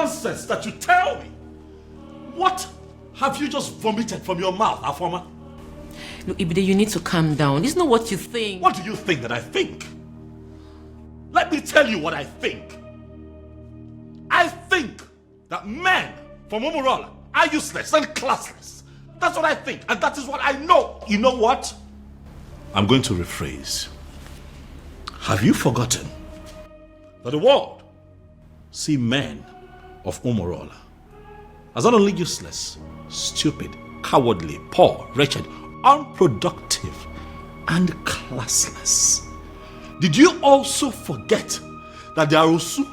nonsense that you tell me? What have you just vomited from your mouth, Afoma? Look, Ibide, you need to calm down. It's not what you think. What do you think that I think? Let me tell you what I think. I think that men from Umurola are useless and classless. That's what I think, and that is what I know. You know what? I'm going to rephrase. Have you forgotten that the world see men of Umurola as not only useless, stupid, cowardly, poor, wretched, unproductive, and classless? Did you also forget that they are Osu?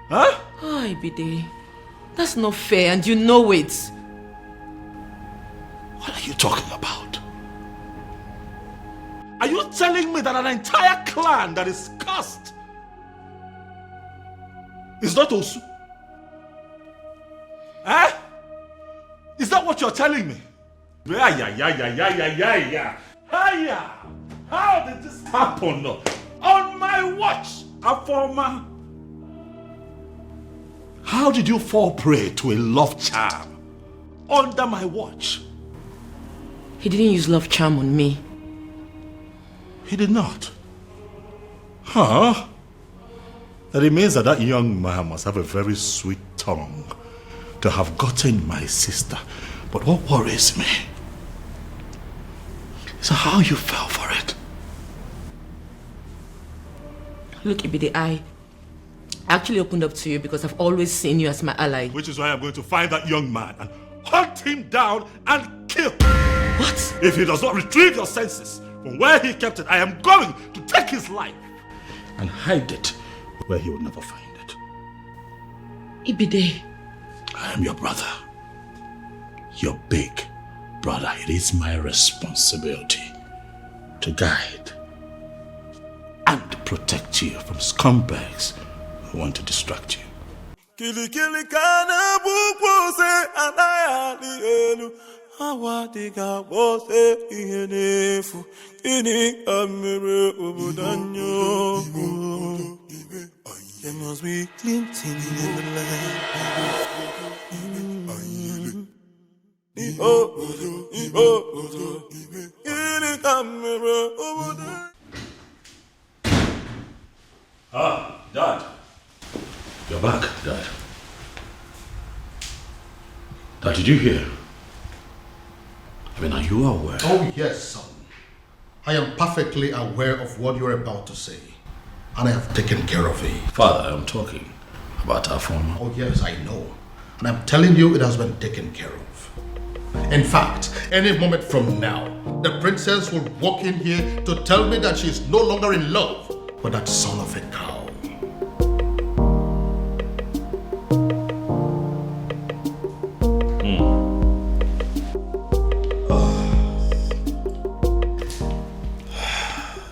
Huh? Oh, Ibide, that's not fair, and you know it. What are you talking about? Are you telling me that an entire clan that is cursed is not Osu? Eh? Is that what you're telling me? Yeah. How did this happen? On my watch, Afoma. How did you fall prey to a love charm under my watch? He didn't use love charm on me. He did not. Huh? That it means that that young man must have a very sweet tongue to have gotten my sister. But what worries me is how you fell for it. Look, Ibide, I actually opened up to you because I've always seen you as my ally. Which is why I'm going to find that young man and hunt him down and kill. What? If he does not retrieve your senses from where he kept it, I am going to take his life and hide it where he will never find it. Ibide. I am your brother. Your big brother. It is my responsibility to guide and protect you from scumbags who want to distract you. Kili kana buko se anayali elu awadiga wose ihenefu ini amere obudanyo. There must be glinting in the land. Ah, Dad. You're back, Dad. Dad, did you hear? I mean, are you aware? Oh, yes, son. I am perfectly aware of what you're about to say. And I have taken care of it. Father, I'm talking about our former. Oh, yes, I know. And I'm telling you, it has been taken care of. In fact, any moment from now, the princess will walk in here to tell me that she is no longer in love with that son of a cow.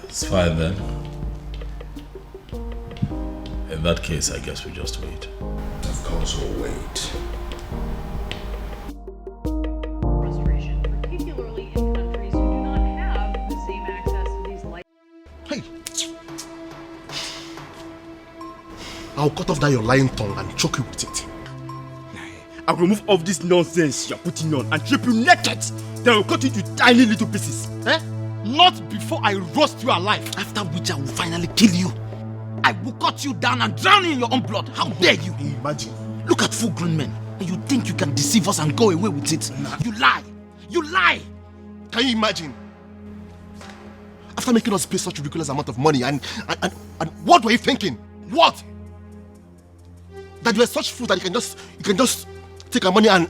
It's fine then. In that case, I guess we just wait. Of course we'll wait. Frustration, particularly in countries who do not have the same access to these light. Hey! I'll cut off that your lying tongue and choke you with it. I'll remove all this nonsense you're putting on and strip you naked. Then I'll cut you into tiny little pieces. Eh? Not before I roast you alive. After which I will finally kill you. I will cut you down and drown you in your own blood. How dare you? Imagine. Look at full-grown men. And you think you can deceive us and go away with it? Nah. You lie. You lie. Can you imagine? After making us pay such a ridiculous amount of money and what were you thinking? What? That you are such fool that you can just take our money and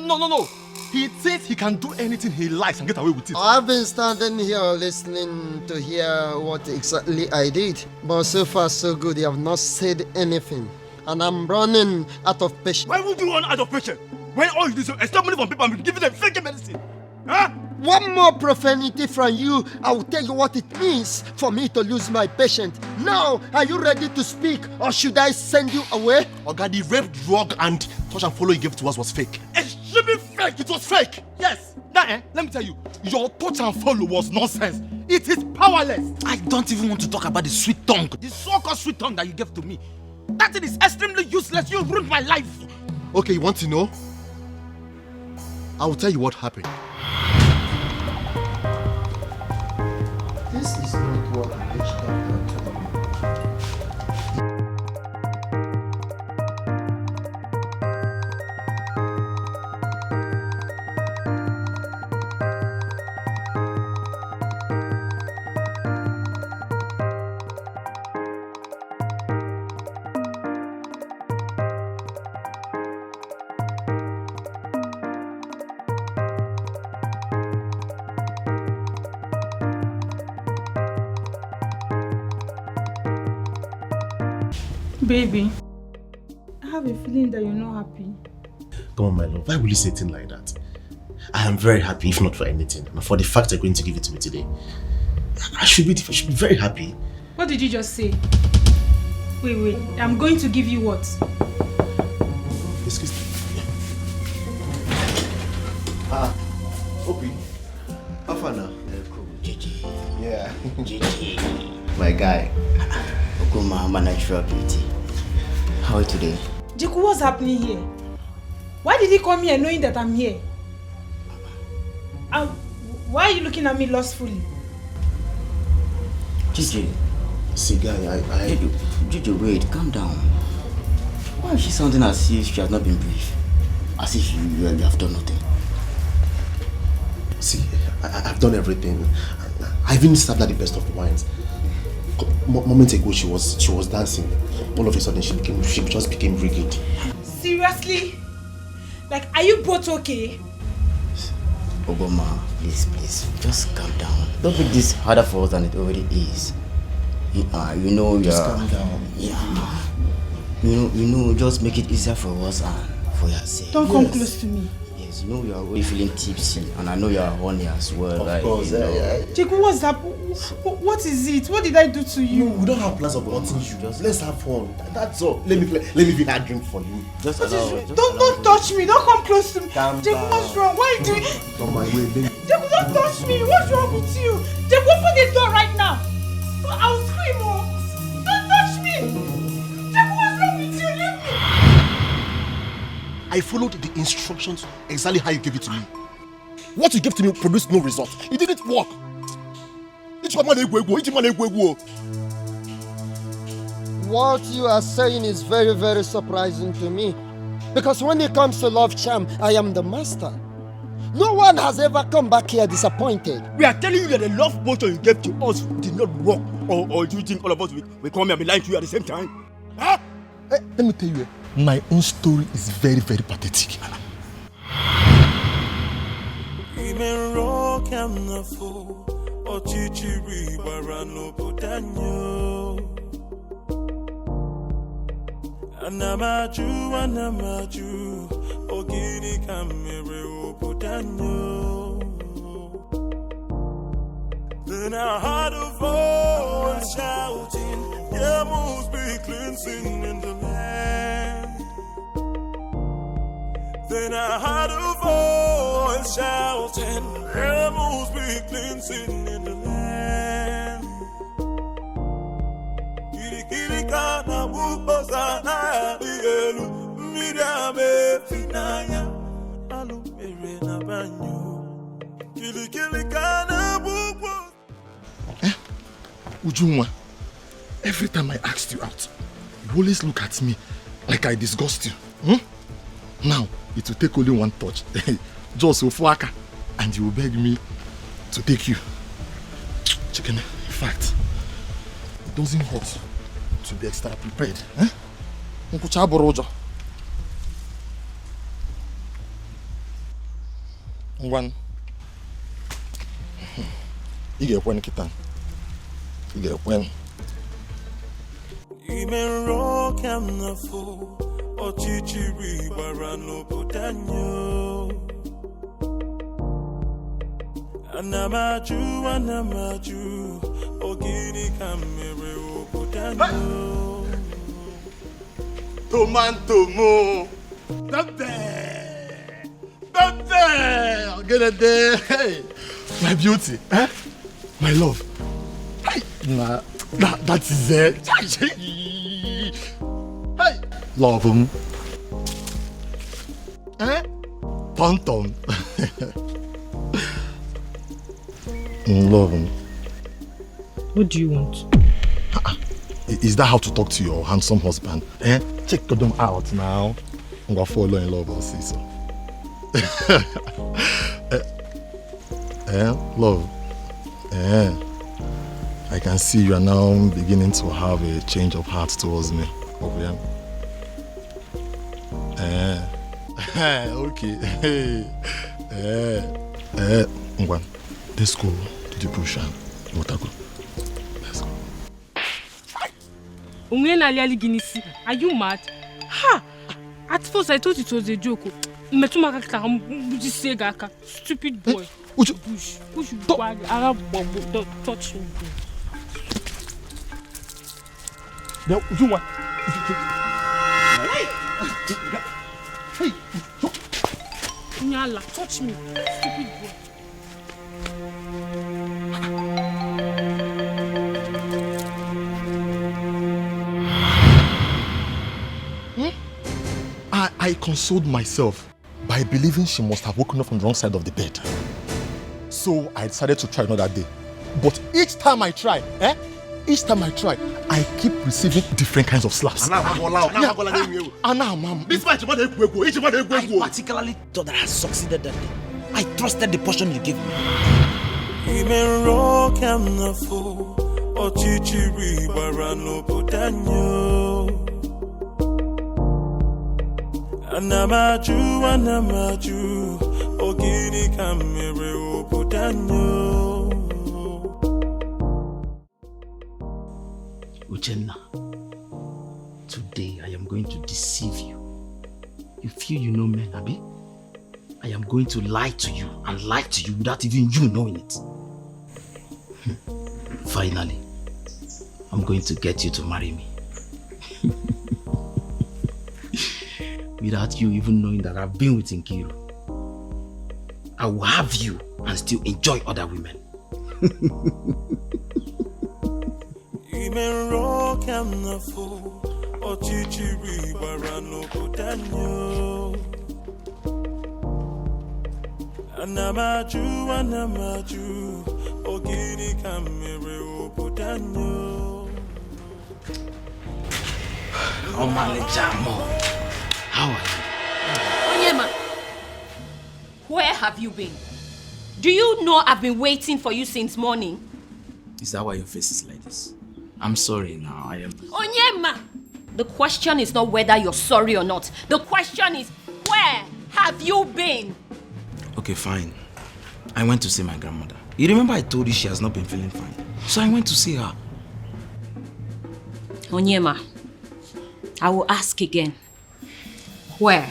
no. He thinks he can do anything he likes and get away with it. I've been standing here listening to hear what exactly I did. But so far so good, you have not said anything. And I'm running out of patience. Why would you run out of patience? When all you do is extort money from people and give them fake medicine? Huh? One more profanity from you, I will tell you what it means for me to lose my patience. Now, are you ready to speak or should I send you away? Oga, the rape, drug and touch and follow you gave to us was fake. Extremely fake! It was fake! Yes! Now, let me tell you, your touch and follow was nonsense. It is powerless. I don't even want to talk about the sweet tongue. The so-called sweet tongue that you gave to me. That thing is extremely useless. You ruined my life. Okay, you want to know? I will tell you what happened. This is not what the witch doctor told me. Baby, I have a feeling that you're not happy. Come on, my love. Why will you say things like that? I am very happy, if not for anything. And for the fact you're going to give it to me today. I should be very happy. What did you just say? Wait. I'm going to give you what? Excuse me. Obi. How far now? Chizzy. Yeah. Chizzy. My guy. Okuma, my natural beauty. How are you today? Jiku, what's happening here? Why did he come here knowing that I'm here? Why are you looking at me lustfully? Chizzy. See, guy, Chizzy, wait, calm down. Why is she sounding as if she has not been briefed? As if you have done nothing? See, I've done everything. I've even served her the best of the wines. Moments ago, she was dancing. All of a sudden, she just became rigid. Seriously? Like, are you both okay? Obama, please, just calm down. Don't make this harder for us than it already is. Just calm down. Yeah. You know, just make it easier for us and for yourself. Don't come close to me. Yes, you know you are already feeling tipsy, and I know you are horny as well. Of course, yeah. Jiku, what's up? What is it? What did I do to you? No, we don't have plans of wanting you. Let's have fun. That's all. Let me be a drink for you. Just Don't touch me. Don't come close to me. Calm Jiku, down. what's wrong? Why are you doing? On my way, baby. Jiku, don't touch me. What's wrong with you? Jiku, open the door right now. I'll scream. Oh. Don't touch me. Jiku, what's wrong with you? Leave me. I followed the instructions exactly how you gave it to me. What you gave to me produced no result. It didn't work. What you are saying is very, very surprising to me. Because when it comes to love charm, I am the master. No one has ever come back here disappointed. We are telling you that the love potion you gave to us did not work. Or do you think all of us will come here and be lying to you at the same time? Huh? Hey, let me tell you, my own story is very, very pathetic. Anamaju, ogini kamere oputanyo. Then I heard a voice shouting, there must be cleansing in the land. Then I heard a voice shouting, there must be cleansing in the land. Kirikana bukosana dielu mirame finaya alumere na banyo. Kirikana bukos. Ujunwa, every time I asked you out, you always look at me like I disgust you. Now, it will take only one touch. Just Ofuaka, and you will beg me to take you. Chicken, in fact, it doesn't hurt to be extra prepared. One. You get one kitan. You get one. Imen rock am na fo ochichiri barano potanyo. Anamaju ogini kamere opotanyo. Tomato mo. Bebe. Get it there. Hey. My beauty. My love. Nah, that is it. Hey, love. Tonton. Love. What do you want? Is that how to talk to your handsome husband? Check them out now. I'm gonna fall in love, I'll see so. Love. I can see you are now beginning to have a change of heart towards me. Okay. Ngwan, let's go to the bush and Motago. Let's go. Are you mad? Ha! At first I thought it was a joke. Stupid boy. Push don't touch me. No, you want? Hey! Nyala, touch me. Stupid boy. I consoled myself by believing she must have woken up from the wrong side of the bed. So I decided to try another day. But each time I try, I keep receiving different kinds of slaps. I particularly thought that I succeeded that day. I trusted the portion you gave me. Anamaju, ogini kamere obudanyo. Uchenna, today I am going to deceive you. You feel you know men, Abi? I am going to lie to you and lie to you without even you knowing it. Finally, I'm going to get you to marry me. Without you even knowing that I've been with Nkiru. I will have you and still enjoy other women. Oh my Jamo. How are you? Onyema, where have you been? Do you know I've been waiting for you since morning? Is that why your face is like this? I'm sorry now, I am... Onyema! The question is not whether you're sorry or not. The question is, where have you been? Okay, fine. I went to see my grandmother. You remember I told you she has not been feeling fine? So I went to see her. Onyema, I will ask again. Where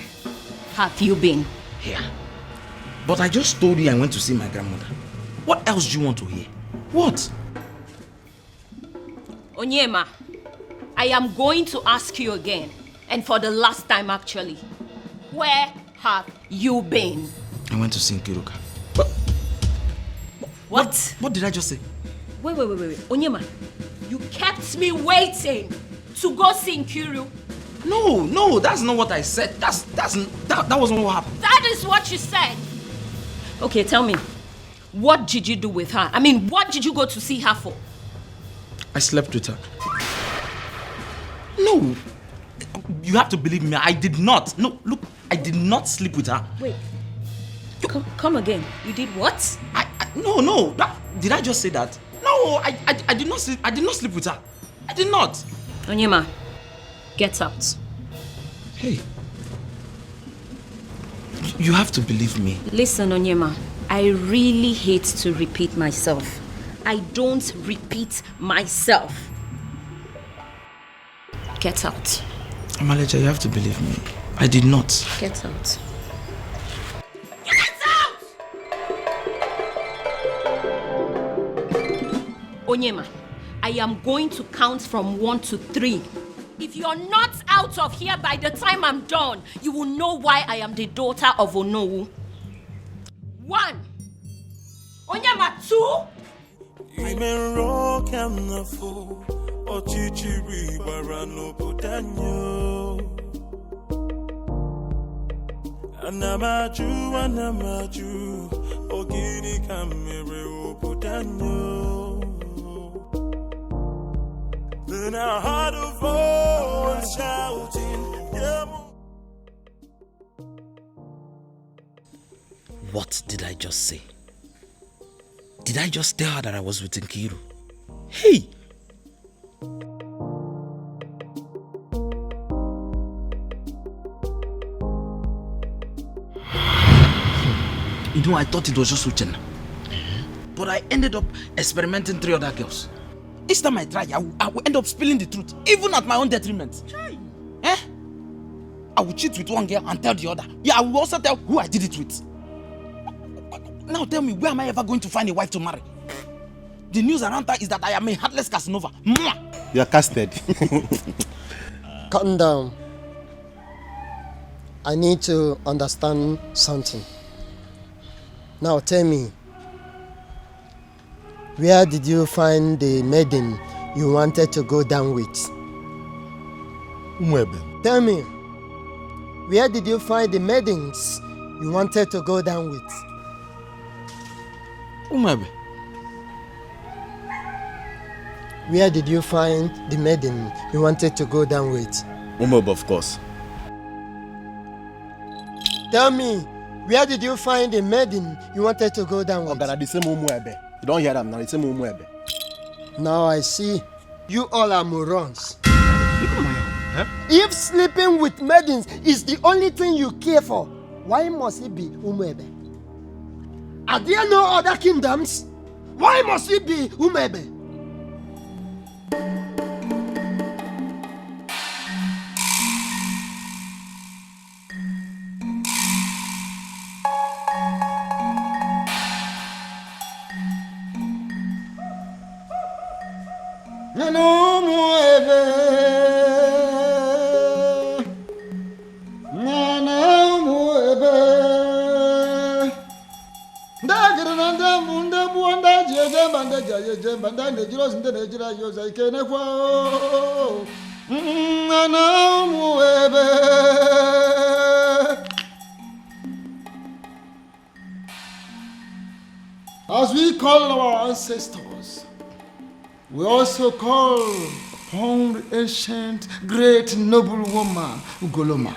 have you been? Here. But I just told you I went to see my grandmother. What else do you want to hear? What? Onyema, I am going to ask you again, and for the last time actually. Where have you been? I went to see Nkiruka. What? What did I just say? Wait. Onyema, you kept me waiting to go see Nkiru. No, that's not what I said. That wasn't what happened. That is what you said. Okay, tell me, what did you do with her? I mean, what did you go to see her for? I slept with her. No, you have to believe me. I did not. No, look, I did not sleep with her. Wait, come again. You did what? No. Did I just say that? No, I did not sleep. I did not sleep with her. I did not. Onyema, get out. Hey, you have to believe me. Listen, Onyema, I really hate to repeat myself. I don't repeat myself. Get out. Amaleja, you have to believe me. I did not. Get out. Onyema, I am going to count from 1 to 3. If you're not out of here by the time I'm done, you will know why I am the daughter of Onowu. 1. Onyema, 2. Ime rock and the fool, or chichiri barano putanyo. Anamaju, ogini kamere putanyo. Then I heard a voice shouting, yeah. What did I just say? Did I just tell her that I was with Nkiru? Hey! You know, I thought it was just Uchenna. But I ended up experimenting 3 other girls. Each time I try, I will end up spilling the truth, even at my own detriment. Eh? I will cheat with one girl and tell the other. Yeah, I will also tell who I did it with. Now tell me, where am I ever going to find a wife to marry? The news around her is that I am a heartless Casanova. You are casted. Calm down. I need to understand something. Now tell me, where did you find the maiden you wanted to go down with? Umwebe. Tell me, where did you find the maidens you wanted to go down with? Umwebe. Where did you find the maiden you wanted to go down with? Umwebe, of course. Tell me, where did you find the maiden you wanted to go down with? Ogara, the same Umwebe. You don't hear them now, the same Umwebe. Now I see. You all are morons. If sleeping with maidens is the only thing you care for, why must it be Umwebe? Are there no other kingdoms? Why must it be Umwebe? As we call our ancestors, we also call upon the ancient, great, noble woman, Ugoloma,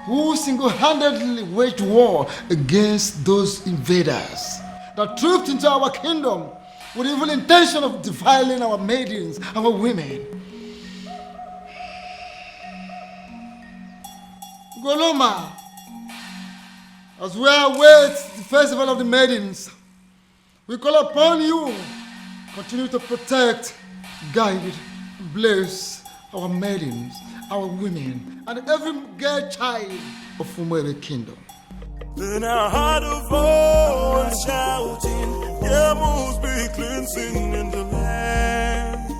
who single-handedly waged war against those invaders that trooped into our kingdom with the evil intention of defiling our maidens, our women. Ugoloma, as we await the festival of the maidens, we call upon you. Continue to protect, guide, bless our maidens, our women, and every girl child of Umwebe kingdom. Then I heard a voice shouting, yeah, must be cleansing in the land.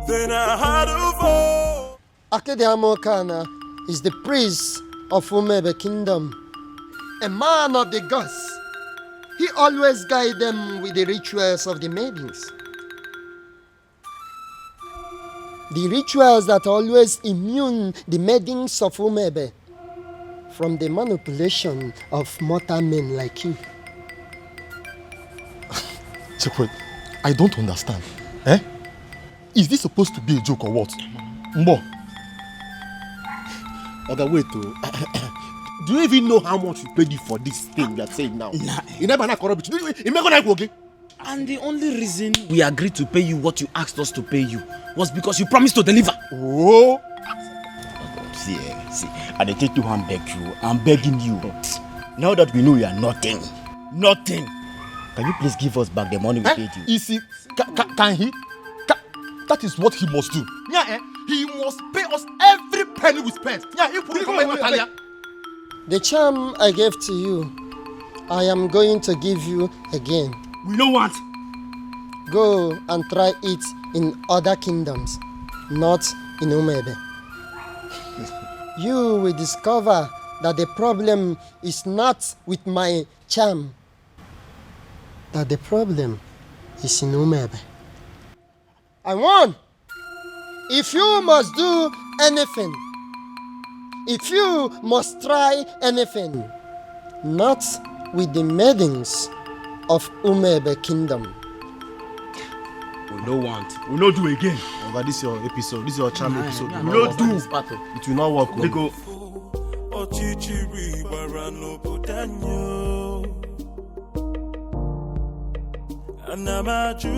Then I heard a voice. Akedeamokana is the priest of Umwebe kingdom, a man of the gods. He always guides them with the rituals of the maidens. The rituals that always immune the maidens of Umwebe from the manipulation of mortal men like you. Chekwe, I don't understand. Eh? Is this supposed to be a joke or what? Mbo. Okay, wait. Do you even know how much we paid you for this thing you are saying now? Nah. You never know corrupt. You never know okay? And the only reason we agreed to pay you what you asked us to pay you was because you promised to deliver. Oh. See, I dey take you and beg you. I'm begging you. Now that we know you are nothing, can you please give us back the money we paid you? Is he? Can he? That is what he must do. Yeah, he must pay us every penny we spent. Yeah, he put it. The charm I gave to you, I am going to give you again. We don't want. Go and try it in other kingdoms, not in Umwebe. You will discover that the problem is not with my charm, that the problem is in Umebe. I won! If you must do anything, if you must try anything, not with the maidens of Umebe Kingdom. We don't want. We don't do again. Over this your episode, this is your charm episode. We don't do. It will not work. We go. Anamaju,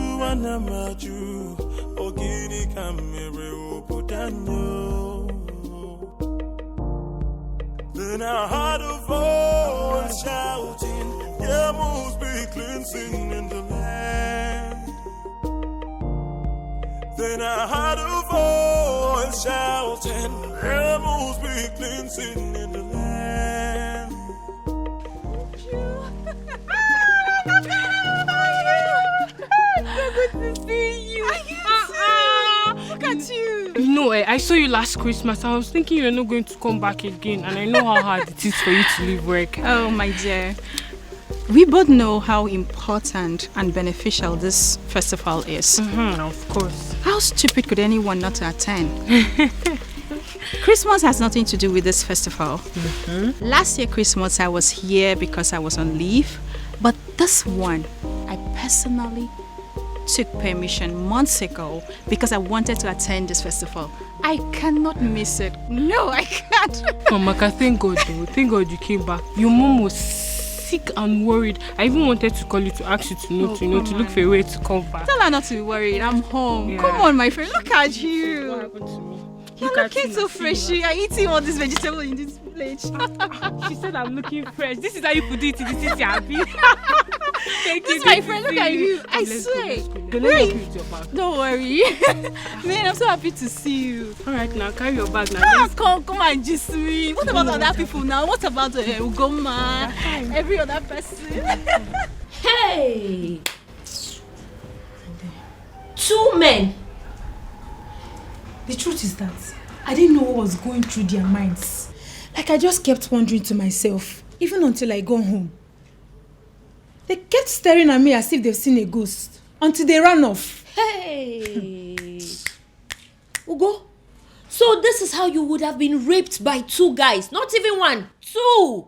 ogini kamere oputanyo. Then I heard a voice shouting, there must be cleansing in the land. Then I heard a voice shouting, there must be cleansing in the land. So good to see you. Look at you. No, I saw you last Christmas. I was thinking you're not going to come back again, and I know how hard it is for you to leave work. Oh, my dear. We both know how important and beneficial this festival is. Of course. How stupid could anyone not to attend? Christmas has nothing to do with this festival. Last year Christmas I was here because I was on leave, but this one I personally took permission months ago because I wanted to attend this festival. I cannot miss it. No, I can't. Mama, thank God though. Thank God you came back. Your mom was sick and worried. I even wanted to call you to ask you to look for a way to come back. Tell her not to be worried. I'm home. Yeah. Come on, my friend. Look at you. What happened to me? You're looking so fresh. You're eating all this vegetable in this plate. She said I'm looking fresh. This is how you put it in the city, happy. Thank this you. Is my friend. Look at you. I swear. Don't worry. Man, I'm so happy to see you. Alright, now carry your bag now. Come and just me. What about other people now? What about Ugoma? Every other person? Hey! 2 men. The truth is that I didn't know what was going through their minds. Like I just kept wondering to myself, even until I got home. They kept staring at me as if they've seen a ghost, until they ran off. Hey! Ugo, so this is how you would have been raped by 2 guys, not even 1, 2!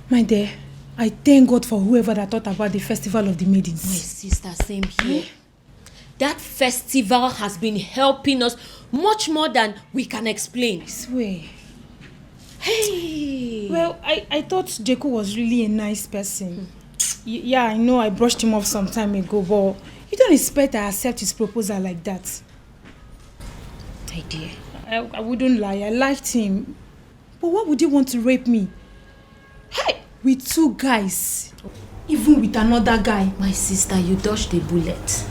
My dear, I thank God for whoever that thought about the Festival of the Maidens. My sister, same here. That festival has been helping us much more than we can explain. I swear. Hey! Well, I thought Jeku was really a nice person. Yeah, I know I brushed him off some time ago, but you don't expect I accept his proposal like that. My dear. I wouldn't lie, I liked him. But why would he want to rape me? Hey! With 2 guys. Even with another guy. My sister, you dodged a bullet.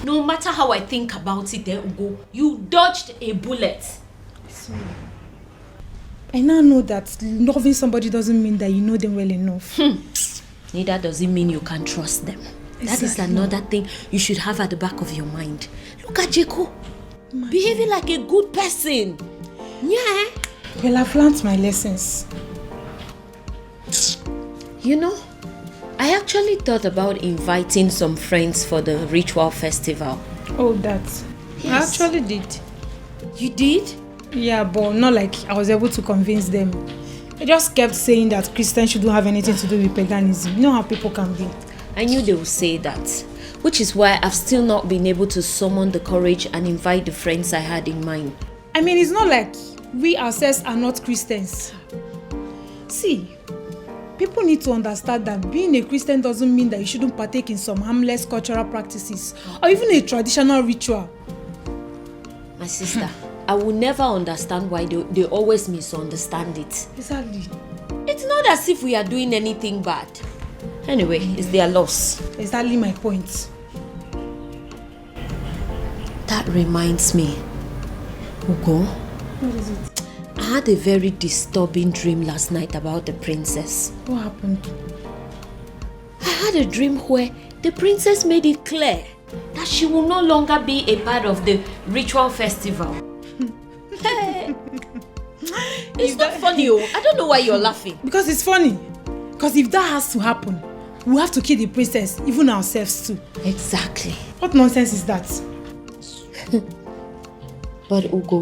No matter how I think about it, Ugo, you dodged a bullet. Sorry. I now know that loving somebody doesn't mean that you know them well enough. Neither does it mean you can trust them. Exactly. That is another thing you should have at the back of your mind. Look at Jeko. Behaving like a good person. Yeah. Well, I've learned my lessons. You know, I actually thought about inviting some friends for the ritual festival. Oh, that. Yes. I actually did. You did? Yeah, but not like I was able to convince them. They just kept saying that Christians shouldn't have anything to do with paganism. You know how people can be. I knew they would say that. Which is why I've still not been able to summon the courage and invite the friends I had in mind. I mean, it's not like we ourselves are not Christians. See, people need to understand that being a Christian doesn't mean that you shouldn't partake in some harmless cultural practices or even a traditional ritual. My sister, I will never understand why they always misunderstand it. Exactly. It's not as if we are doing anything bad. Anyway, it's their loss. Exactly my point. That reminds me, Ugo. What is it? I had a very disturbing dream last night about the princess. What happened? I had a dream where the princess made it clear that she will no longer be a part of the ritual festival. It's not funny, oh. I don't know why you're laughing. Because it's funny. Because if that has to happen, we have to kill the princess, even ourselves too. Exactly. What nonsense is that? But Ugo,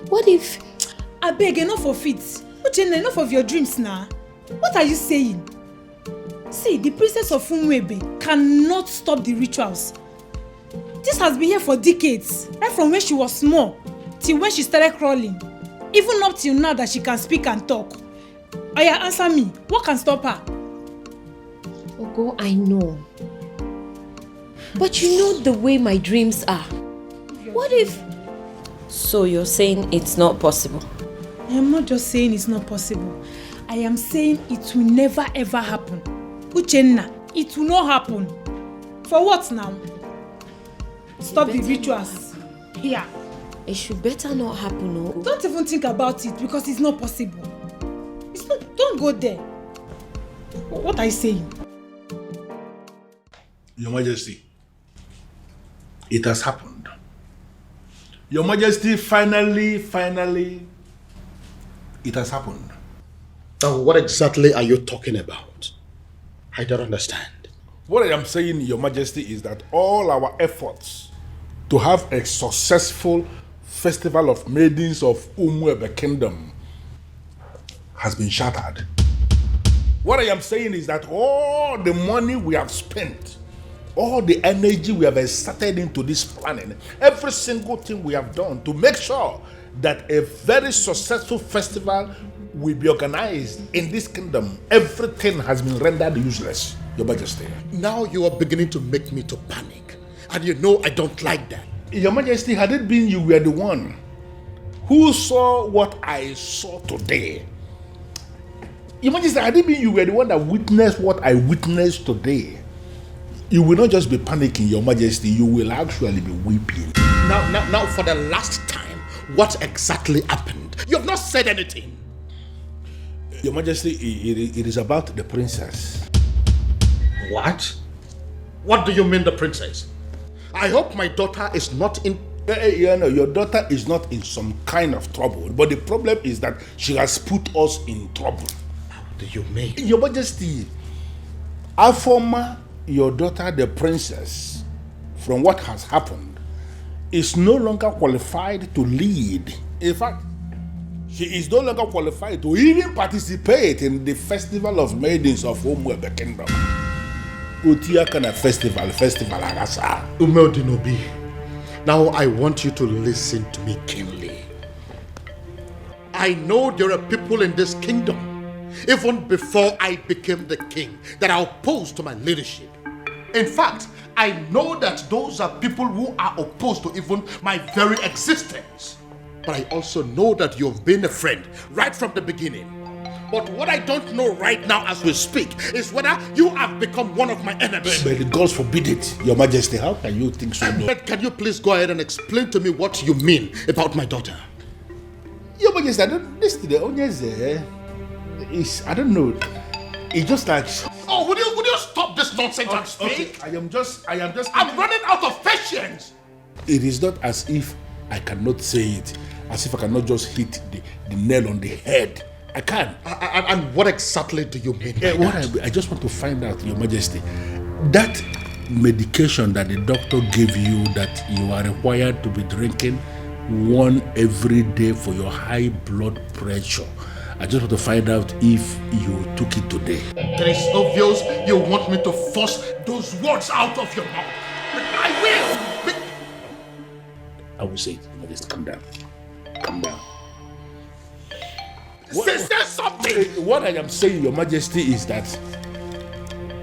what if... I beg, enough of it. Uchenna, enough of your dreams now. What are you saying? See, the princess of Umwebe cannot stop the rituals. This has been here for decades, right from when she was small till when she started crawling. Even up till now that she can speak and talk. Oya, answer me. What can stop her? Ugo, I know. But you know the way my dreams are. What if... So you're saying it's not possible? I am not just saying it's not possible. I am saying it will never ever happen. Uchenna, it will not happen. For what now? Stop the rituals. Here. It should better not happen, no? Don't even think about it because it's not possible. It's not. Don't go there. What are you saying? Your Majesty, it has happened. Your Majesty, finally, it has happened. Now, what exactly are you talking about? I don't understand. What I am saying, Your Majesty, is that all our efforts to have a successful festival of maidens of Umwebe Kingdom has been shattered. What I am saying is that all the money we have spent, all the energy we have exerted into this planning, every single thing we have done to make sure that a very successful festival will be organized in this kingdom, everything has been rendered useless, Your Majesty. Now you are beginning to make me to panic. And you know I don't like that. Your Majesty, had it been you were the one who saw what I saw today, Your Majesty, had it been you were the one that witnessed what I witnessed today, you will not just be panicking, Your Majesty, you will actually be weeping. Now, for the last time, what exactly happened? You have not said anything. Your Majesty, it is about the princess. What? What do you mean, the princess? I hope my daughter is not in... Your daughter is not in some kind of trouble, but the problem is that she has put us in trouble. What do you mean? Your Majesty, Afoma, your daughter, the princess, from what has happened, is no longer qualified to lead. In fact, she is no longer qualified to even participate in the festival of maidens of Umwebe Kingdom. Utia kana festival agasa. Umeodinobi, now I want you to listen to me keenly. I know there are people in this kingdom, even before I became the king, that are opposed to my leadership. In fact, I know that those are people who are opposed to even my very existence. But I also know that you've been a friend right from the beginning. But what I don't know right now as we speak is whether you have become one of my enemies. But the gods forbid it, Your Majesty. How can you think so? But can you please go ahead and explain to me what you mean about my daughter? Your Majesty, I don't listen to the onions. I don't know. It's just like... Oh, would you stop this nonsense and speak? Okay. I am just... I'm running out of patience. It is not as if I cannot say it, as if I cannot just hit the nail on the head. I can. And what exactly do you mean? I just want to find out, Your Majesty, that medication that the doctor gave you that you are required to be drinking one every day for your high blood pressure. I just want to find out if you took it today. It is obvious you want me to force those words out of your mouth. But I will. I will say it. Your Majesty, calm down. Calm down. Say something! What I am saying, Your Majesty, is that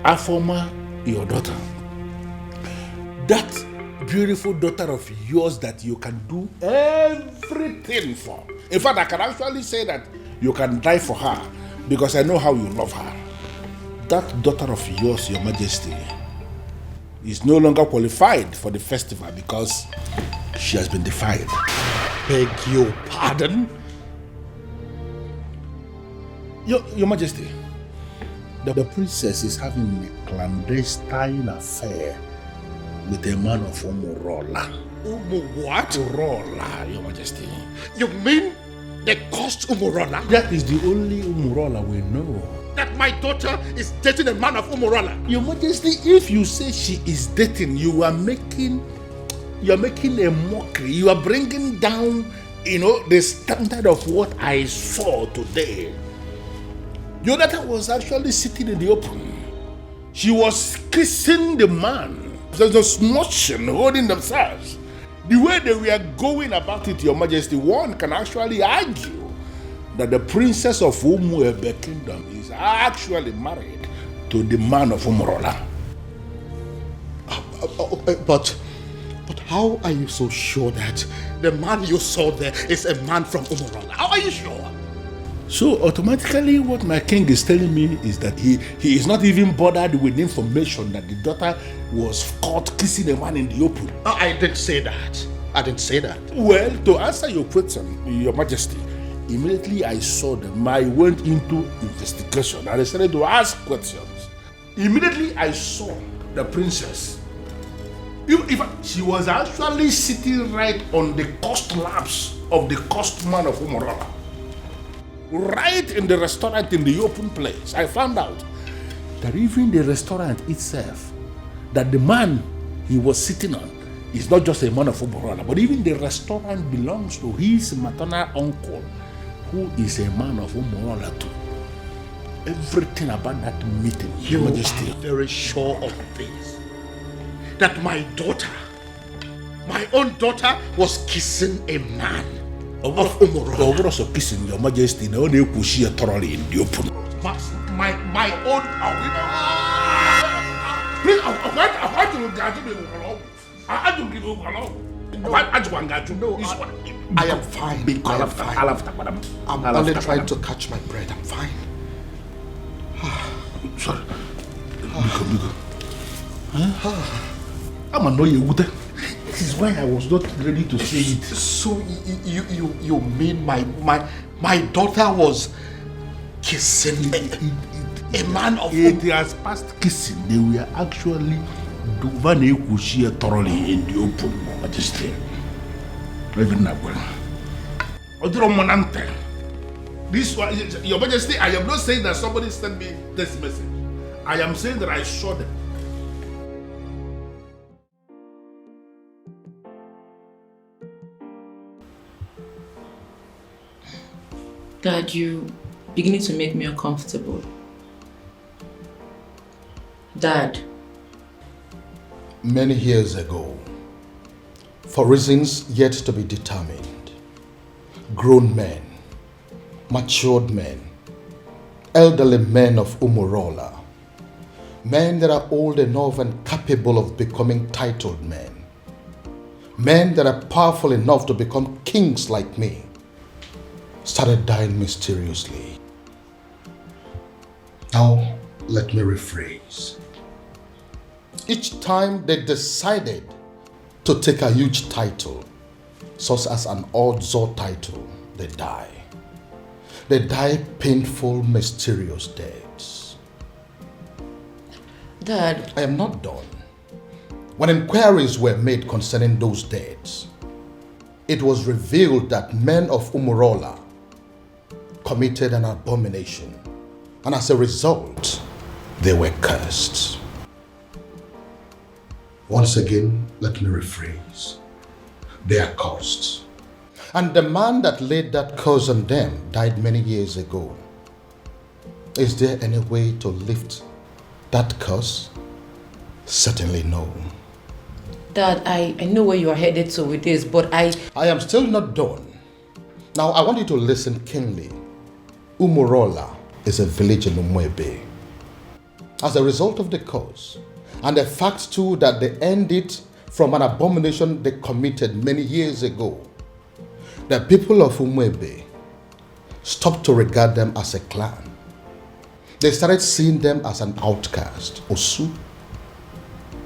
Afoma, your daughter, that beautiful daughter of yours that you can do everything for. In fact, I can actually say that you can die for her because I know how you love her. That daughter of yours, Your Majesty, is no longer qualified for the festival because she has been defiled. Beg your pardon? Your Majesty, the princess is having a clandestine affair with a man of Umurola. What? Umurola, Your Majesty. You mean they caused Umurola? That is the only Umurola we know. that my daughter is dating a man of Umurola? Your Majesty, if you say she is dating, you are making a mockery. You are bringing down, the standard of what I saw today. Your daughter was actually sitting in the open. She was kissing the man. There's a smooching, holding themselves. The way they were going about it, Your Majesty, one can actually argue that the princess of Umuebe Kingdom is actually married to the man of Umurola. But how are you so sure that the man you saw there is a man from Umurola? How are you sure? So automatically what my king is telling me is that he is not even bothered with information that the daughter was caught kissing a man in the open. I didn't say that. Well, to answer your question, Your Majesty, immediately I saw them, I went into investigation and I started to ask questions. Immediately I saw the princess. If she was actually sitting right on the cost laps of the cost man of Umurola. Right in the restaurant in the open place, I found out that even the restaurant itself, that the man he was sitting on is not just a man of Umurola, but even the restaurant belongs to his maternal uncle, who is a man of Umurola too. Everything about that meeting, Your Majesty. Are very sure of this. That my daughter, my own daughter, was kissing a man of Umurola. Also kissing, Your Majesty, no one could see her thoroughly in the open. My own. Please, I am fine. I'm only trying to catch my breath. I'm fine. Sorry. Biko. I'm annoyed. This is why I was not ready to say it. So you mean my daughter was kissing a man of it has passed kissing. They were actually doing thoroughly in the open, Majesty. Even now, this one, Your Majesty, I am not saying that somebody sent me this message. I am saying that I saw them. Dad, you beginning to make me uncomfortable. Dad. Many years ago, for reasons yet to be determined, grown men, matured men, elderly men of Umurola, men that are old enough and capable of becoming titled men that are powerful enough to become kings like me, started dying mysteriously. Now, let me rephrase. Each time they decided to take a huge title, such as an Odzo title, they die. They die painful, mysterious deaths. Dad. I am not done. When inquiries were made concerning those deaths, it was revealed that men of Umurola committed an abomination, and as a result, they were cursed. Once again, let me rephrase. They are cursed. And the man that laid that curse on them died many years ago. Is there any way to lift that curse? Certainly no. Dad, I know where you are headed to with this, but I am still not done. Now, I want you to listen keenly. Umurola is a village in Umuebe. As a result of the curse, and the fact too that they ended from an abomination they committed many years ago, the people of Umuebe stopped to regard them as a clan. They started seeing them as an outcast, Osu.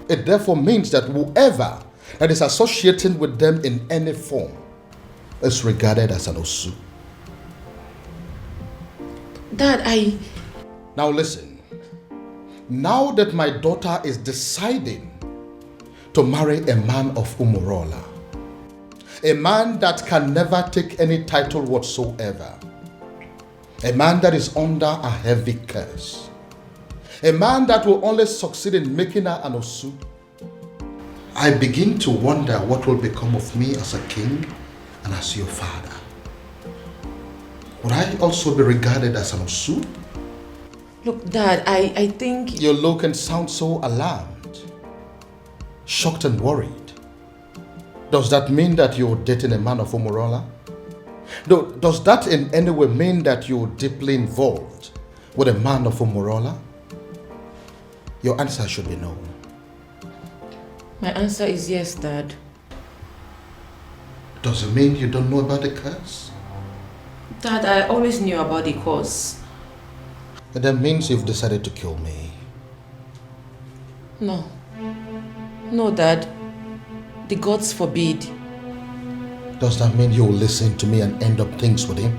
It therefore means that whoever that is associating with them in any form is regarded as an Osu. Dad, Now listen. Now that my daughter is deciding to marry a man of Umurola, a man that can never take any title whatsoever, A man that is under a heavy curse. A man that will only succeed in making her an Osu. I begin to wonder what will become of me as a king and as your father. Would I also be regarded as an Osu? Look, Dad, I think... You look and sound so alarmed, shocked and worried. Does that mean that you're dating a man of Umurola? Does that in any way mean that you're deeply involved with a man of Umurola? Your answer should be no. My answer is yes, Dad. Does it mean you don't know about the curse? Dad, I always knew about the cause. That means you've decided to kill me. No. No, Dad. The gods forbid. Does that mean you'll listen to me and end up things with him?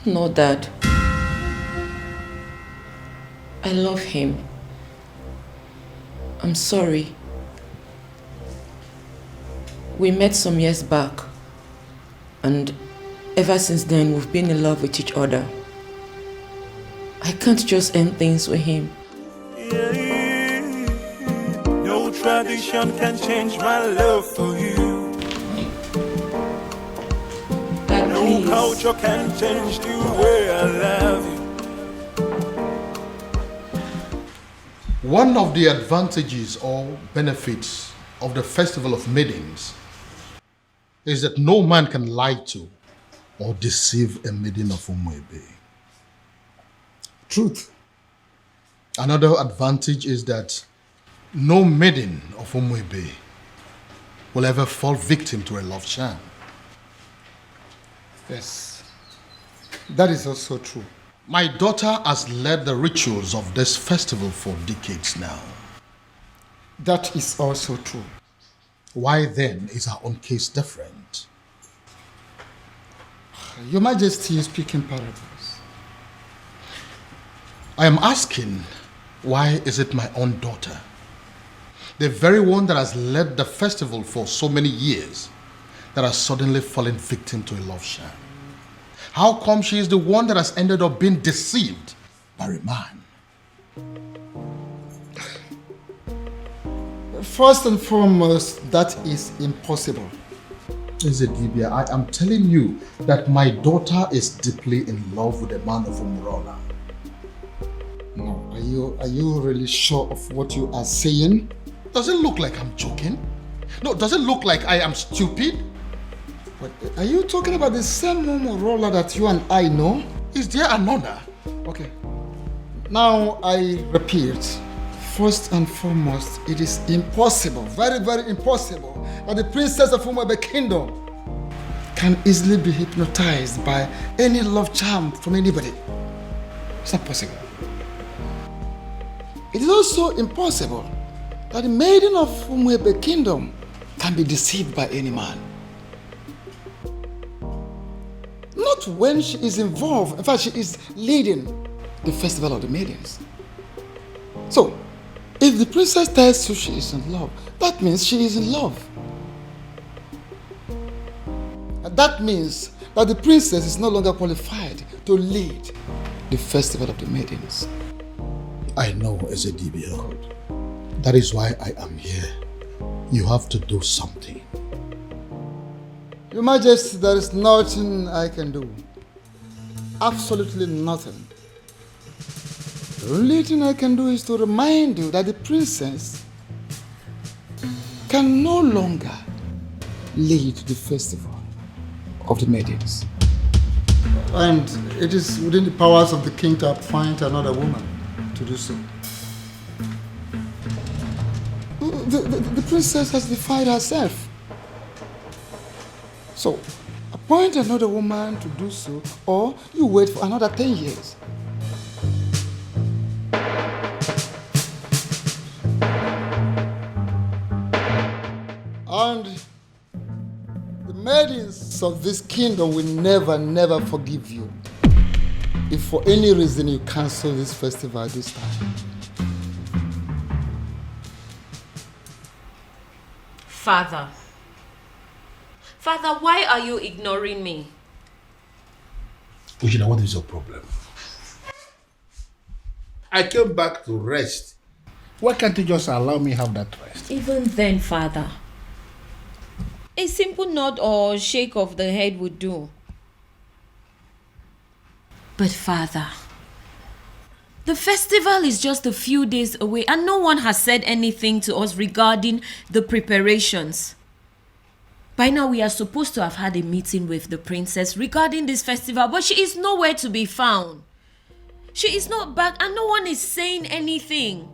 No, Dad. I love him. I'm sorry. We met some years back, and ever since then we've been in love with each other. I can't just end things with him. No tradition can change my love for you. Dad, no please. culture can change the way I love you. One of the advantages or benefits of the Festival of Maidens is that no man can lie to or deceive a maiden of Umuebe. Truth. Another advantage is that no maiden of Umuebe will ever fall victim to a love charm. Yes, that is also true. My daughter has led the rituals of this festival for decades now. That is also true. Why then is our own case different? Your Majesty is speaking parables. I am asking, why is it my own daughter, the very one that has led the festival for so many years, that has suddenly fallen victim to a love charm? How come she is the one that has ended up being deceived by a man? First and foremost, that is impossible. Ezedibia, I am telling you that my daughter is deeply in love with a man of Umurola. No, are you really sure of what you are saying? Does it look like I'm joking? No, does it look like I am stupid? But are you talking about the same Umurola that you and I know? Is there another? Okay. Now I repeat, first and foremost, it is impossible, very, very impossible, that the princess of Umuebe Kingdom can easily be hypnotized by any love charm from anybody. It's not possible. It is also impossible that the maiden of Umuebe Kingdom can be deceived by any man. Not when she is involved. In fact, she is leading the Festival of the Maidens. So, if the princess tells you she is in love, that means she is in love. And that means that the princess is no longer qualified to lead the Festival of the Maidens. I know, Ezedibia. That is why I am here. You have to do something. Your Majesty, there is nothing I can do. Absolutely nothing. The only thing I can do is to remind you that the princess can no longer lead the Festival of the Maidens. And it is within the powers of the king to appoint another woman to do so. The princess has defied herself. So, appoint another woman to do so, or you wait for another 10 years. And the maidens of this kingdom will never forgive you if for any reason you cancel this festival this time. Father, Father, why are you ignoring me? Ujina, what is your problem? I came back to rest. Why can't you just allow me have that rest? Even then, Father, a simple nod or shake of the head would do. But Father, the festival is just a few days away and no one has said anything to us regarding the preparations. By now we are supposed to have had a meeting with the princess regarding this festival, but she is nowhere to be found. She is not back and no one is saying anything.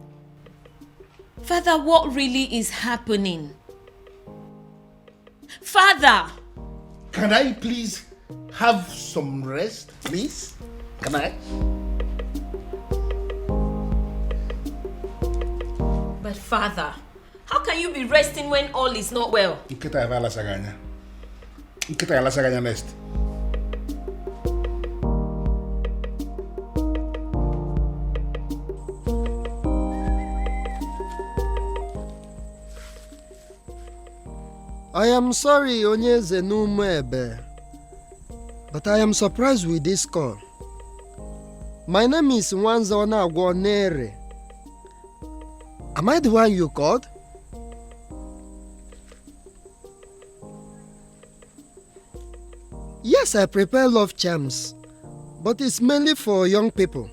Father, what really is happening? Father! Can I please have some rest, please? Can I? But Father, how can you be resting when all is not well? Nkita ya lasaganya. Nkita ya lasaganya next. I am sorry, Onyeze Numebe, but I am surprised with this call. My name is Nwanzona Gwonere. Am I the one you called? Yes, I prepare love charms, but it's mainly for young people.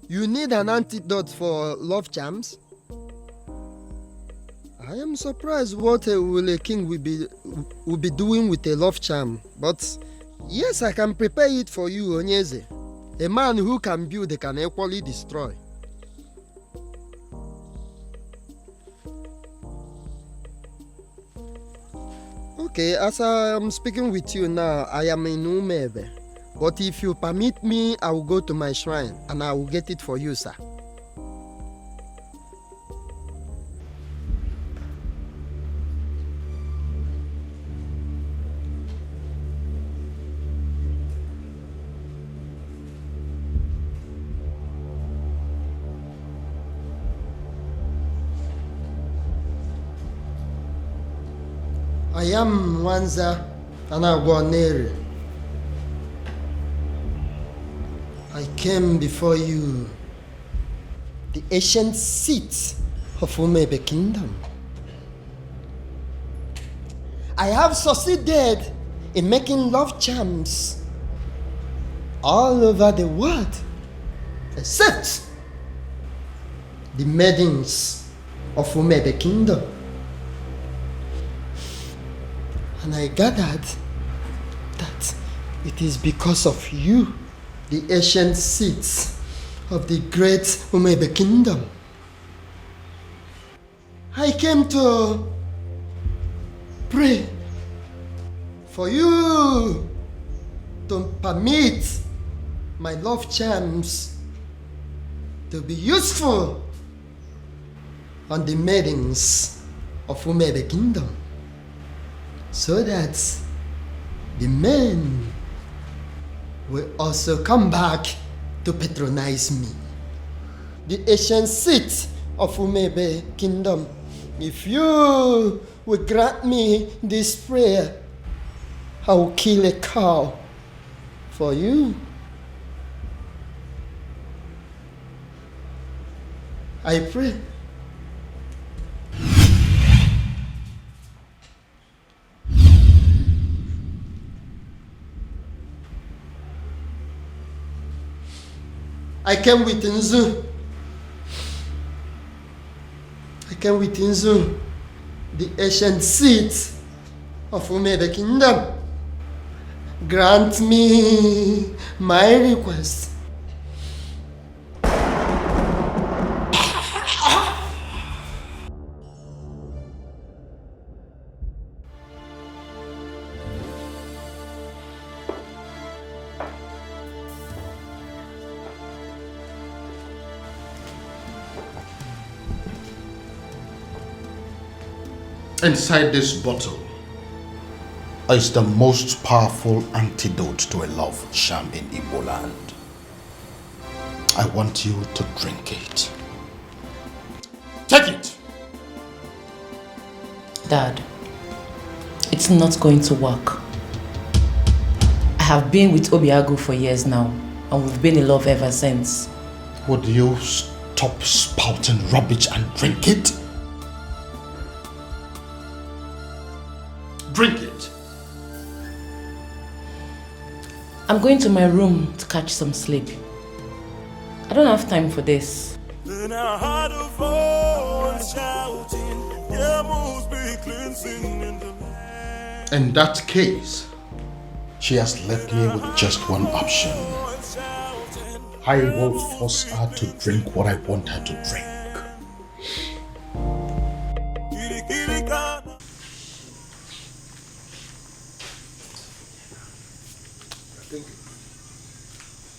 You need an antidote for love charms? I am surprised what a king will be doing with a love charm, but yes, I can prepare it for you, Onyeze. A man who can build can equally destroy. Okay, as I am speaking with you now, I am in Umebe. But if you permit me, I will go to my shrine and I will get it for you, sir. I am Nwanza Anagwanere. I came before you, the ancient seat of Umebe Kingdom. I have succeeded in making love charms all over the world, except the maidens of Umebe Kingdom. And I gathered that it is because of you, the ancient seats of the great Umebe Kingdom. I came to pray for you to permit my love charms to be useful on the maidens of Umebe Kingdom, so that the men will also come back to patronize me. The ancient seat of Umebe Kingdom, if you will grant me this prayer, I will kill a cow for you. I pray. I came with Nzu. I came with Nzu, the ancient seat of Umebe Kingdom. Grant me my request. Inside this bottle is the most powerful antidote to a love charm in Igbo land. I want you to drink it. Take it! Dad, it's not going to work. I have been with Obiagu for years now, and we've been in love ever since. Would you stop spouting rubbish and drink it? Drink it! I'm going to my room to catch some sleep. I don't have time for this. Then I heard a voice shouting, there must be cleansing in the land. In that case, she has left me with just one option. I will force her to drink what I want her to drink.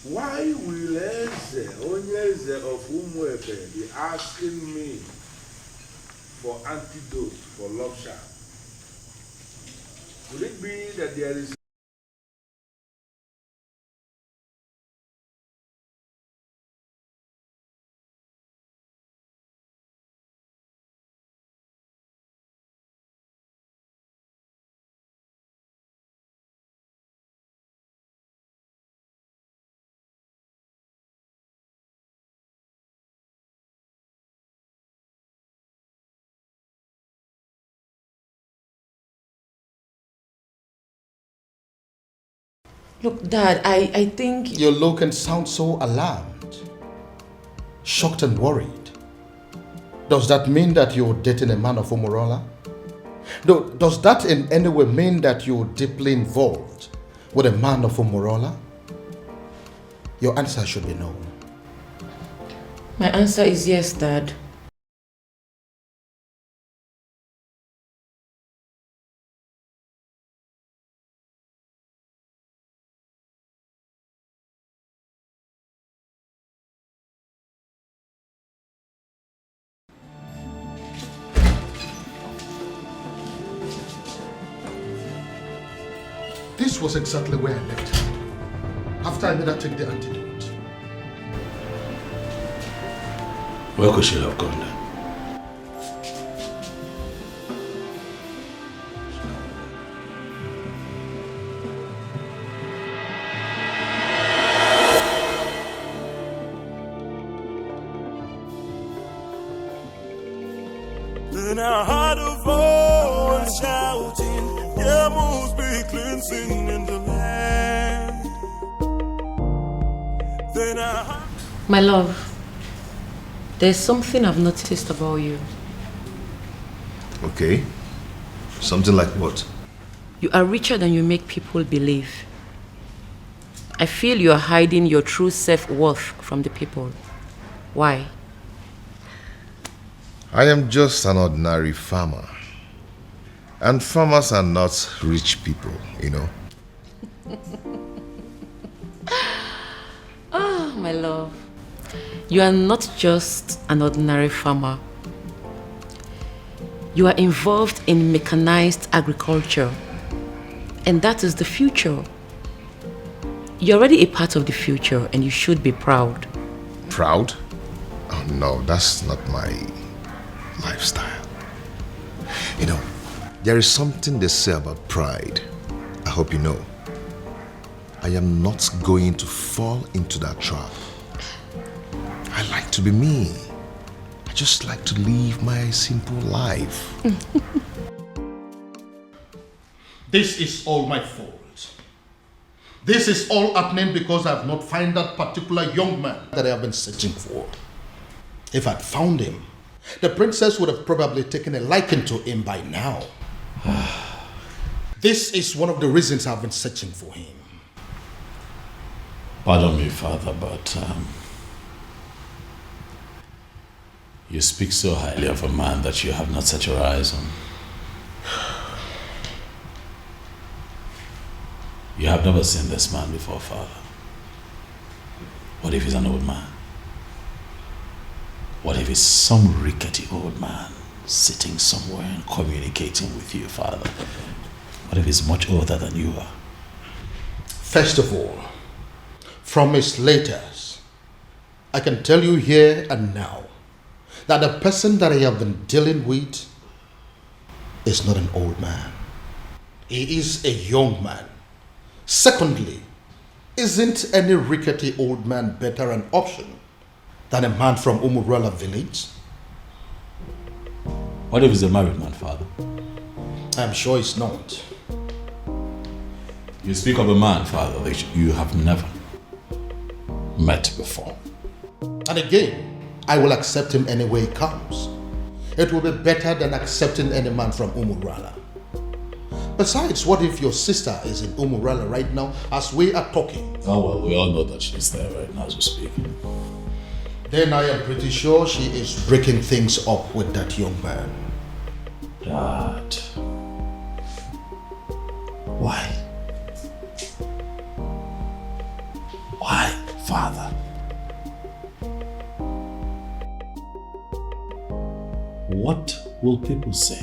Why will Eze, Onyeze of Umuefe, be asking me for antidote for love charm? Could it be that there is Look, Dad, I think... You look and sound so alarmed, shocked and worried. Does that mean that you're dating a man of Umurola? Does that in any way mean that you're deeply involved with a man of Umurola? Your answer should be no. My answer is yes, Dad. This was exactly where I left her, after I made her take the antidote. where could she have gone then? Then I heard a voice shouting, there must be cleansing in the land. Then I heard... My love, there's something I've noticed about you. Okay. Something like what? You are richer than you make people believe. I feel you are hiding your true self-worth from the people. Why? I am just an ordinary farmer. And farmers are not rich people, you know. Oh, my love. You are not just an ordinary farmer. You are involved in mechanized agriculture. And that is the future. You're already a part of the future and you should be proud. Proud? Oh no, that's not my lifestyle. You know, there is something they say about pride. I hope you know. I am not going to fall into that trap. I like to be me. I just like to live my simple life. This is all my fault. This is all happening because I have not found that particular young man that I have been searching for. If I'd found him, the princess would have probably taken a liking to him by now. This is one of the reasons I've been searching for him. Pardon me, Father, but you speak so highly of a man that you have not set your eyes on. You have never seen this man before, Father. What if he's an old man? What if he's some rickety old man sitting somewhere and communicating with you, Father? What if he's much older than you are? First of all, from his letters, I can tell you here and now that the person that I have been dealing with is not an old man. He is a young man. Secondly, isn't any rickety old man better an option than a man from Umurola village? What if he's a married man, father? I'm sure it's not. You speak of a man, father, that you have never met before. And again, I will accept him any way he comes. It will be better than accepting any man from Umurala. Besides, what if your sister is in Umurala right now as we are talking? Oh well, we all know that she's there right now as we speak. Then I am pretty sure she is breaking things up with that young man. Dad. Why? Why, father? What will people say?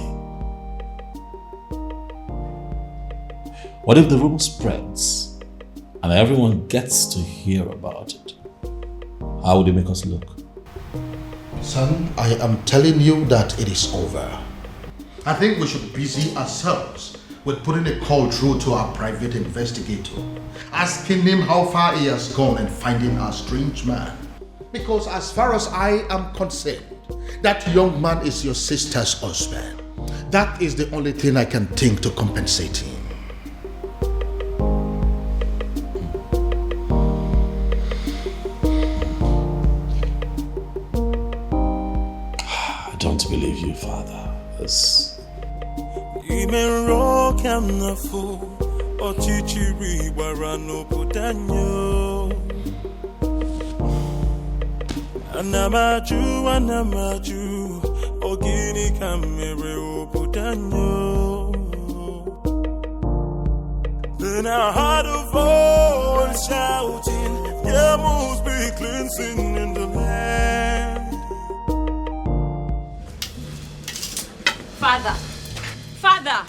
What if the rumor spreads and everyone gets to hear about it? How would it make us look? Son, I am telling you that it is over. I think we should busy ourselves with putting a call through to our private investigator, asking him how far he has gone in finding our strange man. Because as far as I am concerned, that young man is your sister's husband. That is the only thing I can think to compensate him. I don't believe you, father. Anamaju, ogini kamere obudanyo. Then I heard a voice shouting, there must be cleansing in the land. Father,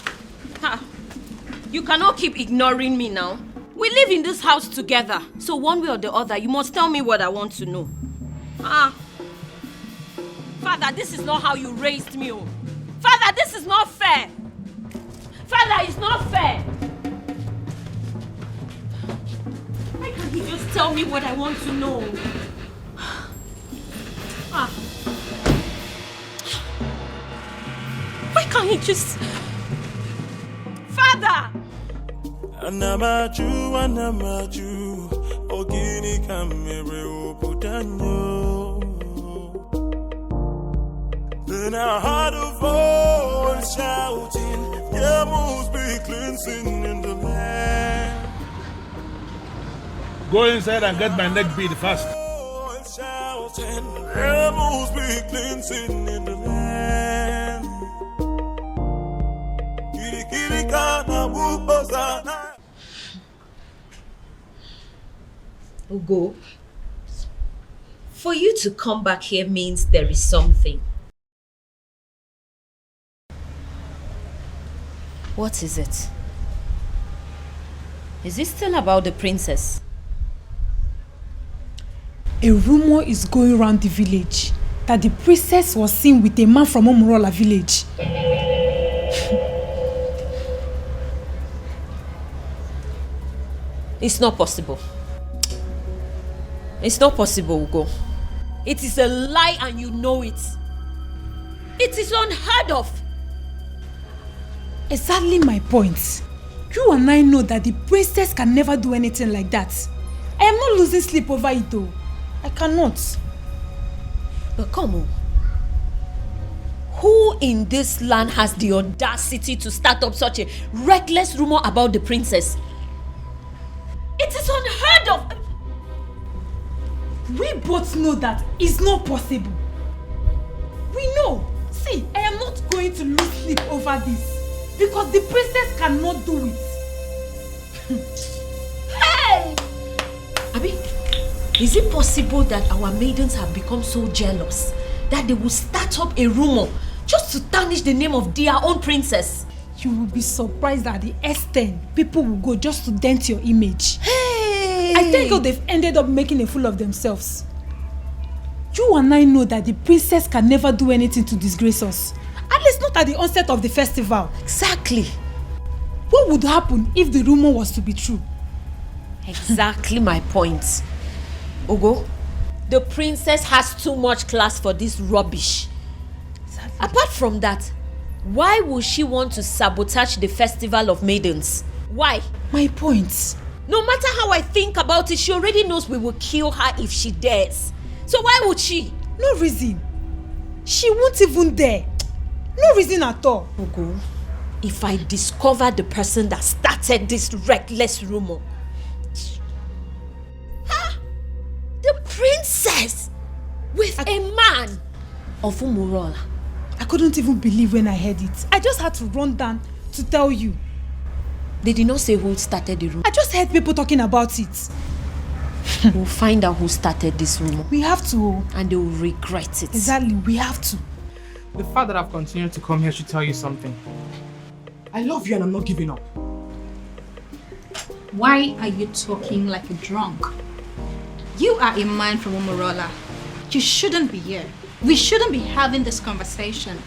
you cannot keep ignoring me now. We live in this house together, so one way or the other, you must tell me what I want to know. Father, this is not how you raised me. Oh. Father, this is not fair. Father, it's not fair. Why can't he just tell me what I want to know? Why can't he just... Father! Anamaju, ogini kamere obudanyo. Then I heard a voice shouting, there must be cleansing in the land. Go inside and get my neck beat fast. Shouting, there must be cleansing in the land. Ugo, for you to come back here means there is something. What is it? Is it still about the princess? A rumor is going around the village that the princess was seen with a man from Umurola village. It's not possible. It's not possible, Ugo. It is a lie and you know it. It is unheard of. Exactly my point. You and I know that the princess can never do anything like that. I am not losing sleep over it though. I cannot. But come on. Who in this land has the audacity to start up such a reckless rumor about the princess? It is unheard of. We both know that it's not possible. We know. See, I am not going to lose sleep over this. Because the princess cannot do it. Hey! Abi, is it possible that our maidens have become so jealous that they will start up a rumor just to tarnish the name of their own princess? You will be surprised at the extent people will go just to dent your image. Hey! I think they've ended up making a fool of themselves. You and I know that the princess can never do anything to disgrace us. At least not at the onset of the festival. Exactly. What would happen if the rumor was to be true? Exactly my point. Ogo, the princess has too much class for this rubbish. Exactly. Apart from that, why would she want to sabotage the festival of maidens? Why? My point. No matter how I think about it, she already knows we will kill her if she dares. So why would she? No reason. She won't even dare. No reason at all. Ogo, if I discover the person that started this reckless rumor, the princess with a man of Umurola. I couldn't even believe when I heard it. I just had to run down to tell you. They did not say who started the rumor. I just heard people talking about it. We'll find out who started this rumor. We have to. And they will regret it. Exactly, we have to. The fact that I've continued to come here should tell you something. I love you and I'm not giving up. Why are you talking like a drunk? You are a man from Umurola. You shouldn't be here. We shouldn't be having this conversation.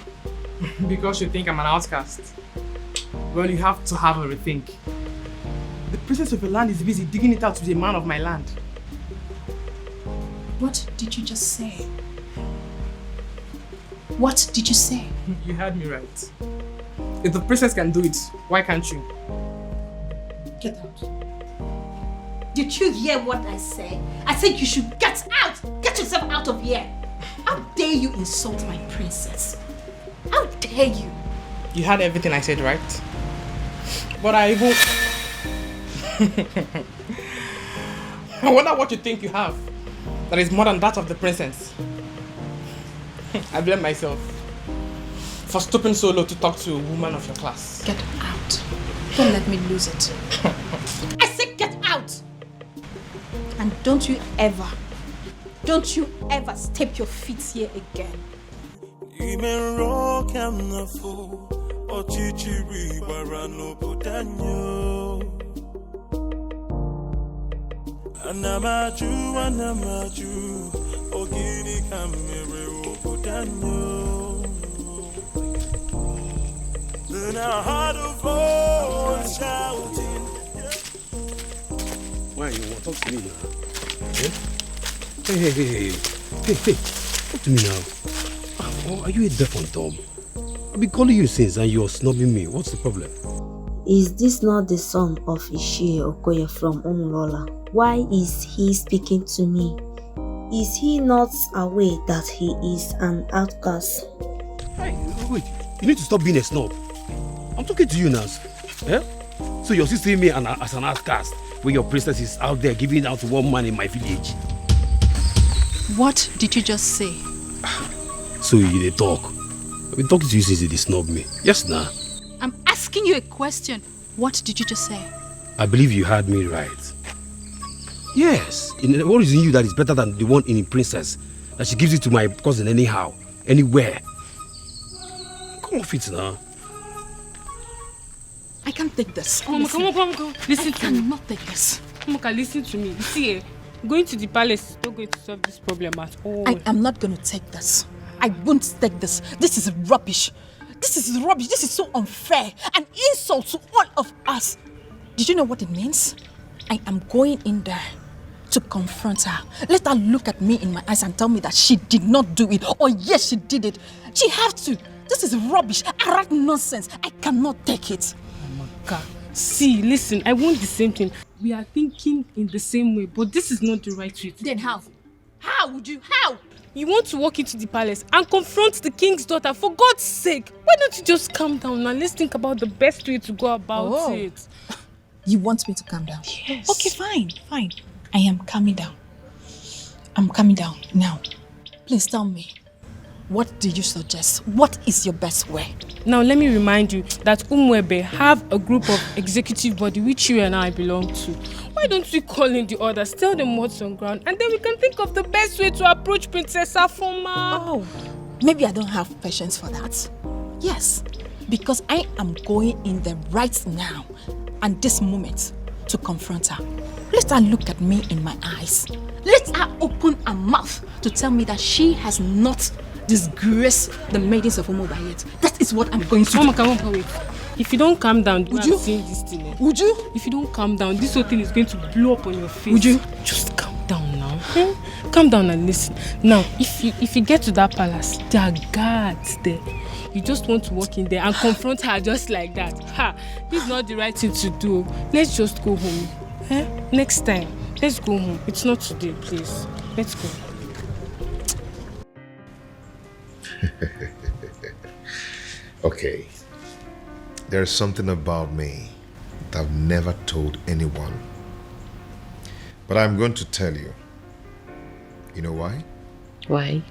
Because you think I'm an outcast. Well, you have to have a rethink. The princess of your land is busy digging it out to be a man of my land. What did you just say? What did you say? You heard me right. If the princess can do it, why can't you? Get out. Did you hear what I said? I said you should get out! Get yourself out of here! How dare you insult my princess? How dare you? You heard everything I said, right? But I even... I wonder what you think you have that is more than that of the princess. I blame myself for stooping so low to talk to a woman of your class. Get out. Don't let me lose it. I said get out! And don't you ever step your feet here again. Anamaju, ogini kamere obudanyo. Then I heard a voice shouting. Why you want to talk to me now? Eh? Hey, talk to me now. Oh, are you a deaf and dumb? I've been calling you since and you're snubbing me. What's the problem? Is this not the son of Ishie Okoye from Umurola? Why is he speaking to me? Is he not aware that he is an outcast? Hey, wait. You need to stop being a snob. I'm talking to you now. Eh? So you're still seeing me as an outcast when your princess is out there giving out to one man in my village. What did you just say? So you dey talk. I've been talking to you since you snub me. Yes, nah. I'm asking you a question. What did you just say? I believe you heard me right. Yes. What is in you that is better than the one in the princess? That she gives it to my cousin anyhow, anywhere. Come off it now. I can't take this. Come on. Listen to me. I cannot take this. Moka, listen to me. See, going to the palace is not going to solve this problem at all. I am not going to take this. I won't take this. This is rubbish. This is rubbish. This is so unfair. An insult to all of us. Did you know what it means? I am going in there to confront her. Let her look at me in my eyes and tell me that she did not do it. Or yes, she did it. She have to. This is rubbish. Arrant nonsense. I cannot take it. Moka, see, listen, I want the same thing. We are thinking in the same way, but this is not the right way. Then how? How would you? How? You want to walk into the palace and confront the king's daughter, for God's sake. Why don't you just calm down and let's think about the best way to go about it. You want me to calm down? Yes. Okay, fine. I am calming down. I'm calming down now. Please tell me, what do you suggest? What is your best way? Now let me remind you that Umwebe have a group of executive body which you and I belong to. Why don't we call in the others, tell them what's on ground, and then we can think of the best way to approach Princess Afoma. Oh, maybe I don't have patience for that. Yes, because I am going in there right now and this moment to confront her. Let her look at me in my eyes. Let her open her mouth to tell me that she has not disgraced the maidens of Umuba yet. That is what I'm going to do. Mama, come on, wait. If you don't calm down, would you? This thing, would you? If you don't calm down, this whole thing is going to blow up on your face. Would you? Just calm down now. Calm down and listen. Now, if you get to that palace, there are guards there. You just want to walk in there and confront her just like that. Ha! This is not the right thing to do. Let's just go home. Next time, let's go home. It's not today, please. Let's go. Okay. There's something about me that I've never told anyone. But I'm going to tell you. You know why? Why?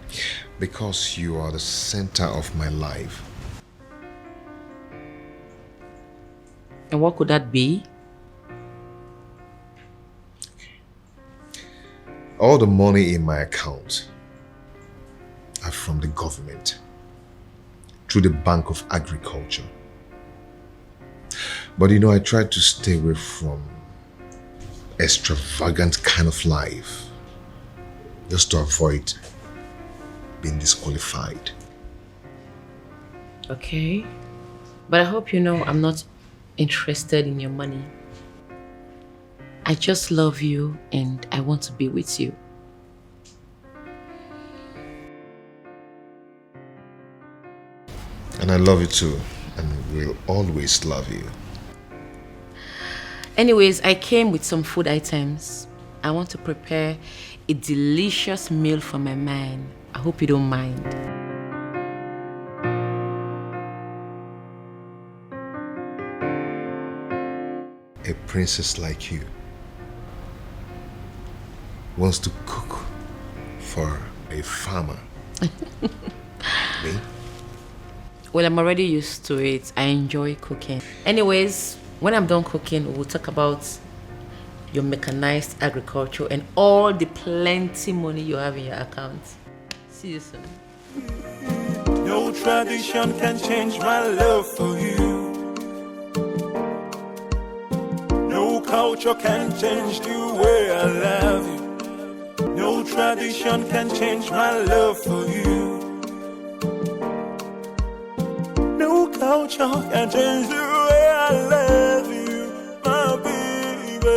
Because you are the center of my life. And what could that be? All the money in my account are from the government through the Bank of Agriculture. But you know, I try to stay away from extravagant kind of life just to avoid being disqualified. Okay. But I hope you know I'm not interested in your money. I just love you and I want to be with you. And I love you too, and will always love you. Anyways, I came with some food items. I want to prepare a delicious meal for my man. I hope you don't mind. A princess like you wants to cook for a farmer. Me? Well, I'm already used to it. I enjoy cooking. Anyways, when I'm done cooking, we'll talk about your mechanized agriculture and all the plenty money you have in your account. See you soon. No tradition can change my love for you. No culture can change the way I love you. No tradition can change my love for you. No culture can change the way I love you, my baby.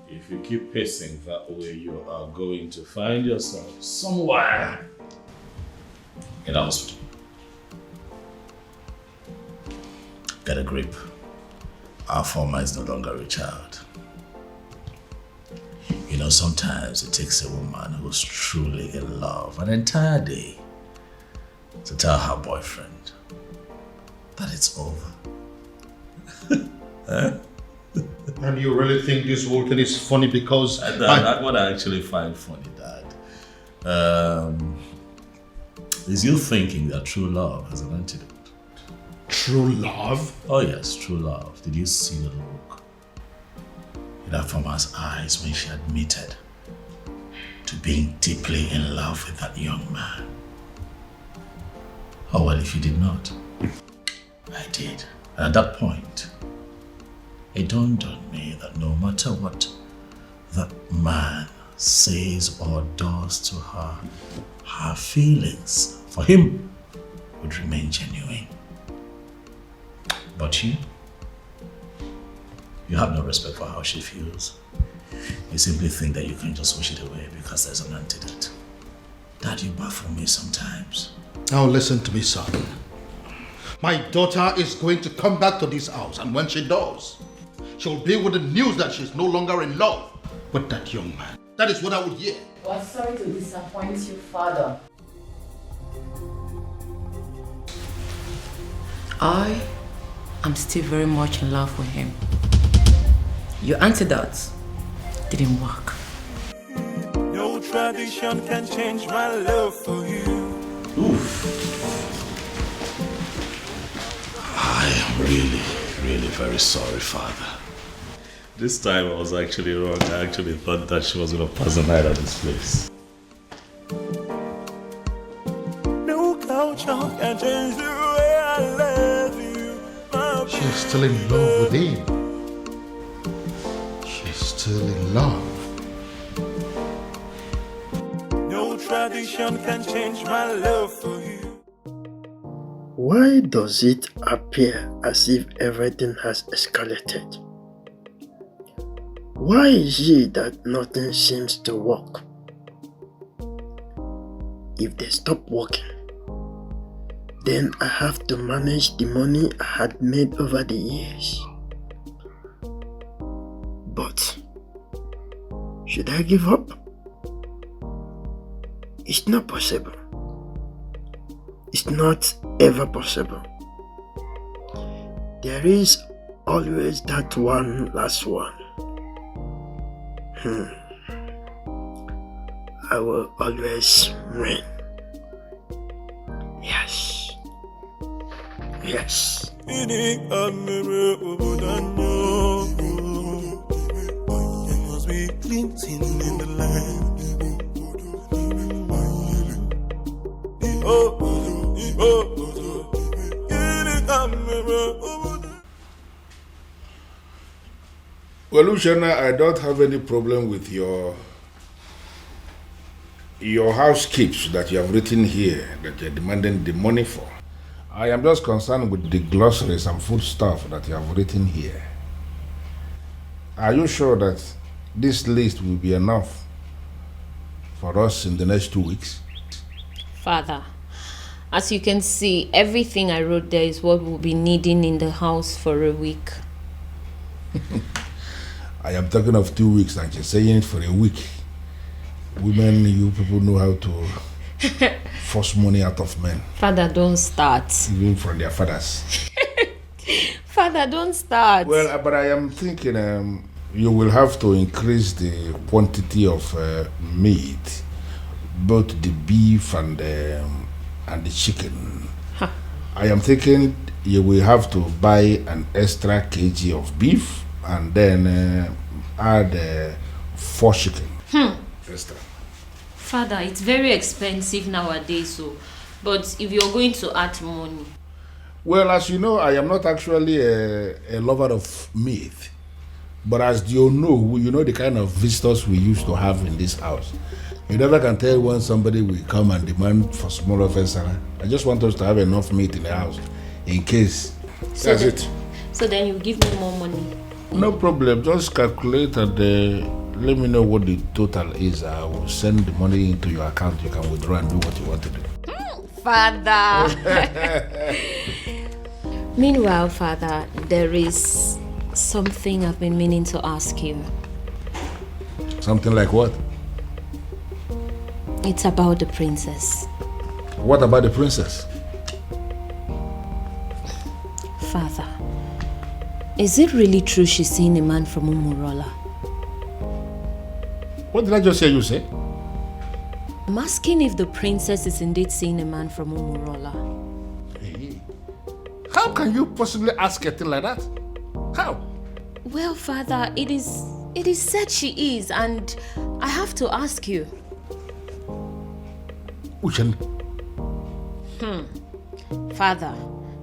If you keep pacing that way, you are going to find yourself somewhere in a hospital. Get a grip. Our former is no longer a child. You know, sometimes it takes a woman who's truly in love an entire day to tell her boyfriend that it's over. And you really think this whole thing is funny because... That's what I actually find funny, Dad. Is you thinking that true love has an antidote. True love? Oh yes, true love. Did you see the look in that farmer's eyes when she admitted to being deeply in love with that young man? Oh well, if you did not, I did. And at that point, it dawned on me that no matter what that man says or does to her, her feelings for him would remain genuine. But you have no respect for how she feels. You simply think that you can just wish it away because there's an antidote. Dad, you baffle me sometimes. Now listen to me, son. My daughter is going to come back to this house, and when she does, she'll be with the news that she's no longer in love with that young man. That is what I would hear. Well, sorry to disappoint you, Father. I'm still very much in love with him. Your antidote didn't work. No tradition can change my love for you. Oof. I am really, really very sorry, Father. This time I was actually wrong. I actually thought that she was going to pass the night at this place. No culture can change the way I love you, my She's still in love with him. She's still in love. No tradition can change my love for you. Why does it appear as if everything has escalated? Why is it that nothing seems to work? If they stop working, then I have to manage the money I had made over the years. But should I give up? It's not possible. It's not ever possible. There is always that one last one. I will always win. Yes. Yes. Must be glinting in the land. Well, Luciana, I don't have any problem with your housekeeps that you have written here that you're demanding the money for. I am just concerned with the glossaries and food stuff that you have written here. Are you sure that this list will be enough for us in the next 2 weeks? Father, as you can see, everything I wrote there is what we'll be needing in the house for a week. I am talking of 2 weeks and you're saying it for a week. Women, you people know how to force money out of men. Father, don't start. Even from their fathers. Father, don't start. Well, but I am thinking you will have to increase the quantity of meat, both the beef and the chicken. Huh. I am thinking you will have to buy an extra kg of beef and then add 4 chicken. Extra. Father, it's very expensive nowadays, but if you're going to add money. Well, as you know, I am not actually a lover of meat. But as you know the kind of visitors we used to have in this house. You never can tell when somebody will come and demand for small offense. I just want us to have enough meat in the house in case. So That's then, it. So then you give me more money. No problem. Just calculate and let me know what the total is. I will send the money into your account. You can withdraw and do what you want to do. Father. Meanwhile, Father, there is something I've been meaning to ask you. Something like what? It's about the princess. What about the princess? Father, is it really true she's seeing a man from Umurola? What did I just hear you say? I'm asking if the princess is indeed seeing a man from Umurola. Hey, how can you possibly ask a thing like that? How? Well, Father, it is said she is, and I have to ask you. Uchan. Father,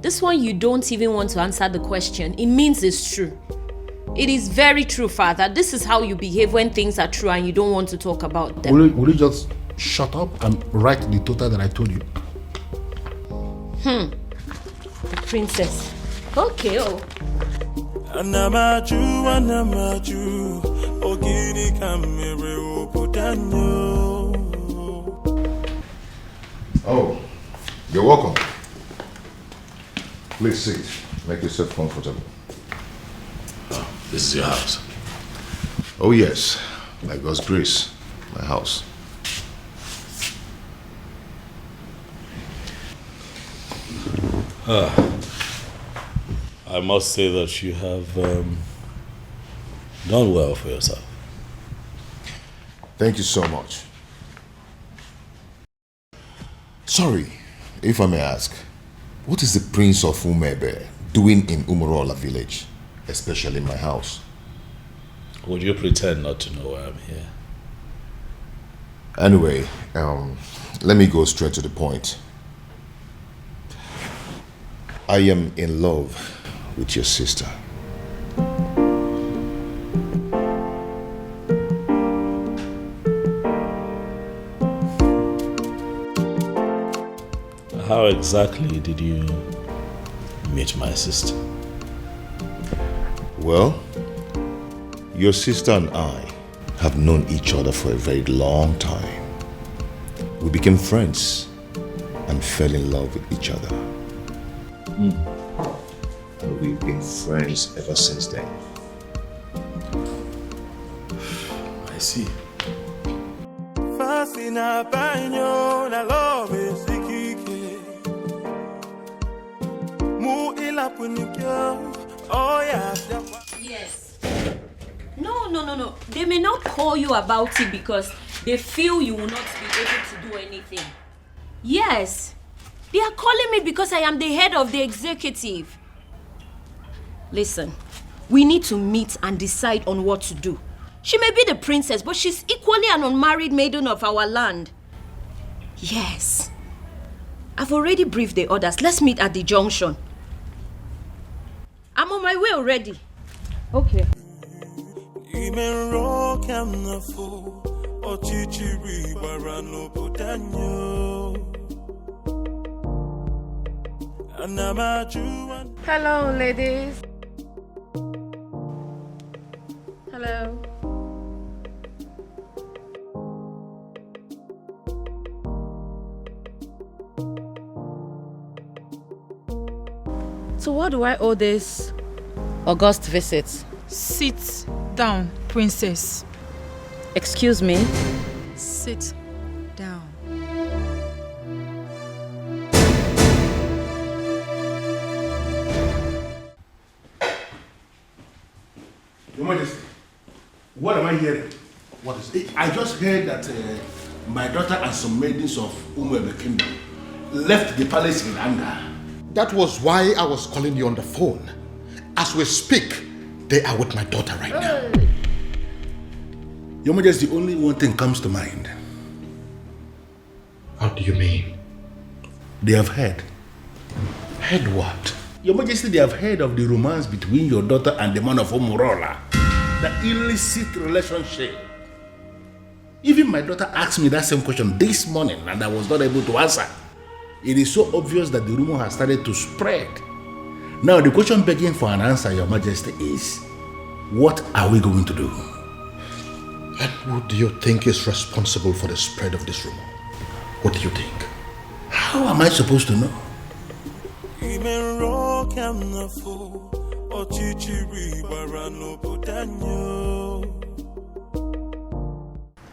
this one you don't even want to answer the question. It means it's true. It is very true, Father. This is how you behave when things are true and you don't want to talk about them. Will you just shut up and write the total that I told you? The princess. Okay, Anamaju, ogini kamere opudanyo. Oh, you're welcome. Please sit. Make yourself comfortable. Oh, this is your house? Oh yes, by God's grace, my house. I must say that you have done well for yourself. Thank you so much. Sorry, if I may ask, what is the Prince of Umebe doing in Umurola village, especially in my house? Would you pretend not to know why I'm here? Anyway, let me go straight to the point. I am in love with your sister. How exactly did you meet my sister? Well, your sister and I have known each other for a very long time. We became friends and fell in love with each other. And we've been friends ever since then. I see. Yes. No. They may not call you about it because they feel you will not be able to do anything. Yes. They are calling me because I am the head of the executive. Listen, we need to meet and decide on what to do. She may be the princess, but she's equally an unmarried maiden of our land. Yes. I've already briefed the others. Let's meet at the junction. I'm on my way already. Okay. Hello, ladies. Hello. So what do I owe this august visit? Sit down, princess. Excuse me? Sit down. Your Majesty, what am I hearing? What is it? I just heard that my daughter and some maidens of Umwebe Kingdom left the palace in anger. That was why I was calling you on the phone. As we speak, they are with my daughter right now. Your Majesty, only one thing comes to mind. How do you mean? They have heard. Heard what? Your Majesty, they have heard of the romance between your daughter and the man of Umurola. The illicit relationship. Even my daughter asked me that same question this morning and I was not able to answer. It is so obvious that the rumor has started to spread. Now the question begging for an answer, Your Majesty, is what are we going to do? And who do you think is responsible for the spread of this rumor? What do you think? How am I supposed to know?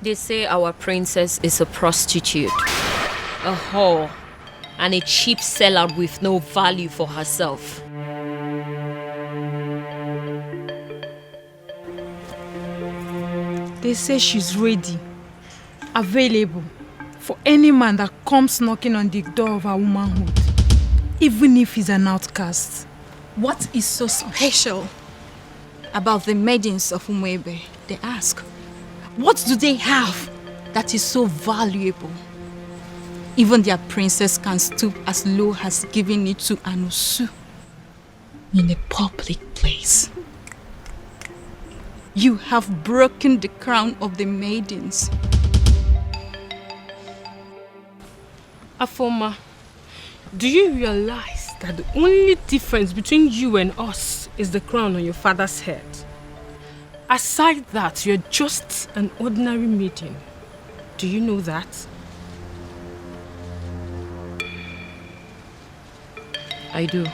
They say our princess is a prostitute, a whore, and a cheap sellout with no value for herself. They say she's ready, available for any man that comes knocking on the door of her womanhood, even if he's an outcast. What is so special about the maidens of Umwebe? They ask. What do they have that is so valuable? Even their princess can stoop as low as giving it to Anusu in a public place. You have broken the crown of the maidens. Afoma, do you realize that the only difference between you and us is the crown on your father's head? Aside that, you're just an ordinary maiden. Do you know that? I do.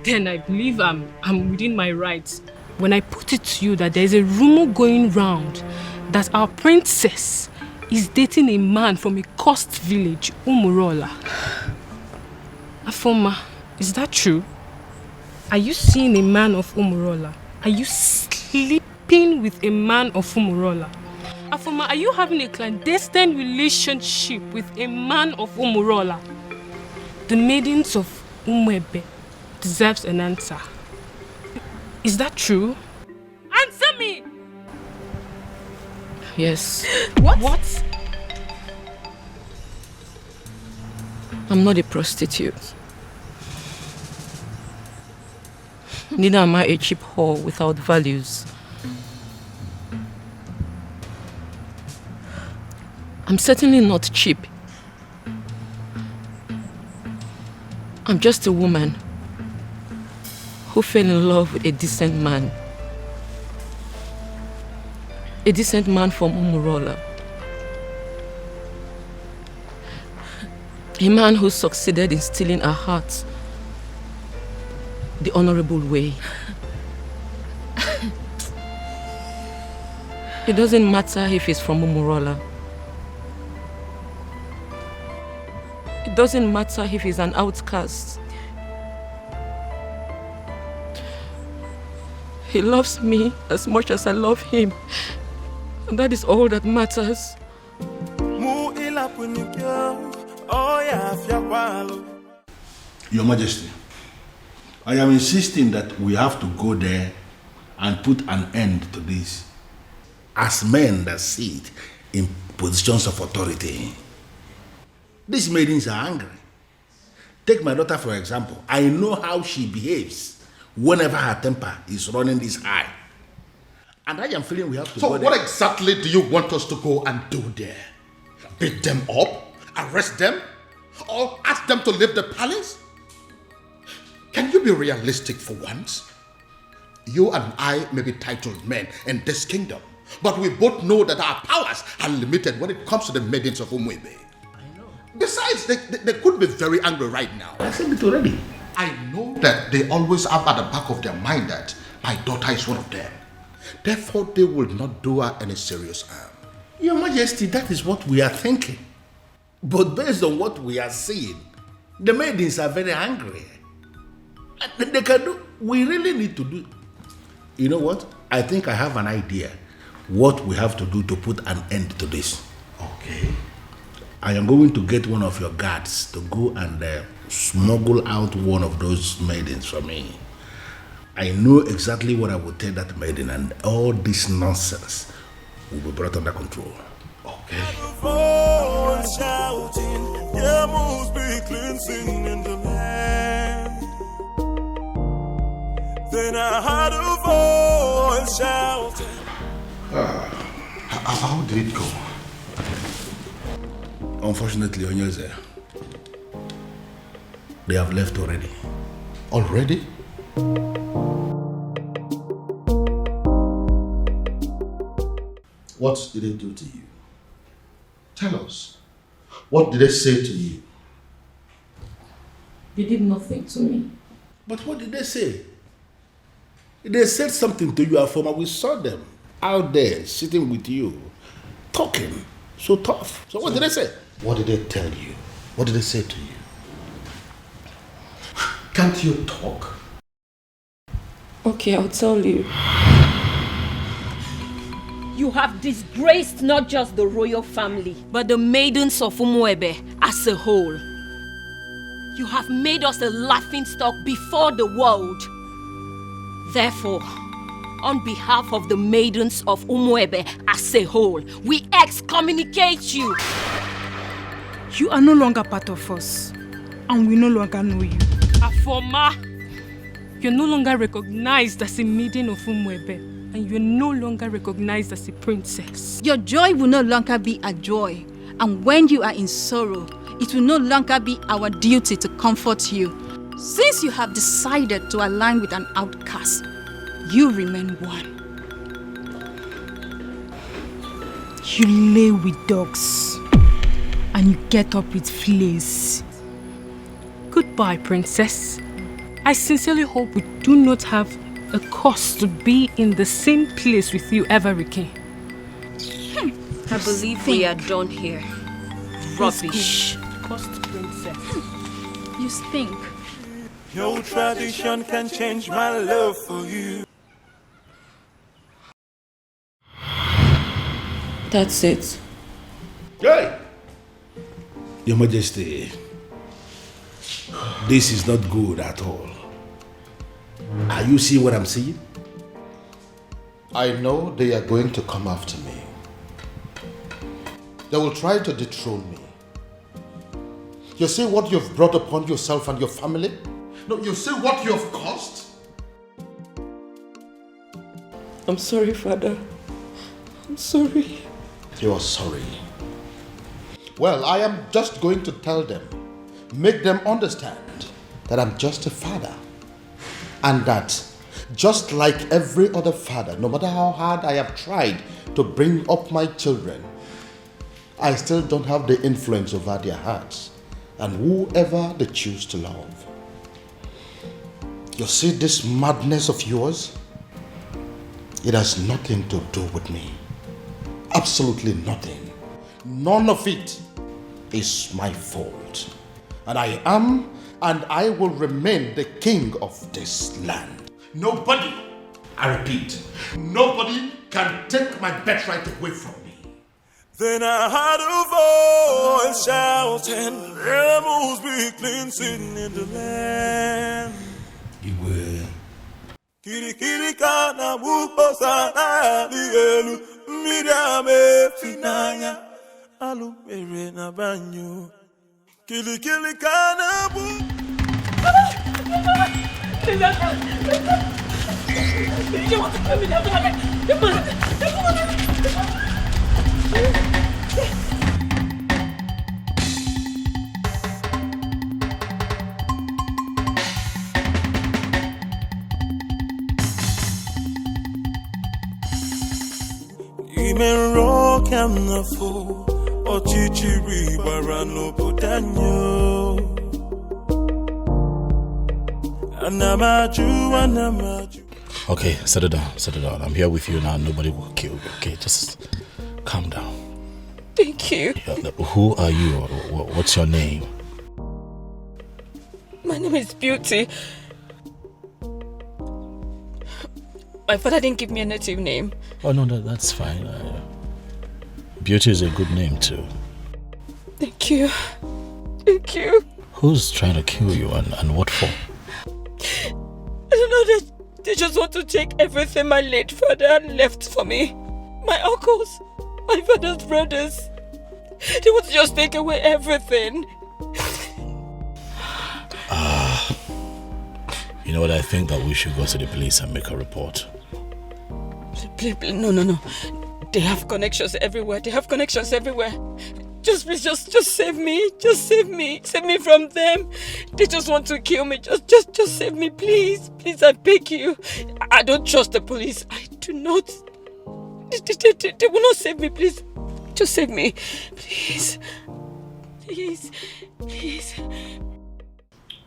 Then I believe I'm within my rights when I put it to you that there's a rumor going round that our princess is dating a man from a coast village, Umurola. Afoma, is that true? Are you seeing a man of Umurola? Are you sleeping with a man of Umurola? Afoma, are you having a clandestine relationship with a man of Umurola? The maidens of Umwebe deserves an answer. Is that true? Answer me! Yes. What? I'm not a prostitute. Neither am I a cheap whore without values. I'm certainly not cheap. I'm just a woman who fell in love with a decent man. A decent man from Umurola. A man who succeeded in stealing her heart the honorable way. It doesn't matter if he's from Umurola. It doesn't matter if he's an outcast. He loves me as much as I love him. And that is all that matters. Your Majesty, I am insisting that we have to go there and put an end to this as men that sit in positions of authority. These maidens are angry. Take my daughter for example. I know how she behaves whenever her temper is running this high. And I am feeling we have to go there. So what exactly do you want us to go and do there? Beat them up? Arrest them? Or ask them to leave the palace? Can you be realistic for once? You and I may be titled men in this kingdom, but we both know that our powers are limited when it comes to the maidens of Umwebe. I know. Besides, they could be very angry right now. I said it already. I know that they always have at the back of their mind that my daughter is one of them. Therefore, they will not do her any serious harm. Your Majesty, that is what we are thinking. But based on what we are seeing, the maidens are very angry. And they can do, we really need to do. You know what? I think I have an idea what we have to do to put an end to this. Okay. I am going to get one of your guards to go and smuggle out one of those maidens for me. I know exactly what I will tell that maiden, and all this nonsense will be brought under control. Okay. Shouting, yeah, must be cleansing in the land. Then I heard a voice shouting. How did it go? Unfortunately, Onyeze, they have left already. Already? What did they do to you? Tell us. What did they say to you? They did nothing to me. But what did they say? They said something to you, Afoma. We saw them out there sitting with you, talking so tough. So what did they say? What did they tell you? What did they say to you? Can't you talk? Okay, I'll tell you. You have disgraced not just the royal family, but the maidens of Umuebe as a whole. You have made us a laughingstock before the world. Therefore, on behalf of the maidens of Umuebe as a whole, we excommunicate you. You are no longer part of us, and we no longer know you. Afoma, you're no longer recognized as a maiden of Umuebe. And you're no longer recognized as a princess. Your joy will no longer be a joy. And when you are in sorrow, it will no longer be our duty to comfort you. Since you have decided to align with an outcast, you remain one. You lay with dogs, and you get up with fleas. Goodbye, princess. I sincerely hope we do not have a cause to be in the same place with you ever again. I believe we are done here. Rubbish. Cost princess. You stink. No tradition can change my love for you. That's it. Hey! Your Majesty, this is not good at all. Are you seeing what I'm seeing? I know they are going to come after me. They will try to dethrone me. You see what you've brought upon yourself and your family? No, you see what you've caused? I'm sorry, Father. I'm sorry. You are sorry. Well, I am just going to tell them, make them understand that I'm just a father. And that, just like every other father, no matter how hard I have tried to bring up my children, I still don't have the influence over their hearts and whoever they choose to love. You see this madness of yours? It has nothing to do with me. Absolutely nothing. None of it is my fault. And I am and I will remain the king of this land. Nobody, I repeat, nobody can take my birthright away from me. Then I heard a voice shouting, "Rebels be cleansing in the land." Kirikiri kana buko sana dielu miriame finanya alumere na banyo kirikiri kana bu. You want to kill me? Ime rock am na fo ochichiri bara no bodanyo anamaju. Okay, settle down. I'm here with you now. Nobody will kill you. Okay, just calm down. Thank you. Who are you? What's your name? My name is Beauty. My father didn't give me a native name. Oh no, that's fine. Beauty is a good name too. Thank you. Thank you. Who's trying to kill you and what for? I don't know, they just want to take everything my late father left for me. My uncles, my father's brothers. They want to just take away everything. You know what, I think that we should go to the police and make a report. Please, no. They have connections everywhere. Just please, just save me. Just save me. Save me from them. They just want to kill me. Just save me, please. Please, I beg you. I don't trust the police. I do not. They will not save me, please. Just save me. Please. Please.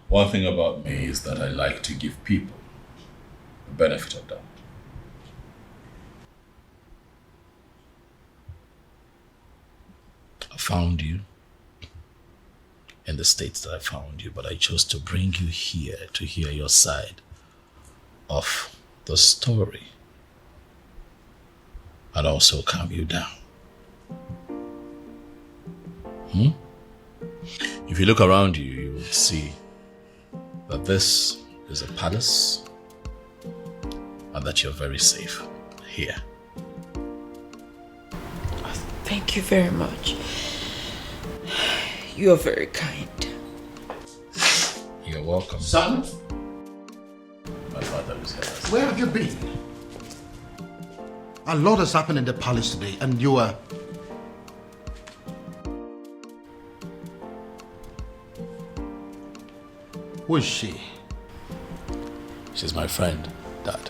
One thing about me is that I like to give people the benefit of doubt. I found you in the states that I found you, but I chose to bring you here to hear your side of the story and also calm you down. If you look around you, you will see that this is a palace and that you're very safe here. Thank you very much. You are very kind. You're welcome. Son? My father is here. Where have you been? A lot has happened in the palace today, and you are... Who is she? She's my friend, Dad.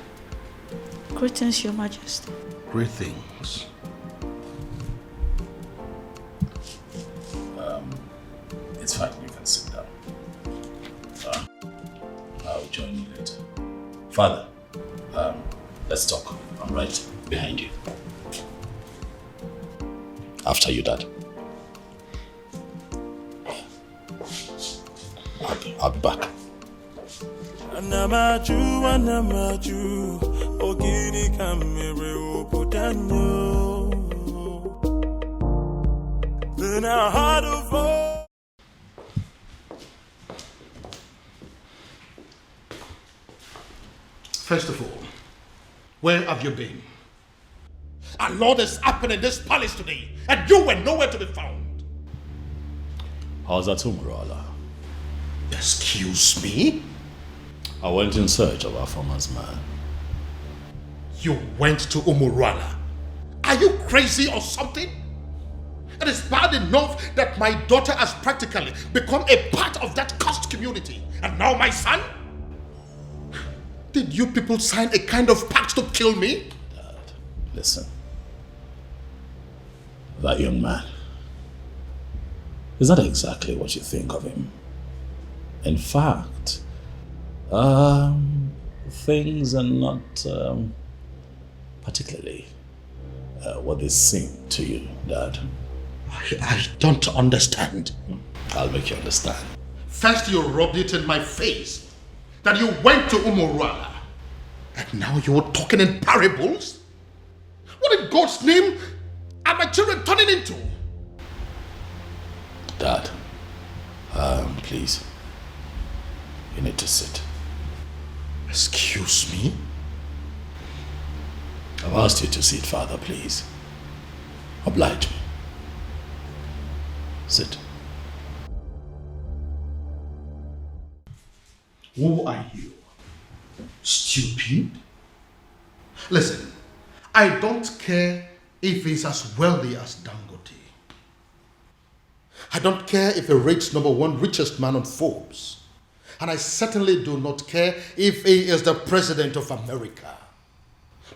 Greetings, Your Majesty. Greetings. It's fine, you can sit down. I'll join you later. Father, let's talk. I'm right behind you. After you, Dad. I'll be back. Anamaju, ogiri kamere obodanyo. Then I had a voice. First of all, where have you been? A lot has happened in this palace today, and you were nowhere to be found. How's that, Umbrella? Excuse me? I went in search of our farmer's man. You went to Umurala. Are you crazy or something? It is bad enough that my daughter has practically become a part of that cursed community. And now my son? Did you people sign a kind of pact to kill me? Dad, listen. That young man is not exactly what you think of him. In fact, things are not particularly what they seem to you, Dad. I don't understand. I'll make you understand. First you rubbed it in my face that you went to Umurala. And now you're talking in parables? What in God's name are my children turning into? Dad, please. You need to sit. Excuse me? I've asked you to sit, Father, please. Oblige me. Sit. Who are you? Stupid? Listen, I don't care if he's as wealthy as Dangote. I don't care if he rates #1 richest man on Forbes. And I certainly do not care if he is the president of America.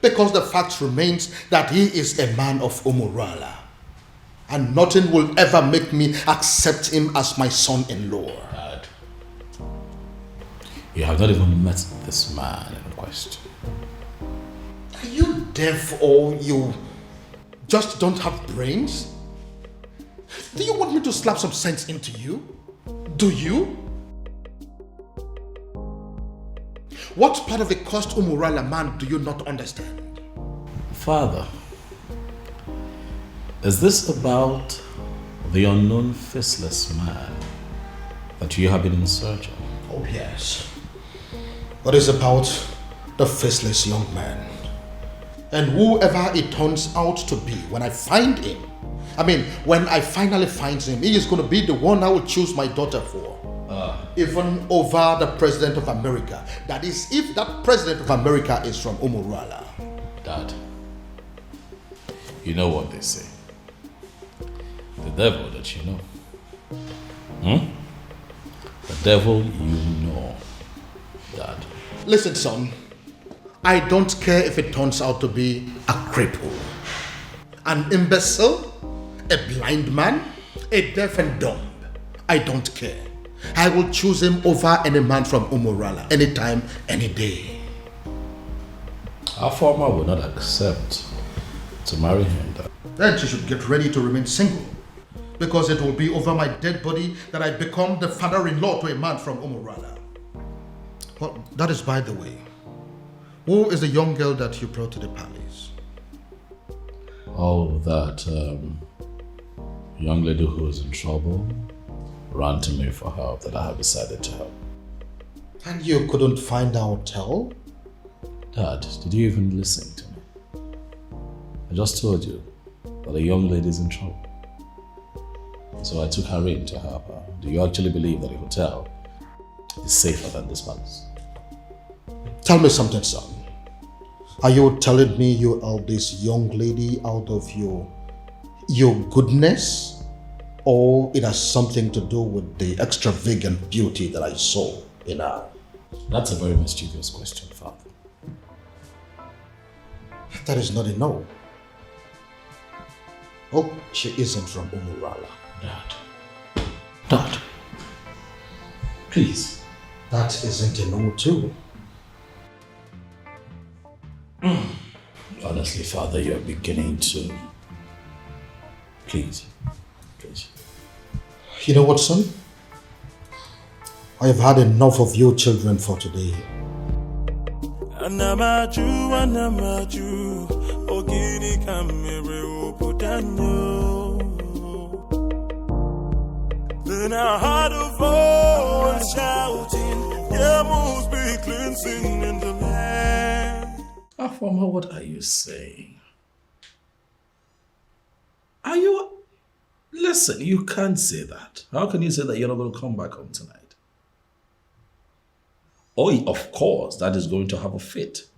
Because the fact remains that he is a man of Umurala. And nothing will ever make me accept him as my son-in-law. Dad, you have not even met this man in question. Are you deaf or you just don't have brains? Do you want me to slap some sense into you? Do you? What part of the cursed Umurala man do you not understand? Father, is this about the unknown faceless man that you have been in search of? Oh yes. What is about the faceless young man? And whoever it turns out to be when I find him, when I finally find him, he is going to be the one I will choose my daughter for. Even over the President of America. That is, if that President of America is from Umurala. Dad, you know what they say. The devil that you know. The devil you know, Dad. Listen, son. I don't care if it turns out to be a cripple, an imbecile, a blind man, a deaf and dumb. I don't care. I will choose him over any man from Umurala, anytime, any day. Our farmer will not accept to marry him. Then she should get ready to remain single, because it will be over my dead body that I become the father-in-law to a man from Umurala. Well, that is by the way. Who is the young girl that you brought to the palace? Oh, that young lady who is in trouble ran to me for help that I have decided to help. And you couldn't find our hotel? Dad, did you even listen to me? I just told you that a young lady is in trouble. So I took her in to help her. Do you actually believe that a hotel is safer than this palace? Tell me something, son. Are you telling me you helped this young lady out of your goodness? Or it has something to do with the extravagant beauty that I saw in her? That's a very mischievous question, Father. That is not a no. Oh, she isn't from Umurala. Dad. Please. That isn't a no too. Honestly, Father, you're beginning to... Please. You know what, son? I have had enough of you children for today. Anamaju, ogini kamere uputanyo. Then I heard a voice shouting, "There must be cleansing in the land." Afama, what are you saying? Are you... Listen, you can't say that. How can you say that you're not going to come back home tonight? Oh, of course, that is going to have a fit.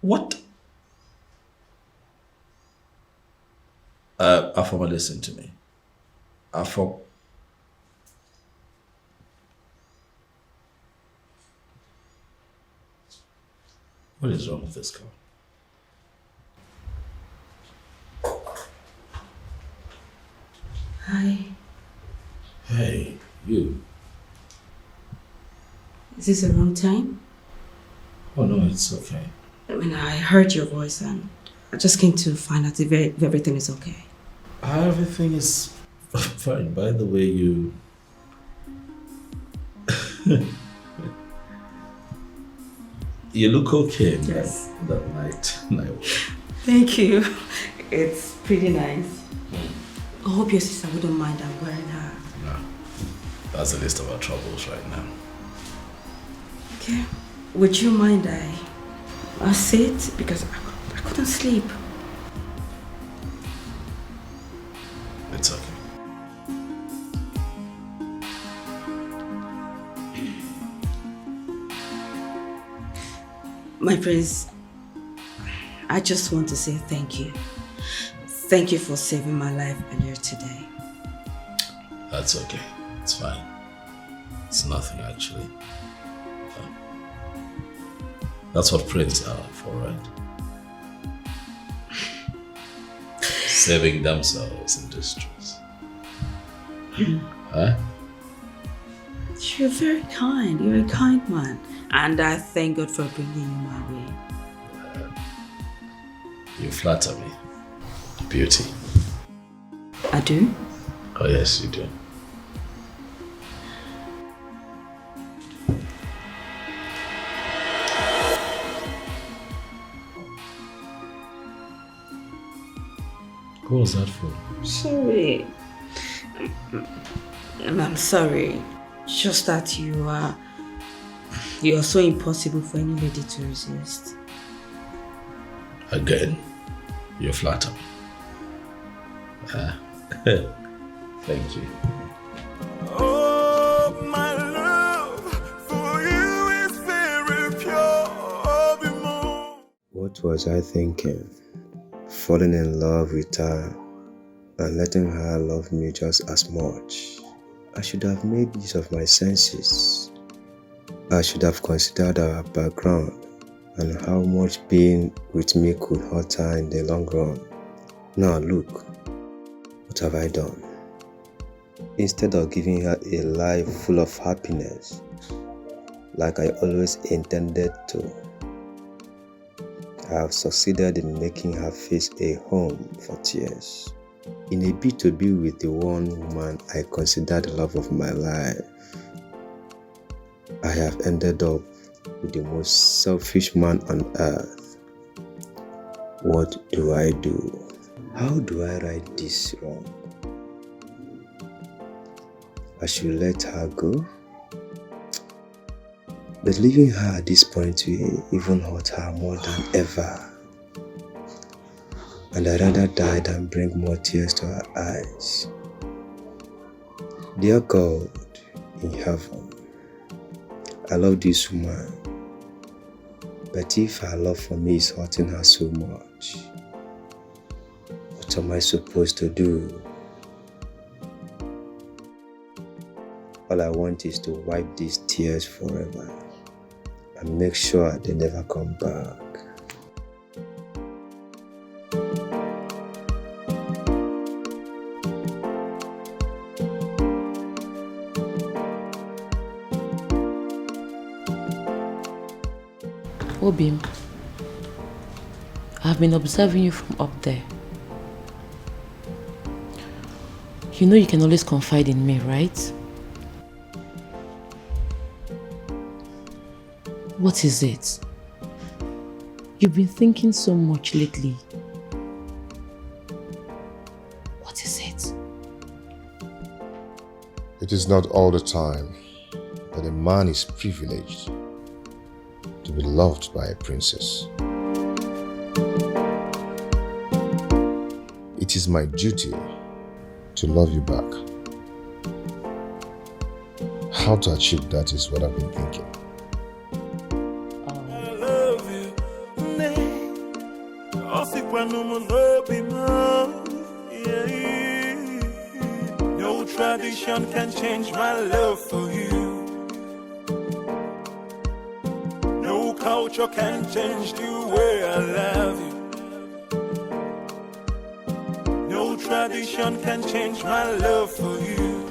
What? Afoma, listen to me. What is wrong with this girl? Hi. Hey, you. Is this the wrong time? Oh no, it's okay. I mean, I heard your voice and I just came to find out if everything is okay. Everything is fine. By the way, you... you look okay. Yes. That night. Thank you. It's pretty nice. I hope your sister wouldn't mind I'm wearing her. No. That's the least of our troubles right now. Okay. Would you mind I sit? Because I couldn't sleep. It's okay. My prince, I just want to say thank you. Thank you for saving my life earlier today. That's okay. It's fine. It's nothing actually. That's what princes are for, right? Saving themselves in distress. Huh? You're very kind. You're a kind man. And I thank God for bringing you my way. You flatter me. Beauty. I do? Oh yes, you do. What was that for? Sorry. I'm sorry. Just that you are so impossible for any lady to resist. Again, you flatter me. Thank you. Oh, my love for you is very pure. What was I thinking? Falling in love with her and letting her love me just as much. I should have made use of my senses. I should have considered our background and how much being with me could hurt her in the long run. Now look, what have I done? Instead of giving her a life full of happiness, like I always intended to, I have succeeded in making her face a home for tears. In a bid to be with the one woman I consider the love of my life, I have ended up with the most selfish man on earth. What do I do? How do I right this wrong? I should let her go? But leaving her at this point will even hurt her more than ever. And I'd rather die than bring more tears to her eyes. Dear God in heaven, I love this woman. But if her love for me is hurting her so much, what am I supposed to do? All I want is to wipe these tears forever and make sure they never come back. Obim, I've been observing you from up there. You know you can always confide in me, right? What is it? You've been thinking so much lately. What is it? It is not all the time that a man is privileged to be loved by a princess. It is my duty to love you back. How to achieve that is what I've been thinking. I love you, No tradition can change my love for you. No culture can change the way I love you. No tradition can change my love for you.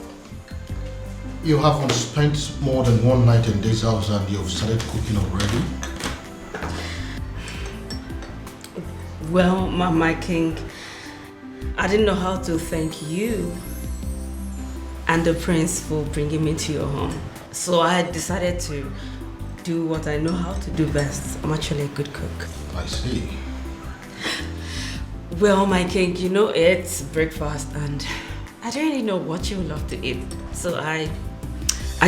You haven't spent more than one night in this house and you've started cooking already? Well, my king, I didn't know how to thank you and the prince for bringing me to your home. So I decided to do what I know how to do best. I'm actually a good cook. I see. Well, my king, you know it's breakfast and I don't really know what you would love to eat. So I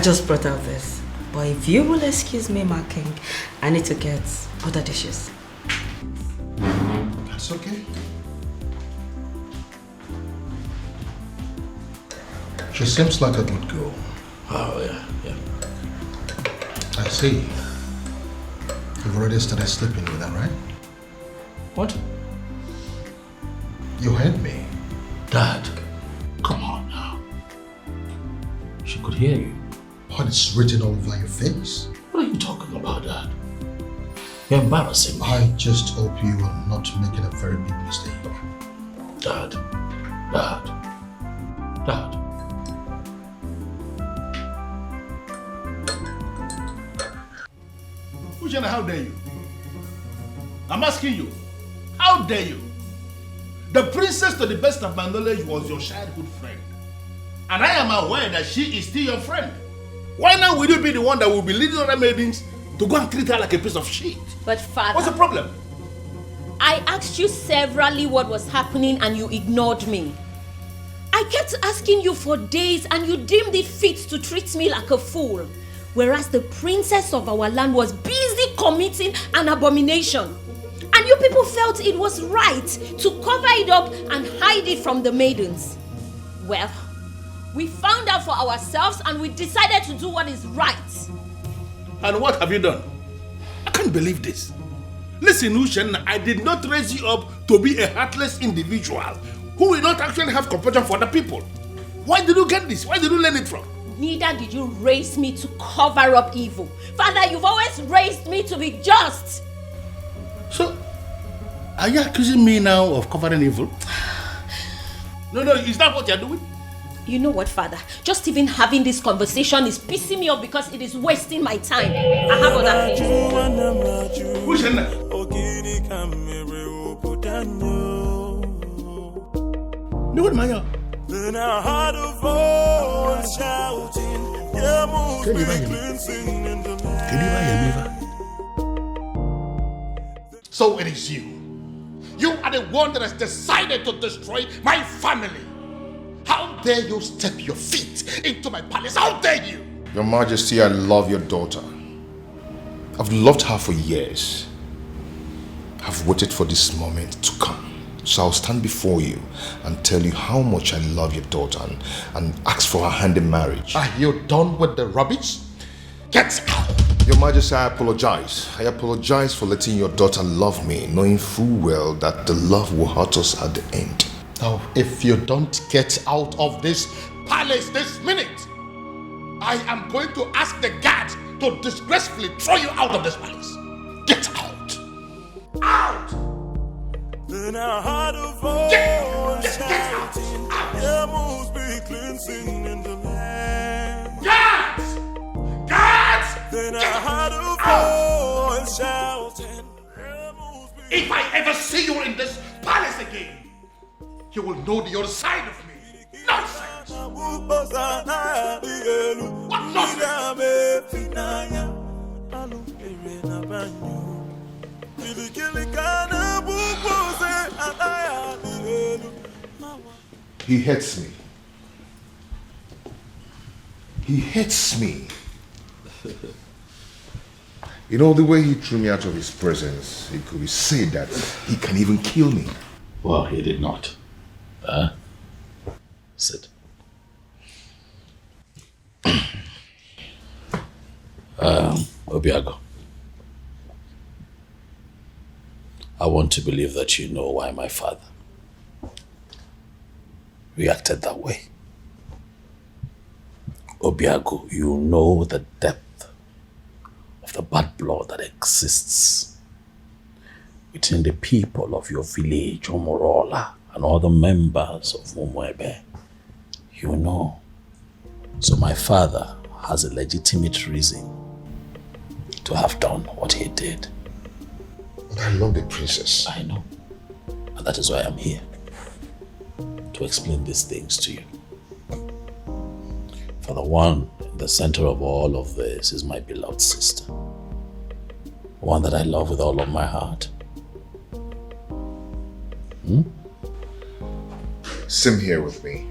just brought out this. But if you will excuse me, my king, I need to get other dishes. That's okay. She seems like a good girl. Oh, yeah. I see. You've already started sleeping with her, right? What? You heard me. Dad, come on now. She could hear you. What is written all over your face? What are you talking about, Dad? You're embarrassing me. I just hope you are not making a very big mistake. Dad. Ujana, how dare you? I'm asking you, how dare you? The princess, to the best of my knowledge, was your childhood friend. And I am aware that she is still your friend. Why now will you be the one that will be leading other maidens to go and treat her like a piece of shit? But father... What's the problem? I asked you severally what was happening and you ignored me. I kept asking you for days and you deemed it fit to treat me like a fool. Whereas the princess of our land was busy committing an abomination. And you people felt it was right to cover it up and hide it from the maidens. Well, we found out for ourselves and we decided to do what is right. And what have you done? I can't believe this. Listen, Ushen, I did not raise you up to be a heartless individual who will not actually have compassion for other people. Why did you get this? Where did you learn it from? Neither did you raise me to cover up evil. Father, you've always raised me to be just. So, are you accusing me now of covering evil? No, is that what you're doing? You know what, Father? Just even having this conversation is pissing me off because it is wasting my time. I have other things. Who's in there? No, what, Maya? Then I heard a voice shouting, yeah, move me cleansing in the land. So it is you. You are the one that has decided to destroy my family. How dare you step your feet into my palace? How dare you? Your Majesty, I love your daughter. I've loved her for years. I've waited for this moment to come. So I'll stand before you and tell you how much I love your daughter and ask for her hand in marriage. Are you done with the rubbish? Get out! Your Majesty, I apologize. I apologize for letting your daughter love me, knowing full well that the love will hurt us at the end. Now, if you don't get out of this palace this minute, I am going to ask the guards to disgracefully throw you out of this palace. Get out! Out! Then I heard a voice shouting, yeah, must be cleansing in the land. Guards! Guards! Then I heard a voice shouting, if I ever see you in this palace again, you will know the other side of me. Nonsense! What He hates me. He hates me. You know, the way he threw me out of his presence, it could be said that he can even kill me. Well, he did not. Sit. Obiago. I want to believe that you know why my father reacted that way. Obiago, you know the depth of the bad blood that exists between the people of your village, Omorola, and all the members of Mumwebe. You know. So my father has a legitimate reason to have done what he did. But I love the princess. I know. And that is why I'm here. To explain these things to you. For the one in the center of all of this is my beloved sister. One that I love with all of my heart. Same here with me.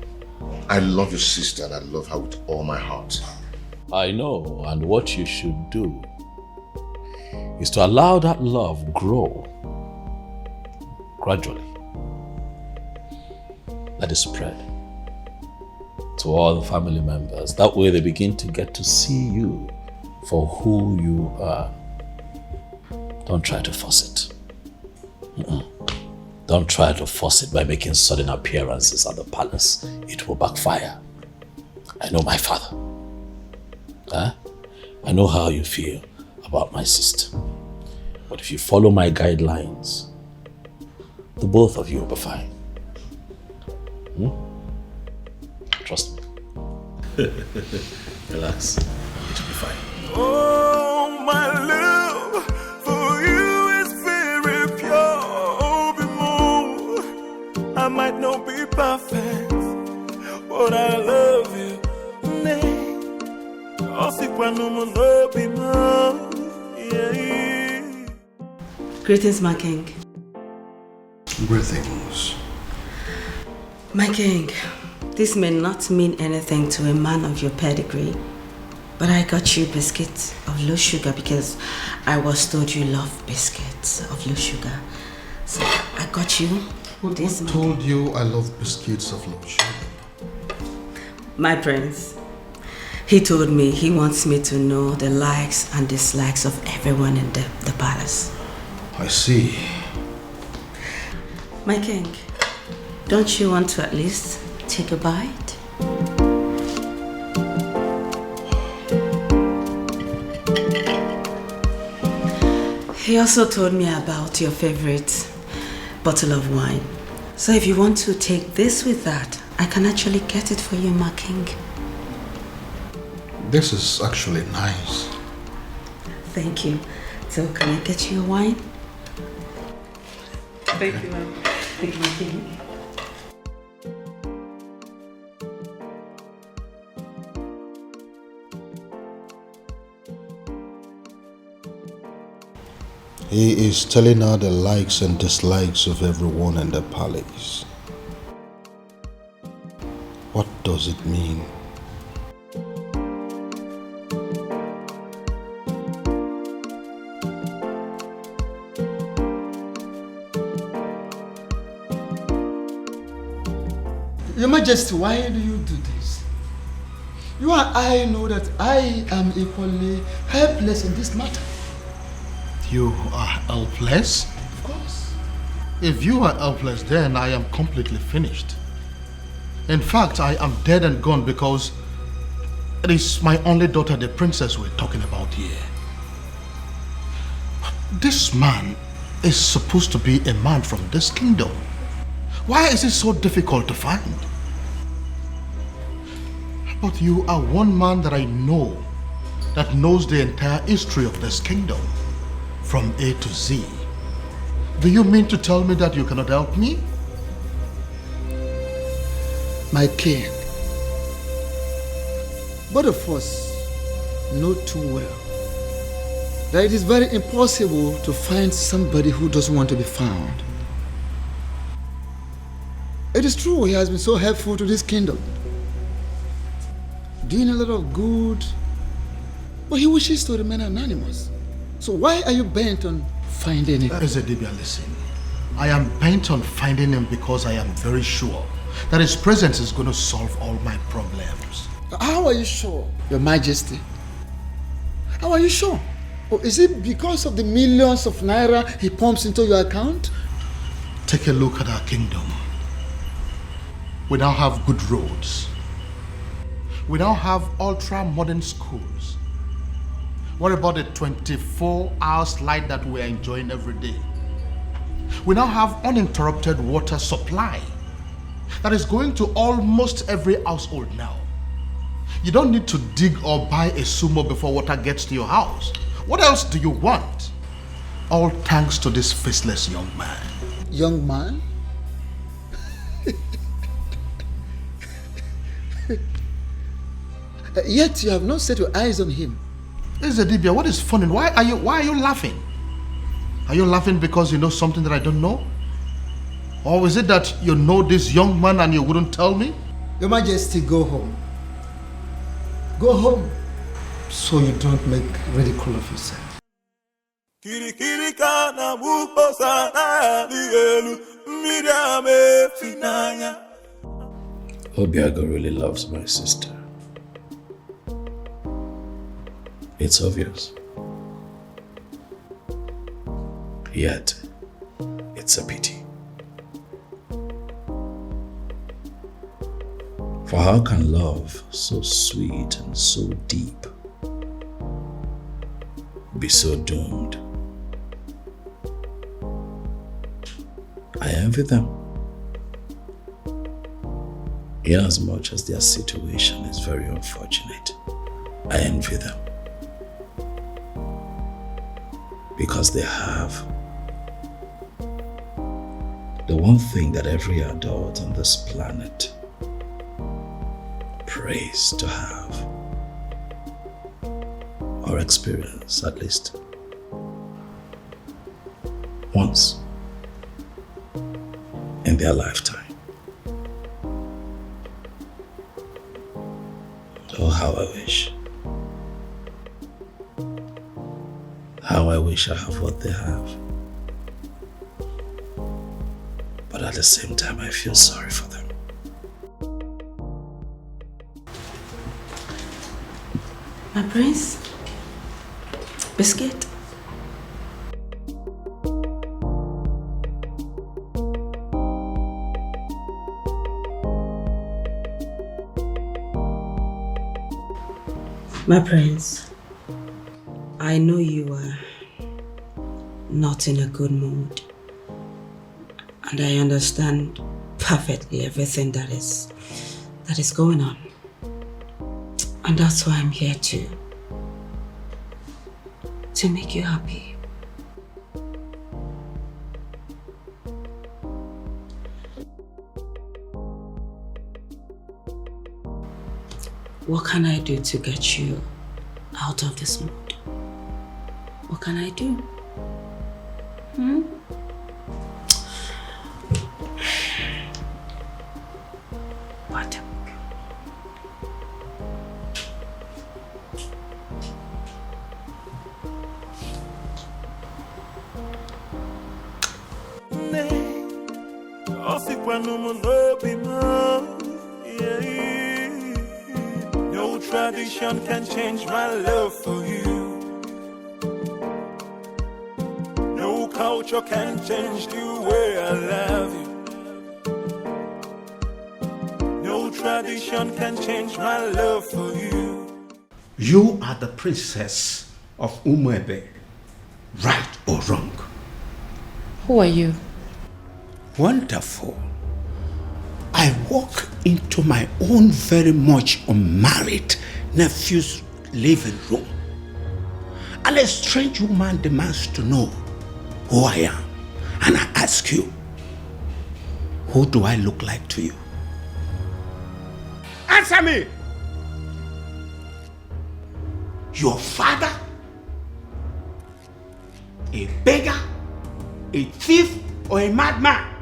I love your sister and I love her with all my heart. I know, and what you should do is to allow that love grow gradually. Let it spread to all the family members. That way they begin to get to see you for who you are. Don't try to force it. Don't try to force it by making sudden appearances at the palace. It will backfire. I know my father. I know how you feel about my sister. But if you follow my guidelines, the both of you will be fine. Trust me. Relax. It will be fine. Oh, my love for you is very pure. More. I might not be perfect, but I love you. Greetings, my king. Greetings. My king, this may not mean anything to a man of your pedigree, but I got you biscuits of low sugar because I was told you love biscuits of low sugar. So I got you this. Who told you I love biscuits of low sugar? My prince. He told me he wants me to know the likes and dislikes of everyone in the palace. I see. My king, don't you want to at least take a bite? He also told me about your favorite bottle of wine. So if you want to take this with that, I can actually get it for you, my king. This is actually nice. Thank you. So can I get you a wine? Thank you, ma'am. Thank you, my king. He is telling her the likes and dislikes of everyone in the palace. What does it mean? Your Majesty, why do you do this? You and I know that I am equally helpless in this matter. You are helpless? Of course. If you are helpless, then I am completely finished. In fact, I am dead and gone because it is my only daughter, the princess, we're talking about here. This man is supposed to be a man from this kingdom. Why is it so difficult to find? But you are one man that I know that knows the entire history of this kingdom from A to Z. Do you mean to tell me that you cannot help me? My king, both of us know too well that it is very impossible to find somebody who doesn't want to be found. It is true he has been so helpful to this kingdom, doing a lot of good, but he wishes to remain anonymous. So why are you bent on finding him? Ezedibia, listen. I am bent on finding him because I am very sure that his presence is going to solve all my problems. How are you sure, Your Majesty? How are you sure? Or is it because of the millions of naira he pumps into your account? Take a look at our kingdom. We now have good roads. We now have ultra-modern schools. What about the 24-hour light that we're enjoying every day? We now have uninterrupted water supply that is going to almost every household now. You don't need to dig or buy a sumo before water gets to your house. What else do you want? All thanks to this faceless young man. Young man? Yet you have not set your eyes on him. Ezedibia, what is funny? Why are you laughing? Are you laughing because you know something that I don't know? Or is it that you know this young man and you wouldn't tell me? Your Majesty, go home. Go home so you don't make ridicule of yourself. Obiago really loves my sister. It's obvious. Yet, it's a pity. For how can love so sweet and so deep be so doomed? I envy them, inasmuch as their situation is very unfortunate. I envy them because they have the one thing that every adult on this planet prays to have, or experience at least once in their lifetime. Oh, how I wish. How I wish I have what they have. But at the same time, I feel sorry for them. My prince? Biscuit? My prince, I know you are not in a good mood, and I understand perfectly everything that is going on. And that's why I'm here to make you happy. What can I do to get you out of this mood? What can I do? What? No tradition can change my love for you. No culture can change the way I love you. No tradition can change my love for you. You are the princess of Umuebe, right or wrong? Who are you? Wonderful. I walk into my own very much unmarried nephew's living room, and a strange woman demands to know who I am. And I ask you, who do I look like to you? Answer me! Your father? A beggar? A thief? Or a madman?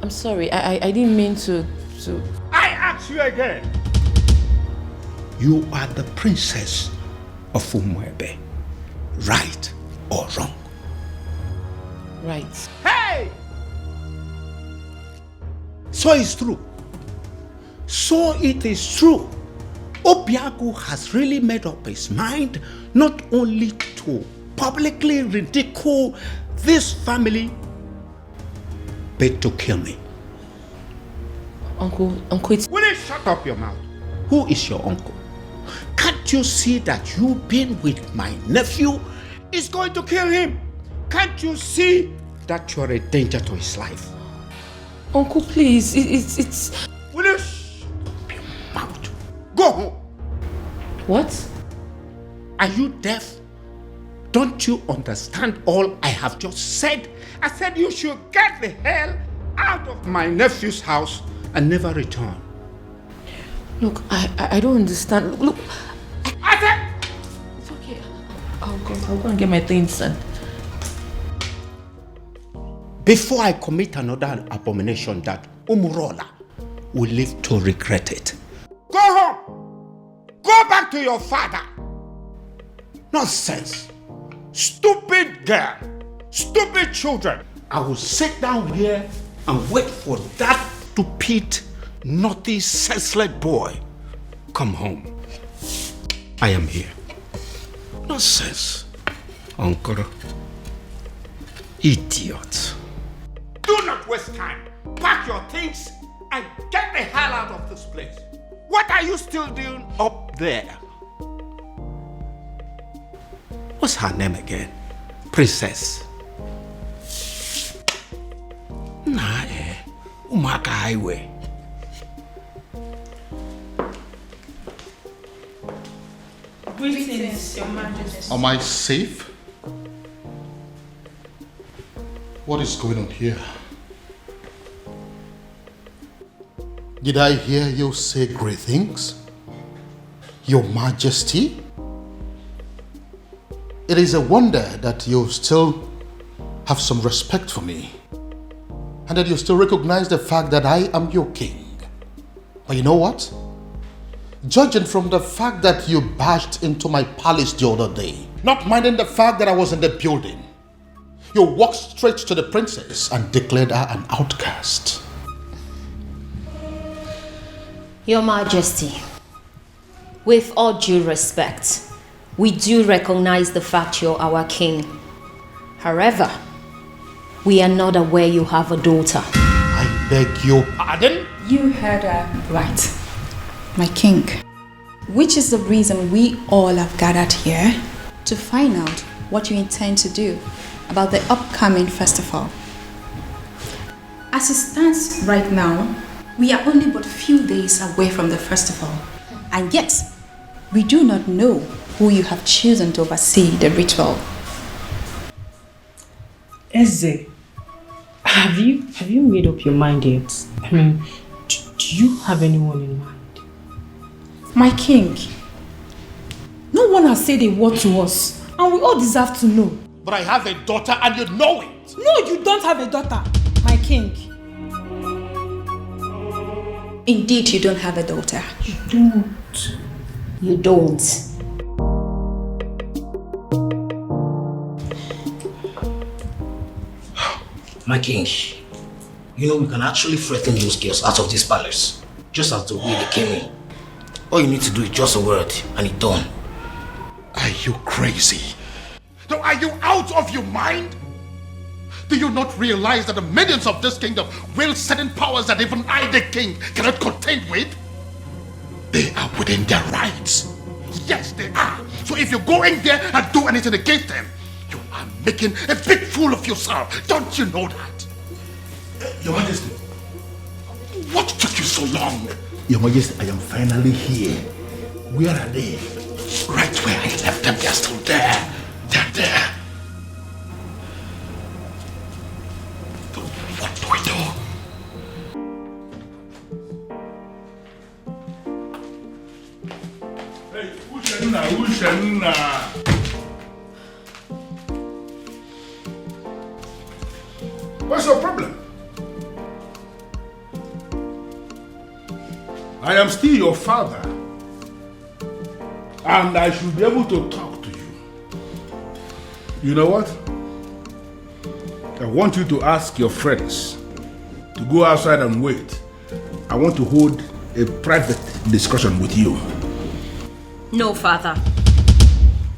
I'm sorry, I didn't mean to... I ask you again. You are the princess of Umuebe, right or wrong? Right. Hey! So it's true. So it is true Obiago has really made up his mind not only to publicly ridicule this family, but to kill me. Uncle, it's... Will you shut up your mouth? Who is your uncle? Can't you see that you being with my nephew is going to kill him? Can't you see that you're a danger to his life? Uncle, please, it's... Will you shut up your mouth? Go home. What? Are you deaf? Don't you understand all I have just said? I said you should get the hell out of my nephew's house and never return. Look, I don't understand. Look, I said... It's okay. I'll go and get my things done. Before I commit another abomination that Umurola will live to regret it. Go home! Go back to your father! Nonsense! Stupid girl! Stupid children! I will sit down here and wait for that stupid, naughty, senseless boy. Come home. I am here. Nonsense. Uncle. Idiot. Do not waste time. Pack your things and get the hell out of this place. What are you still doing up there? What's her name again? Princess. Nah, Umaka Highway. Greetings, Your Majesty. Am I safe? What is going on here? Did I hear you say great things? Your Majesty? It is a wonder that you still have some respect for me and that you still recognize the fact that I am your king. But you know what? Judging from the fact that you barged into my palace the other day, not minding the fact that I was in the building, you walked straight to the princess and declared her an outcast. Your Majesty, with all due respect, we do recognize the fact you're our king. However, we are not aware you have a daughter. I beg your pardon? You heard her right, my king. Which is the reason we all have gathered here to find out what you intend to do about the upcoming festival. As it stands right now, we are only but few days away from the festival, and yet we do not know who you have chosen to oversee the ritual. Eze, have you made up your mind yet? I mean, do you have anyone in mind? My king, no one has said a word to us, and we all deserve to know. But I have a daughter and you know it. No, you don't have a daughter, my king. Indeed, you don't have a daughter. You don't. You don't. My king, you know we can actually threaten those girls out of this palace, just as the way they came in. All you need to do is just a word and it's done. Are you crazy? No, are you out of your mind? Do you not realize that the millions of this kingdom wield certain powers that even I, the king, cannot contend with? They are within their rights. Yes, they are. So if you go in there and do anything against them, you are making a big fool of yourself. Don't you know that? Your Majesty. What took you so long? Your Majesty, I am finally here. Where are they? Right where I left them, they're still there. They're there. What do we do? Hey, Ushenna. What's your problem? I am still your father, and I should be able to talk to you. You know what? I want you to ask your friends to go outside and wait. I want to hold a private discussion with you. No, Father.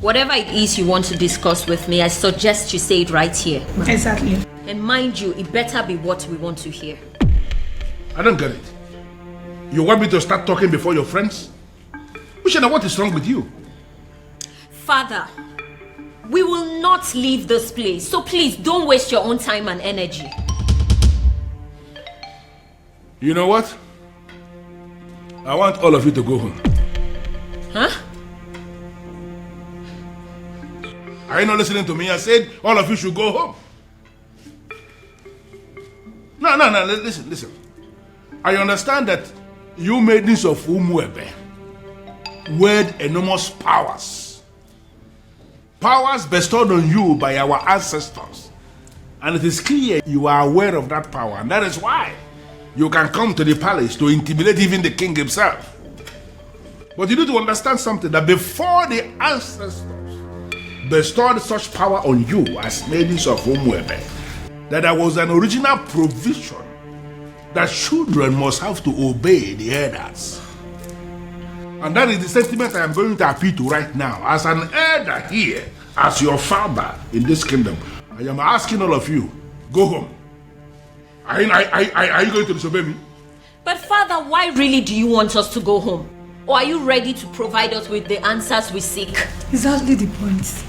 Whatever it is you want to discuss with me, I suggest you say it right here. Exactly. And mind you, it better be what we want to hear. I don't get it. You want me to start talking before your friends? Ushana, what is wrong with you? Father, we will not leave this place. So please, don't waste your own time and energy. You know what? I want all of you to go home. Huh? Are you not listening to me? I said all of you should go home. No, listen. I understand that you maidens of Umuebe wield enormous powers. Powers bestowed on you by our ancestors. And it is clear you are aware of that power. And that is why you can come to the palace to intimidate even the king himself. But you need to understand something, that before the ancestors bestowed such power on you as maidens of Umuebe, that there was an original provision that children must have to obey the elders. And that is the sentiment I am going to appeal to right now. As an elder here, as your father in this kingdom, I am asking all of you, go home. Are you going to disobey me? But Father, why really do you want us to go home? Or are you ready to provide us with the answers we seek? Exactly the point.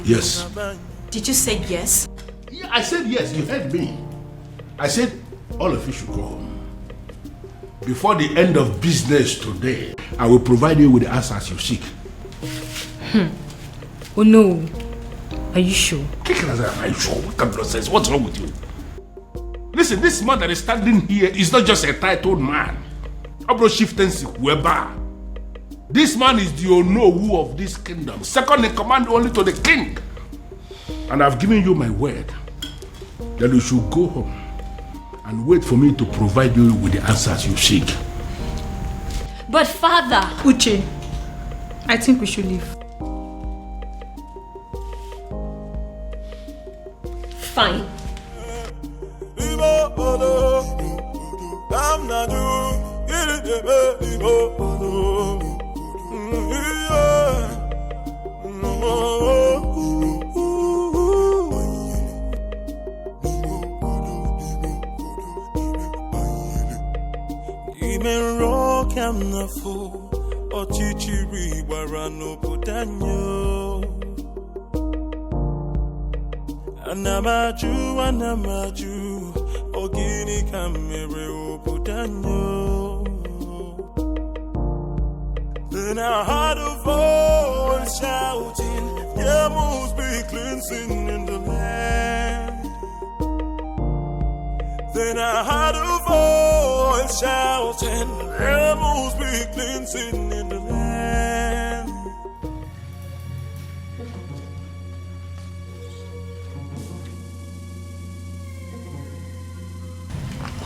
Yes. Did you say yes? Yeah, I said yes, you heard me. I said all of you should go home. Before the end of business today, I will provide you with the answers you seek. Oh no. Are you sure? Are you sure? What kind of nonsense? What's wrong with you? Listen, this man that is standing here is not just a titled man. This man is the Onowu of this kingdom, second in command only to the king. And I've given you my word that you should go home and wait for me to provide you with the answers you seek. But Father... Uche, I think we should leave. Fine. Anamaju, ogini kamere obudanyo. Then I heard a voice shouting, there must be cleansing in the land. Then I heard a voice shouting, there must be cleansing in the land.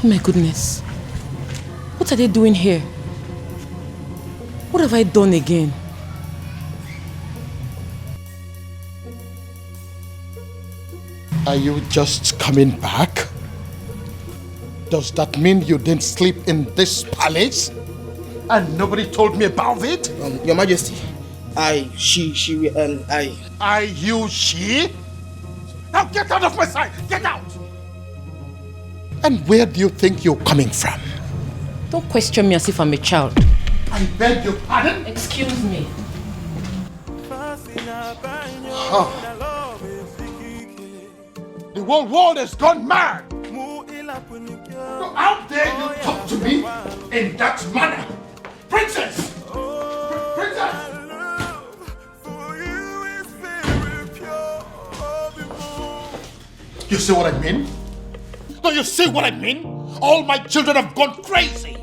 Oh my goodness. What are they doing here? What have I done again? Are you just coming back? Does that mean you didn't sleep in this palace? And nobody told me about it? Your Majesty, she, she? Now get out of my sight! Get out! And where do you think you're coming from? Don't question me as if I'm a child. I beg your pardon? Excuse me. Huh. The whole world has gone mad! How dare you talk to me in that manner? Princess! Princess! You see what I mean? Do you see what I mean? All my children have gone crazy!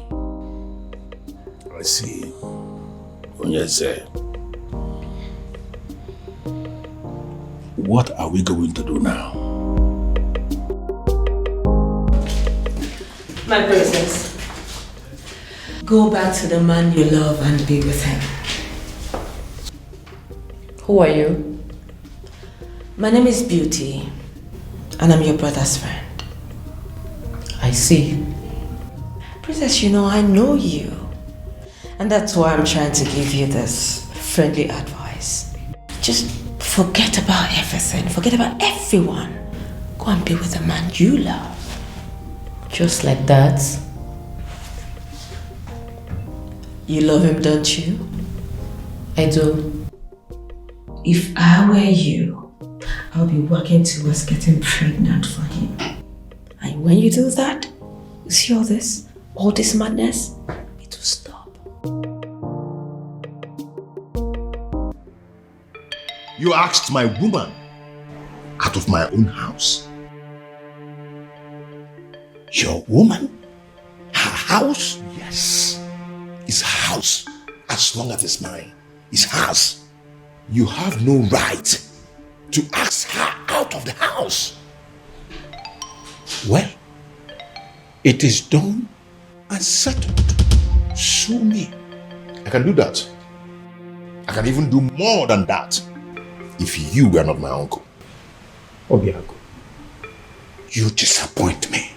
I see. Onyeze. What are we going to do now? My princess, go back to the man you love and be with him. Who are you? My name is Beauty, and I'm your brother's friend. see. Princess, you know, I know you. And that's why I'm trying to give you this friendly advice. Just forget about everything. Forget about everyone. Go and be with the man you love. Just like that. You love him, don't you? I do. If I were you, I'll be working towards getting pregnant for him. And when you do that, you see all this madness, it will stop. You asked my woman out of my own house. Your woman? Her house? Yes. It's her house. As long as it's mine, it's hers. You have no right to ask her out of the house. Well, it is done and settled. Sue me. I can do that. I can even do more than that if you were not my uncle. Obiago, you disappoint me.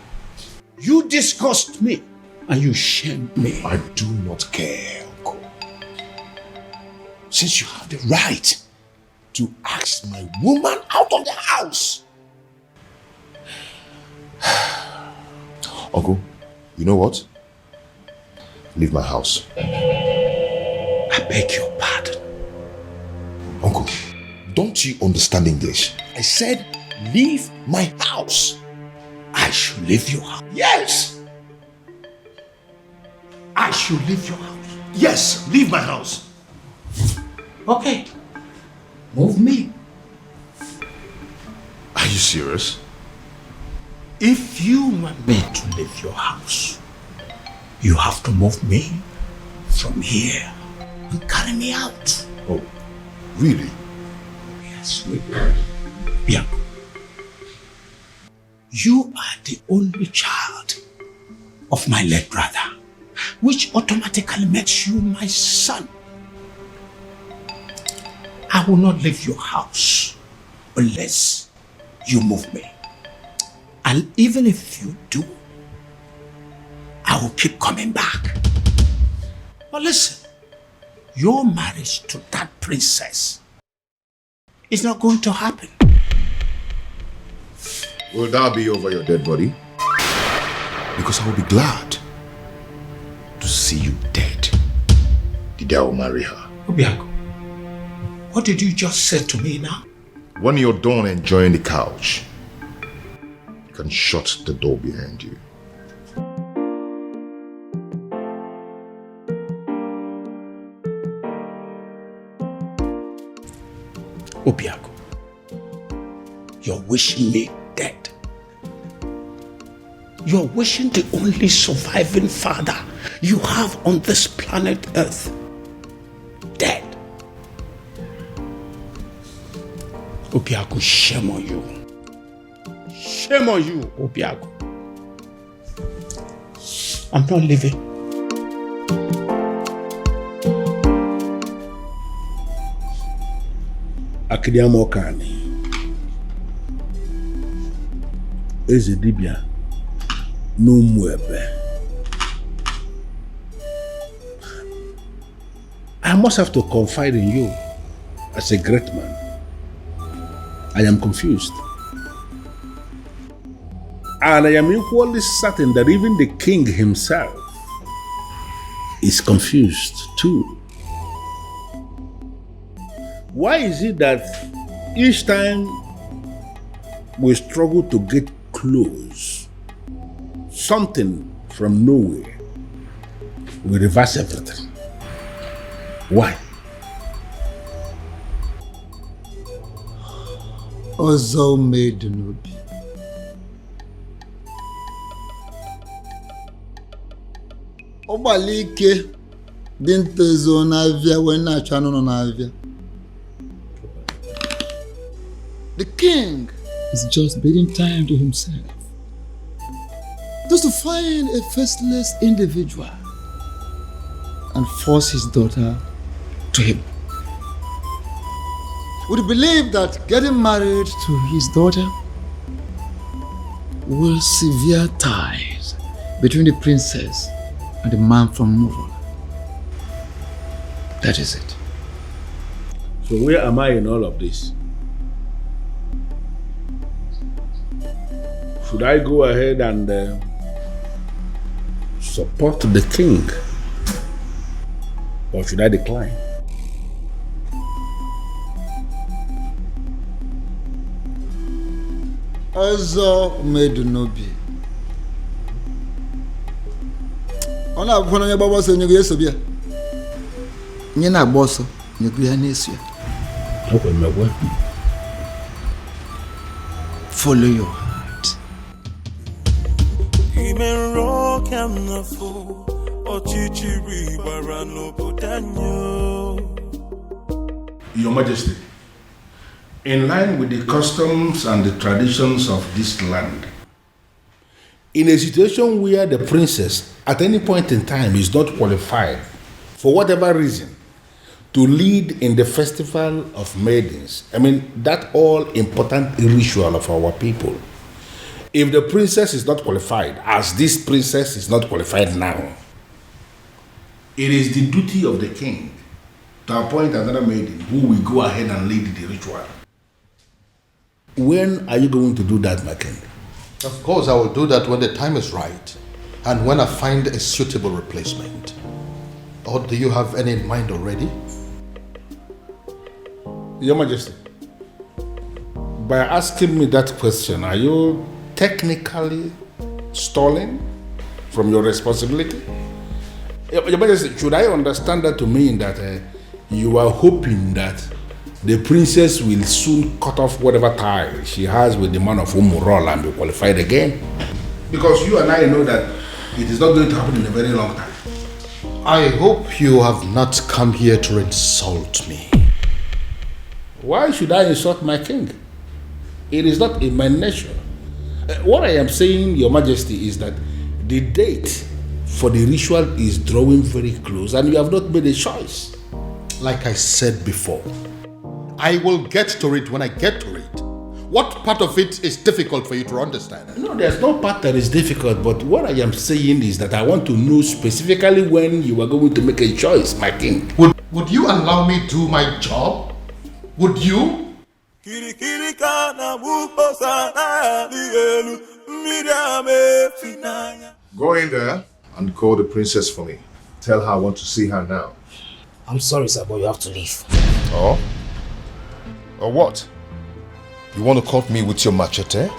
You disgust me and you shame me. I do not care, uncle. Since you have the right to ask my woman out of the house. Uncle, you know what? Leave my house. I beg your pardon. Uncle, don't you understand English? I said leave my house. I should leave your house. Yes! I should leave your house. Yes, leave my house. Okay. Move me. Are you serious? If you want me to leave your house, you have to move me from here and carry me out. Oh, really? Yes, we will. Yeah. You are the only child of my late brother, which automatically makes you my son. I will not leave your house unless you move me. And even if you do, I will keep coming back. But listen, your marriage to that princess is not going to happen. Will that be over your dead body? Because I will be glad to see you dead. The day I will marry her. Obiago, what did you just say to me now? When you're done enjoying the couch, you can shut the door behind you. Obiago, you're wishing me dead. You're wishing the only surviving father you have on this planet Earth dead. Obiago, shame on you. Shame on you, Obiago. I'm not leaving. Akidiamo Kani. Eze dibia no muebe. I must have to confide in you as a great man. I am confused. And I am equally certain that even the king himself is confused too. Why is it that each time we struggle to get close, something from nowhere will reverse everything? Why? Ozo made Nobi. Obalike didn't zo n'avia when I channel on avia. The king is just bidding time to himself, just to find a faceless individual and force his daughter to him. Would you believe that getting married to his daughter will sever ties between the princess and the man from Muro. That is it. So where am I in all of this? Should I go ahead and support the king? Or should I decline? Ọzọ mmedu n'obi. Ọ na-abụkwa na onye gbagba ọsọ nyego ya eso bịa. Nye na-agba ọsọ nyego ya na-eso ya. Follow your heart. Your Majesty, in line with the customs and the traditions of this land, in a situation where the princess at any point in time is not qualified, for whatever reason, to lead in the festival of maidens, I mean, that all important ritual of our people, if the princess is not qualified, as this princess is not qualified now, it is the duty of the king to appoint another maiden who will go ahead and lead the ritual. When are you going to do that, my king? Of course, I will do that when the time is right and when I find a suitable replacement. Or do you have any in mind already? Your Majesty, by asking me that question, are you technically stalling from your responsibility? Your Majesty, should I understand that to mean that you are hoping that the princess will soon cut off whatever tie she has with the man of Umurola and be qualified again? Because you and I know that it is not going to happen in a very long time. I hope you have not come here to insult me. Why should I insult my king? It is not in my nature. What I am saying, Your Majesty, is that the date for the ritual is drawing very close and you have not made a choice. Like I said before, I will get to it when I get to it. What part of it is difficult for you to understand? No, there's no part that is difficult, but what I am saying is that I want to know specifically when you are going to make a choice, my king. Would you allow me to do my job? Would you? Go in there and call the princess for me. Tell her I want to see her now. I'm sorry, sir, but you have to leave. Oh? Or what? You want to cut me with your machete?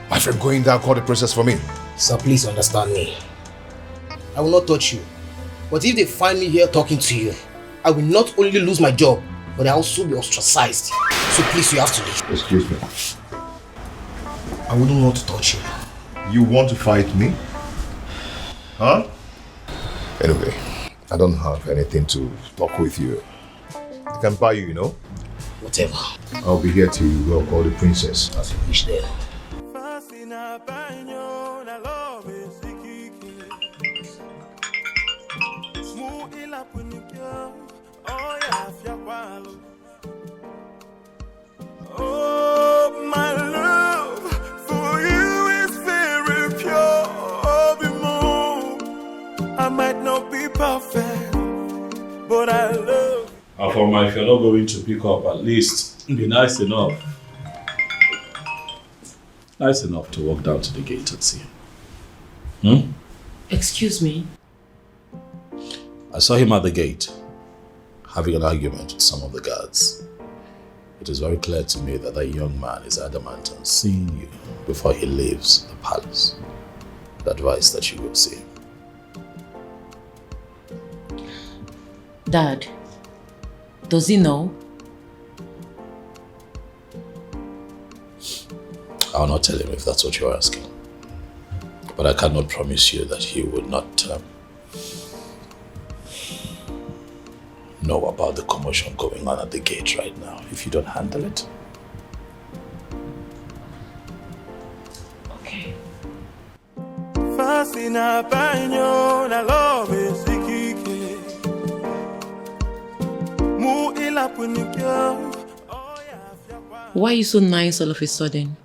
My friend, go in there and call the princess for me. Sir, please understand me. I will not touch you. But if they find me here talking to you, I will not only lose my job, but I will also be ostracized. So please, you have to leave. Excuse me. I wouldn't want to touch you. You want to fight me? Huh? Anyway, I don't have anything to talk with you. I can buy you, you know? Whatever. I'll be here till you go call the princess. As you wish there. Oh, my love for you is very pure. I might not be perfect, but I love. Afoma, if you're not going to pick up, at least be nice enough. Nice enough to walk down to the gate and see him. Excuse me? I saw him at the gate, having an argument with some of the guards. It is very clear to me that young man is adamant on seeing you before he leaves the palace. I'd advise that you go see him. Dad, does he know? I'll not tell him if that's what you're asking. But I cannot promise you that he would not know about the commotion going on at the gate right now if you don't handle it. Okay. Why are you so nice all of a sudden?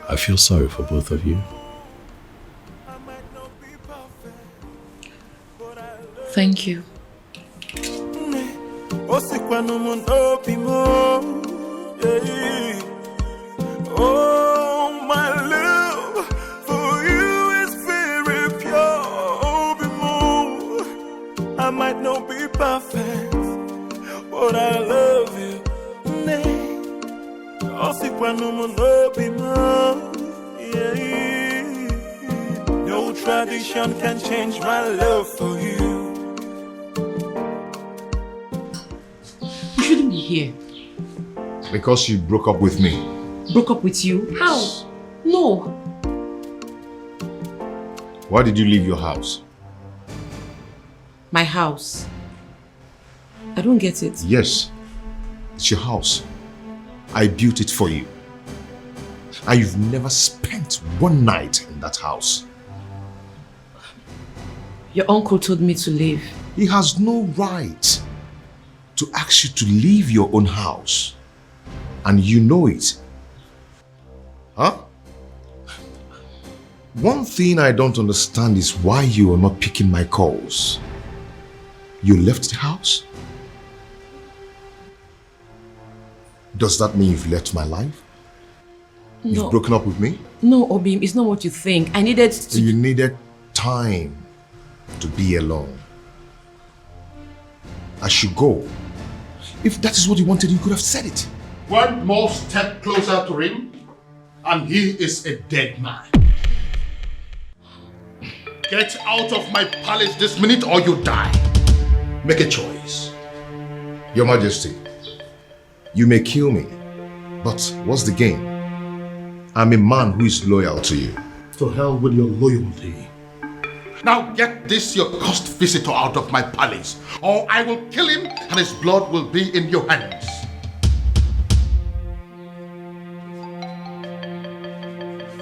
I feel sorry for both of you. Thank you. Oh, my love for you is very pure. I might not be perfect, but I love you. No tradition can change my love for you. You shouldn't be here. Because you broke up with me. Broke up with you? How? No. Why did you leave your house? My house. I don't get it. Yes, it's your house. I built it for you. And you've never spent one night in that house. Your uncle told me to leave. He has no right to ask you to leave your own house. And you know it. Huh? One thing I don't understand is why you are not picking my calls. You left the house? Does that mean you've left my life? No. You've broken up with me? No, Obim, it's not what you think. I needed to... You needed time to be alone. I should go. If that is what you wanted, you could have said it. One more step closer to him, and he is a dead man. Get out of my palace this minute or you die. Make a choice. Your Majesty, you may kill me, but what's the gain? I'm a man who is loyal to you. To hell with your loyalty. Now get this your cursed visitor out of my palace, or I will kill him and his blood will be in your hands.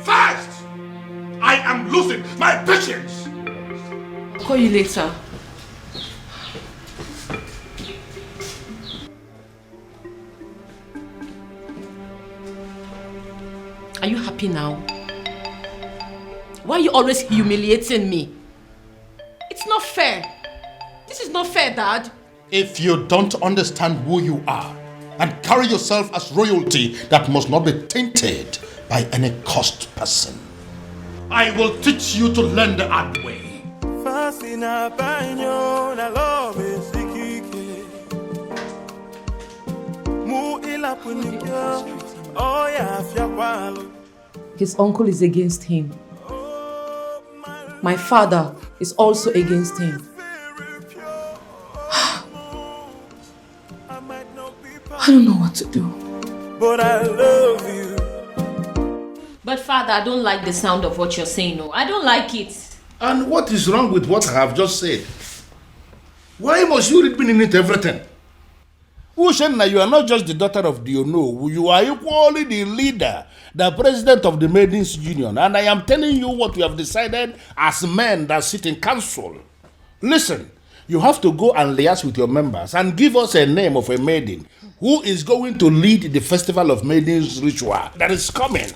Fast! I am losing my patience! I'll call you later. Are you happy now? Why are you always humiliating me? It's not fair. This is not fair, Dad. If you don't understand who you are and carry yourself as royalty that must not be tainted by any cursed person, I will teach you to learn the hard way. His uncle is against him. My father is also against him. I don't know what to do. But I love you. But Father, I don't like the sound of what you're saying. No, I don't like it. And what is wrong with what I have just said? Why must you read meaning into everything? Ushenna, you are not just the daughter of the Ono. You are equally the leader, the president of the Maidens Union. And I am telling you what we have decided as men that sit in council. Listen, you have to go and liaise with your members and give us a name of a maiden who is going to lead the Festival of Maidens ritual that is coming.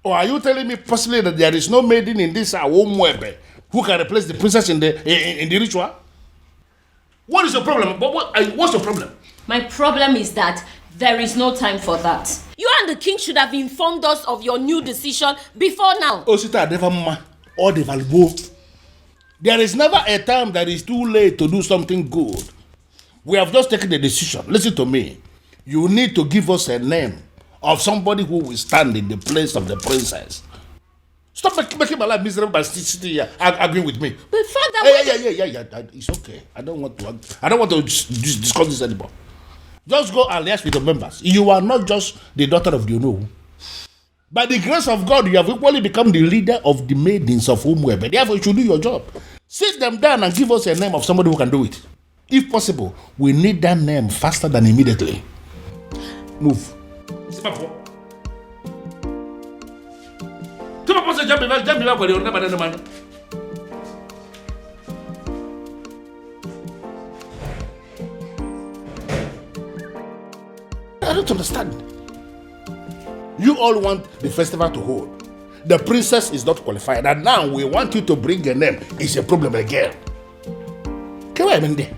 Or are you telling me personally that there is no maiden in this Awomwebe who can replace the princess in the ritual? What is your problem? What's your problem? My problem is that there is no time for that. You and the king should have informed us of your new decision before now. Osita Devama or Devalbo. There is never a time that is too late to do something good. We have just taken a decision. Listen to me. You need to give us a name of somebody who will stand in the place of the princess. Stop making my life miserable by sitting here arguing with me. But Father, yeah. It's okay. I don't want to discuss this anymore. Just go and liaise with the members. You are not just the daughter of the Ono. By the grace of God, you have equally become the leader of the maidens of Umwebe. Therefore, you should do your job. Sit them down and give us a name of somebody who can do it. If possible, we need that name faster than immediately. Move. I don't understand. You all want the festival to hold. The princess is not qualified, and now we want you to bring a name. It's a problem again. Come on, Mende.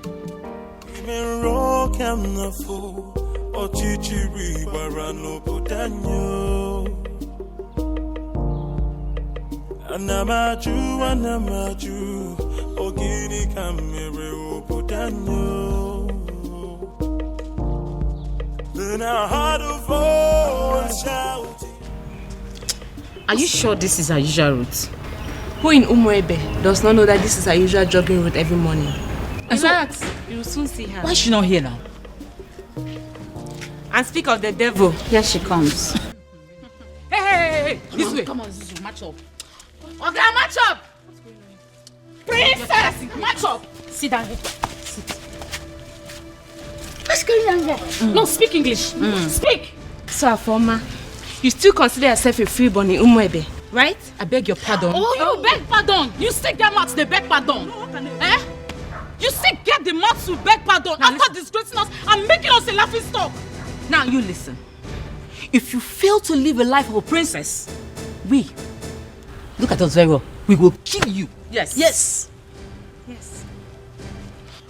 Anamaju, Ogini Kamere Opudanyo. Then I heard a voice shouting. Are you sure this is our usual route? Who in Umuebe does not know that this is our usual jogging route every morning? In fact, you will soon see her. Why is she not here now? And speak of the devil, here she comes. Hey, this way. Come on, Zizu, match up. Okay, match up. Princess, match up. Sit down here. Sit. What's going on here? No, speak English. Speak. So, Afoma, you still consider yourself a freeborn in Umuebe, right? I beg your pardon. Oh, you beg pardon. You still get mouth to beg pardon. Eh? You still get the mouth to beg pardon now after disgracing us and making us a laughing stock. Now you listen. If you fail to live a life of a princess, look at us very well, we will kill you. Yes. Yes. Yes.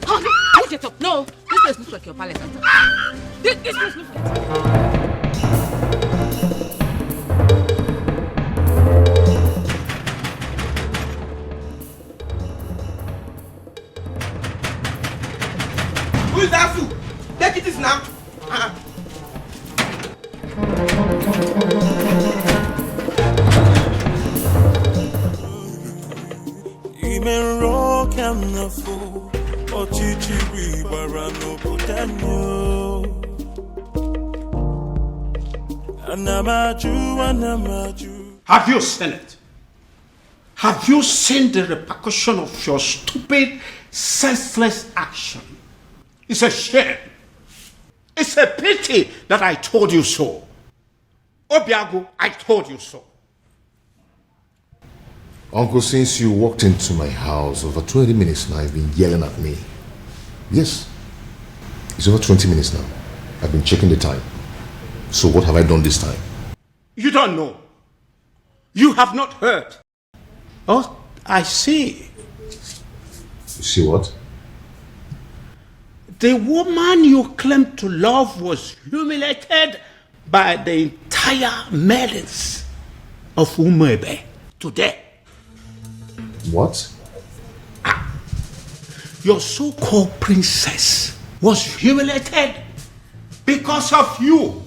Oh, no. Get up. No, this place looks like your palace. This place looks like... Who is that fool? Take it now. Have you seen it? Have you seen the repercussion of your stupid, senseless action? It's a shame. It's a pity that I told you so. Obiago, I told you so. Uncle, since you walked into my house over 20 minutes now, you've been yelling at me. Yes. It's over 20 minutes now. I've been checking the time. So what have I done this time? You don't know. You have not heard. Oh, I see. You see what? The woman you claim to love was humiliated by the entire maidens of Umuebe today. What? Your so-called princess was humiliated because of you.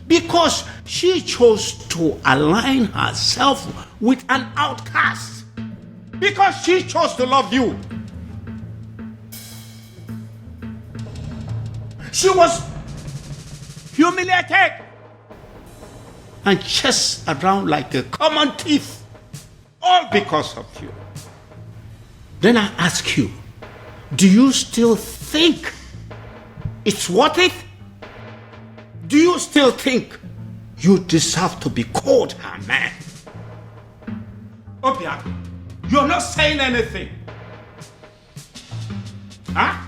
Because she chose to align herself with an outcast. Because she chose to love you. She was humiliated and chased around like a common thief, all because of you. Then I ask you, do you still think it's worth it? Do you still think you deserve to be called her man? Obiago, you're not saying anything. Huh?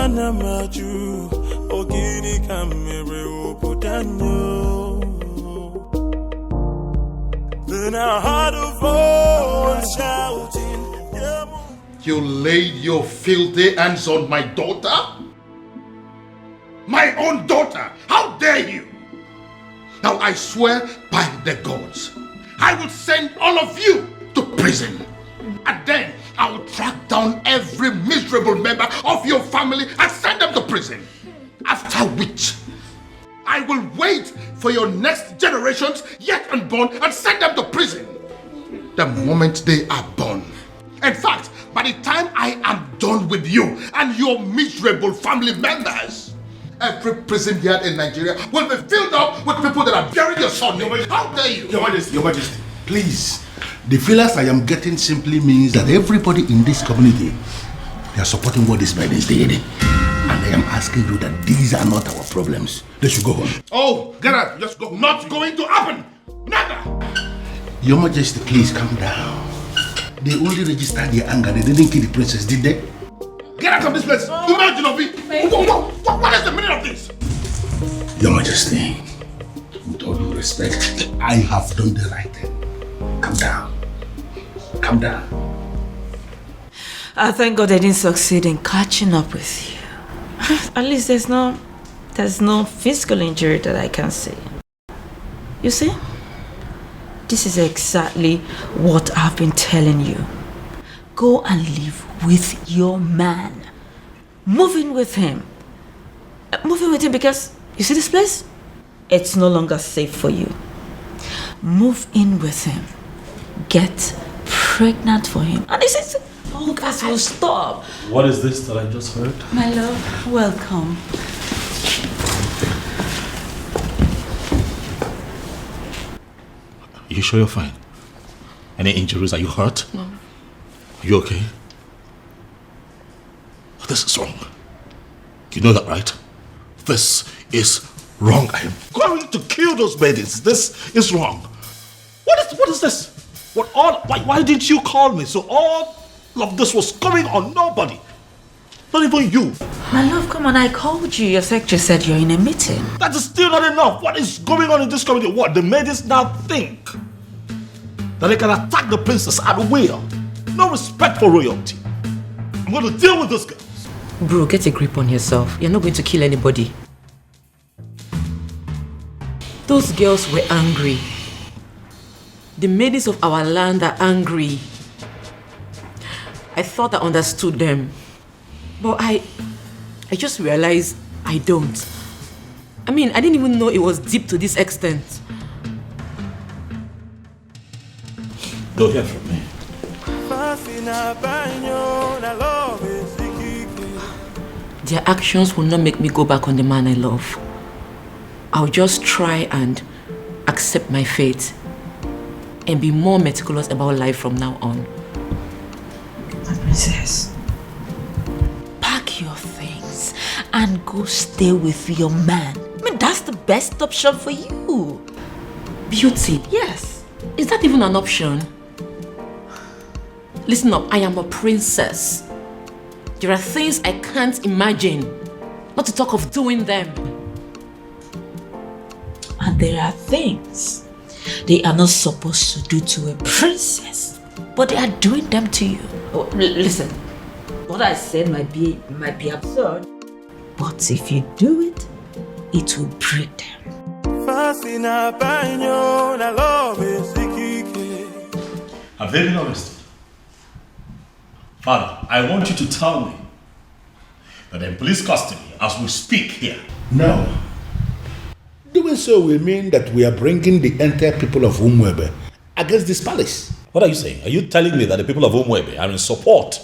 Anamaju, Ogini Kamere Opudanyo. Then I heard a voice shouting, You laid your filthy hands on my daughter? My own daughter! How dare you! Now I swear by the gods, I will send all of you to prison. And then I will track down every miserable member of your family and send them to prison. After which, I will wait for your next generations yet unborn and send them to prison. The moment they are born. In fact, by the time I am done with you and your miserable family members, every prison yard in Nigeria will be filled up with people that are burying your son. How dare you? Your Majesty, please. The feelers I am getting simply means that everybody in this community, they are supporting what this man is doing. And I am asking you that these are not our problems. They should go home. Oh, get out. Just go. Not going to happen. Never. Your Majesty, please calm down. They only registered their anger. They didn't kill the princess, did they? Get out of this place! Imagine of it! What is the meaning of this? Your Majesty, with all due respect, I have done the right thing. Calm down. Calm down. I thank God I didn't succeed in catching up with you. At least there's no physical injury that I can see. You see? This is exactly what I've been telling you. Go and live with your man. Move in with him. Move in with him because, you see this place? It's no longer safe for you. Move in with him. Get pregnant for him. And this is all guys will stop. What is this that I just heard? My love, welcome. You sure you're fine? Any injuries? Are you hurt? No. Are you okay? This is wrong. You know that, right? This is wrong. I am going to kill those babies. This is wrong. What is this? Why didn't you call me? So all of this was going on nobody. Not even you. My love, come on, I called you. Your secretary said you're in a meeting. That is still not enough. What is going on in this community? What? The ladies now think that they can attack the princess at will. No respect for royalty. I'm going to deal with this girl. Bro, get a grip on yourself. You're not going to kill anybody. Those girls were angry. The maidens of our land are angry. I thought I understood them. But I just realized I don't. I mean, I didn't even know it was deep to this extent. Don't hear from me. Their actions will not make me go back on the man I love. I'll just try and accept my fate and be more meticulous about life from now on. My princess, pack your things and go stay with your man. I mean, that's the best option for you. Beauty? Yes. Is that even an option? Listen up, I am a princess. There are things I can't imagine, not to talk of doing them. And there are things they are not supposed to do to a princess, but they are doing them to you. Oh, listen, what I said might be absurd, but if you do it, it will break them. Have they been arrested? Father, I want you to tell me that they're in police custody as we speak here. No. Doing so will mean that we are bringing the entire people of Umwebe against this palace. What are you saying? Are you telling me that the people of Umwebe are in support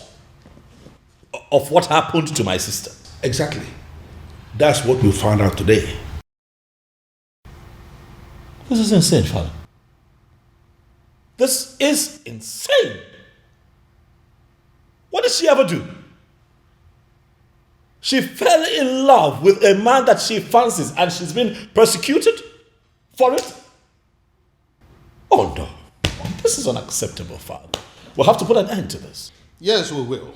of what happened to my sister? Exactly. That's what we found out today. This is insane, Father. This is insane. What did she ever do? She fell in love with a man that she fancies and she's been persecuted for it? Oh no. This is unacceptable, Father. We'll have to put an end to this. Yes, we will.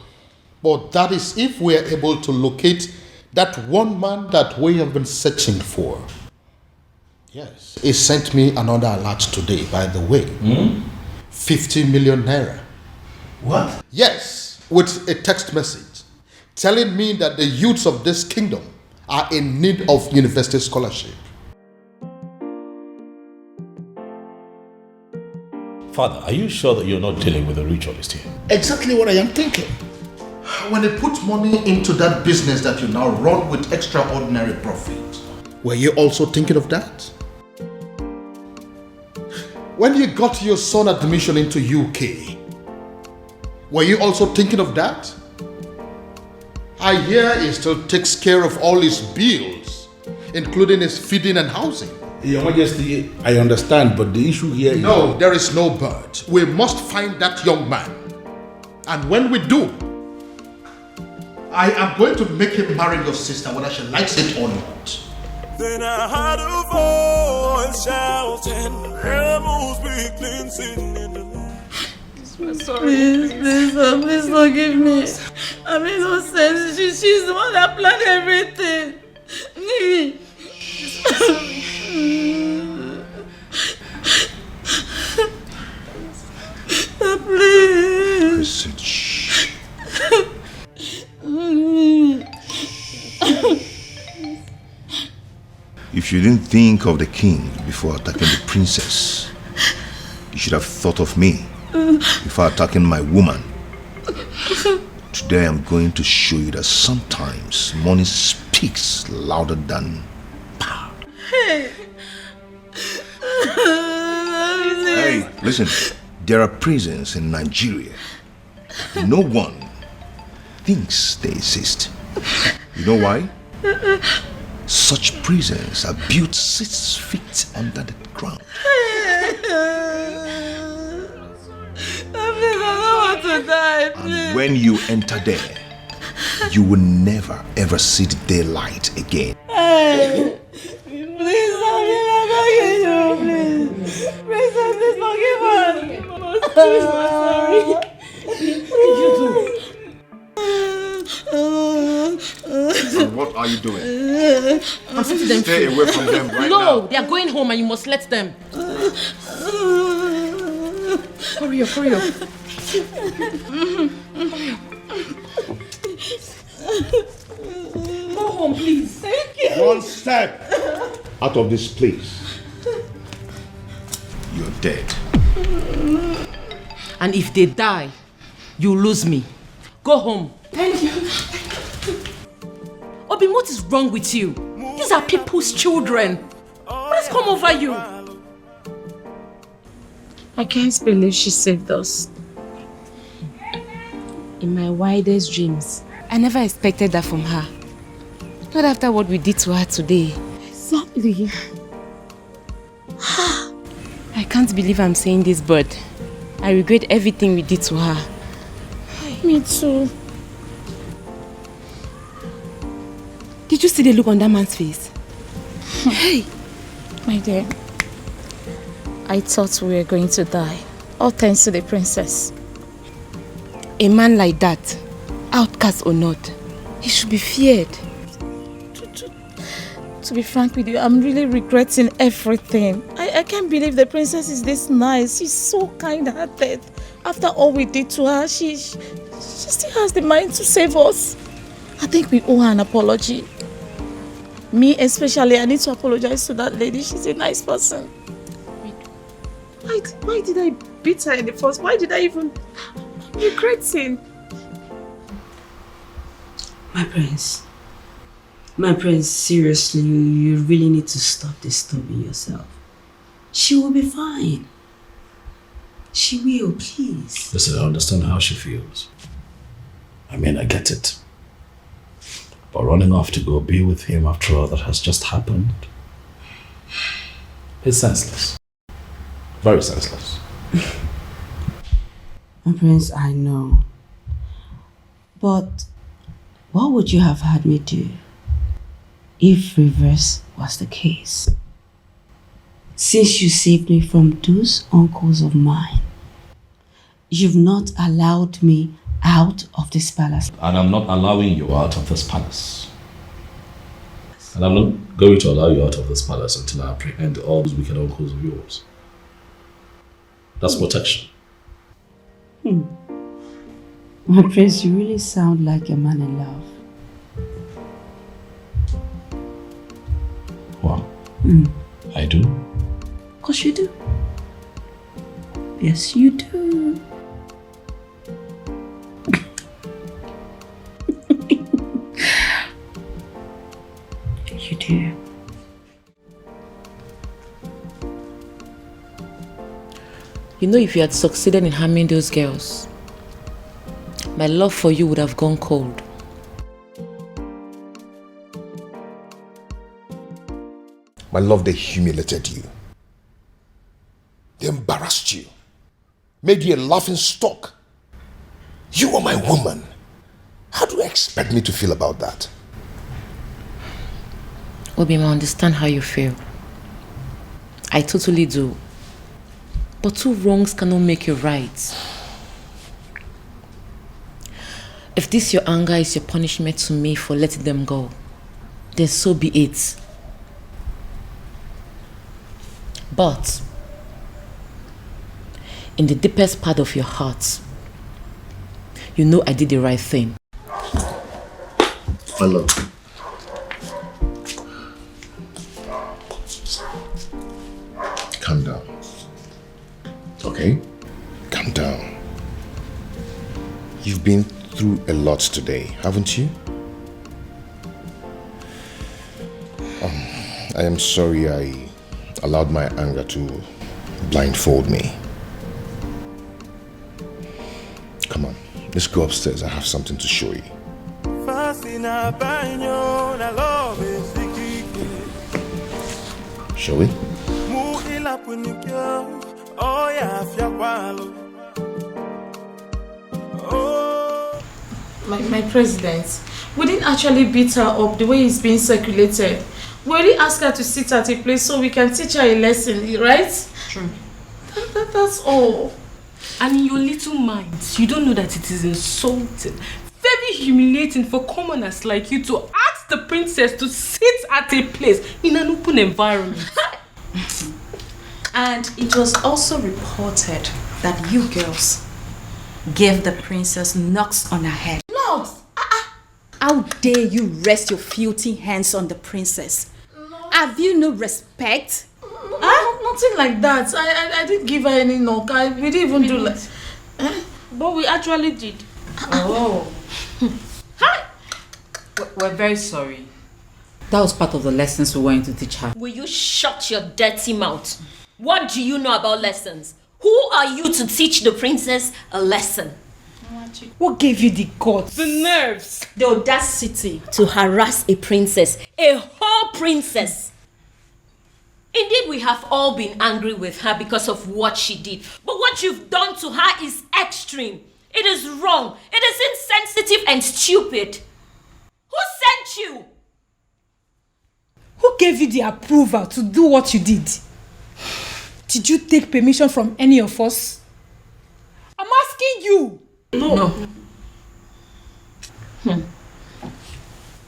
But that is if we are able to locate that one man that we have been searching for. Yes. He sent me another alert today, by the way. 50 million naira. What? Yes, with a text message telling me that the youths of this kingdom are in need of university scholarship. Father, are you sure that you're not dealing with a ritualist here? Exactly what I am thinking. When they put money into that business that you now run with extraordinary profit, were you also thinking of that? When you got your son admission into UK, were you also thinking of that? I hear he still takes care of all his bills, including his feeding and housing. Your Majesty, I understand, but the issue here is... No, there is no but. We must find that young man. And when we do, I am going to make him marry your sister, whether she likes it or not. Then I heard a voice shouting, "Rebels be cleansing in the land." I'm sorry. Please forgive me. I'm innocent. She's the one that planned everything. Please. If you didn't think of the king before attacking the princess, you should have thought of me before attacking my woman. Today I'm going to show you that sometimes money speaks louder than power. Hey. Hey, listen, there are prisons in Nigeria. No one thinks they exist. You know why? Such prisons are built 6 feet under the ground. Please, I don't want to die, please. And when you enter there, you will never ever see the daylight again. Hey. Please, I'm begging you, please. Please forgive us. Please, I'm sorry. And what are you doing? I'm setting them Stay free. away from them right now. No, they are going home and you must let them. Hurry up, hurry up. Go home, please. Thank you. One step out of this place, you're dead. And if they die, you lose me. Go home. Thank you. Obin, what is wrong with you? These are people's children. What has come over you? I can't believe she saved us. In my wildest dreams, I never expected that from her. Not after what we did to her today. Exactly. I can't believe I'm saying this, but I regret everything we did to her. Me too. Did you see the look on that man's face? Hey, my dear. I thought we were going to die. All thanks to the princess. A man like that, outcast or not, he should be feared. To be frank with you, I'm really regretting everything. I can't believe the princess is this nice. She's so kind-hearted. After all we did to her, she still has the mind to save us. I think we owe her an apology. Me especially, I need to apologize to that lady. She's a nice person. Why did I beat her in the first? Why did I even... I'm regretting. My prince, seriously, you really need to stop disturbing yourself. She will be fine. She will, please. Listen, I understand how she feels. I mean, I get it. But running off to go be with him after all that has just happened, it's senseless. Very senseless. My prince, I know. But what would you have had me do if reverse was the case? Since you saved me from those uncles of mine, you've not allowed me out of this palace. And I'm not allowing you out of this palace. And I'm not going to allow you out of this palace until I apprehend all those wicked uncles of yours. That's protection. My prince, you really sound like a man in love. Wow. I do? Of course you do. Yes, you do. You do. You know, if you had succeeded in harming those girls, my love for you would have gone cold. My love, they humiliated you. They embarrassed you. Made you a laughing stock. You are my woman. How do you expect me to feel about that? Obim, I understand how you feel. I totally do. But two wrongs cannot make you right. If this your anger is your punishment to me for letting them go, then so be it. But in the deepest part of your heart, you know I did the right thing. Hello. Calm down. Okay? Calm down. You've been through a lot today, haven't you? I am sorry I allowed my anger to blindfold me. Come on, let's go upstairs. I have something to show you. Shall we? My president, we didn't actually beat her up the way it's being circulated. We already asked her to sit at a place so we can teach her a lesson, right? True. That's all. And in your little minds, you don't know that it is insulting, very humiliating for commoners like you to ask the princess to sit at a place in an open environment. And it was also reported that you girls gave the princess knocks on her head. Knocks? How dare you rest your filthy hands on the princess? Have you no respect? Nothing like that. I didn't give her any knock. We didn't even do like... But we actually did. Oh. We're very sorry. That was part of the lessons we were going to teach her. Will you shut your dirty mouth? What do you know about lessons? Who are you to teach the princess a lesson? What gave you the guts? The nerves. The audacity to harass a princess. A whole princess. Indeed, we have all been angry with her because of what she did. But what you've done to her is extreme. It is wrong. It is insensitive and stupid. Who sent you? Who gave you the approval to do what you did? Did you take permission from any of us? I'm asking you. No.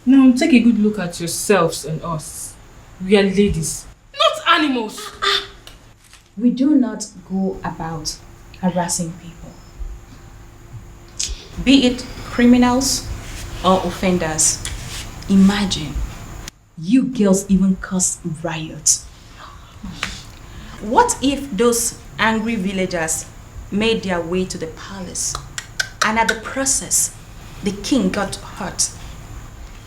Now take a good look at yourselves and us. We are ladies, not animals. We do not go about harassing people, be it criminals or offenders. Imagine, you girls even caused riots. What if those angry villagers made their way to the palace and at the process, the king got hurt?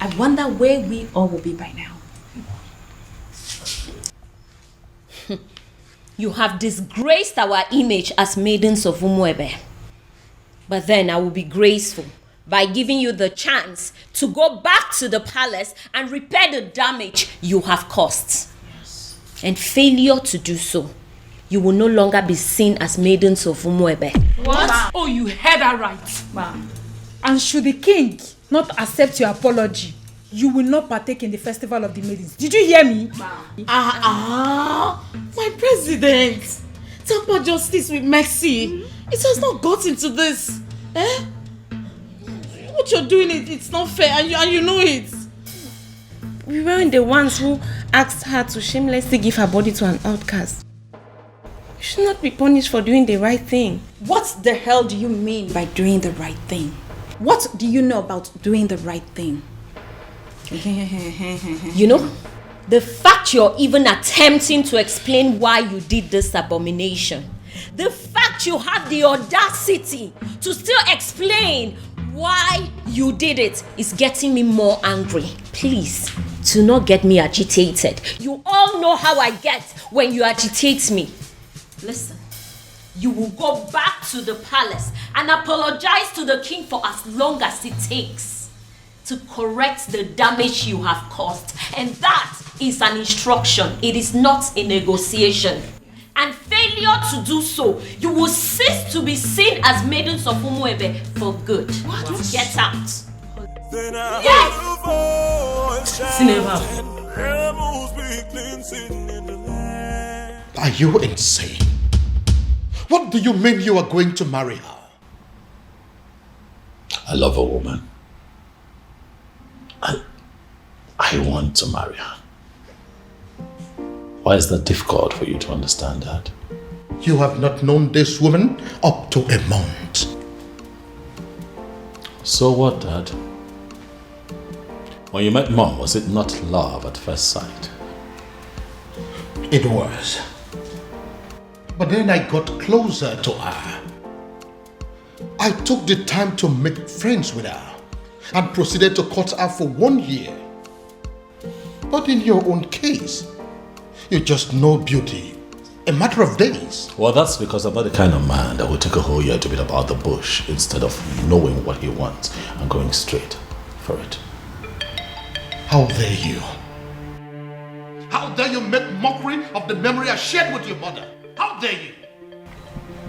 I wonder where we all will be by now. You have disgraced our image as maidens of Umuebe. But then I will be graceful by giving you the chance to go back to the palace and repair the damage you have caused. Yes. And failure to do so, you will no longer be seen as maidens of Umuebe. What? Wow. Oh, you heard her right. Wow. And should the king not accept your apology, you will not partake in the festival of the maidens. Did you hear me? Wow. My president. Temper justice with mercy. It has not gotten to this. Eh? What you're doing, it's not fair, and you know it. We weren't the ones who asked her to shamelessly give her body to an outcast. You should not be punished for doing the right thing. What the hell do you mean by doing the right thing? What do you know about doing the right thing? You know, the fact you're even attempting to explain why you did this abomination, the fact you have the audacity to still explain why you did it is getting me more angry. Please, do not get me agitated. You all know how I get when you agitate me. Listen, you will go back to the palace and apologize to the king for as long as it takes to correct the damage you have caused. And that is an instruction. It is not a negotiation. And failure to do so, you will cease to be seen as maidens of Umuebe for good. What? Get out. Yes! Are you insane? What do you mean you are going to marry her? I love a woman. And I want to marry her. Why is that difficult for you to understand, Dad? You have not known this woman up to a month. So what, Dad? When you met Mom, was it not love at first sight? It was. But then I got closer to her. I took the time to make friends with her and proceeded to court her for 1 year. But in your own case, you just know beauty. A matter of days. Well, that's because I'm not the kind of man that will take a whole year to beat about the bush instead of knowing what he wants and going straight for it. How dare you? How dare you make mockery of the memory I shared with your mother? How dare you?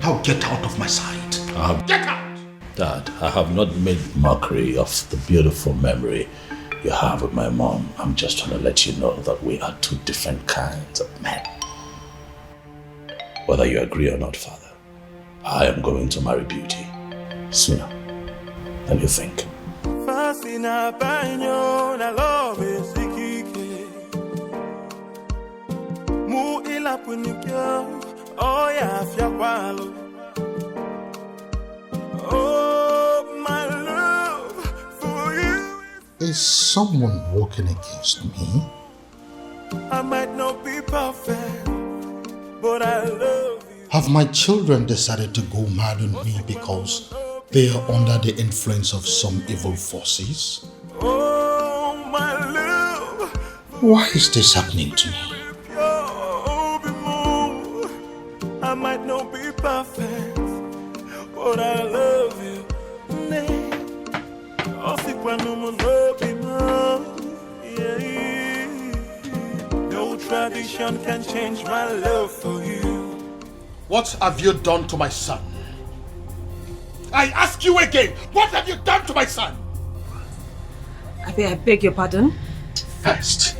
Now get out of my sight. Get out! Dad, I have not made mockery of the beautiful memory you have with my mom. I'm just trying to let you know that we are two different kinds of men. Whether you agree or not, Father, I am going to marry Beauty sooner than you think. Oh, my love for you. Is someone working against me? I might not be perfect, but I love you. Have my children decided to go mad on me because they are under the influence of some evil forces? Oh, my love. Why is this happening to me? I might not be perfect, but I love you. No tradition can change my love for you. What have you done to my son? I ask you again, what have you done to my son? I beg your pardon? First,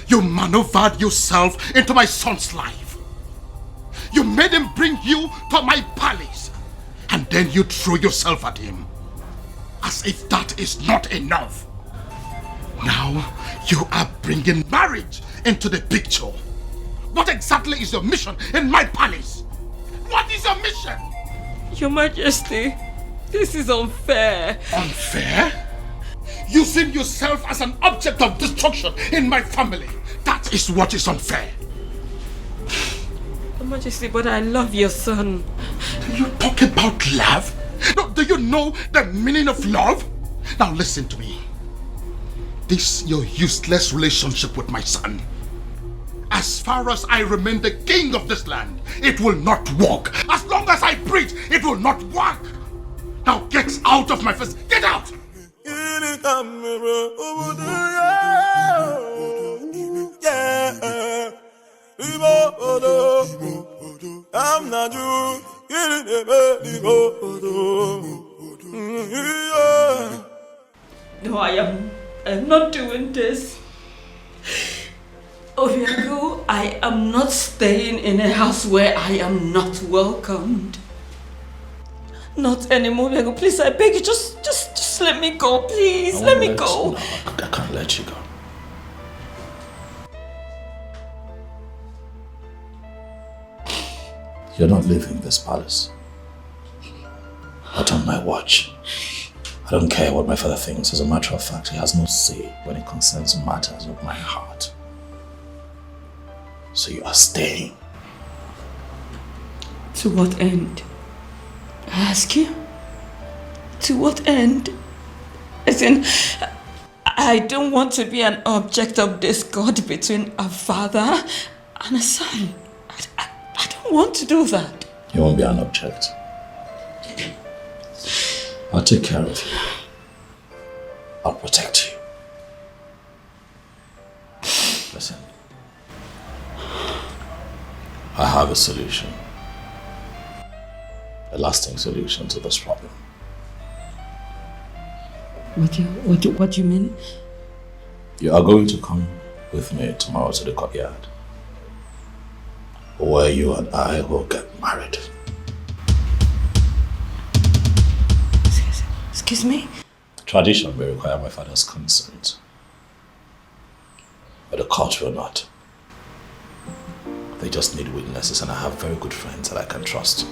you maneuvered yourself into my son's life. You made him bring you to my palace. And then you threw yourself at him. As if that is not enough. Now, you are bringing marriage into the picture. What exactly is your mission in my palace? What is your mission? Your Majesty, this is unfair. Unfair? Using yourself as an object of destruction in my family. That is what is unfair. Your Majesty, but I love your son. You talk about love? No, do you know the meaning of love? Now listen to me. This your useless relationship with my son. As far as I remain the king of this land, it will not work. As long as I breathe, it will not work. Now get out of my face. Get out! I'm not you. No, I am not doing this. Obiago, I am not staying in a house where I am not welcomed. Not anymore, Obiago. Please, I beg you, just let me go, please. Let me go. No, I can't let you go. You're not leaving this palace. Not on my watch. I don't care what my father thinks. As a matter of fact, he has no say when it concerns matters of my heart. So you are staying. To what end? I ask you. To what end? As in, I don't want to be an object of discord between a father and a son. I don't want to do that. You won't be an object. I'll take care of you. I'll protect you. Listen. I have a solution. A lasting solution to this problem. What do you mean? You are going to come with me tomorrow to the courtyard, where you and I will get married. Excuse me? Tradition may require my father's consent, but the court will not. They just need witnesses, and I have very good friends that I can trust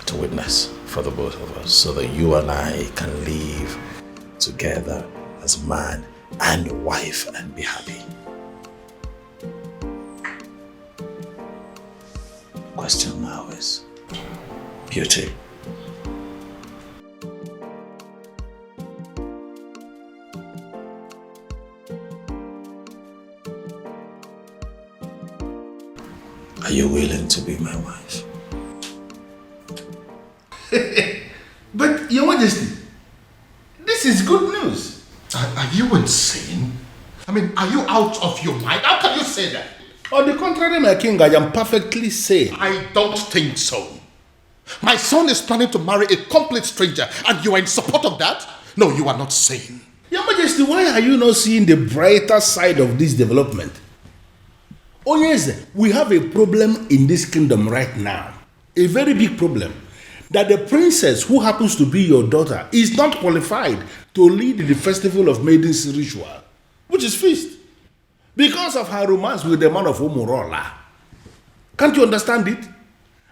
to witness for the both of us, so that you and I can live together as man and wife and be happy. Question now is beauty. Are you willing to be my wife? But, Your Majesty, this is good news. Are you insane? I mean, are you out of your mind? How can you say that? On the contrary, my king, I am perfectly sane. I don't think so. My son is planning to marry a complete stranger, and you are in support of that? No, you are not sane. Your Majesty, why are you not seeing the brighter side of this development? Oh yes, we have a problem in this kingdom right now. A very big problem. That the princess who happens to be your daughter is not qualified to lead the festival of maidens ritual, which is feast, because of her romance with the man of Umurola. Can't you understand it?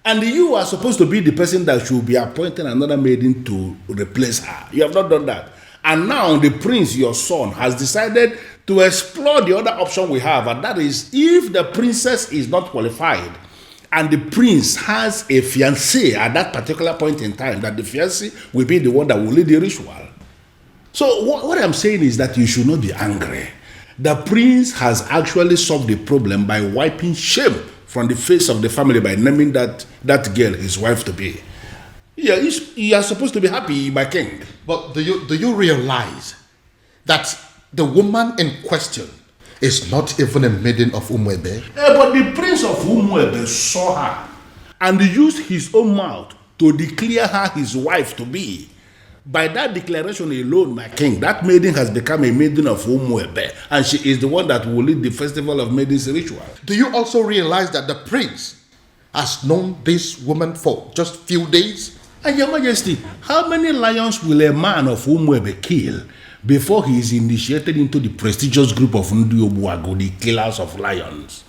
And you are supposed to be the person that should be appointing another maiden to replace her. You have not done that. And now the prince, your son, has decided to explore the other option we have, and that is if the princess is not qualified and the prince has a fiancé at that particular point in time, that the fiancé will be the one that will lead the ritual. So what I'm saying is that you should not be angry. The prince has actually solved the problem by wiping shame from the face of the family by naming that girl his wife to be. Yeah, you are supposed to be happy, my king. But do you realize that the woman in question is not even a maiden of Umwebe? But the prince of Umwebe saw her and used his own mouth to declare her his wife to be. By that declaration alone, my king, that maiden has become a maiden of Umwebe, and she is the one that will lead the festival of maidens ritual. Do you also realize that the prince has known this woman for just few days? And Your Majesty, how many lions will a man of Umwebe kill before he is initiated into the prestigious group of Ndiobuago, the killers of lions?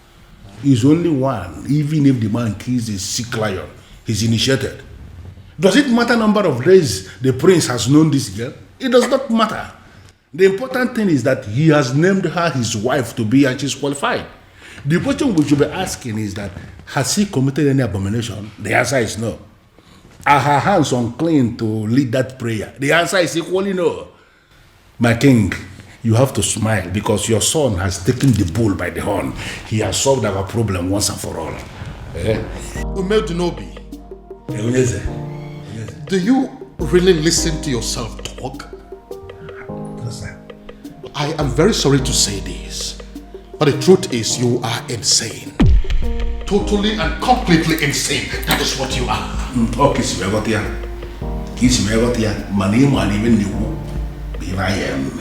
He's only one. Even if the man kills a sick lion, he's initiated. Does it matter number of days the prince has known this girl? It does not matter. The important thing is that he has named her his wife to be, and she's qualified. The question we should be asking is that, has she committed any abomination? The answer is no. Are her hands unclean to lead that prayer? The answer is equally no. My king, you have to smile because your son has taken the bull by the horn. He has solved our problem once and for all. Umedunobi, do you really listen to yourself talk? I am very sorry to say this, but the truth is you are insane. Totally and completely insane. That is what you are. Okay, so we got here. Here I am,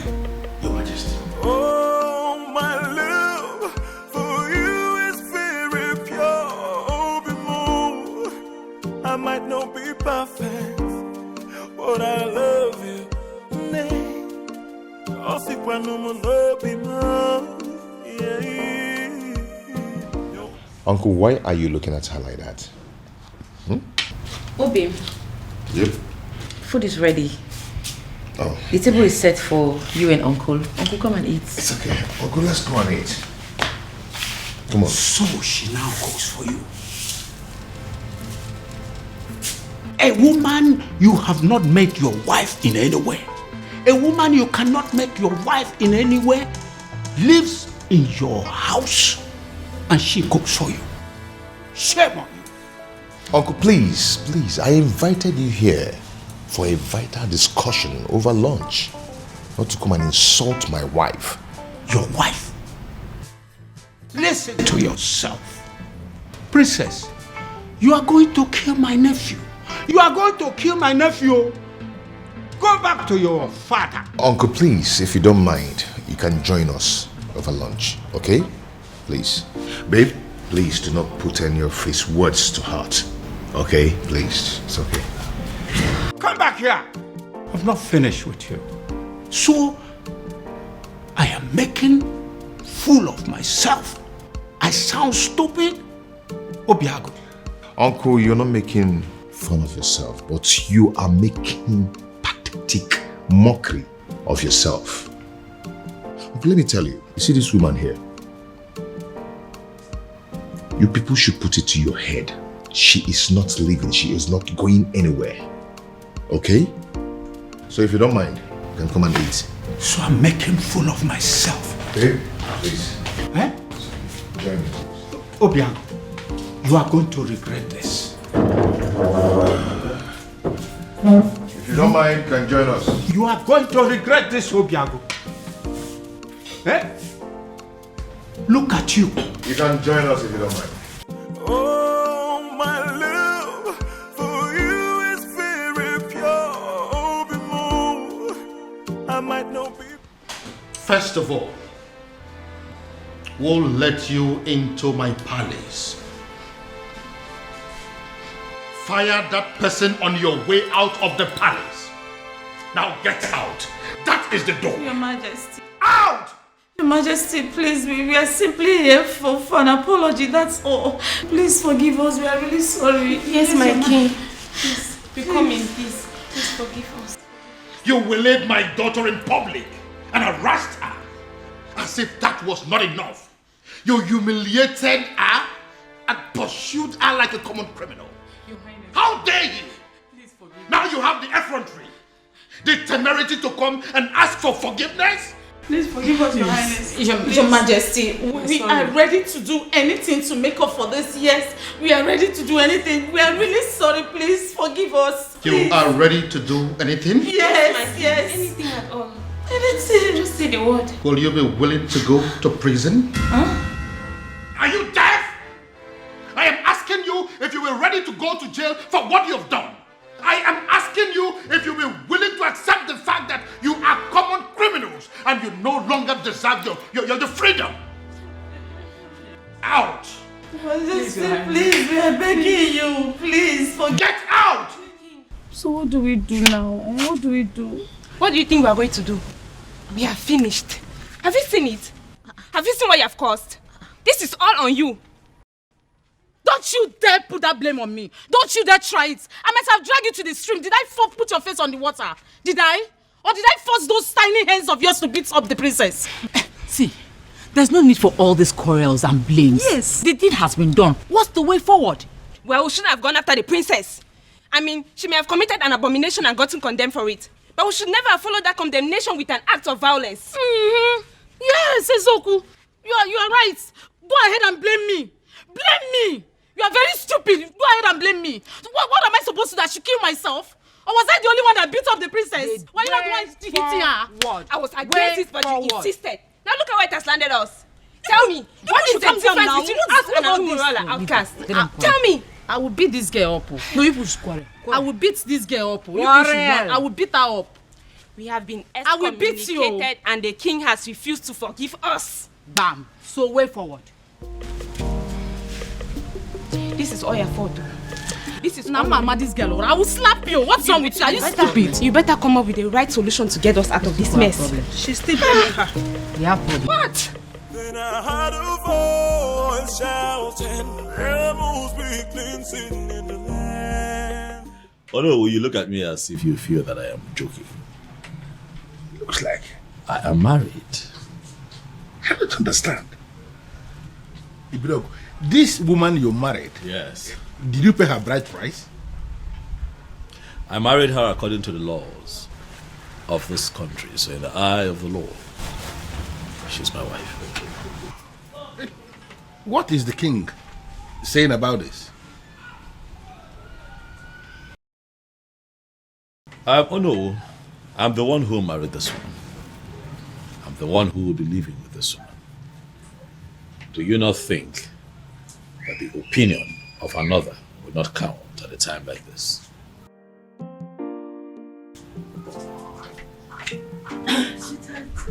Your Majesty. Oh, my love for you is very pure. I might not be perfect, but I love you. Uncle, why are you looking at her like that? Obi. Yep. Food is ready. Oh. The table is set for you and Uncle. Uncle, come and eat. It's okay. Uncle, let's go and eat. Come on. So she now cooks for you. A woman you have not made your wife in any way. A woman you cannot make your wife in any way lives in your house and she cooks for you. Shame on you. Uncle, please, I invited you here for a vital discussion over lunch, not to come and insult my wife. Your wife? Listen to yourself. Princess, you are going to kill my nephew. You are going to kill my nephew. Go back to your father. Uncle, please, if you don't mind, you can join us over lunch, okay? Please. Babe, please do not put any of his words to heart. Okay? Please. It's okay. Come back here. I've not finished with you. So, I am making fool of myself. I sound stupid? Obiago. Uncle, you're not making fun of yourself, but you are making pathetic mockery of yourself. Okay, let me tell you, you see this woman here? You people should put it to your head. She is not leaving, she is not going anywhere. Okay? So if you don't mind, you can come and eat. So I'm making fool of myself. Okay? Please. Eh? Join me. Obiago, you are going to regret this. If you don't mind, you can join us. You are going to regret this, Obiago. Eh? Look at you. You can join us if you don't mind. Oh, my love for you is very pure. I might not be. First of all, we'll let you into my palace. Fire that person on your way out of the palace. Now get out. That is the door. Your Majesty. Out! Your Majesty, please, we are simply here for an apology, that's all. Please forgive us, we are really sorry. Yes, my king. Please, we come in peace. Please forgive us. You waylaid my daughter in public and harassed her. As if that was not enough. You humiliated her and pursued her like a common criminal. Your Highness. How dare you? Please forgive me. Now you have the effrontery, the temerity to come and ask for forgiveness? Please forgive us, Your Highness. Your Majesty, we are ready to do anything to make up for this. Yes, we are ready to do anything. We are really sorry. Please forgive us. Please. You are ready to do anything? Yes. Anything at all. Anything. Just say the word. Will you be willing to go to prison? Are you deaf? I am asking you if you were ready to go to jail for what you have done. I am asking you if you were willing to accept the fact that you are common criminals and you no longer deserve your freedom. Out! Majesty, Please, we are begging you. Please, Get out! So what do we do now? What do we do? What do you think we are going to do? We are finished. Have you seen it? Have you seen what you have caused? This is all on you. Don't you dare put that blame on me. Don't you dare try it. I might have dragged you to the stream. Did I put your face on the water? Did I? Or did I force those tiny hands of yours to beat up the princess? See, there's no need for all these quarrels and blames. Yes. The deed has been done. What's the way forward? Well, we shouldn't have gone after the princess. I mean, she may have committed an abomination and gotten condemned for it. But we should never have followed that condemnation with an act of violence. Yes, Ezoku. You are right. Go ahead and blame me. Blame me. You are very stupid. Go ahead and blame me. What am I supposed to do? I should kill myself? Or was I the only one that beat up the princess? Why you not the one hitting her? I was against it, but you insisted. Now look at where it has landed us. Tell me, what is the difference between us and Umurola outcast? Tell me. I will beat this girl up. No, you push quarrel. I will beat this girl up. I will beat her up. We have been excommunicated and the king has refused to forgive us. Bam. So way forward. This is all your fault. This is Mama, this girl. I will slap you. What's wrong with you? Are you stupid? You better come up with the right solution to get us out of this mess. She's still blaming her. Yeah, what? Then I heard a voice shouting, "Rebels be cleansing in the land." Oh no, you look at me as if you feel that I am joking. Looks like I am married. I don't understand. Ibrogo, this woman you married, Yes. did you pay her bride price? I married her according to the laws of this country. So in the eye of the law, she's my wife. What is the king saying about this? Oh no, I'm the one who married this woman. I'm the one who will be living with this woman. Do you not think that the opinion of another would not count at a time like this?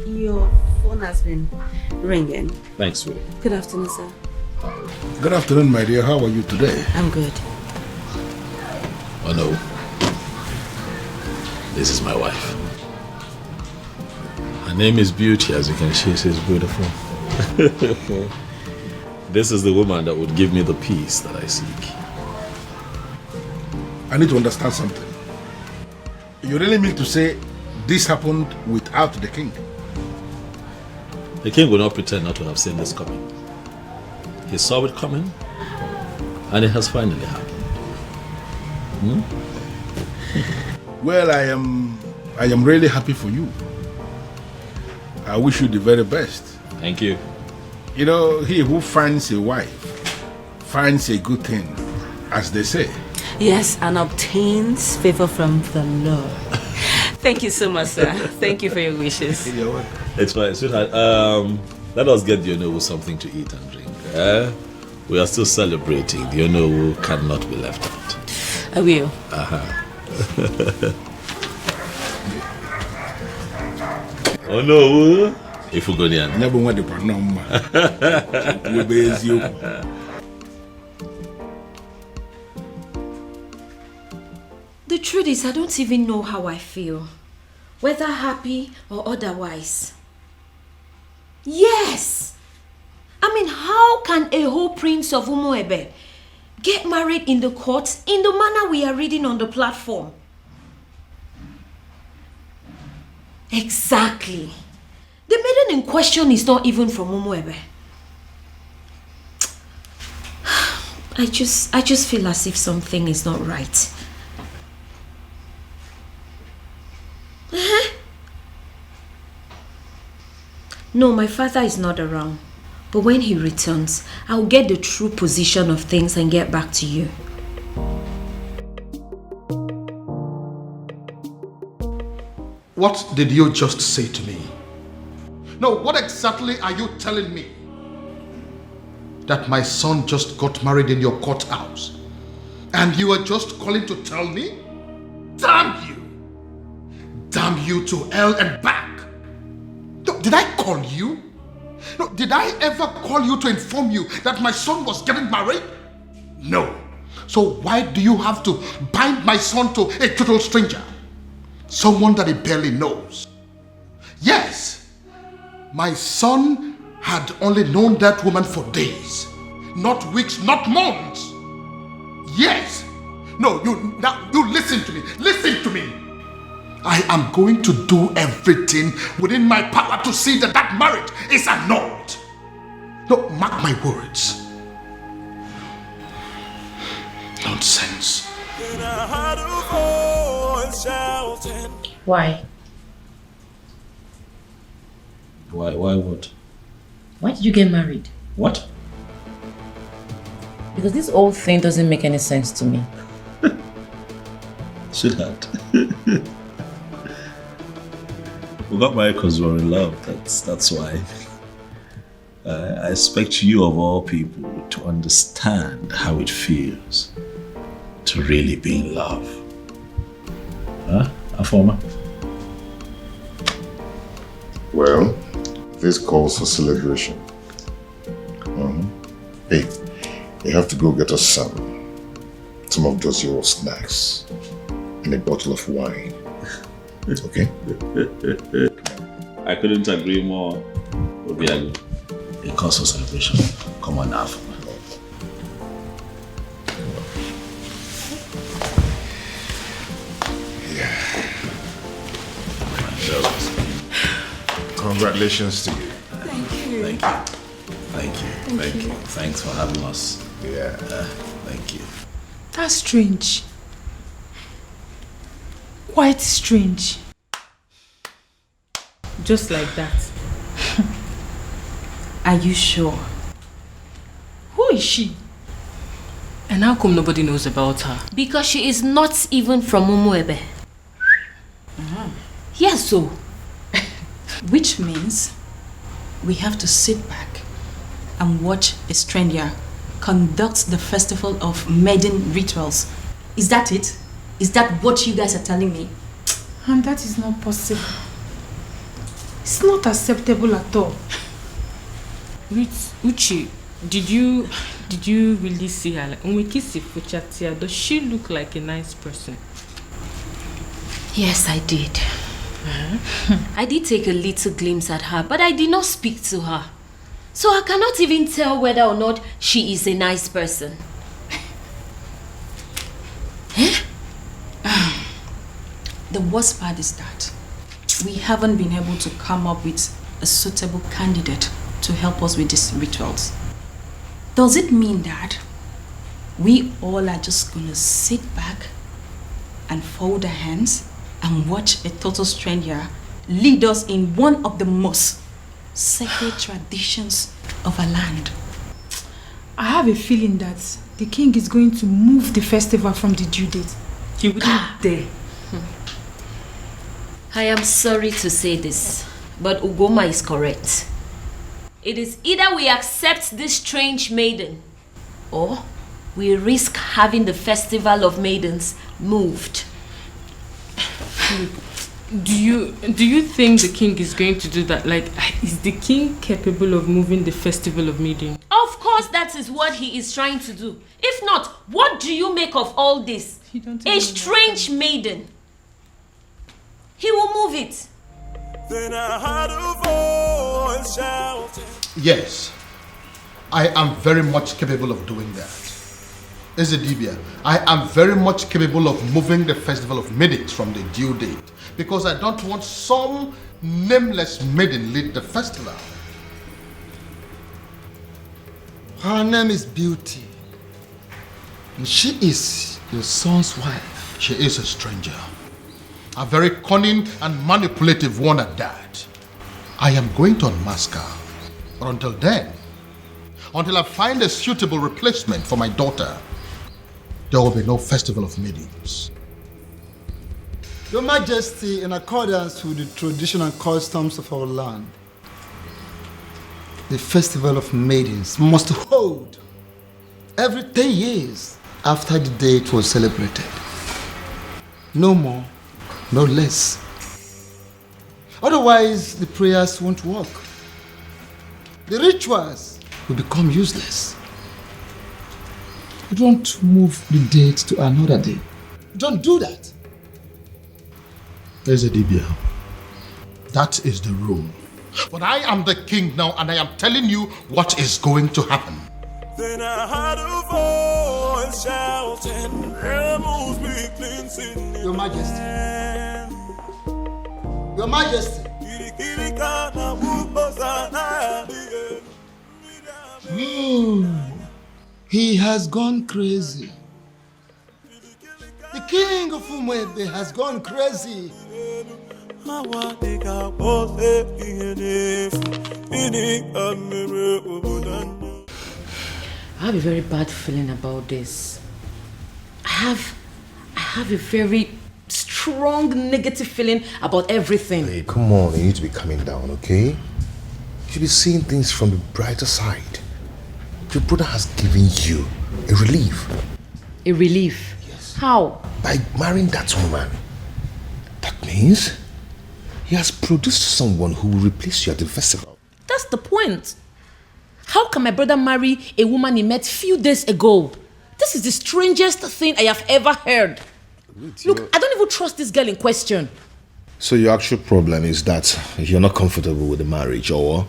Your phone has been ringing. Thanks, sweetie. Good afternoon, sir. Good afternoon, my dear. How are you today? I'm good. Oh no. This is my wife. Her name is Beauty, as you can see, she's beautiful. This is the woman that would give me the peace that I seek. I need to understand something. You really mean to say this happened without the king? The king will not pretend not to have seen this coming. He saw it coming, and it has finally happened. Well, I am really happy for you. I wish you the very best. Thank you. You know, he who finds a wife finds a good thing, as they say. Yes, and obtains favor from the Lord. Thank you so much, sir. Thank you for your wishes. It's fine, sweetheart. Let us get the Onowu something to eat and drink. We are still celebrating. The Onowu cannot be left out. I will. Onowu, if we go near. The truth is, I don't even know how I feel, whether happy or otherwise. Yes! I mean, how can a whole prince of Umuebe get married in the courts in the manner we are reading on the platform? Exactly. The maiden in question is not even from Umuebe. I just feel as if something is not right. No, my father is not around. But when he returns, I'll get the true position of things and get back to you. What did you just say to me? No, what exactly are you telling me? That my son just got married in your courthouse, and you are just calling to tell me? Damn you! Damn you to hell and back! No, did I call you? No, did I ever call you to inform you that my son was getting married? No. So why do you have to bind my son to a total stranger? Someone that he barely knows. Yes, my son had only known that woman for days, not weeks, not months. Yes. No, you listen to me. Listen to me. I am going to do everything within my power to see that that marriage is annulled. No, mark my words. Nonsense. Why? Why what? Why did you get married? What? Because this whole thing doesn't make any sense to me. Sweetheart. We got married because we were in love. That's why. I expect you of all people to understand how it feels to really be in love. Huh, Afoma? Well, this calls for celebration. Hey, you have to go get us some of those your snacks and a bottle of wine. Okay? I couldn't agree more. Obiago, a cause for celebration. Come on now. Yeah. Congratulations to you. Thank you. Thank you. Thank you. Thank you. Thanks for having us. Yeah. Thank you. That's strange. Quite strange. Just like that. Are you sure? Who is she? And how come nobody knows about her? Because she is not even from Umuebe. Yes, so. Which means we have to sit back and watch a stranger conduct the festival of maiden rituals. Is that it? Is that what you guys are telling me? And that is not possible. It's not acceptable at all. Uchi, did you really see her? Like, when we kiss Ifuchatia, does she look like a nice person? Yes, I did. I did take a little glimpse at her, but I did not speak to her. So I cannot even tell whether or not she is a nice person. The worst part is that we haven't been able to come up with a suitable candidate to help us with these rituals. Does it mean that we all are just gonna sit back and fold our hands and watch a total stranger lead us in one of the most sacred traditions of our land? I have a feeling that the king is going to move the festival from the due date. He wouldn't dare. I am sorry to say this, but Ugoma is correct. It is either we accept this strange maiden, or we risk having the festival of maidens moved. Do you think the king is going to do that? Like, is the king capable of moving the festival of maiden? Of course, that is what he is trying to do. If not, what do you make of all this? A strange maiden. He will move it. Then I heard a voice shouting. Yes, I am very much capable of doing that. Ezedibia, I am very much capable of moving the festival of maidens from the due date because I don't want some nameless maiden lead the festival. Her name is Beauty, and she is your son's wife. She is a stranger, a very cunning and manipulative one at that. I am going to unmask her, but until then, until I find a suitable replacement for my daughter, there will be no festival of maidens. Your Majesty, in accordance with the tradition and customs of our land, the festival of maidens must hold every 10 years after the day it was celebrated. No more, no less. Otherwise, the prayers won't work. The rituals will become useless. You don't move the date to another day. You don't do that. Ezedibia, that is the rule. But I am the king now, and I am telling you what is going to happen. Then I heard a voice shouting, "Rebels be cleansing." Your Majesty. Your Majesty. Oh, he has gone crazy. The king of Umwebe has gone crazy. I have a very bad feeling about this. I have a very strong negative feeling about everything. Hey, come on, you need to be calming down, okay? You should be seeing things from the brighter side. Your brother has given you a relief. A relief? Yes. How? By marrying that woman. That means he has produced someone who will replace you at the festival. That's the point. How can my brother marry a woman he met few days ago? This is the strangest thing I have ever heard. Look, I don't even trust this girl in question. So your actual problem is that you're not comfortable with the marriage, or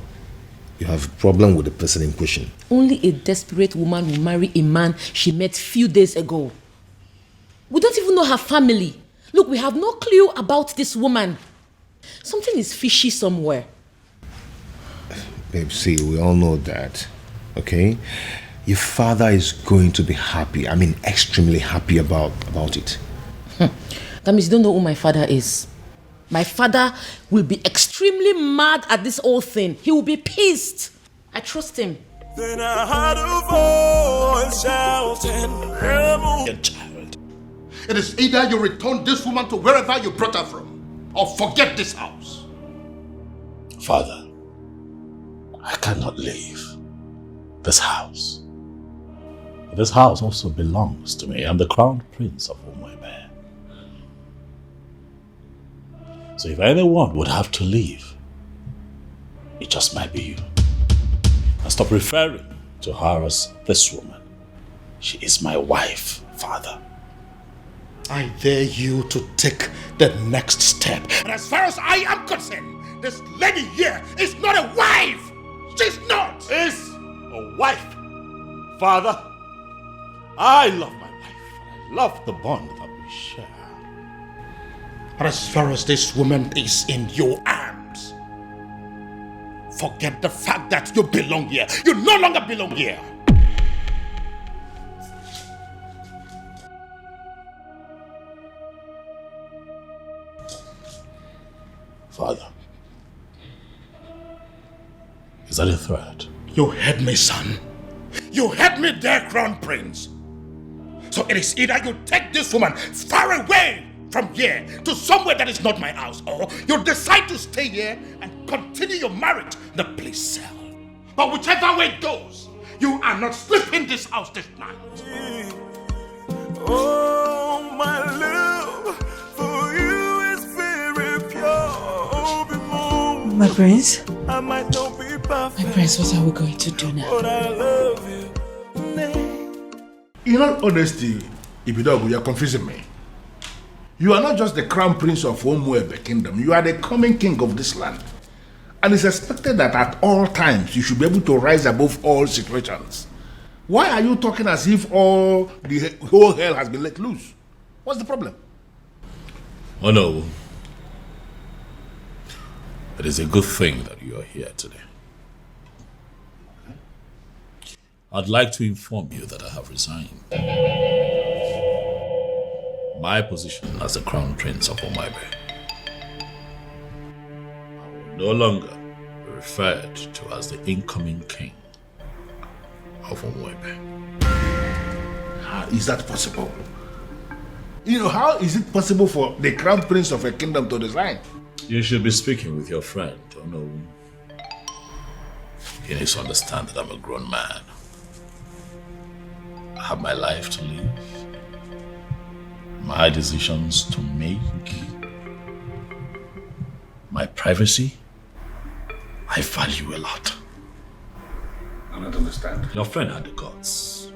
you have a problem with the person in question? Only a desperate woman will marry a man she met few days ago. We don't even know her family. Look, we have no clue about this woman. Something is fishy somewhere. Babe, see, we all know that, okay? Your father is going to be happy. I mean, extremely happy about it. That means you don't know who my father is. My father will be extremely mad at this whole thing. He will be pissed. I trust him. Then I heard a voice shouting, "Rebel." Child, it is either you return this woman to wherever you brought her from, or forget this house. Father, I cannot leave this house. This house also belongs to me. I'm the crown prince of Umwebe. So if anyone would have to leave, it just might be you. And stop referring to her as this woman. She is my wife, Father. I dare you to take the next step. And as far as I am concerned, this lady here is not a wife. She's not. Is a wife. Father, I love my wife. I love the bond that we share. And as far as this woman is in your arms, forget the fact that you belong here. You no longer belong here. Father, is that a threat? You heard me, son. You heard me there, Crown Prince. So it is either you take this woman far away from here to somewhere that is not my house, or you decide to stay here and continue your marriage in the police cell. But whichever way it goes, you are not sleeping in this house this night. Oh, my love for you is very pure. My prince? I might not be perfect. My prince, what are we going to do now? But I love you. In all honesty, Ibidogu, you are confusing me. You are not just the crown prince of Umuebe kingdom, you are the coming king of this land. And it's expected that at all times you should be able to rise above all situations. Why are you talking as if the whole hell has been let loose? What's the problem? Oh no. It is a good thing that you are here today. I'd like to inform you that I have resigned. My position as the Crown Prince of Umuebe. I will no longer be referred to as the incoming king of Umuebe. How is that possible? You know, how is it possible for the Crown Prince of a kingdom to resign? You should be speaking with your friend, oh no. He needs to understand that I'm a grown man. I have my life to live, my decisions to make, my privacy. I value a lot. I don't understand. Your friend had the guts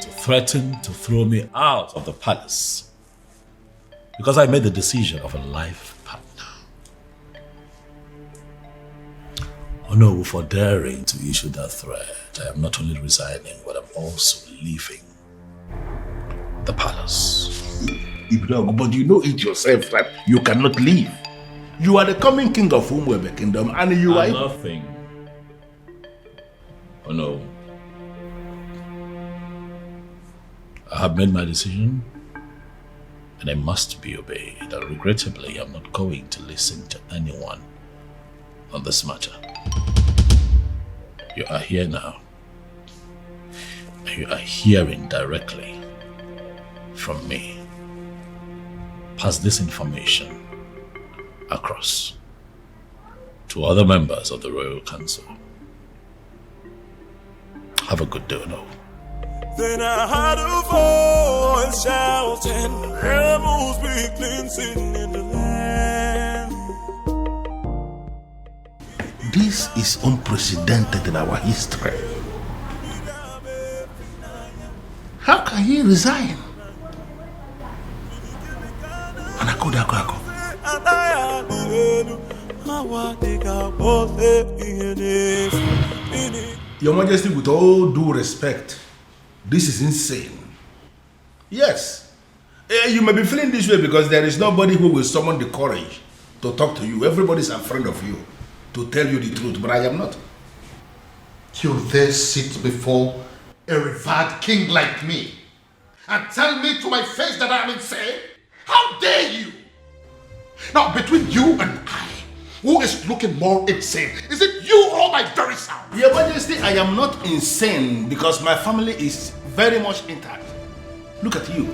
to threaten to throw me out of the palace because I made the decision of a life partner. Oh no, for daring to issue that threat, I am not only resigning, but I'm also leaving the palace. But you know it yourself that you cannot leave. You are the coming king of Umuebe kingdom and you are... Nothing. Oh no. I have made my decision and I must be obeyed. And regrettably, I'm not going to listen to anyone on this matter. You are here now. And you are hearing directly from me. Pass this information across to other members of the Royal Council. Have a good day, no. Then I heard a voice shouting, "Rebels be cleansing in the land." This is unprecedented in our history. How can he resign? Your Majesty, with all due respect, this is insane. Yes, you may be feeling this way because there is nobody who will summon the courage to talk to you. Everybody's afraid of you to tell you the truth, but I am not. You dare sit before a revered king like me and tell me to my face that I am insane? How dare you? Now, between you and I, who is looking more insane? Is it you or my very self? Your Majesty, I am not insane because my family is very much intact. Look at you.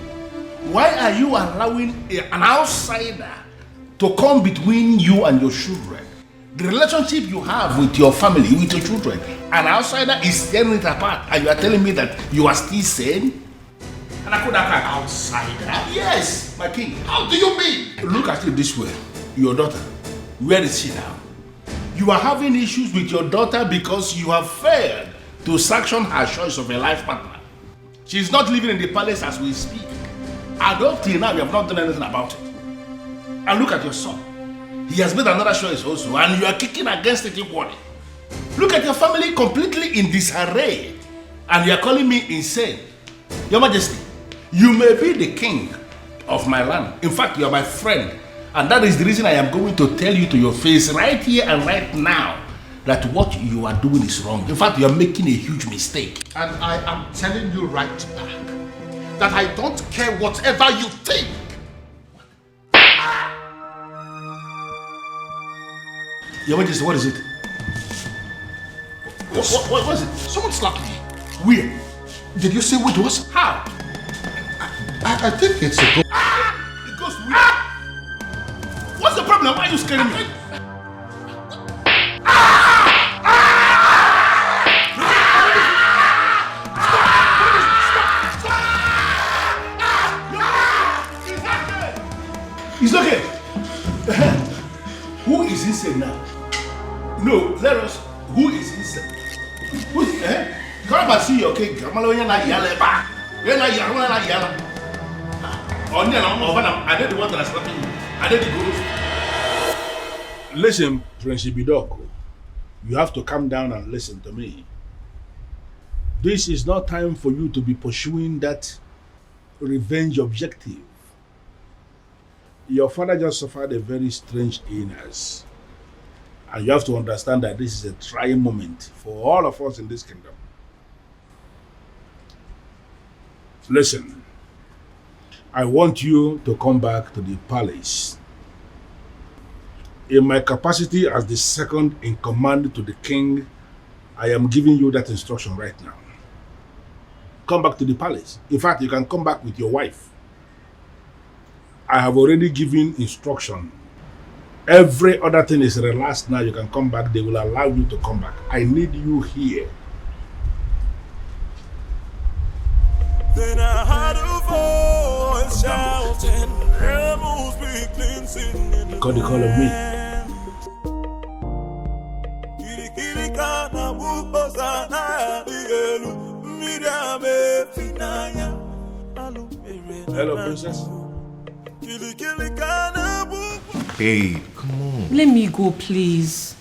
Why are you allowing an outsider to come between you and your children? The relationship you have with your family, with your children, an outsider is tearing it apart, and you are telling me that you are still sane? And I could have an outsider? Yes, my king. How do you mean? Look at it this way. Your daughter, where is she now? You are having issues with your daughter because you have failed to sanction her choice of a life partner. She's not living in the palace as we speak. And up till now, we have not done anything about it. And look at your son. He has made another choice also, and you are kicking against it equally. Look at your family completely in disarray, and you are calling me insane. Your Majesty, you may be the king of my land. In fact, you are my friend. And that is the reason I am going to tell you to your face right here and right now that what you are doing is wrong. In fact, you are making a huge mistake. And I am telling you right back that I don't care whatever you think. Your Majesty, what is it? What was it? Someone slapped me. Where? Did you see who it was? How? I think it's a ghost. It goes where? What's the problem? Why are you scaring me? It's okay. Who is insane now? No, let us. Who is insane? Who is come and see your king. Only I did the one that is slapping you. I did the ghost. Listen, Prince Edochie, you have to calm down and listen to me. This is not time for you to be pursuing that revenge objective. Your father just suffered a very strange illness. And you have to understand that this is a trying moment for all of us in this kingdom. Listen, I want you to come back to the palace. In my capacity as the second in command to the king, I am giving you that instruction right now. Come back to the palace. In fact, you can come back with your wife. I have already given instruction. Every other thing is relaxed now. You can come back. They will allow you to come back. I need you here. Then I heard a voice shouting, rebels begin singing. You got the call of me. Hello, princess. Babe, come on. Let me go, please.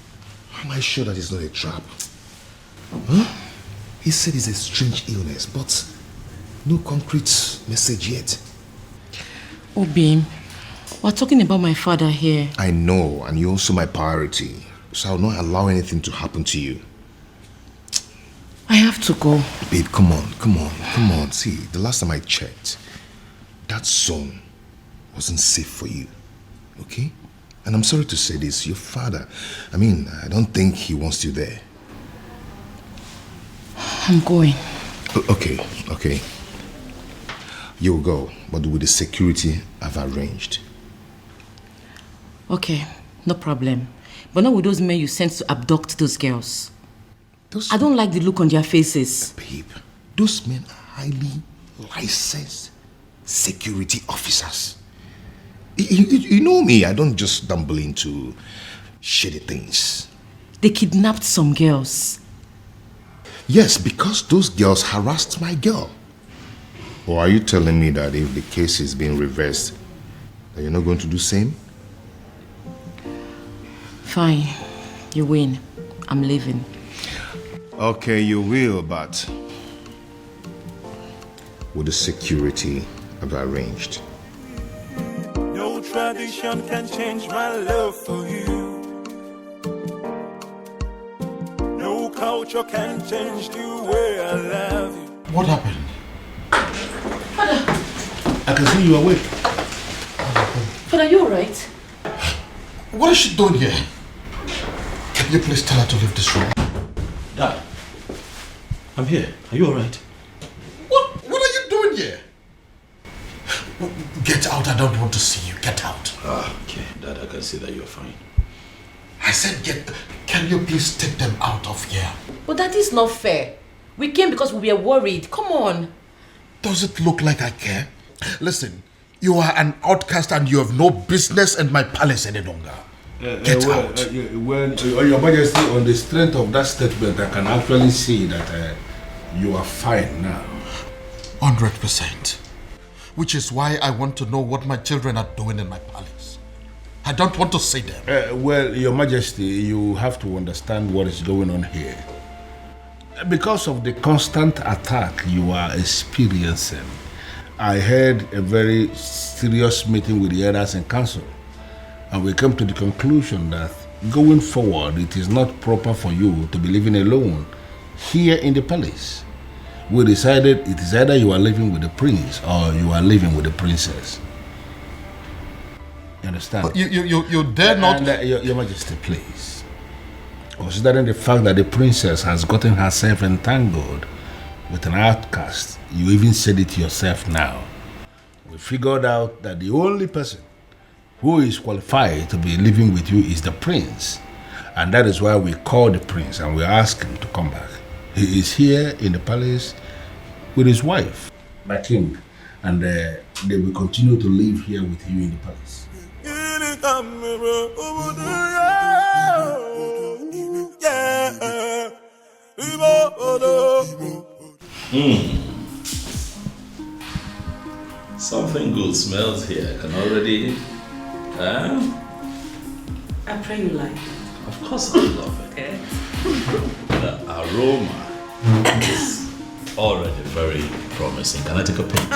Am I sure that it's not a trap? Huh? He said it's a strange illness, but no concrete message yet. Obi, we're talking about my father here. I know, and you're also my priority, so I'll not allow anything to happen to you. I have to go. Babe, come on. See, the last time I checked, that zone wasn't safe for you, okay? And I'm sorry to say this, your father, I don't think he wants you there. I'm going. Okay. You'll go, but with the security I've arranged. Okay, no problem. But not with those men you sent to abduct those girls. I don't like the look on their faces. Babe, those men are highly licensed security officers. You know me, I don't just stumble into shady things. They kidnapped some girls. Yes, because those girls harassed my girl. Or are you telling me that if the case is being reversed, that you're not going to do the same? Fine, you win. I'm leaving. Okay, you will, but with the security I've arranged. No tradition can change my love for you. No culture can change the way I love you. What happened? Father! I can see you awake. Father, are you alright? What is she doing here? Can you please tell her to leave this room? Dad, I'm here. Are you alright? What are you doing here? Get out, I don't want to see you. Get out. Okay, Dad, I can see that you're fine. I said can you please take them out of here? But that is not fair. We came because we were worried. Come on. Does it look like I care? Listen, you are an outcast and you have no business in my palace any longer. Get out. Your Majesty, on the strength of that statement, I can actually see that you are fine now. 100%. Which is why I want to know what my children are doing in my palace. I don't want to see them. Well, Your Majesty, you have to understand what is going on here. Because of the constant attack you are experiencing, I had a very serious meeting with the elders in council, and we came to the conclusion that going forward, it is not proper for you to be living alone here in the palace. We decided it is either you are living with the prince or you are living with the princess. You understand? You dare not... Your Majesty, please. Considering the fact that the princess has gotten herself entangled with an outcast, you even said it yourself now. We figured out that the only person who is qualified to be living with you is the prince. And that is why we called the prince and we asked him to come back. He is here in the palace with his wife, my king, and they will continue to live here with you in the palace. Something good smells here. I can already... I pray you like it. Of course I love it. The aroma is already very promising. Can I take a peek?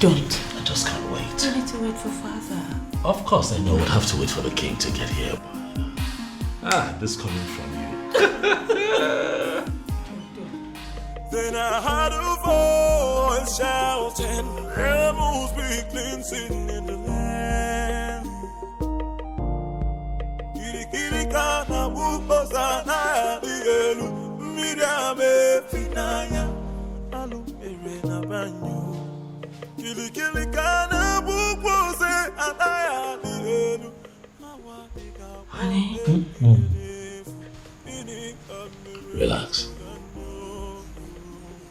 Don't. I just can't wait. You need to wait for father. Of course I know we'll have to wait for the king to get here. This coming from you. Then I heard a voice shouting, rebels be cleansing in the land. Kirikana wupozana dielu, midame finaya, alumerena banyo. Kirikana wupoze anaya dielu. Honey? Relax.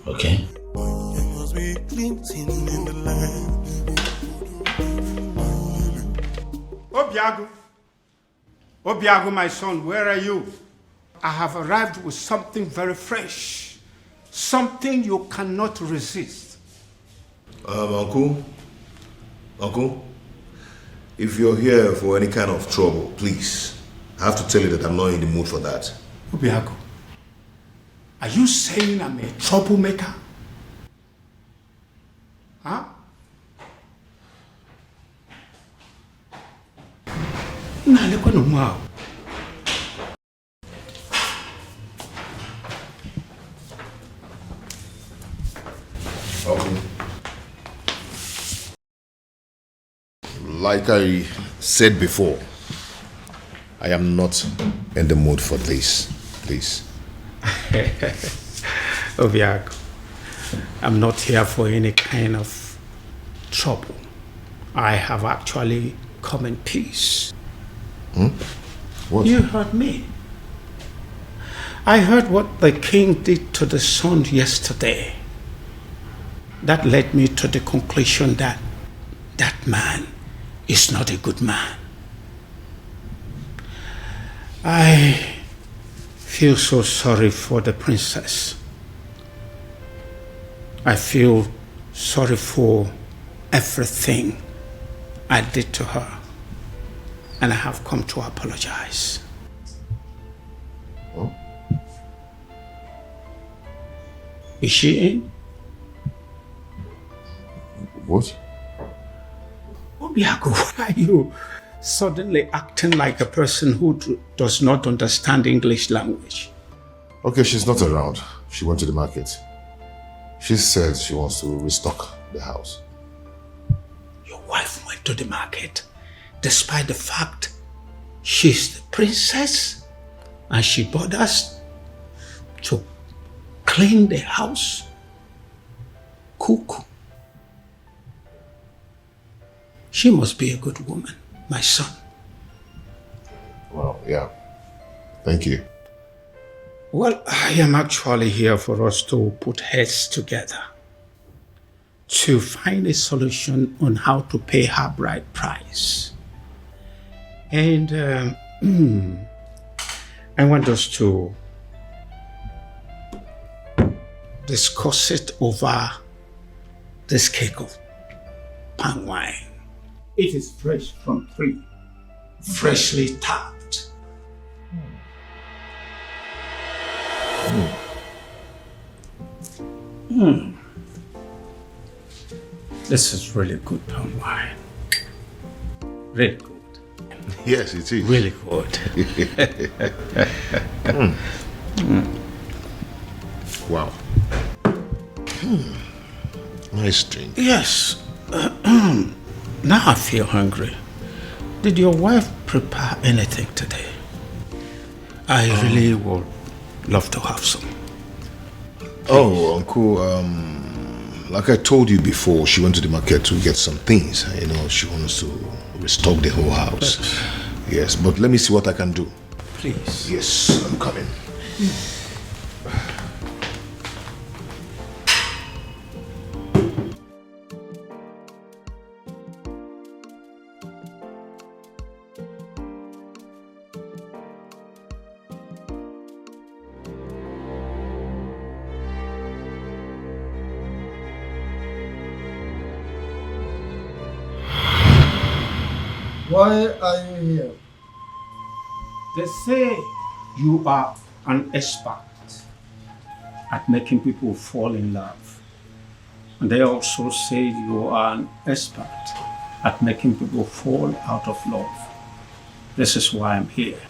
Okay? Obiago, my son, where are you? I have arrived with something very fresh. Something you cannot resist. Uncle, if you're here for any kind of trouble, please, I have to tell you that I'm not in the mood for that. Obiago, are you saying I'm a troublemaker? Huh? Like I said before, I am not in the mood for this, please. Obiago, I'm not here for any kind of trouble. I have actually come in peace. What? You heard me. I heard what the king did to the son yesterday. That led me to the conclusion that that man is not a good man. I feel so sorry for the princess. I feel sorry for everything I did to her. And I have come to apologize. Oh? Is she in? What? Obiago, why are you suddenly acting like a person who does not understand English language? Okay, she's not around. She went to the market. She said she wants to restock the house. Your wife went to the market despite the fact she's the princess and she bought us to clean the house? Cuckoo. She must be a good woman, my son. Well, yeah. Thank you. Well, I am actually here for us to put heads together to find a solution on how to pay her bride price. And I want us to discuss it over this cake of palm wine. It is fresh from tree, freshly tapped. This is really good palm wine. Really good. Yes, it is. Really good. Wow. Nice drink. Yes. Now I feel hungry. Did your wife prepare anything today? I really would love to have some. Oh, Uncle, like I told you before, she went to the market to get some things. You know, she wants to restock the whole house. Yes, but let me see what I can do. Please. Yes, I'm coming. Why are you here? They say you are an expert at making people fall in love. And they also say you are an expert at making people fall out of love. This is why I'm here.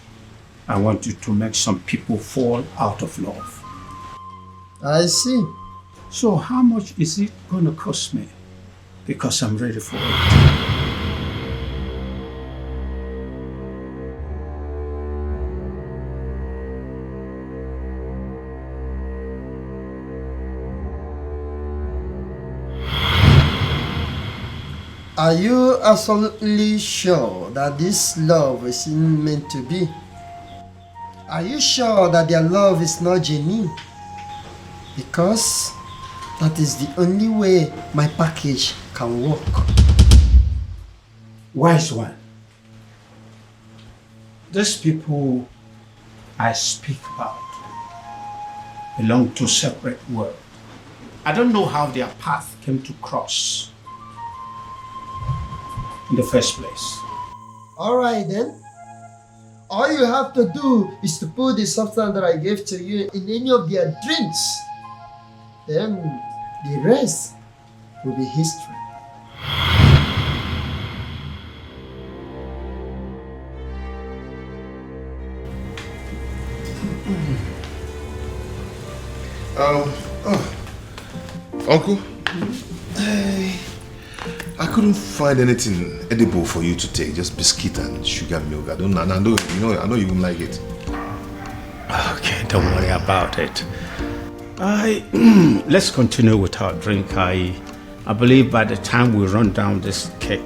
I want you to make some people fall out of love. I see. So how much is it going to cost me? Because I'm ready for it. Are you absolutely sure that this love is meant to be? Are you sure that their love is not genuine? Because that is the only way my package can work. Wise one. These people I speak about belong to separate worlds. I don't know how their path came to cross in the first place. Alright then. All you have to do is to put the substance that I gave to you in any of their drinks. Then the rest will be history. Uncle, I couldn't find anything edible for you to take, just biscuit and sugar milk. I know you won't like it. Okay, don't worry about it. Let's continue with our drink. I believe by the time we run down this cake,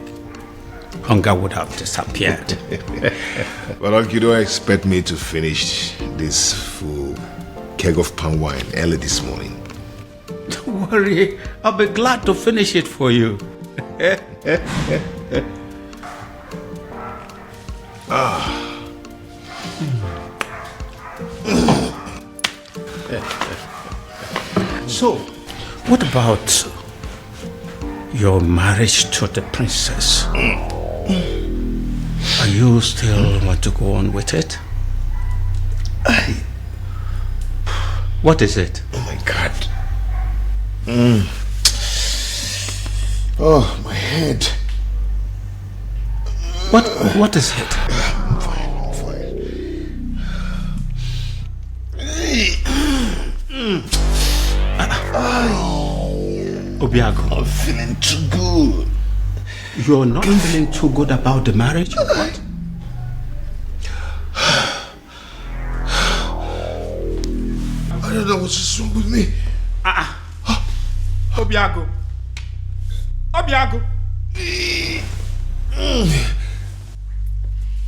hunger would have disappeared. But Uncle, you don't expect me to finish this full keg of palm wine early this morning. Don't worry, I'll be glad to finish it for you. So, what about your marriage to the princess? Are you still want to go on with it? What is it? Oh my God. Oh, my head. What is it? I'm fine. Obiago. I'm feeling too good. You're not feeling too good about the marriage, or what? I don't know what's wrong with me. Obiago. Obiago.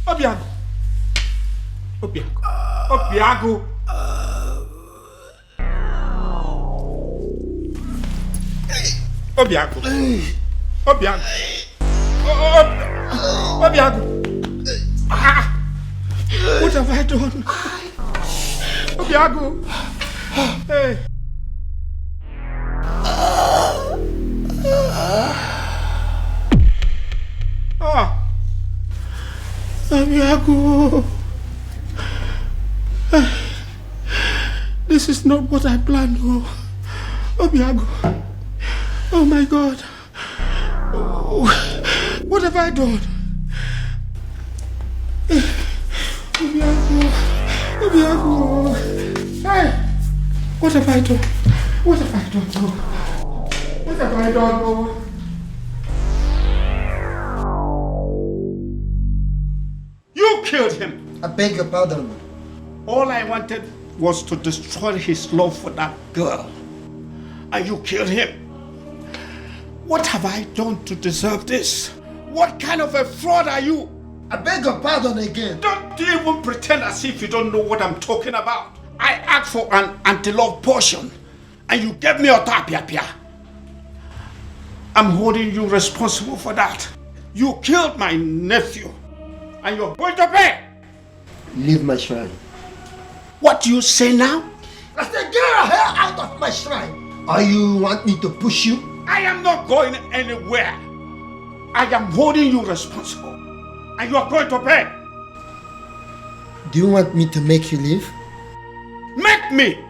Obiago. Obiago. Obiago. Obiago. Obiago. Obiago. What have I done? Obiago. Hey. Abiago. This is not what I planned. Abiago. Oh my God. What have I done? Abiago. Hey. What have I done? What have I done? What have I done? You killed him. I beg your pardon. All I wanted was to destroy his love for that girl. And you killed him. What have I done to deserve this? What kind of a fraud are you? I beg your pardon again. Don't even pretend as if you don't know what I'm talking about. I asked for an anti-love potion and you gave me a tapia. I'm holding you responsible for that. You killed my nephew and you're going to pay. Leave my shrine. What do you say now? I said, get your hair out of my shrine. Or you want me to push you? I am not going anywhere. I am holding you responsible. And you are going to pay. Do you want me to make you leave? Make me!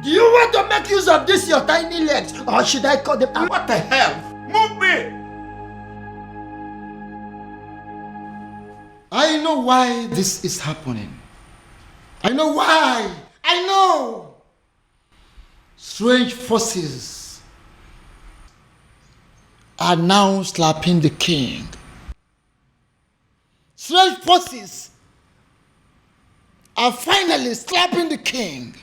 Do you want to make use of this, your tiny legs? Or should I cut them out? What the hell? Move me! I know why this is happening. I know why. I know. Strange forces are now slapping the king. Strange forces are finally slapping the king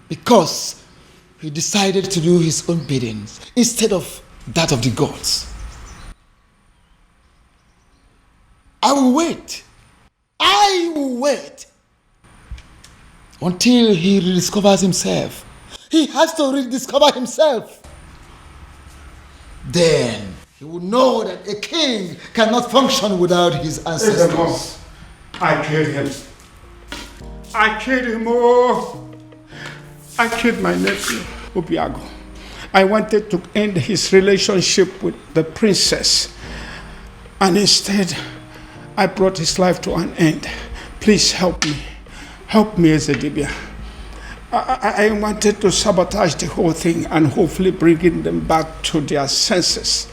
because he decided to do his own biddings instead of that of the gods. I will wait until he rediscovers himself. He has to rediscover himself. Then he will know that a king cannot function without his ancestors. I killed him. I killed him. Oh, I killed my nephew, Obiago. I wanted to end his relationship with the princess. And instead, I brought his life to an end. Please help me. Help me, Ezedibia. I wanted to sabotage the whole thing and hopefully bringing them back to their senses.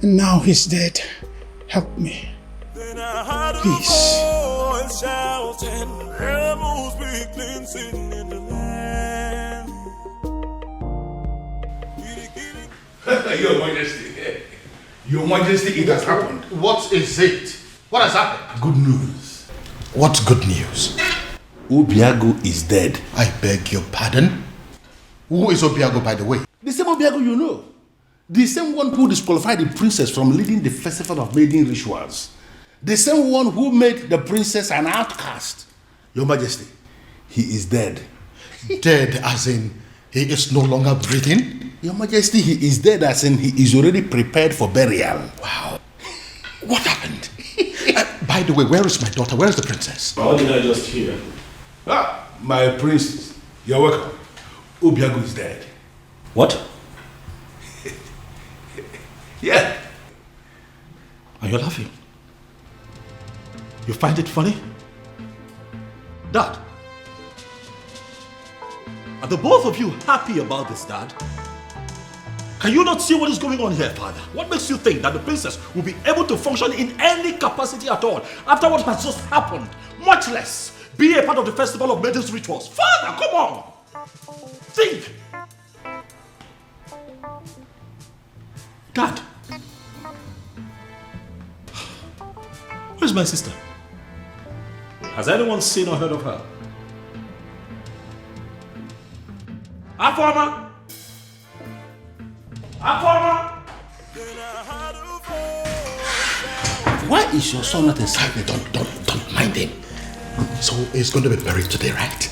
Now he's dead. Help me. Please. Your Majesty. Your Majesty, it has happened. What is it? What has happened? Good news. What's good news? Obiago is dead. I beg your pardon? Who is Obiago, by the way? The same Obiago you know. The same one who disqualified the princess from leading the festival of maiden rituals. The same one who made the princess an outcast. Your Majesty, he is dead. Dead as in he is no longer breathing? Your Majesty, he is dead as in he is already prepared for burial. Wow. What happened? By the way, where is my daughter? Where is the princess? How did I just hear? My princess. You're welcome. Obiago is dead. What? Yeah. And you're laughing? You find it funny? Dad? Are the both of you happy about this, Dad? Can you not see what is going on here, Father? What makes you think that the princess will be able to function in any capacity at all after what has just happened? Much less be a part of the festival of maidens rituals. Father, come on! Think! Dad? Where's my sister? Has anyone seen or heard of her? Afoma! Afoma! Why is your son not excited? Don't mind him. So he's going to be buried today, right?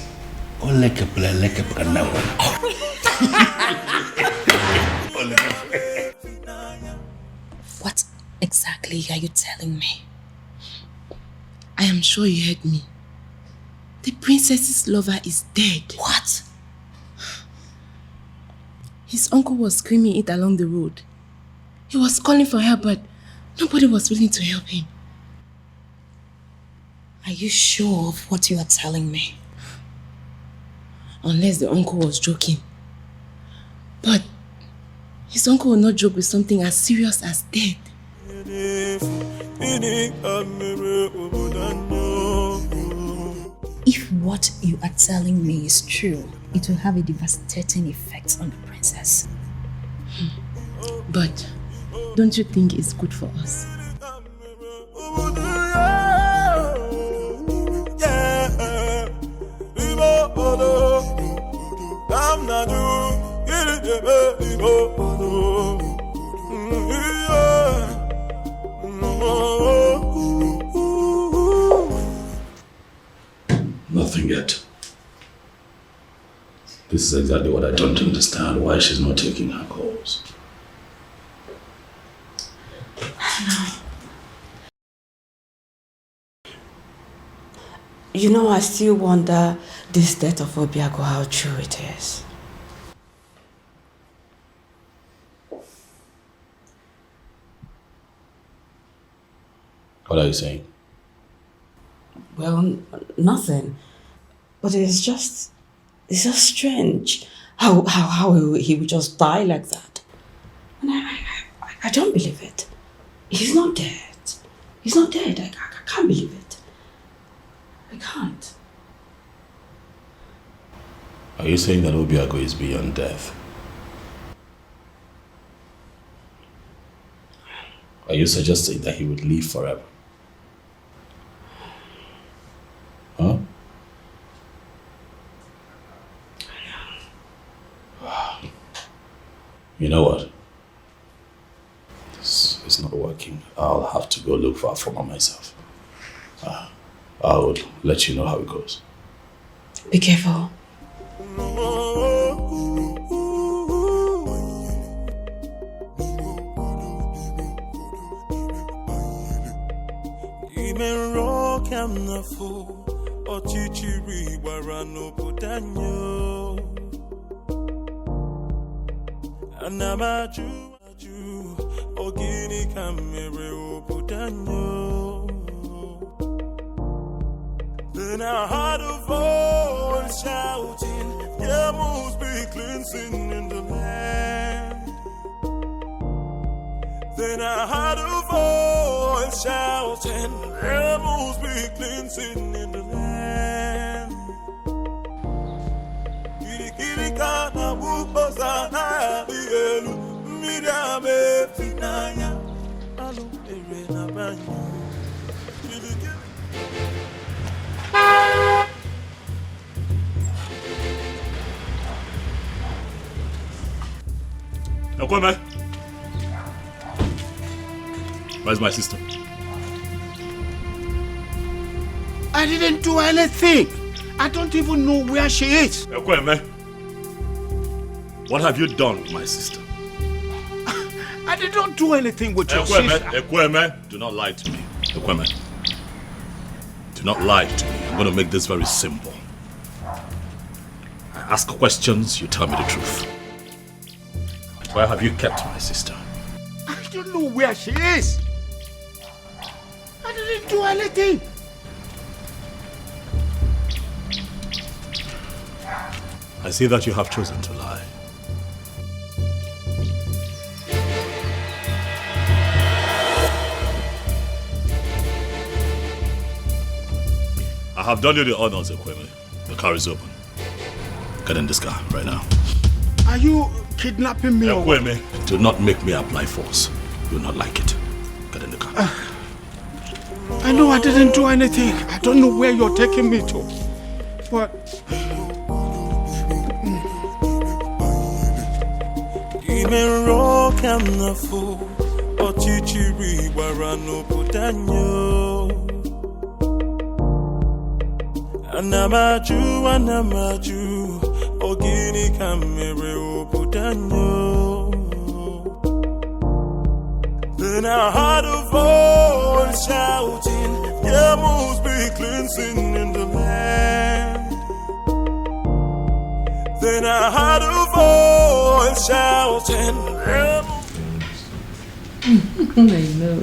What exactly are you telling me? I am sure you heard me. The princess's lover is dead. What? His uncle was screaming it along the road. He was calling for help, but nobody was willing to help him. Are you sure of what you are telling me? Unless the uncle was joking. But his uncle will not joke with something as serious as death. If what you are telling me is true, it will have a devastating effect on the princess. But don't you think it's good for us? Nothing yet. This is exactly what I don't understand, why she's not taking her calls. You know, I still wonder this death of Obiago, how true it is. What are you saying? Well, nothing. But it's just strange how he would just die like that. And I don't believe it. He's not dead. He's not dead. I can't believe it. I can't. Are you saying that Obiago is beyond death? Are you suggesting that he would live forever? Huh? You know what? This is not working. I'll have to go look for Afroma myself. I will let you know how it goes. Be careful. Then I heard a voice shouting, there must be cleansing in the land. Then I heard a voice shouting, there must be cleansing in the land. Kirikana bukosana bielu mirame finanya alu erena banyo. Ekweme, where's my sister? I didn't do anything. I don't even know where she is. Ekweme, what have you done with my sister? I did not do anything with your sister. Ekweme, do not lie to me. Ekweme, do not lie to me. I'm going to make this very simple. I ask questions, you tell me the truth. Where have you kept my sister? I don't know where she is. I didn't do anything. I see that you have chosen to lie. I have done you the honors, Ekweme. The car is open. Get in this car right now. Are you kidnapping me? Ekweme, do not make me apply force. You will not like it. Get in the car. I know I didn't do anything. I don't know where you're taking me to. But... Even rock and the fool, or chichiri warano putanyo. Anamaju, ogini kamere putanyo. Then I heard a voice shouting, there must be cleansing in the land. Then I heard a voice shouting, I know.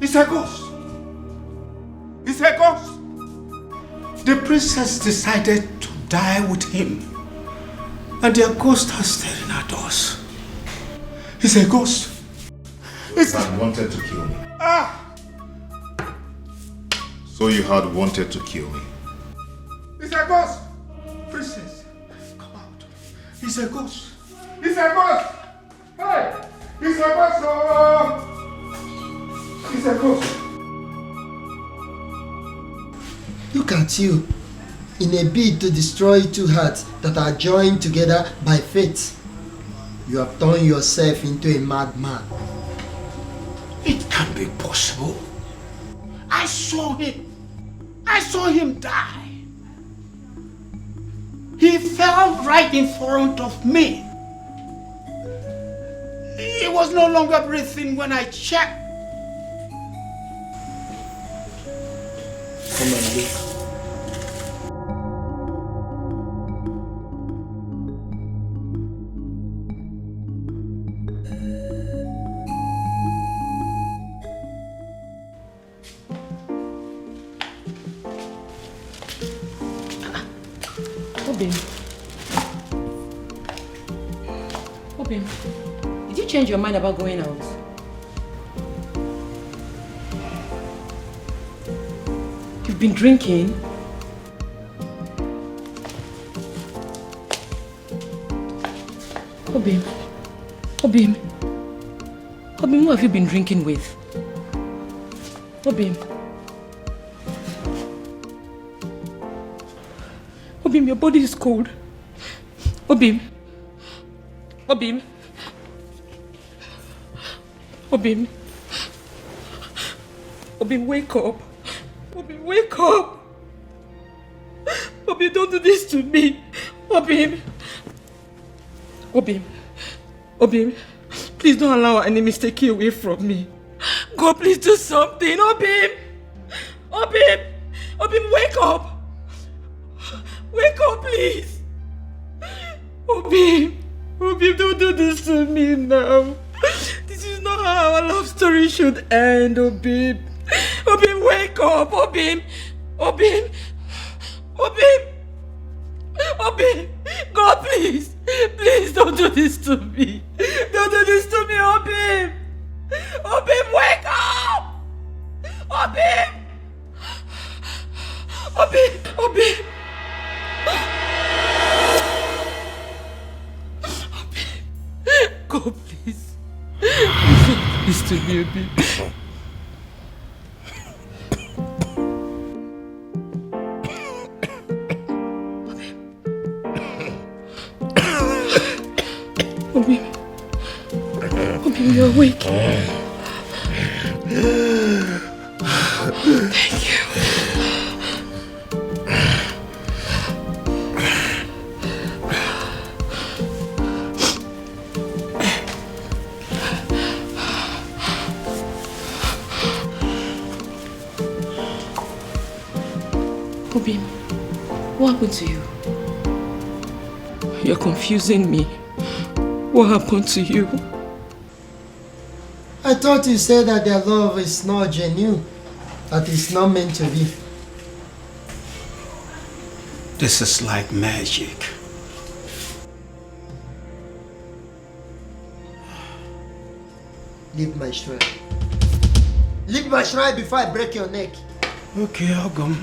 It's a ghost. It's a ghost. The princess decided to die with him. And their ghost are staring at us. It's a ghost. It's had wanted to kill me. So you had wanted to kill me. It's a ghost. Princess, come out. It's a ghost. It's a ghost. Hey, it's a ghost. Oh. It's a ghost. Look at you. In a bid to destroy two hearts that are joined together by fate, you have turned yourself into a madman. It can't be possible. I saw him. I saw him die. He fell right in front of me. He was no longer breathing when I checked. Come and look. Obim, did you change your mind about going out? You've been drinking? Obim, who have you been drinking with? Obim, your body is cold. Obim, wake up. Obim, wake up. Obim, don't do this to me. Obim, please don't allow our enemies to take you away from me. God, please do something. Obim, wake up. Wake up, please. Obim, don't do this to me now. This is not how our love story should end, Obim. Wake up, Obim. God, please don't do this to me. Don't do this to me, Obim. Wake up. Obim. God, please. Don't do this to me, Obim. Obim, you're awake. Thank you. Obim, what happened to you? You're confusing me. What happened to you? I thought you said that their love is not genuine, that it's not meant to be. This is like magic. Leave my shrine. Leave my shrine before I break your neck. Okay, I'll go.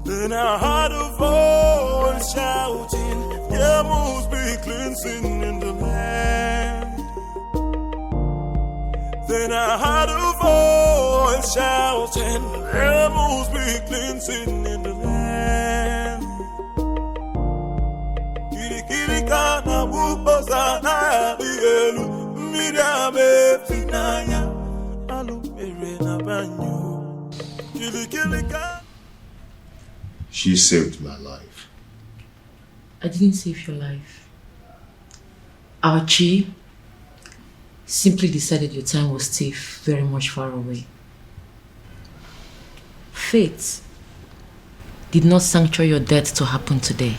Then I heard a voice shouting, there must be cleansing in the land. Then I heard a voice shouting, there must be cleansing in the land. Kirikirikana bubosana bielu mirame finanya alumere na banyo. Kirikirikana. She saved my life. I didn't save your life. Alichi simply decided your time was still very much far away. fate did not sanctuary your death to happen today?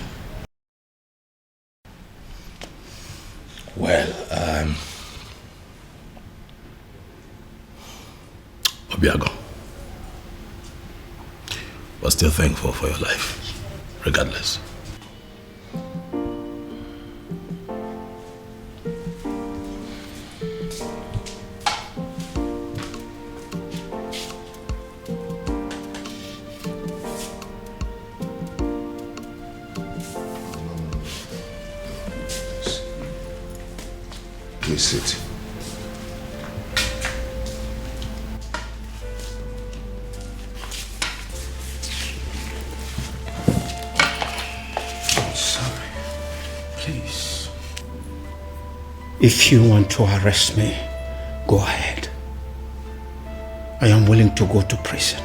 Well, Obiago, we're still thankful for your life, regardless. Please sit. Sorry. Please. If you want to arrest me, go ahead. I am willing to go to prison.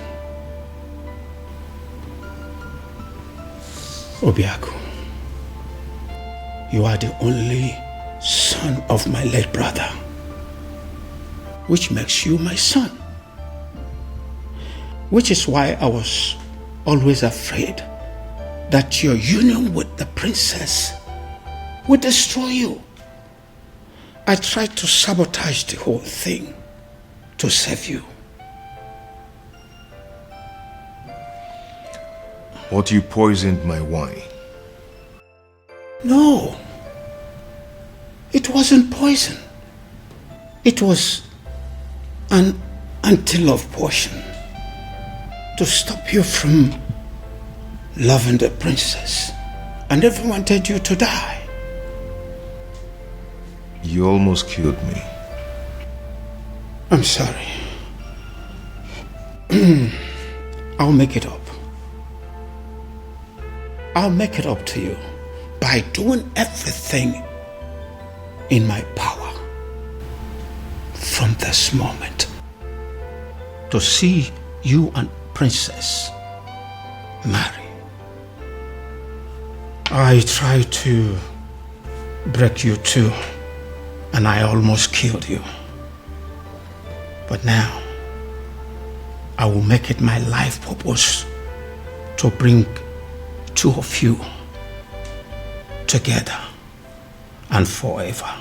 Obiago, you are the only son of my late brother, which makes you my son. Which is why I was always afraid that your union with the princess would destroy you. I tried to sabotage the whole thing to save you. What, you poisoned my wine? No. It wasn't poison. It was an anti-love potion to stop you from loving the princess. I never wanted you to die. You almost killed me. I'm sorry. I'll make it up. I'll make it up to you by doing everything in my power from this moment to see you and Princess marry. I tried to break you too, and I almost killed you. But now, I will make it my life purpose to bring two of you together and forever.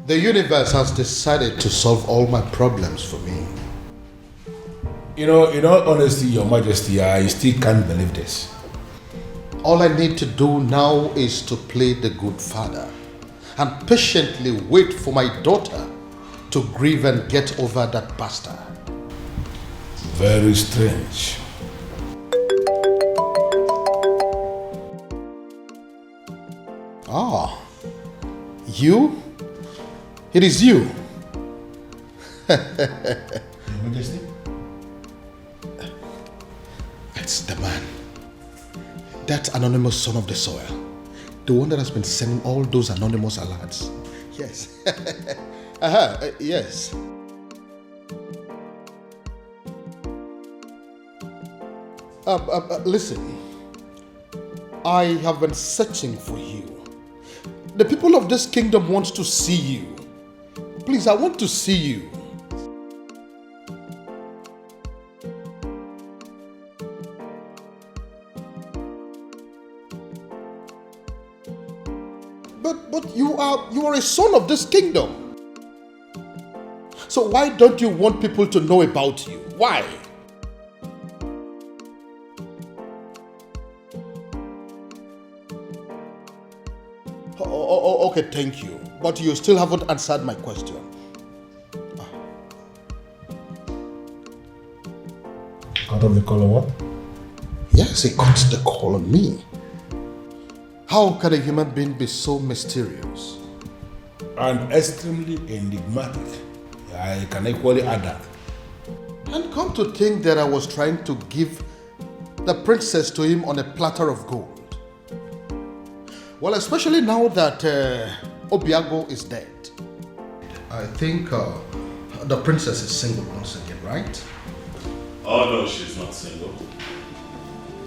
The universe has decided to solve all my problems for me. In all honesty, Your Majesty, I still can't believe this. All I need to do now is to play the good father and patiently wait for my daughter to grieve and get over that bastard. Very strange. Ah, you? It is you. Your Majesty? It's the man. That anonymous son of the soil. The one that has been sending all those anonymous alerts. Yes. Yes. Listen. I have been searching for you. The people of this kingdom want to see you. Please, I want to see you. But you are a son of this kingdom. So why don't you want people to know about you? Why? Okay, thank you. But you still haven't answered my question. Cut off the call on what? Yes, he got the call on me. How can a human being be so mysterious? And extremely enigmatic. I can equally add that. And come to think that I was trying to give the princess to him on a platter of gold. Well, especially now that Obiago is dead. I think the princess is single once again, right? Oh no, she's not single.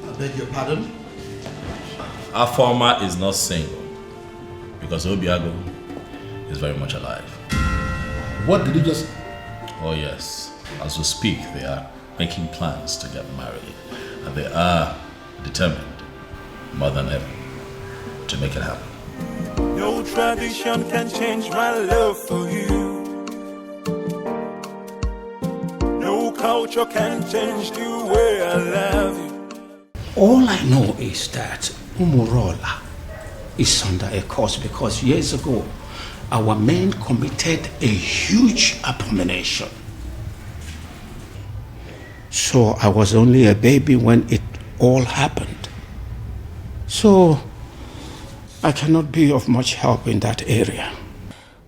I beg your pardon? Our former is not single because Obiago is very much alive. What did you just... Oh yes, as we speak, they are making plans to get married. And they are determined, more than ever, to make it happen. No tradition can change my love for you. No culture can change the way I love you. All I know is that Umurola is under a curse because years ago, our men committed a huge abomination. So I was only a baby when it all happened. So I cannot be of much help in that area.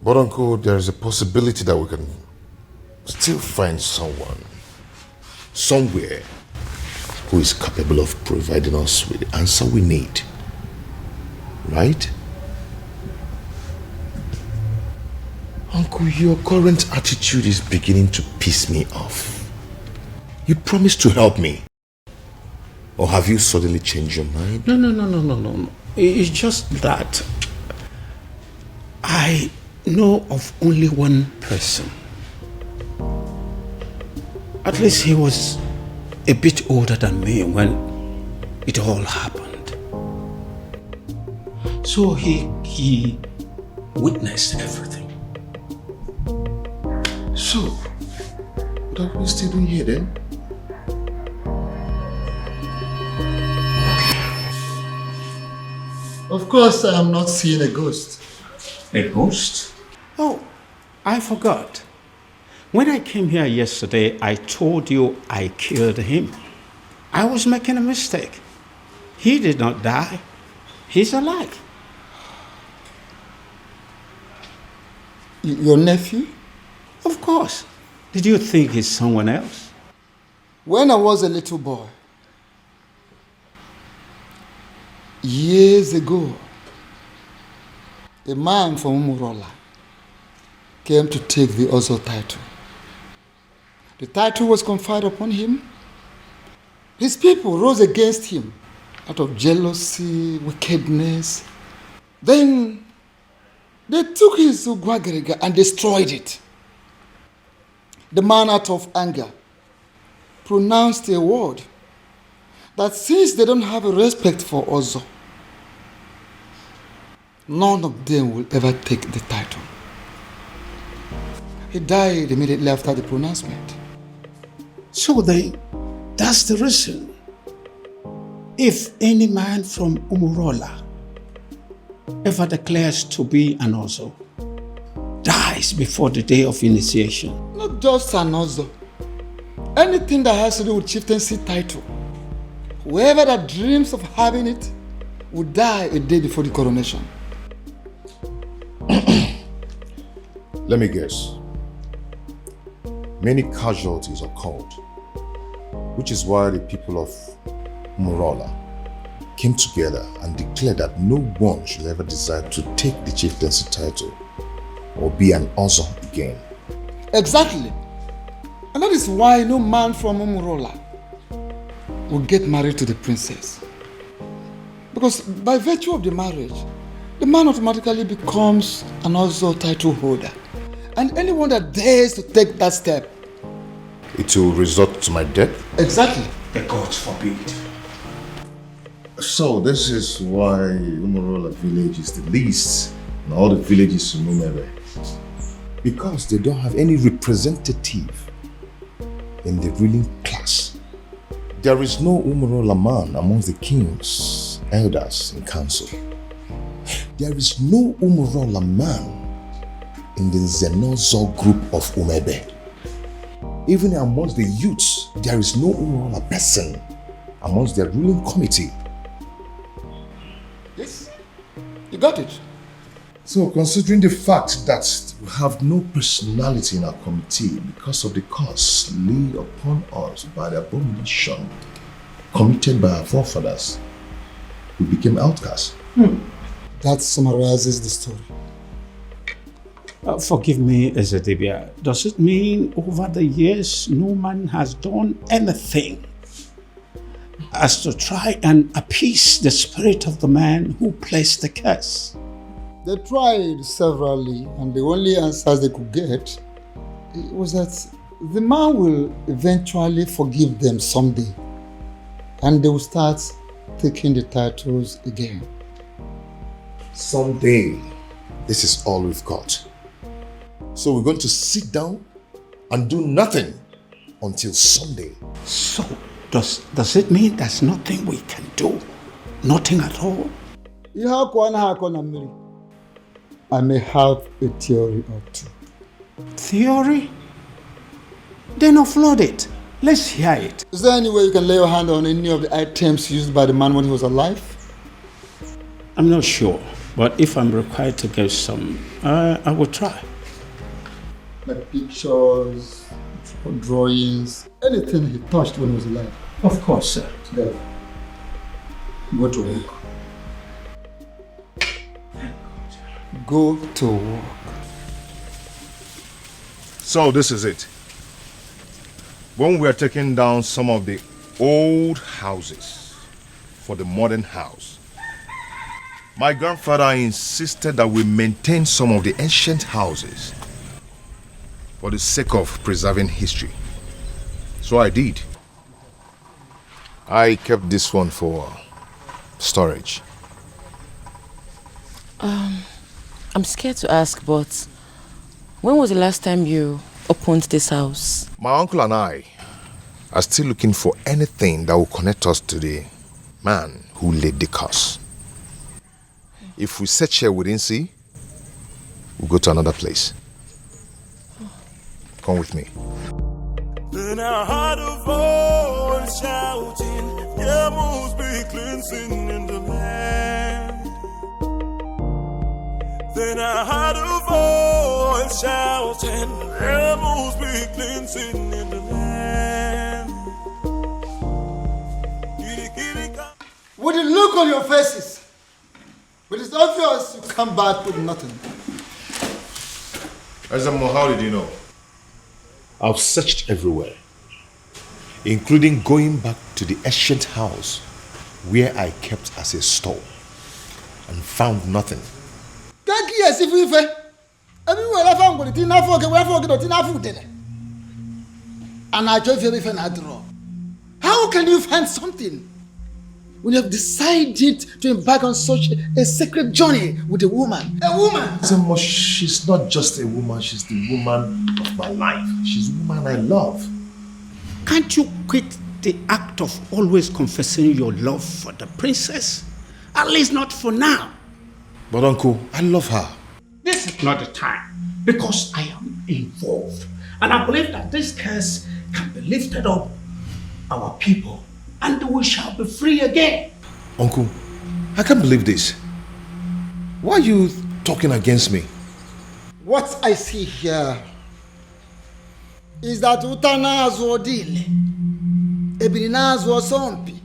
But Uncle, there is a possibility that we can still find someone, somewhere, who is capable of providing us with the answer we need. Right? Uncle, your current attitude is beginning to piss me off. You promised to help me. Or have you suddenly changed your mind? No. It's just that I know of only one person. At least he was a bit older than me when it all happened. So he witnessed everything. So, what are we still doing here then? Of course, I am not seeing a ghost. A ghost? Oh, I forgot. When I came here yesterday, I told you I killed him. I was making a mistake. He did not die. He's alive. Your nephew? Of course. Did you think he's someone else? When I was a little boy, years ago, a man from Umurola came to take the Ozo title. The title was conferred upon him. His people rose against him out of jealousy, wickedness. Then they took his Ugwagerega and destroyed it. The man, out of anger, pronounced a word that since they don't have a respect for Ozo, none of them will ever take the title. He died immediately after the pronouncement. So that's the reason. If any man from Umurola ever declares to be an Ozo, dies before the day of initiation. Not just an Ozo. Anything that has to do with chieftaincy title. Whoever that dreams of having it will die a day before the coronation. Let me guess. Many casualties occurred, which is why the people of Umurola came together and declared that no one should ever desire to take the chieftaincy title or be an Ozo again. Exactly. And that is why no man from Umurola will get married to the princess. Because by virtue of the marriage, the man automatically becomes an Ozo title holder. And anyone that dares to take that step, it will result to my death? Exactly. The gods forbid. So this is why Umurola village is the least in all the villages in Umere. Because they don't have any representative in the ruling class. There is no Umurola man amongst the kings, elders in council. There is no Umurola man in the Zenozo group of Umebe. Even amongst the youths, there is no Umurola person amongst their ruling committee. Yes, you got it. So considering the fact that we have no personality in our committee because of the curse laid upon us by the abomination committed by our forefathers, we became outcasts. That summarizes the story. Forgive me, Ezedibia. Does it mean over the years no man has done anything as to try and appease the spirit of the man who placed the curse? They tried severally, and the only answers they could get was that the man will eventually forgive them someday, and they will start taking the titles again. Someday, this is all we've got. So we're going to sit down and do nothing until Sunday. So, does it mean there's nothing we can do? Nothing at all? I may have a theory or two. Theory? Then offload it. Let's hear it. Is there any way you can lay your hand on any of the items used by the man when he was alive? I'm not sure, but if I'm required to get some, I will try. Like pictures, drawings, anything he touched when he was alive. Of course, sir. There. Go to work. Go to work. So this is it. When we are taking down some of the old houses for the modern house, my grandfather insisted that we maintain some of the ancient houses for the sake of preserving history. So I did. I kept this one for storage. I'm scared to ask, but when was the last time you opened this house? My uncle and I are still looking for anything that will connect us to the man who laid the curse. If we search here we didn't see, we'll go to another place. Come with me. Then I heard a voice shouting, there must be cleansing in the land. Then I heard a voice shouting, there must be cleansing in the land. With the look on your faces, but it's obvious you come back with nothing. Ezemo, how did you know? I've searched everywhere, including going back to the ancient house where I kept as a store and found nothing. How can you find something when you have decided to embark on such a sacred journey with a woman? A woman! She's not just a woman, she's the woman of my life. She's the woman I love. Can't you quit the act of always confessing your love for the princess? At least not for now. But uncle, I love her. This is not the time, because I am involved. And I believe that this curse can be lifted up, our people, and we shall be free again. Uncle, I can't believe this. Why are you talking against me? What I see here is that Utana Zodile, Ebina Zosompi,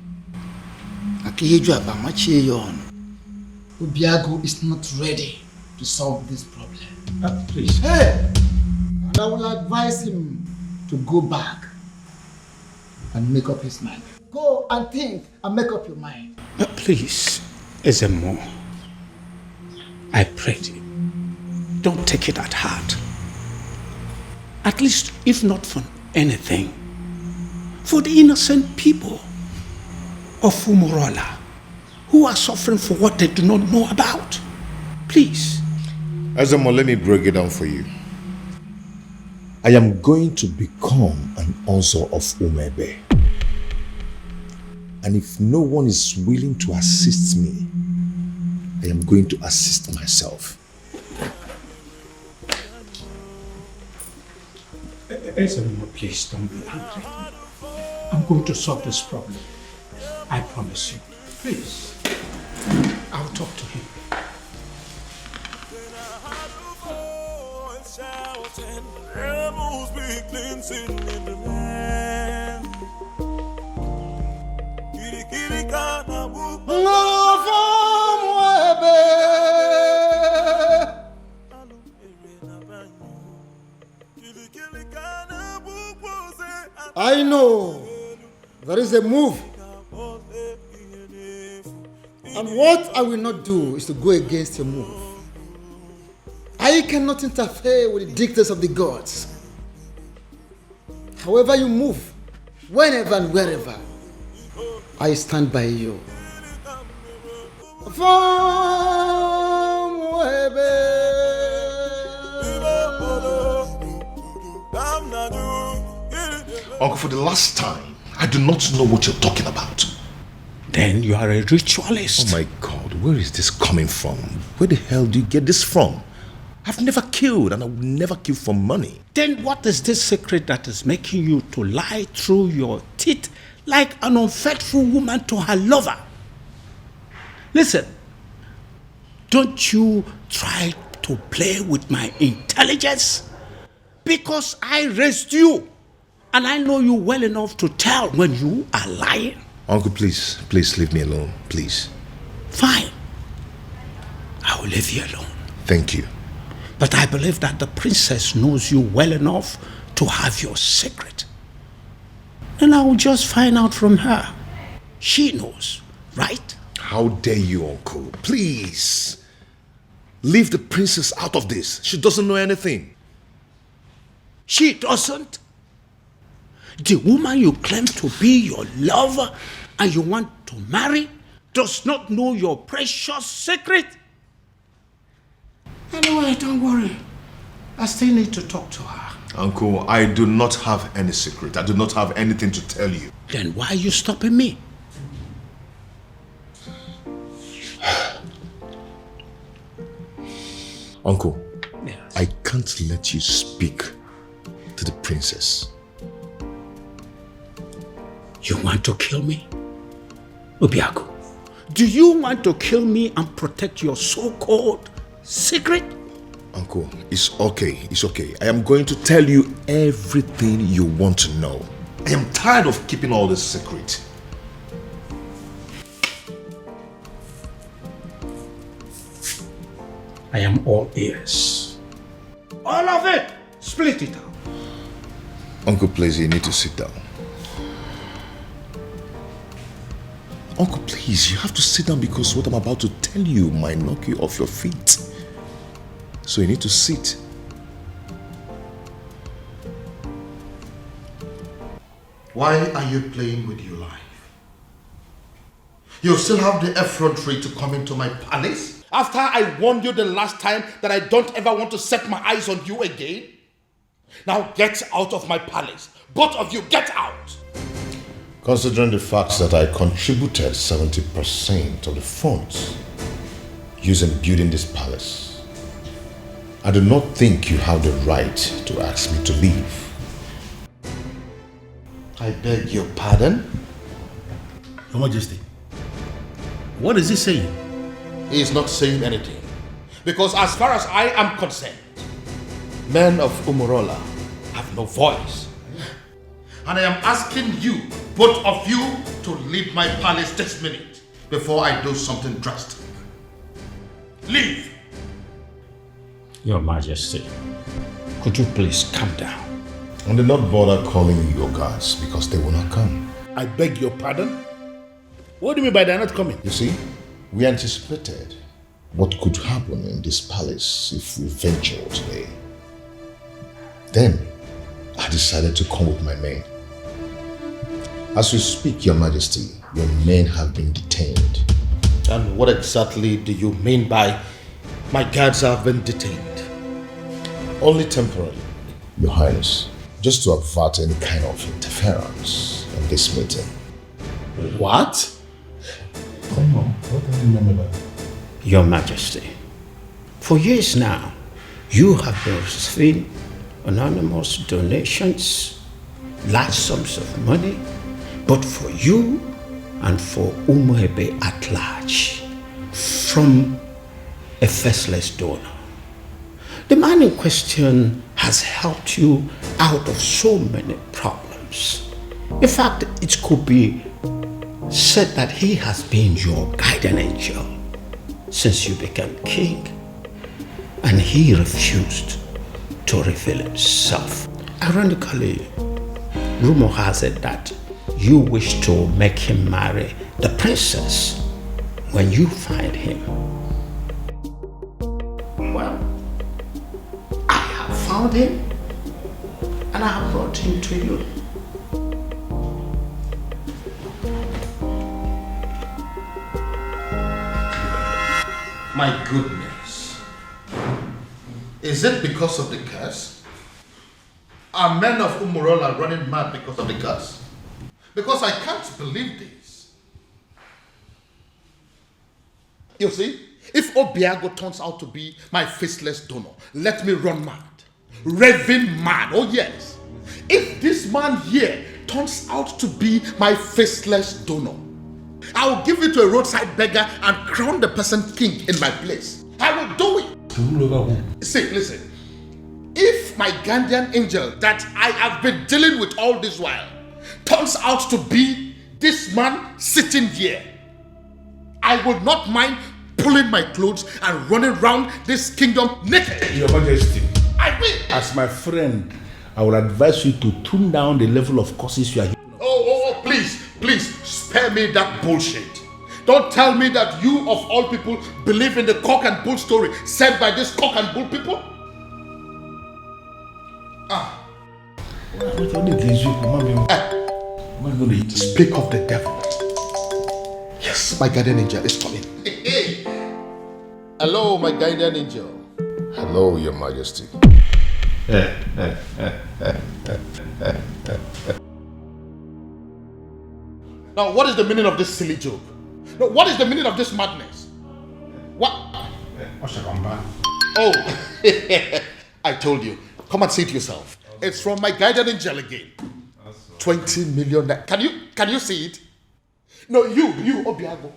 Akiyeju Abamachi Yon, Ubiago is not ready to solve this problem. Please. Hey! And I will advise him to go back and make up his mind. Go and think and make up your mind. Please, Ezemo, I pray you, don't take it at heart. At least, if not for anything, for the innocent people of Umurola who are suffering for what they do not know about. Please. Ezemo, let me break it down for you. I am going to become an Ozo of Umebe. And if no one is willing to assist me, I am going to assist myself. Ezemo, please don't be angry. I'm going to solve this problem. I promise you. Please. I'll talk to him. There must be cleansing in the land. I know there is a move. And what I will not do is to go against your move. cannot interfere with the dictates of the gods. However you move, whenever and wherever, I stand by you. Uncle, for the last time, I do not know what you're talking about. Then you are a ritualist. Oh my God, where is this coming from? Where the hell do you get this from? I've never killed and I will never kill for money. Then what is this secret that is making you to lie through your teeth like an unfaithful woman to her lover? Listen, don't you try to play with my intelligence, because I raised you and I know you well enough to tell when you are lying. Uncle, please leave me alone, please. Fine. I will leave you alone. Thank you. But I believe that the princess knows you well enough to have your secret. And I will just find out from her. She knows, right? How dare you, Uncle? Please. Leave the princess out of this. She doesn't know anything. She doesn't? The woman you claim to be your lover and you want to marry does not know your precious secret? Anyway, don't worry. I still need to talk to her. Uncle, I do not have any secret. I do not have anything to tell you. Then why are you stopping me? Uncle, yes. I can't let you speak to the princess. You want to kill me? Obiaku, do you want to kill me and protect your so-called secret? Uncle, it's okay. It's okay. I am going to tell you everything you want to know. I am tired of keeping all this secret. I am all ears. All of it! Split it out. Uncle, please, you need to sit down. Uncle, please, you have to sit down because what I'm about to tell you might knock you off your feet. So you need to sit. Why are you playing with your life? You still have the effrontery to come into my palace? After I warned you the last time that I don't ever want to set my eyes on you again? Now get out of my palace. Both of you, get out! Considering the fact that I contributed 70% of the funds used in building this palace, I do not think you have the right to ask me to leave. I beg your pardon? Your Majesty, what is he saying? He is not saying anything. Because as far as I am concerned, men of Umurola have no voice. And I am asking you, both of you, to leave my palace this minute before I do something drastic. Leave! Your Majesty, could you please calm down? And do not bother calling your guards because they will not come. I beg your pardon? What do you mean by they're not coming? You see, we anticipated what could happen in this palace if we ventured today. Then, I decided to come with my men. As we speak, Your Majesty, your men have been detained. And what exactly do you mean by my guards have been detained? Only temporarily, Your Highness, just to avert any kind of interference in this meeting. What? Come on, what do you remember? Your Majesty, for years now, you have been receiving anonymous donations, large sums of money, but for you and for Umuebe at large, from a faceless donor. The man in question has helped you out of so many problems. In fact, it could be said that he has been your guardian angel since you became king, and he refused to reveal himself. Ironically, rumor has it that you wish to make him marry the princess when you find him. Well, found him and I have brought him to you. My goodness. Is it because of the curse? Are men of Umurola running mad because of the curse? Because I can't believe this. You see, if Obiago turns out to be my faceless donor, let me run mad. Raving mad, oh yes. If this man here turns out to be my faceless donor, I will give it to a roadside beggar and crown the person king in my place. I will do it. See, listen. If my guardian angel that I have been dealing with all this while turns out to be this man sitting here, I would not mind pulling my clothes and running around this kingdom naked. Your Majesty, I will. as my friend, I would advise you to tune down the level of curses you are. Oh, please, spare me that bullshit. Don't tell me that you of all people believe in the cock and bull story said by this cock and bull people. Speak of the devil. Yes, my guardian angel is coming. Hey. Hello, my guardian angel. Hello, Your Majesty. Now, what is the meaning of this silly joke? No, what is the meaning of this madness? What? Oh, I told you. Come and see it yourself. It's from my guardian angel again. 20 million. Can you see it? No, you, Obiago.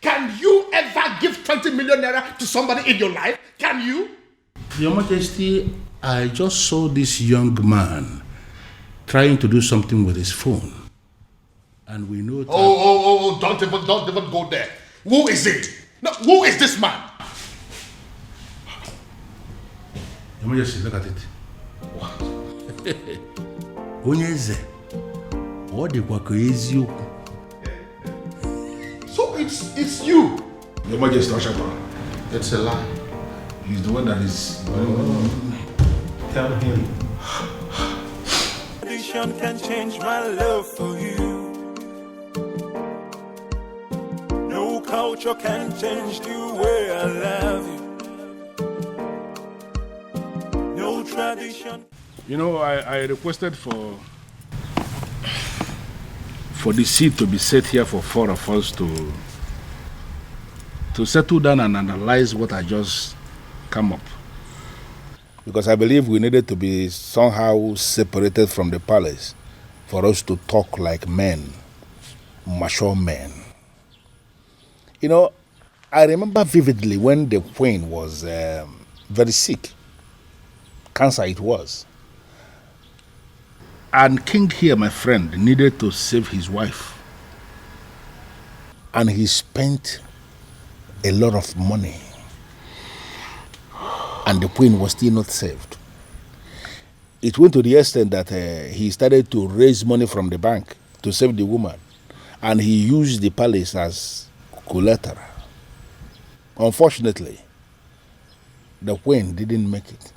Can you ever give 20 million naira to somebody in your life? Can you? Your Majesty, I just saw this young man trying to do something with his phone. And we know that... Oh, don't even go there. Who is it? No, who is this man? Your Majesty, look at it. What? So it's you. Your Majesty, Oshapa. It's a lie. He's the one that is... Tell him. Tradition can change my love for you. No culture can change the way I love you. No tradition. You know, I requested for the seat to be set here for four of us to settle down and analyze what I just come up. Because I believe we needed to be somehow separated from the palace for us to talk like men, mature men. You know, I remember vividly when the queen was very sick. Cancer it was. And King here, my friend, needed to save his wife. And he spent a lot of money. And the queen was still not saved. It went to the extent that he started to raise money from the bank to save the woman. And he used the palace as collateral. Unfortunately, the queen didn't make it.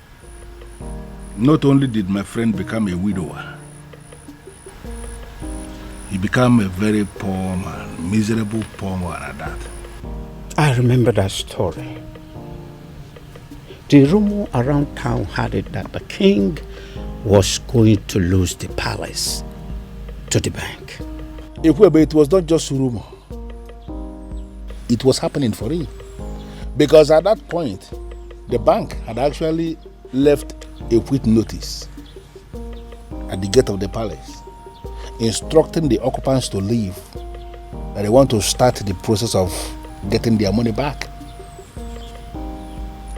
Not only did my friend become a widower, he became a very poor man, miserable poor man at that. I remember that story. The rumor around town had it that the king was going to lose the palace to the bank. It was not just rumor. It was happening for real. Because at that point, the bank had actually left a quit notice at the gate of the palace, instructing the occupants to leave, that they want to start the process of getting their money back.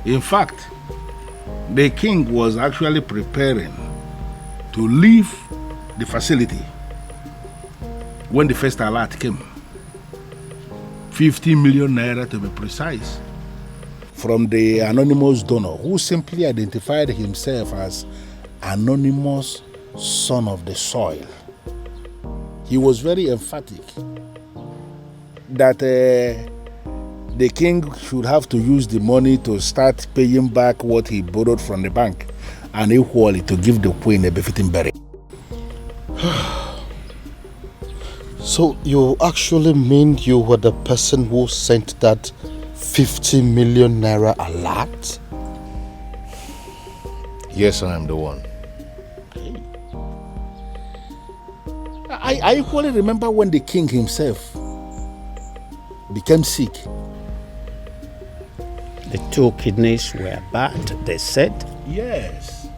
In fact, the king was actually preparing to leave the facility when the first alert came. 50 million naira to be precise, from the anonymous donor who simply identified himself as anonymous son of the soil. He was very emphatic that the king should have to use the money to start paying back what he borrowed from the bank and equally to give the queen a befitting burial. So you actually mean you were the person who sent that 50 million naira alert? Yes, I am the one. I equally remember when the king himself became sick. The 2 kidneys were bad, they said. Yes.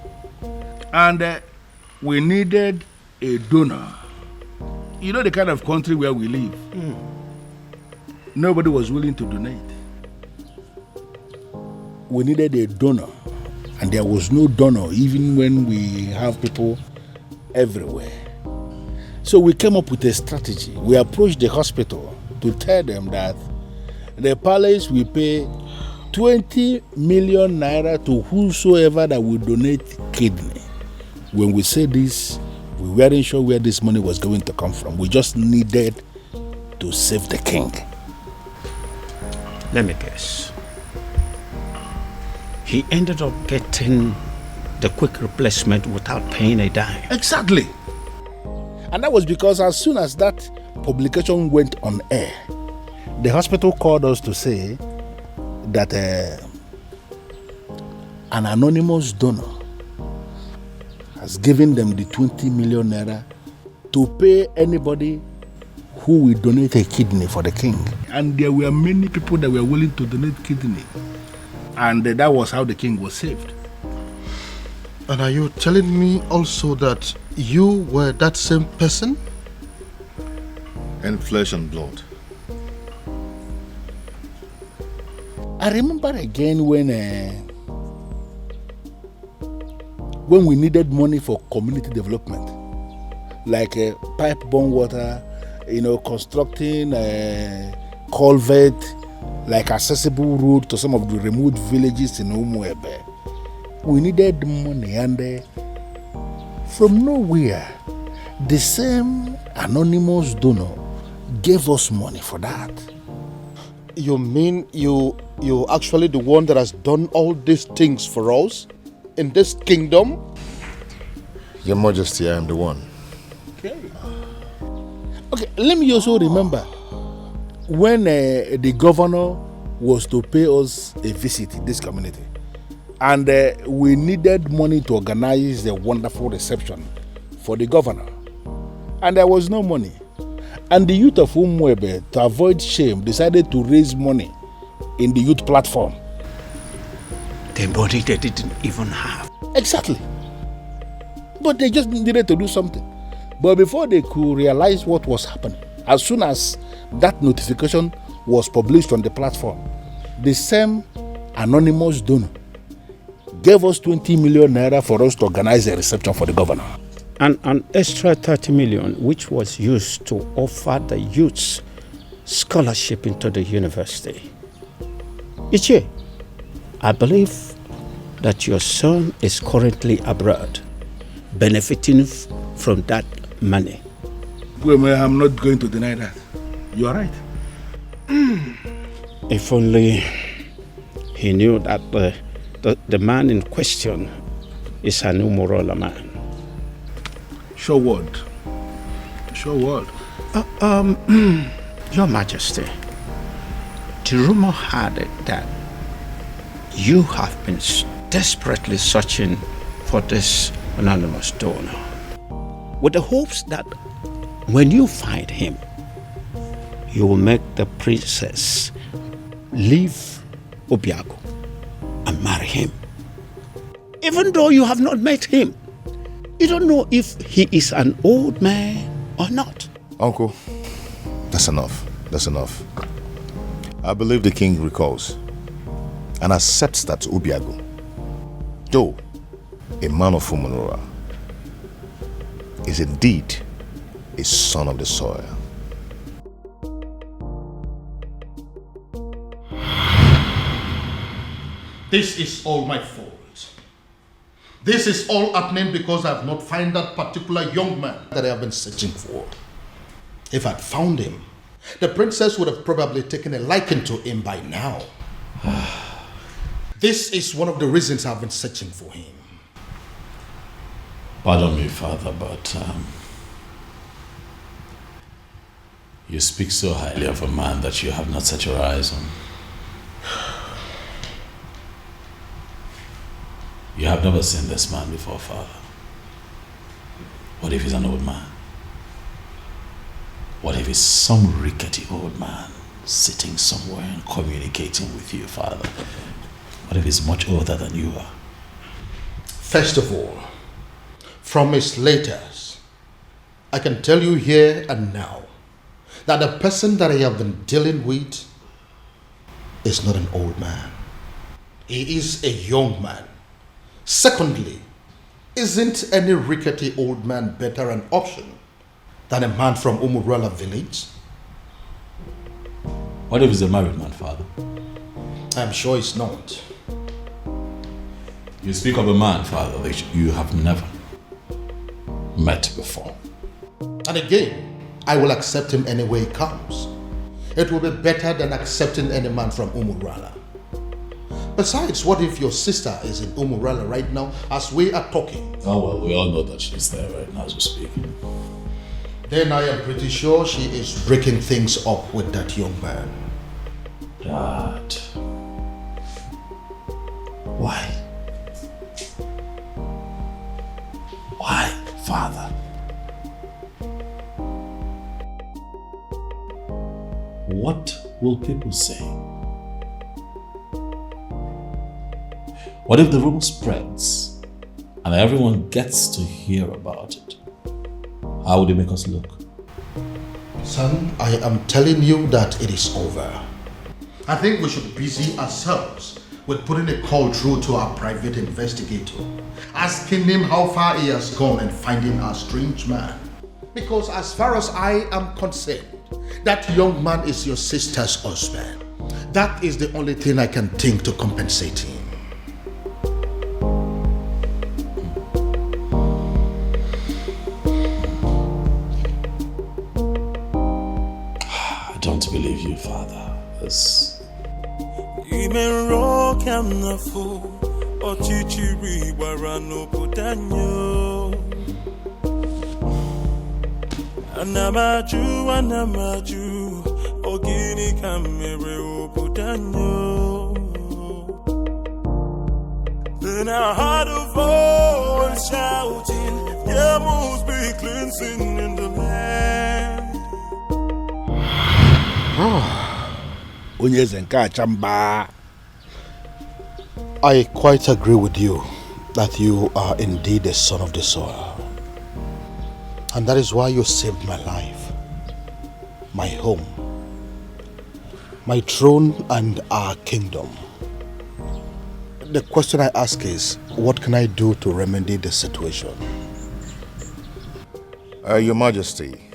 And we needed a donor. You know the kind of country where we live. Nobody was willing to donate. We needed a donor. And there was no donor even when we have people everywhere. So we came up with a strategy. We approached the hospital to tell them that the palace will pay 20 million naira to whosoever that will donate kidney. When we said this, we weren't sure where this money was going to come from. We just needed to save the king. Let me guess. He ended up getting the quick replacement without paying a dime. Exactly. And that was because as soon as that publication went on air, the hospital called us to say that an anonymous donor has given them the 20 million naira to pay anybody who will donate a kidney for the king. And there were many people that were willing to donate kidney. And that was how the king was saved. And are you telling me also that you were that same person? And flesh and blood. I remember again when we needed money for community development, like pipe-borne water, constructing a culvert, like accessible road to some of the remote villages in Umuebe. We needed money, and from nowhere, the same anonymous donor gave us money for that. You mean you actually the one that has done all these things for us in this kingdom? Your Majesty, I am the one. Okay, let me also remember when the governor was to pay us a visit in this community, and we needed money to organize a wonderful reception for the governor, and there was no money. And the youth of Umuebe, to avoid shame, decided to raise money in the youth platform. The money they didn't even have. Exactly. But they just needed to do something. But before they could realize what was happening, as soon as that notification was published on the platform, the same anonymous donor gave us 20 million naira for us to organize a reception for the governor. And an extra 30 million, which was used to offer the youths scholarship into the university. Ichie, I believe that your son is currently abroad, benefiting from that money. Well, I'm not going to deny that. You are right. If only he knew that the man in question is an Umorola man. Show word. Show word. Your Majesty, the rumor had it that you have been desperately searching for this anonymous donor, with the hopes that when you find him, you will make the princess leave Obiago and marry him. Even though you have not met him, you don't know if he is an old man or not. Uncle, that's enough. That's enough. I believe the king recalls and accepts that Obiago, though a man of Umunura, is indeed a son of the soil. This is all my fault. This is all happening because I have not found that particular young man that I have been searching for. If I'd found him, the princess would have probably taken a liking to him by now. This is one of the reasons I've been searching for him. Pardon me, Father, but you speak so highly of a man that you have not set your eyes on. You have never seen this man before, Father. What if he's an old man? What if he's some rickety old man sitting somewhere and communicating with you, Father? What if he's much older than you are? First of all, from his letters, I can tell you here and now that the person that I have been dealing with is not an old man. He is a young man. Secondly, isn't any rickety old man better an option than a man from Umurala village? What if he's a married man, Father? I'm sure it's not. You speak of a man, Father, that you have never met before. And again, I will accept him any way he comes. It will be better than accepting any man from Umurala. Besides, what if your sister is in Umurala right now as we are talking? Oh well, we all know that she's there right now as we speak. Then I am pretty sure she is breaking things up with that young man. Dad. Why? Why, Father? What will people say? What if the rumor spreads and everyone gets to hear about it? How would it make us look? Son, I am telling you that it is over. I think we should busy ourselves with putting a call through to our private investigator, asking him how far he has gone and finding our strange man. Because as far as I am concerned, that young man is your sister's husband. That is the only thing I can think to compensate him. I don't believe you, Father. Anamaju, ogini kamere obudanyo. Then I heard a voice shouting, there must be cleansing in the land. I quite agree with you that you are indeed the son of the soil. And that is why you saved my life, my home, my throne and our kingdom. The question I ask is, what can I do to remedy the situation? Your Majesty,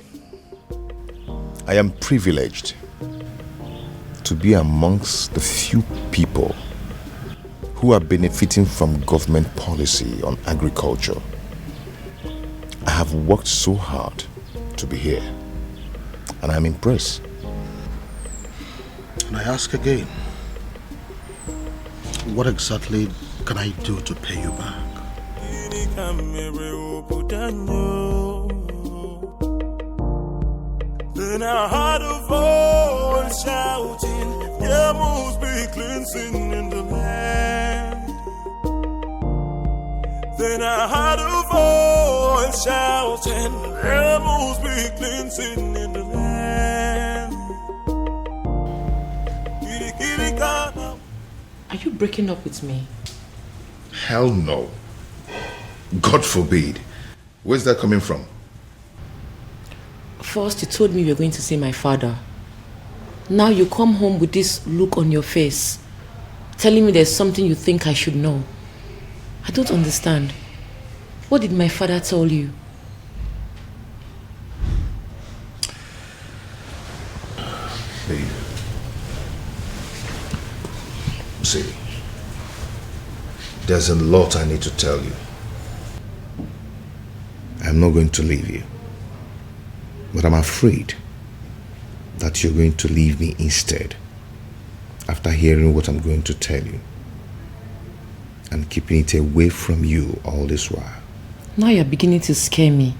I am privileged to be amongst the few people who are benefiting from government policy on agriculture. I have worked so hard to be here, and I'm impressed. And I ask again, what exactly can I do to pay you back? Then I heard a voice shouting, there must be cleansing in the land. Then I heard a voice shouting, there must be cleansing in the land. Are you breaking up with me? Hell no. God forbid. Where's that coming from? First, you told me you were going to see my father. Now you come home with this look on your face, telling me there's something you think I should know. I don't understand. What did my father tell you? Babe. See, there's a lot I need to tell you. I'm not going to leave you. But I'm afraid that you're going to leave me instead after hearing what I'm going to tell you and keeping it away from you all this while. Now you're beginning to scare me.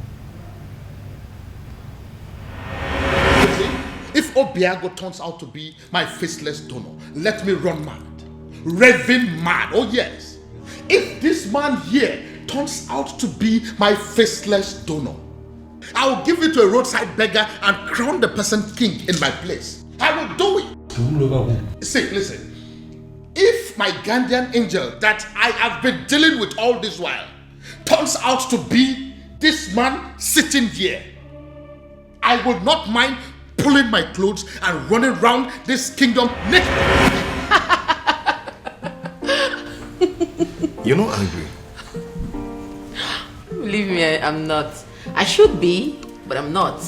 If Obiago turns out to be my faceless donor, let me run mad. Raving mad, oh yes. If this man here turns out to be my faceless donor, I will give it to a roadside beggar and crown the person king in my place. I will do it. See, listen. If my guardian angel that I have been dealing with all this while turns out to be this man sitting here, I would not mind pulling my clothes and running around this kingdom naked. You're not angry. Believe me, I'm not. I should be, but I'm not.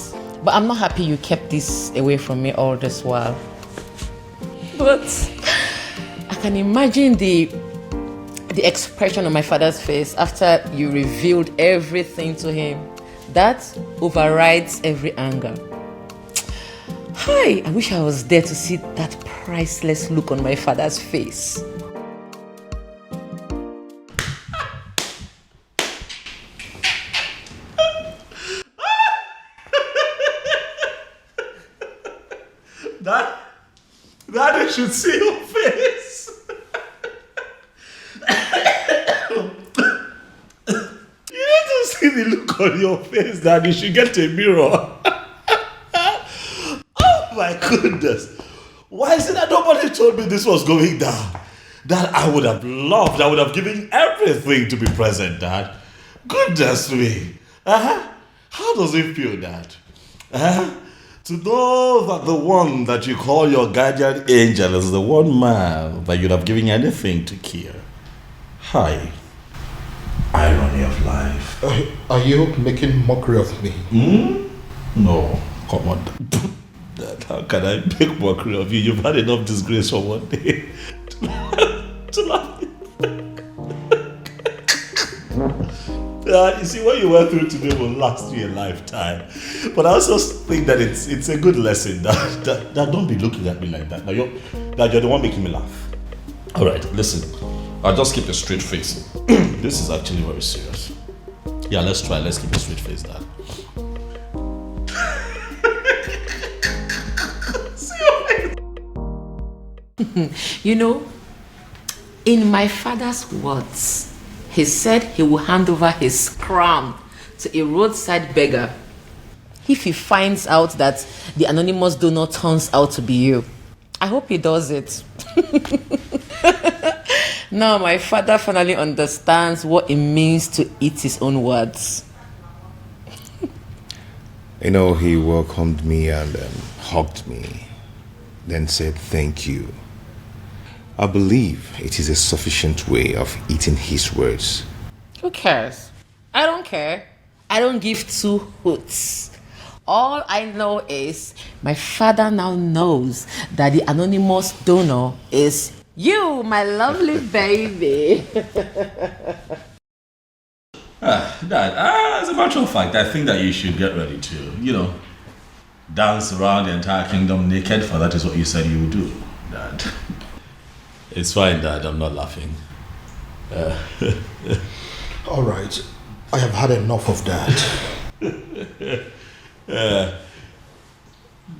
But I'm not happy you kept this away from me all this while. But I can imagine the expression on my father's face after you revealed everything to him. That overrides every anger. Hi, I wish I was there to see that priceless look on my father's face. Daddy should see your face. You need to see the look on your face, Daddy. You should get a mirror. Oh my goodness. Why is it that nobody told me this was going down? That I would have loved, I would have given everything to be present, Dad. Goodness me. How does it feel, Dad? To know that the one that you call your guardian angel is the one man that you'd have given anything to kill. Hi. Irony of life. Are you making mockery of me? No, come on. Dad, how can I make mockery of you? You've had enough disgrace for one day to laugh. You see, what you went through today will last you a lifetime. But I also think that it's a good lesson that don't be looking at me like that. Now you're the one making me laugh. All right, listen. I'll just keep a straight face. This is actually very serious. Yeah, let's try. Let's keep a straight face, Dad. You know, in my father's words, he said he will hand over his crown to a roadside beggar if he finds out that the anonymous donor turns out to be you. I hope he does it. Now my father finally understands what it means to eat his own words. You know, he welcomed me and hugged me, then said thank you. I believe it is a sufficient way of eating his words. Who cares? I don't care. I don't give two hoots. All I know is my father now knows that the anonymous donor is you, my lovely baby. Dad, as a matter of fact, I think that you should get ready to, dance around the entire kingdom naked, for that is what you said you would do, Dad. It's fine, Dad. I'm not laughing. All right. I have had enough of that.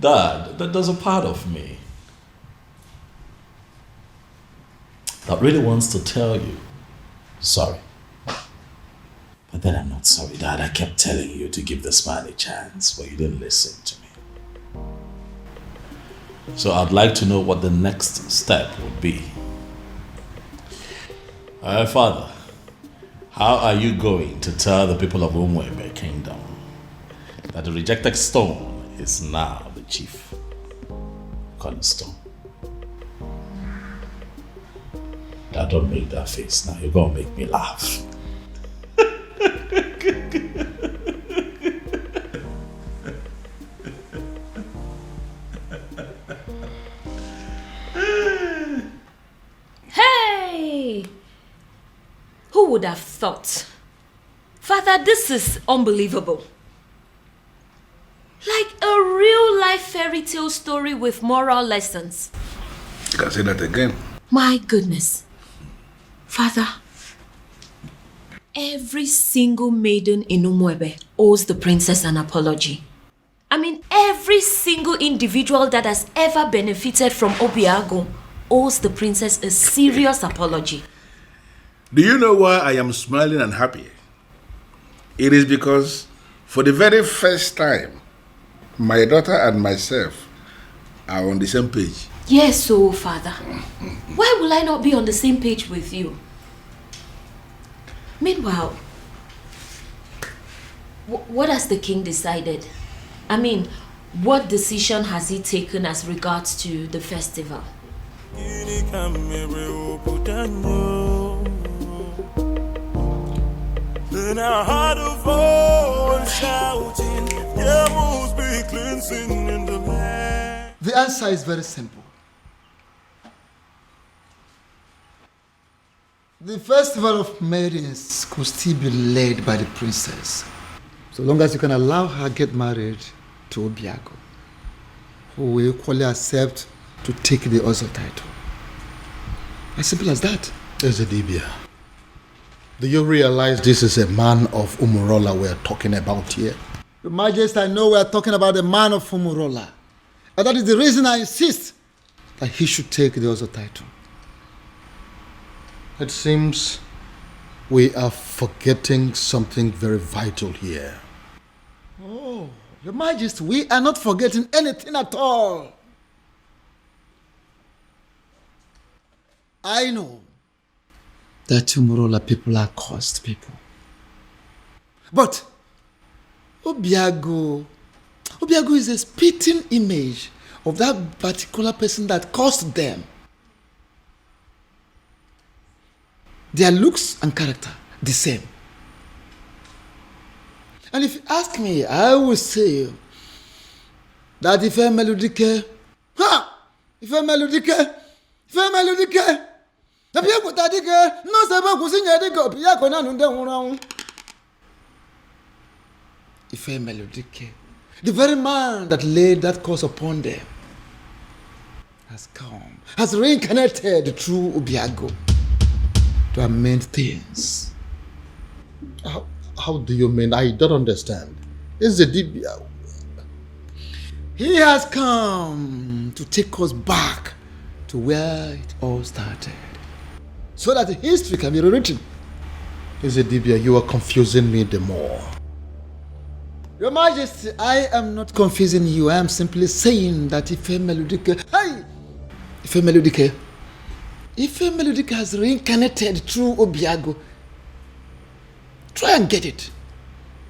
Dad, there's a part of me that really wants to tell you sorry. But then I'm not sorry, Dad. I kept telling you to give this man a chance, but you didn't listen to me. So I'd like to know what the next step would be. Father, how are you going to tell the people of Umwebe Kingdom that the rejected stone is now the chief cornerstone? Now don't make that face now. You're gonna make me laugh. Hey! Who would have thought? Father, this is unbelievable. Like a real life fairy tale story with moral lessons. You can say that again. My goodness. Father, Every single maiden in Umuebe owes the princess an apology. I mean, every single individual that has ever benefited from Obiago owes the princess a serious apology. Do you know why I am smiling and happy? It is because for the very first time, my daughter and myself are on the same page. Yes, so father. Why will I not be on the same page with you? Meanwhile, what has the king decided? I mean, what decision has he taken as regards to the festival? Then I heard a voice shouting, there must be cleansing in the land. The answer is very simple. The festival of maidens could still be led by the princess, so long as you can allow her get married to Obiago, who will equally accept to take the Ozo title. As simple as that. Ezedibia, do you realize this is a man of Umurola we're talking about here? Your Majesty, I know we're talking about the man of Umurola, and that is the reason I insist that he should take the Ozo title. It seems we are forgetting something very vital here. Oh, Your Majesty, we are not forgetting anything at all. I know that Umurola people are cursed people. But Obiago is a spitting image of that particular person that cursed them. Their looks and character, the same. And if you ask me, I will say that if I'm Melodike, the very man that laid that curse upon them has come, has reincarnated through Obiago to amend things. How do you mean? I don't understand. Is the He has come to take us back to where it all started, so that history can be rewritten. Ezedibia, you are confusing me the more. Your Majesty, I am not confusing you. I am simply saying that Ife Melodike has reincarnated through Obiago. Try and get it.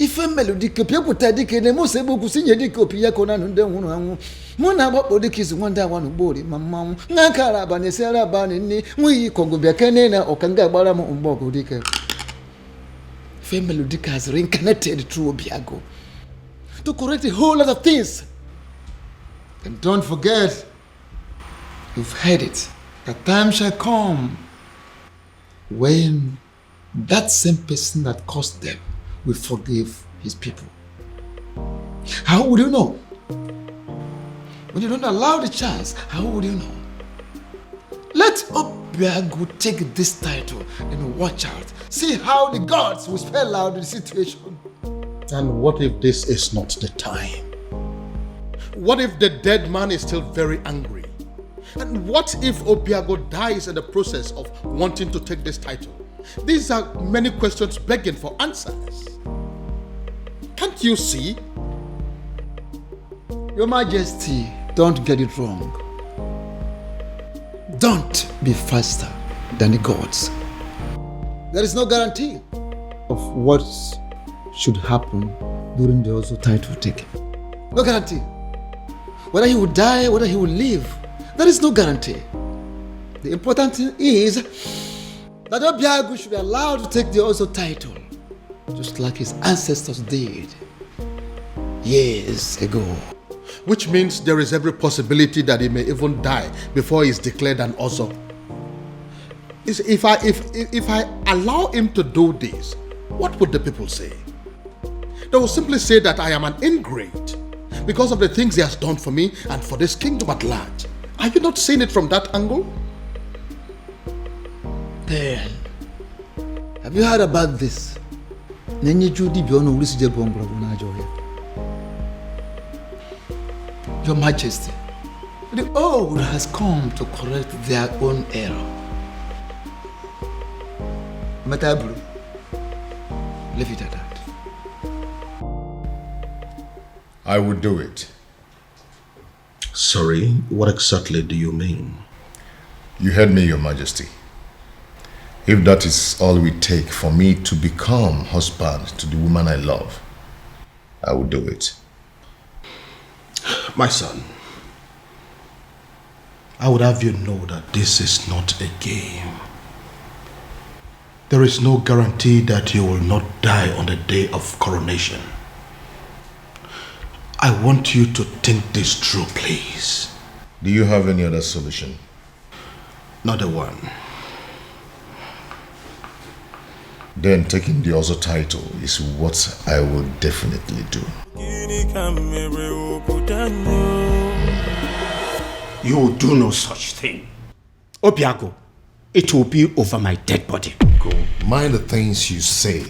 Ife Melodike, people tadike, ne mo sebo kusinye dike opiya kona nunde hunu hangu. Muna wapo dikisi wanda wanu bori mamamu. Ngakara bane sera bane ni. Mwi kongo biakene na okanga bara mo umbogo dike. Ife Melodike has reincarnated through Obiago to correct a whole lot of things. And don't forget, you've heard it, that time shall come when that same person that caused them will forgive his people. How would you know? When you don't allow the chance, how would you know? Let Obiago take this title and watch out. See how the gods will spell out the situation. And what if this is not the time? What if the dead man is still very angry? And what if Obiago dies in the process of wanting to take this title? These are many questions begging for answers. Can't you see? Your Majesty, don't get it wrong. Don't be faster than the gods. There is no guarantee of what should happen during the Ozo title taking. No guarantee. Whether he will die, whether he will live, there is no guarantee. The important thing is that Obiago should be allowed to take the Ozo title, just like his ancestors did years ago. Which means there is every possibility that he may even die before he is declared an Ozo. If I allow him to do this, what would the people say? They will simply say that I am an ingrate because of the things he has done for me and for this kingdom at large. Are you not seeing it from that angle? Then, have you heard about this? Your Majesty, the old has come to correct their own error. Matabru, leave it at that. I would do it. Sorry, what exactly do you mean? You heard me, Your Majesty. If that is all we take for me to become husband to the woman I love, I will do it. My son, I would have you know that this is not a game. There is no guarantee that you will not die on the day of coronation. I want you to think this through, please. Do you have any other solution? Not a one. Then taking the Ozo title is what I will definitely do. You will do no such thing. Obiago, it will be over my dead body. Go. Mind the things you say.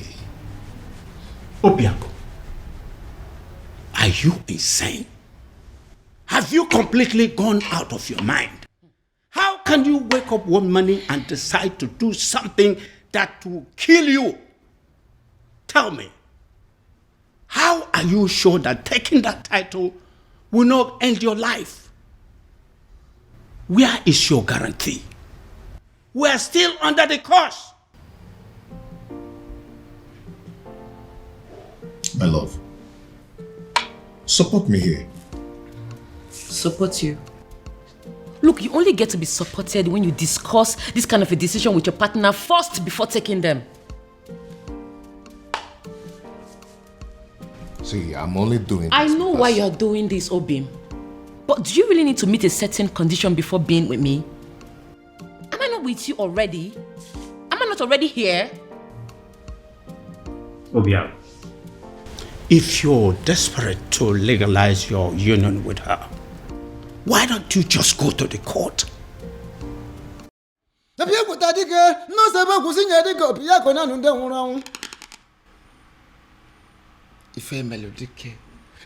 Obiago, are you insane? Have you completely gone out of your mind? How can you wake up one morning and decide to do something that will kill you? Tell me, how are you sure that taking that title will not end your life? Where is your guarantee? We are still under the curse. My love, support me here. Support you? Look, you only get to be supported when you discuss this kind of a decision with your partner first before taking them. See, I'm only doing this. I know why you're doing this, Obim. But do you really need to meet a certain condition before being with me? Am I not with you already? Am I not already here? Obiago, if you're desperate to legalize your union with her, why don't you just go to the court? Ife Melodike,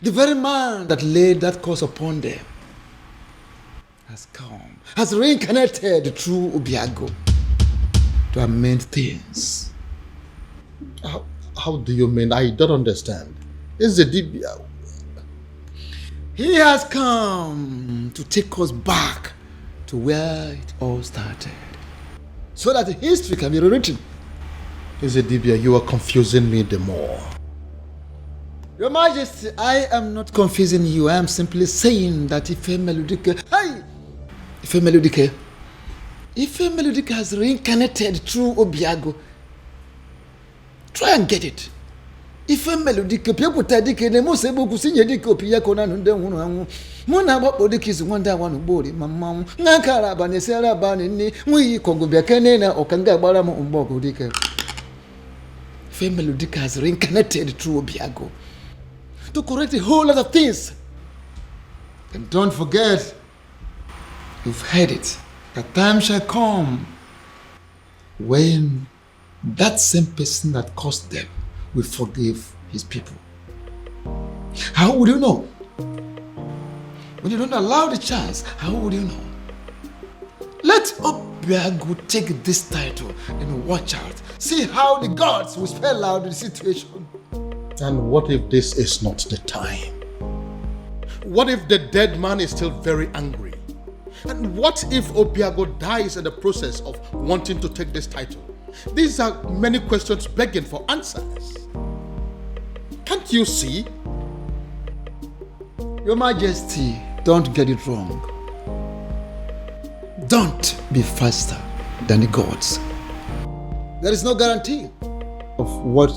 the very man that laid that curse upon them, has come, has reincarnated through Obiago to amend things. How do you mean? I don't understand. It's a Dibia. He has come to take us back to where it all started, so that history can be rewritten. Dibia, you are confusing me the more. Your Majesty, I am not confusing you. I am simply saying that Ife Melodike, Ife Melodike has reincarnated through Obiago. Try and get it. Ife Melodike, Piakuta Dike, the most able to see Yediko Piakona and then Mona Bodic is one day one body, Mamma, Nankara Banesera Banini, we Congo Biacanena or Kanga Baramo Umbogo Dike. Ife Melodike has reincarnated through Obiago to correct a whole lot of things. And don't forget, you've heard it, that time shall come when that same person that caused them will forgive his people. How would you know? When you don't allow the chance, how would you know? Let Obiago take this title and watch out. See how the gods will spell out the situation. And what if this is not the time? What if the dead man is still very angry? And what if Obiago dies in the process of wanting to take this title? These are many questions begging for answers. Can't you see? Your Majesty, don't get it wrong. Don't be faster than the gods. There is no guarantee of what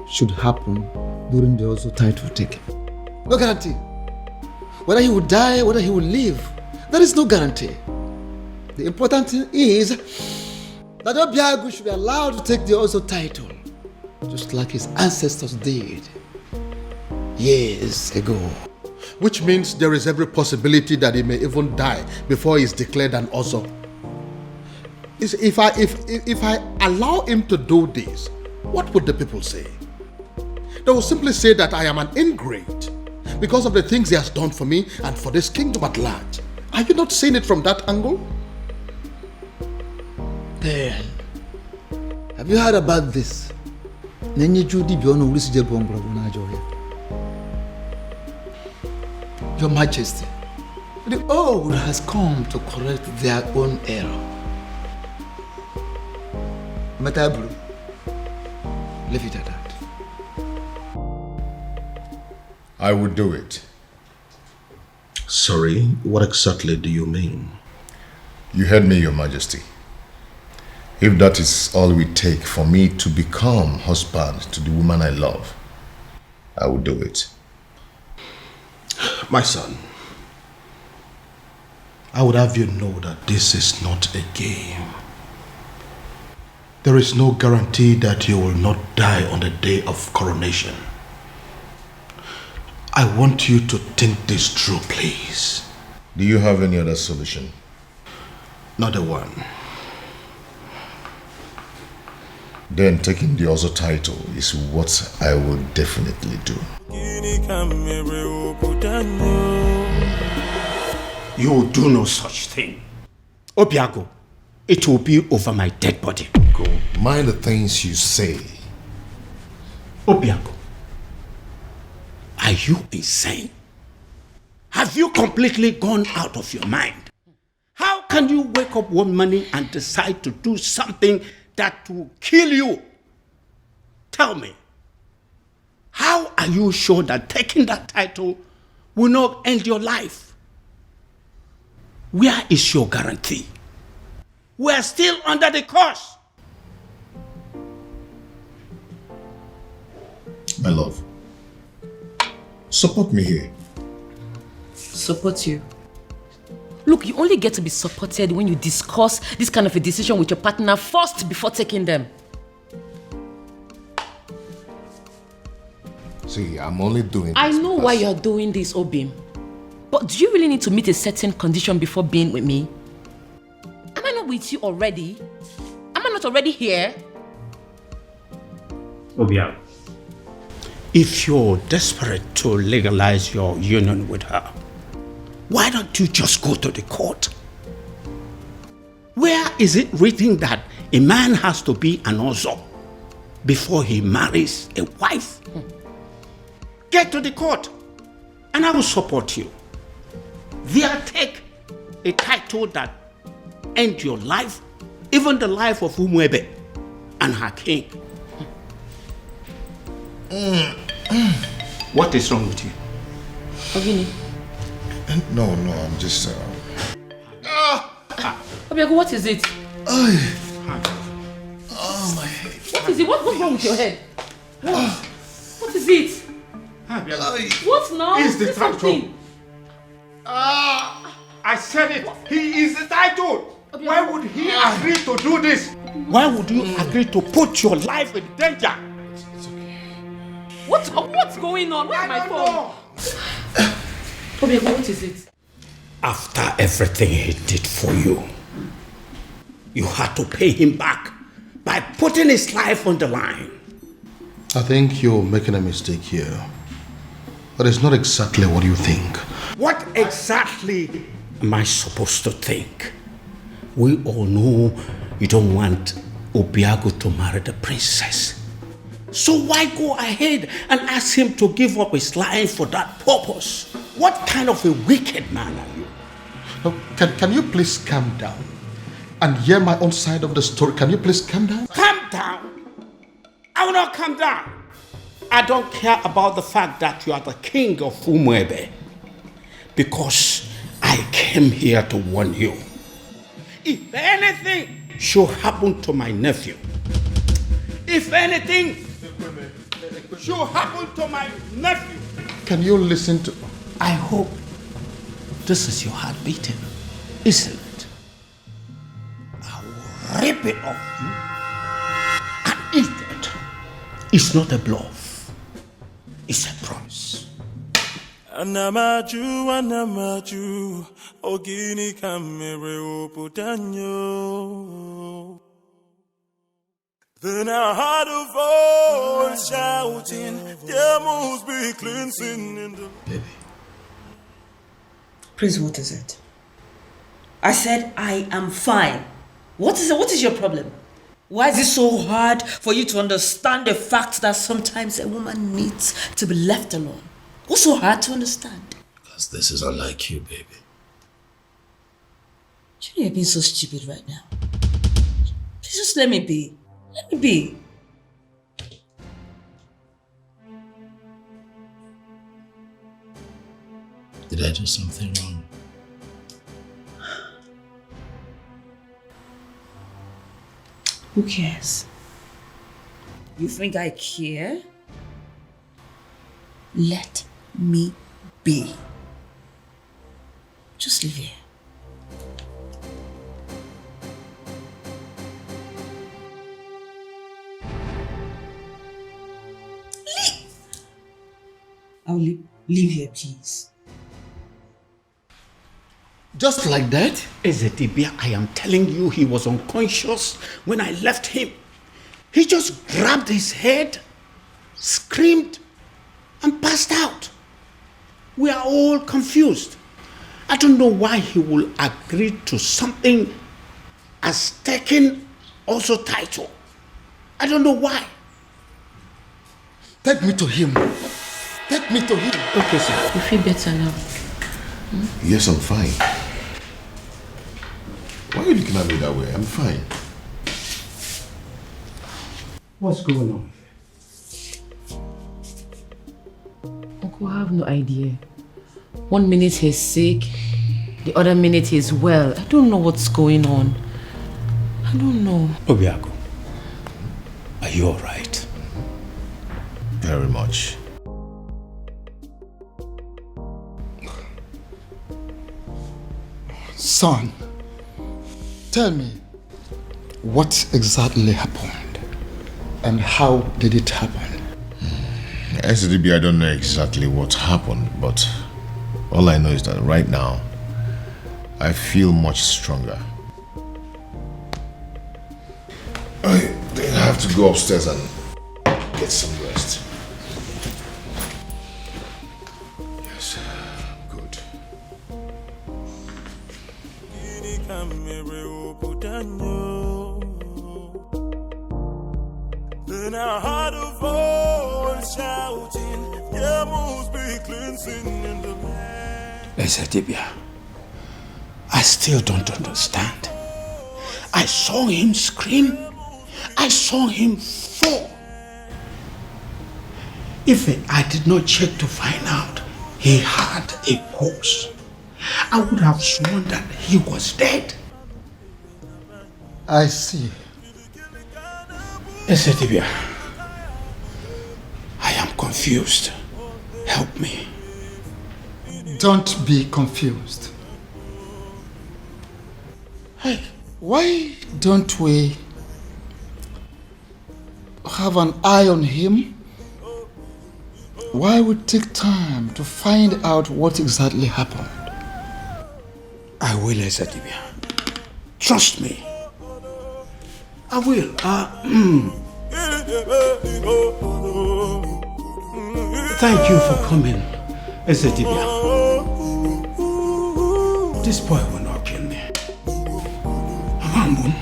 should happen during the Ozo title taking. No guarantee. Whether he will die, whether he will live, there is no guarantee. The important thing is that Obiago should be allowed to take the Ozo title, just like his ancestors did years ago. Which means there is every possibility that he may even die before he is declared an Ozo. If I allow him to do this, what would the people say? They will simply say that I am an ingrate because of the things he has done for me and for this kingdom at large. Are you not seeing it from that angle? Then, have you heard about this? Your Majesty, the old has come to correct their own error. Matabru, leave it at that. I would do it. Sorry, what exactly do you mean? You heard me, Your Majesty. If that is all we take for me to become husband to the woman I love, I will do it. My son, I would have you know that this is not a game. There is no guarantee that you will not die on the day of coronation. I want you to think this through, please. Do you have any other solution? Not a one. Then taking the other title is what I will definitely do. You will do no such thing. Obiago, it will be over my dead body. Go. Mind the things you say. Obiago, are you insane? Have you completely gone out of your mind? How can you wake up one morning and decide to do something that will kill you? Tell me, how are you sure that taking that title will not end your life? Where is your guarantee? We are still under the curse. My love, support me here. Support you? Look, you only get to be supported when you discuss this kind of a decision with your partner first before taking them. See, I'm only doing this. I know why you're doing this, Obim. But do you really need to meet a certain condition before being with me? Am I not with you already? Am I not already here? Obia, if you're desperate to legalize your union with her, why don't you just go to the court? Where is it written that a man has to be an ozo before he marries a wife? Get to the court and I will support you. There, take a title that ends your life, even the life of Umwebe and her king. What is wrong with you? Ogini. No, I'm just... Obiago, what is it? Oh, my head. What is it? What's wrong with your head? What is it? What now? He's the Say title. something. I said it. He is the title. Why would he agree to do this? Why would you agree to put your life in danger? What's going on? Where's my phone? Obiago, what is it? After everything he did for you, you had to pay him back by putting his life on the line. I think you're making a mistake here. But it's not exactly what you think. What exactly am I supposed to think? We all know you don't want Obiago to marry the princess. So why go ahead and ask him to give up his life for that purpose? What kind of a wicked man are you? No, can you please calm down and hear my own side of the story? Can you please calm down? Calm down? I will not calm down. I don't care about the fact that you are the king of Umwebe, because I came here to warn you. If anything should happen to my nephew, if anything should happen to my nephew, can you listen to... I hope this is your heart beating, isn't it? I will rip it off you and eat it. It's not a bluff. It's a promise. Anamaju, ogini kamere oputanyo. Then I heard a voice shouting, there must be cleansing in the... Baby. Prince, what is it? I said I am fine. What is it? What is your problem? Why is it so hard for you to understand the fact that sometimes a woman needs to be left alone? What's so hard to understand? Because this is unlike you, baby. You know you're being so stupid right now. Please just let me be. Let me be. Did I do something wrong? Who cares? You think I care? Let me be. Just live here. I'll leave here, please. Just like that? Ezedibia, I am telling you, he was unconscious when I left him. He just grabbed his head, screamed, and passed out. We are all confused. I don't know why he will agree to something as taken also title. I don't know why. Take me to him. Take me to him. Okay, sir. You feel better now? Yes, I'm fine. Why are you looking at me that way? I'm fine. What's going on? Uncle, I have no idea. 1 minute he's sick, the other minute he's well. I don't know what's going on. I don't know. Obiago, are you alright? Very much. Son, tell me, what exactly happened and how did it happen? SDB, I don't know exactly what happened, but all I know is that right now, I feel much stronger. I think I have to go upstairs and get some rest. Yes, good. Then I heard a voice shouting, there must be cleansing in the land. Ezedibia, I still don't understand. I saw him scream. I saw him fall. If I did not check to find out he had a pulse, I would have sworn that he was dead. I see. Ezedibia, I am confused. Help me. Don't be confused. Hey, why don't we have an eye on him? Why would it take time to find out what exactly happened? I will, Ezedibia. Trust me. I will. Thank you for coming, Ezedibia. This boy will not kill me. Amambun.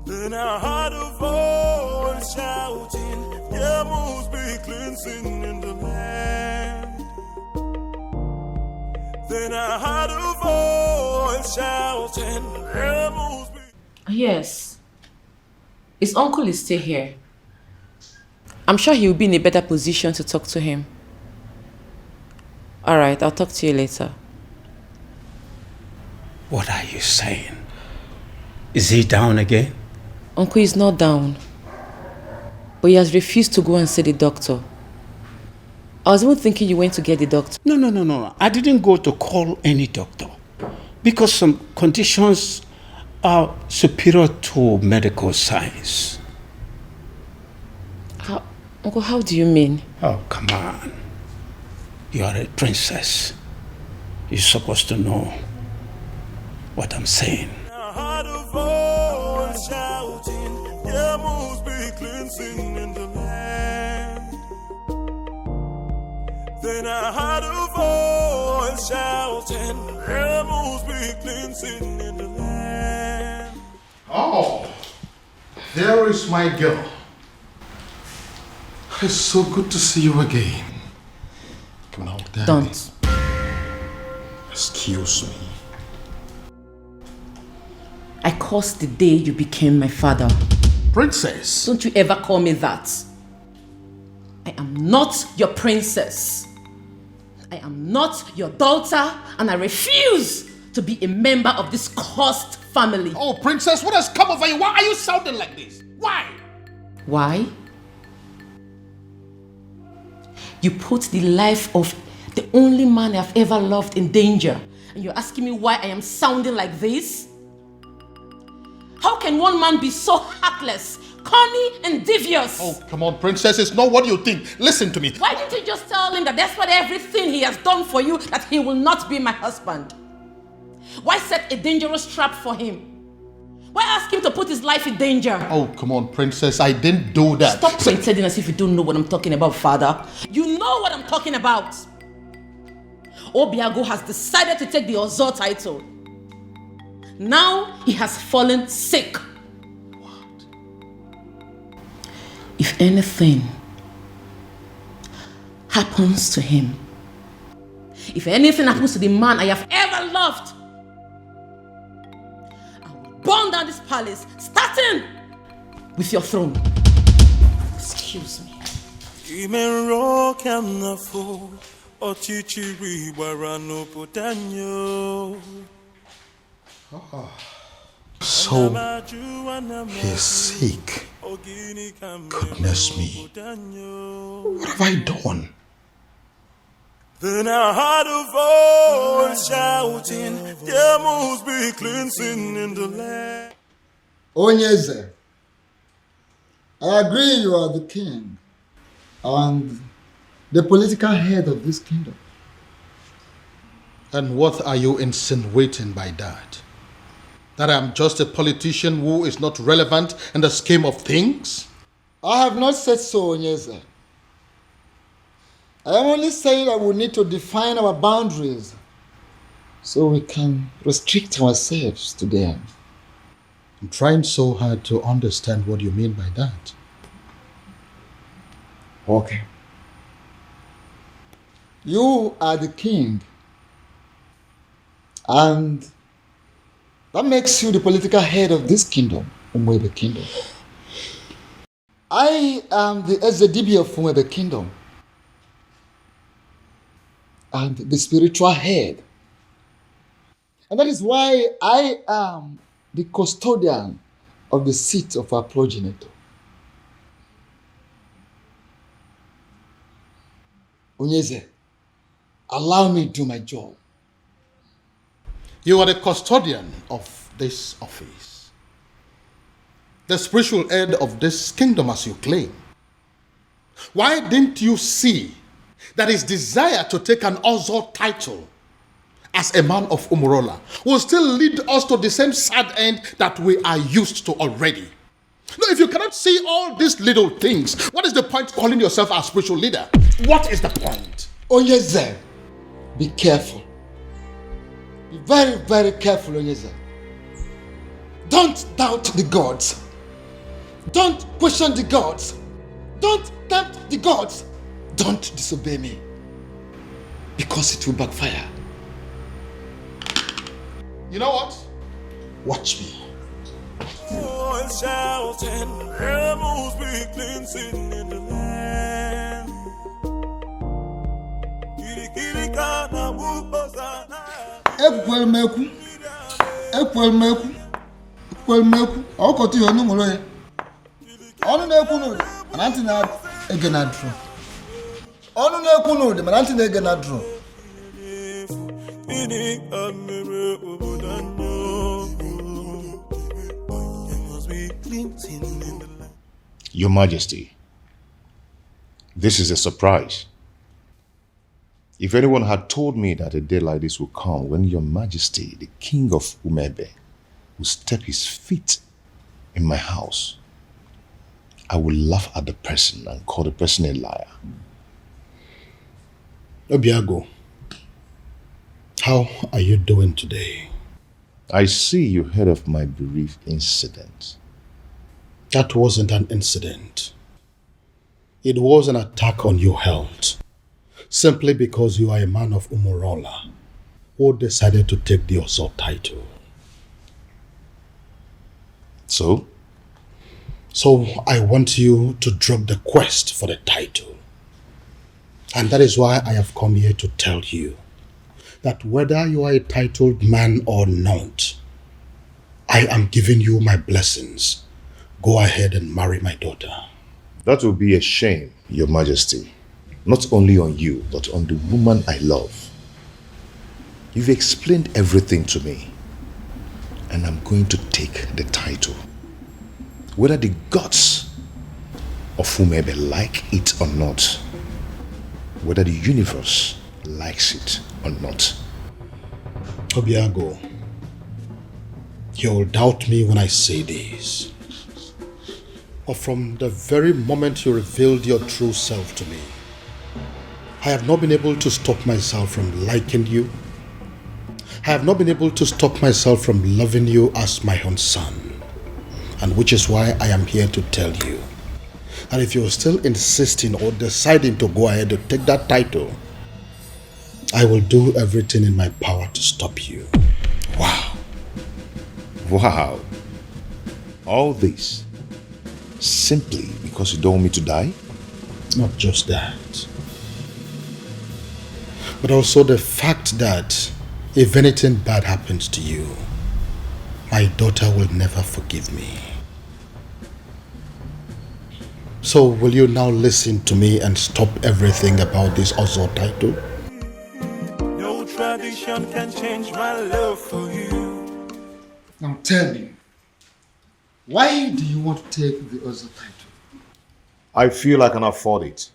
Then I heard a voice shouting, there must be cleansing in the land. Then I heard a voice shouting, there must be... Yes. His uncle is still here. I'm sure he will be in a better position to talk to him. Alright, I'll talk to you later. What are you saying? Is he down again? Uncle is not down. But he has refused to go and see the doctor. I was even thinking you went to get the doctor. No. I didn't go to call any doctor. Because some conditions are superior to medical science. Uncle, how do you mean? Oh, come on. You are a princess. You're supposed to know what I'm saying. Heart of voice shouting, there must be cleansing in the land. Then I heard a voice shouting, there must be cleansing in the land. Oh, there is my girl. It's so good to see you again. Now, Daddy. Don't. Excuse me. I cursed the day you became my father. Princess. Don't you ever call me that. I am not your princess. I am not your daughter, and I refuse to be a member of this cursed family. Oh, Princess, what has come over you? Why are you sounding like this? Why? Why? You put the life of the only man I've ever loved in danger, and you're asking me why I am sounding like this? How can one man be so heartless, corny, and devious? Oh, come on, Princess, it's not what you think. Listen to me. Why didn't you just tell him that despite everything he has done for you, that he will not be my husband? Why set a dangerous trap for him? Why ask him to put his life in danger? Oh, come on, Princess, I didn't do that. Stop pretending as if you don't know what I'm talking about, Father. You know what I'm talking about. Obiago has decided to take the Ozo title. Now he has fallen sick. What? If anything happens to him, if anything happens to the man I have ever loved, I will burn down this palace, starting with your throne. Excuse me. So, he's sick. Goodness me. What have I done? Then I heard a voice shouting, there must be cleansing in the land. Onyeze, I agree you are the king and the political head of this kingdom. And what are you insinuating by that? That I'm just a politician who is not relevant in the scheme of things? I have not said so, Onyeze. I am only saying that we need to define our boundaries so we can restrict ourselves to them. I'm trying so hard to understand what you mean by that. Okay. You are the king, and that makes you the political head of this kingdom, Umwebe Kingdom. I am the Ezedibi of Umwebe Kingdom, and the spiritual head. And that is why I am the custodian of the seat of our progenitor. Onyeze, allow me to do my job. You are the custodian of this office, the spiritual head of this kingdom as you claim. Why didn't you see that his desire to take an Ozo title as a man of Umurola will still lead us to the same sad end that we are used to already? No, if you cannot see all these little things, what is the point calling yourself a spiritual leader? What is the point? Onyeze, be careful. Be very, very careful, Onyeze. Don't doubt the gods. Don't question the gods. Don't tempt the gods. Don't disobey me, because it will backfire. You know what? Watch me. Shouting, there must be cleansing in the land. Ekwelmeku, ọkọtụ ya ọnụ mụrụ ya. Ọnụ na-ekwu n'ụdị, mana ntị na-ege na drum. Ọnụ na-ekwu n'ụdị, mana ntị na-ege na drum. Your Majesty, this is a surprise. If anyone had told me that a day like this would come when Your Majesty, the King of Umebe, will step his feet in my house, I would laugh at the person and call the person a liar. Obiago, how are you doing today? I see you heard of my bereaved incident. That wasn't an incident. It was an attack on your health. Simply because you are a man of Umorola who decided to take the Ozo title. So? So I want you to drop the quest for the title. And that is why I have come here to tell you that whether you are a titled man or not, I am giving you my blessings. Go ahead and marry my daughter. That will be a shame, Your Majesty. Not only on you, but on the woman I love. You've explained everything to me, and I'm going to take the title. Whether the gods of whomever like it or not, whether the universe likes it or not. Obiago, you'll doubt me when I say this. But from the very moment you revealed your true self to me, I have not been able to stop myself from liking you. I have not been able to stop myself from loving you as my own son. And which is why I am here to tell you that if you're still insisting or deciding to go ahead to take that title, I will do everything in my power to stop you. Wow. Wow. All this simply because you don't want me to die? Not just that, but also the fact that if anything bad happens to you, my daughter will never forgive me. So will you now listen to me and stop everything about this Ozo title? No tradition can change my love for you. Now tell me, why do you want to take the Ozo title? I feel I can afford it.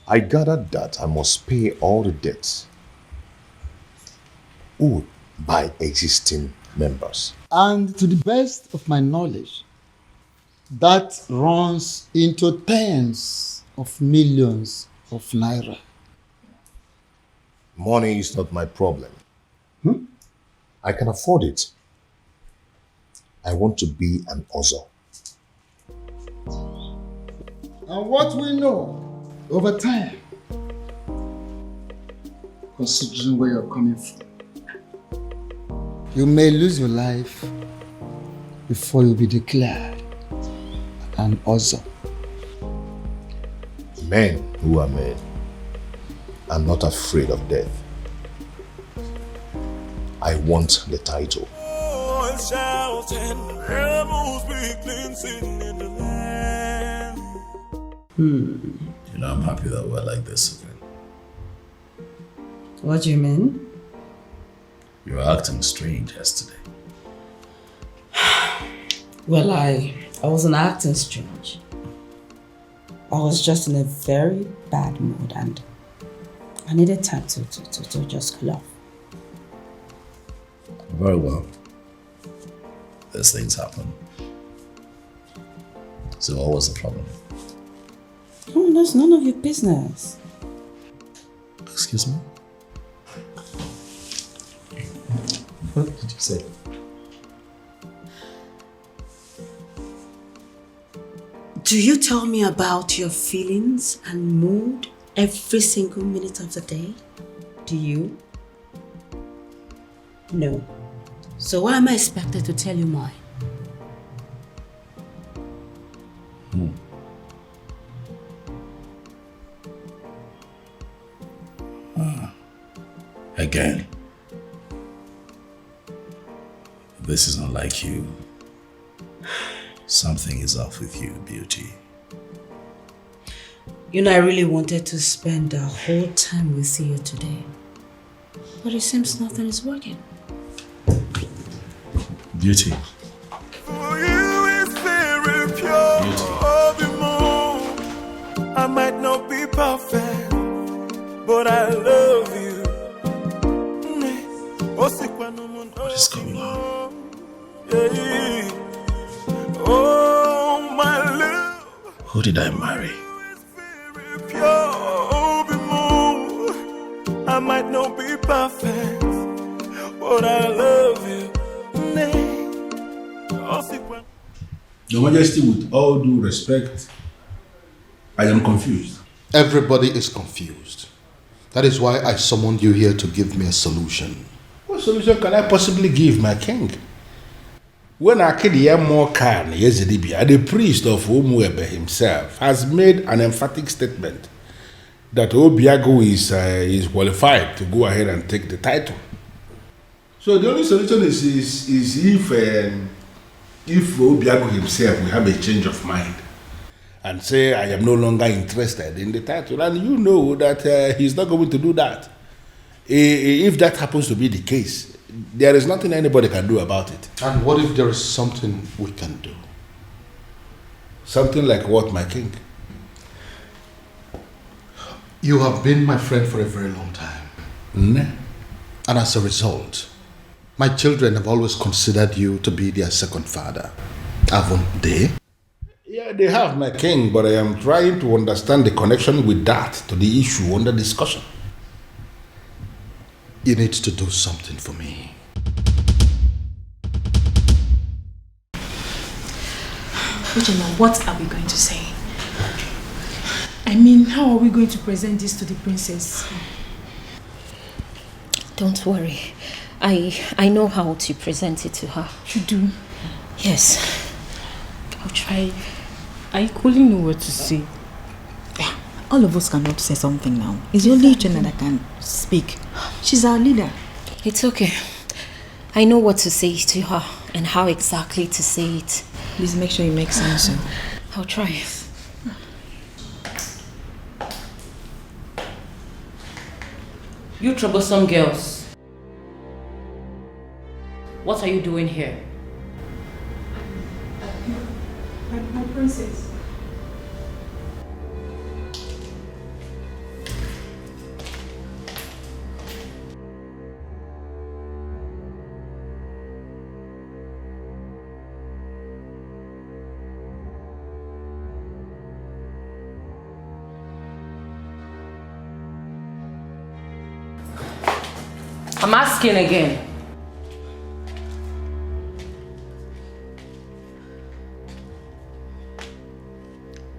I gathered that I must pay all the debts owed by existing members. And to the best of my knowledge, that runs into tens of millions of naira. Money is not my problem. I can afford it. I want to be an Ozo. And what we know over time, considering where you're coming from, you may lose your life before you'll be declared an Ozo. Men who are men are not afraid of death. I want the title. You know, I'm happy that we're like this again. What do you mean? You were acting strange yesterday. Well, I wasn't acting strange. I was just in a very bad mood and I needed time to just cool off. Very well. These things happen. So what was the problem? Oh, that's none of your business. Excuse me? What did you say? Do you tell me about your feelings and mood every single minute of the day? Do you? No. So why am I expected to tell you mine? Again. This is not like you. Something is off with you, beauty. You know, I really wanted to spend the whole time with you today. But it seems nothing is working. Beauty. For you is very pure. I might not be perfect, but Who did I marry? I might not be perfect, but I love you. Your Majesty, with all due respect, I am confused. Everybody is confused. That is why I summoned you here to give me a solution. What solution can I possibly give, my king? When Akedia Mokan Yezidibia, the priest of Umuebe himself, has made an emphatic statement that Obiago is qualified to go ahead and take the title. So the only solution is if Obiago himself will have a change of mind and say, I am no longer interested in the title, and you know that he's not going to do that. If that happens to be the case, there is nothing anybody can do about it. And what if there is something we can do? Something like what, my king? You have been my friend for a very long time. And as a result, my children have always considered you to be their second father. Haven't they? Yeah, they have, my king, but I am trying to understand the connection with that to the issue under discussion. You need to do something for me. Uchenna, what are we going to say? I mean, how are we going to present this to the princess? Don't worry. I know how to present it to her. You do? Yes. I'll try. I equally know what to say. All of us cannot say something now. It's only Uchenna that can speak. She's our leader. It's okay. I know what to say to her and how exactly to say it. Please make sure you make sense. I'll try. You troublesome girls. What are you doing here? My princess. I'm asking again.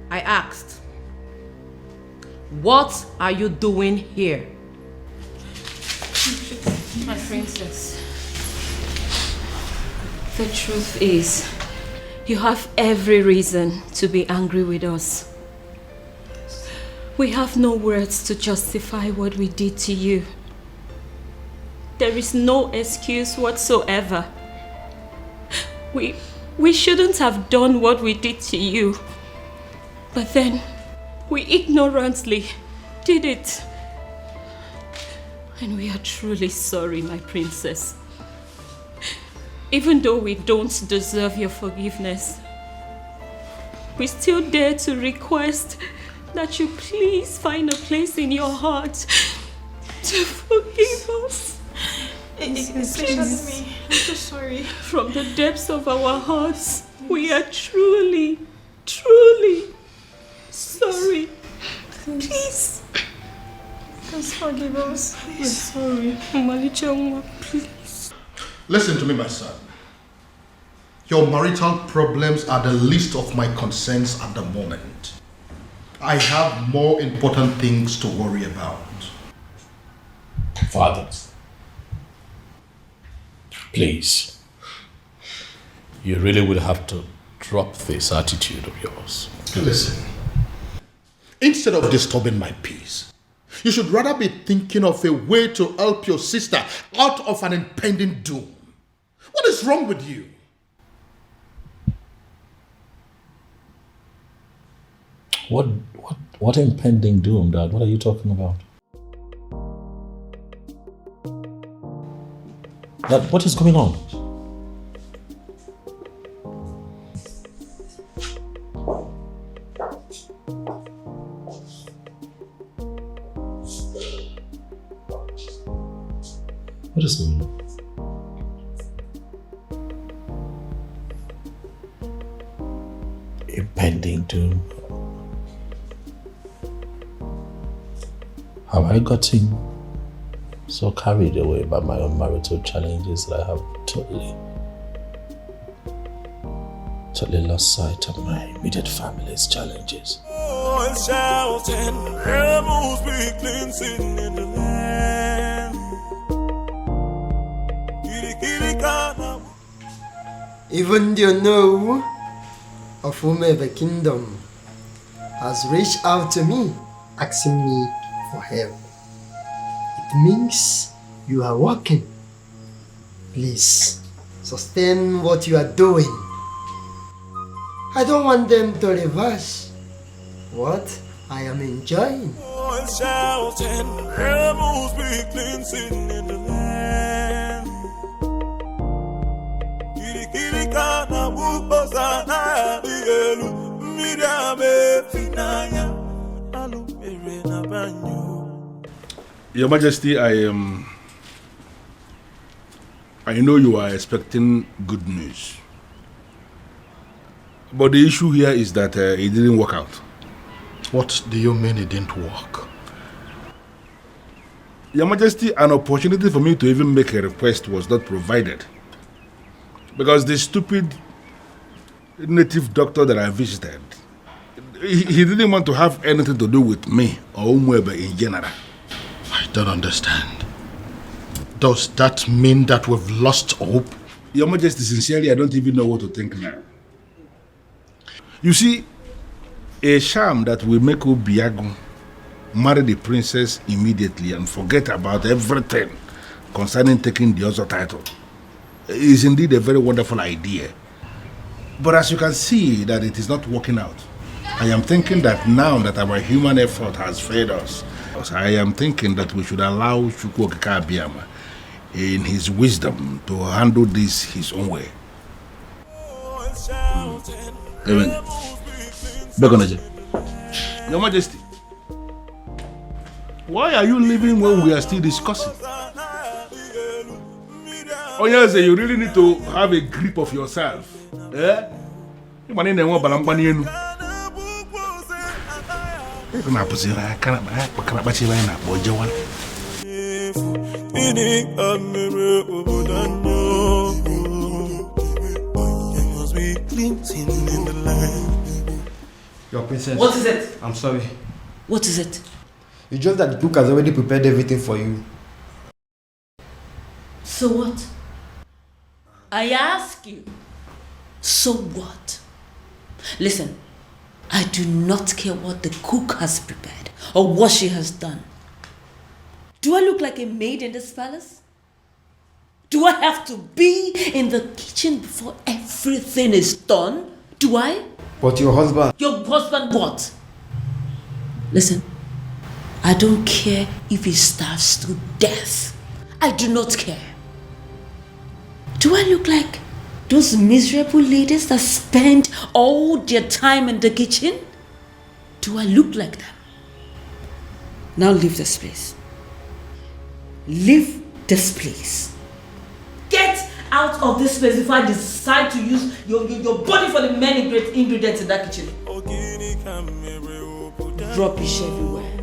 I asked, what are you doing here? My princess, the truth is, you have every reason to be angry with us. We have no words to justify what we did to you. There is no excuse whatsoever. We shouldn't have done what we did to you. But then, we ignorantly did it. And we are truly sorry, my princess. Even though we don't deserve your forgiveness, we still dare to request that you please find a place in your heart to forgive us. Especially me. I'm so sorry. From the depths of our hearts, we are truly, truly sorry. Please. Please forgive us. We're sorry. Alichi, please. Listen to me, my son. Your marital problems are the least of my concerns at the moment. I have more important things to worry about. Father, please, you really would have to drop this attitude of yours. Listen, instead of disturbing my peace, you should rather be thinking of a way to help your sister out of an impending doom. What is wrong with you? What impending doom, Dad? What are you talking about? Dad, what is going on? What is going on? Impending doom? Have I gotten so carried away by my own marital challenges that I have totally lost sight of my immediate family's challenges? Even the know of whomever kingdom has reached out to me, asking me for help. It means you are working. Please, sustain what you are doing. I don't want them to reverse what I am enjoying. Your Majesty, I know you are expecting good news. But the issue here is that it didn't work out. What do you mean it didn't work? Your Majesty, an opportunity for me to even make a request was not provided. Because the stupid native doctor that I visited, he didn't want to have anything to do with me or Umwebe in general. I don't understand. Does that mean that we've lost hope? Your Majesty, sincerely, I don't even know what to think now. You see, a sham that will make Obiago marry the princess immediately and forget about everything concerning taking the other title is indeed a very wonderful idea. But as you can see that it is not working out, I am thinking that now that our human effort has failed us, I am thinking that we should allow Chukwu Okike Abiyama in his wisdom to handle this his own way. Amen. Your Majesty, why are you leaving when we are still discussing? Oh yes, you really need to have a grip of yourself. Eh? Your princess. What is it? I'm sorry. What is it? It's just that the cook has already prepared everything for you. So what? I ask you. So what? Listen, I do not care what the cook has prepared or what she has done. Do I look like a maid in this palace? Do I have to be in the kitchen before everything is done? Do I? But your husband... Your husband what? Listen, I don't care if he starves to death. I do not care. Do I look like those miserable ladies that spend all their time in the kitchen? Do I look like them? Now leave this place. Leave this place. Get out of this place before I decide to use your body for the main ingredients in that kitchen. Rubbish everywhere.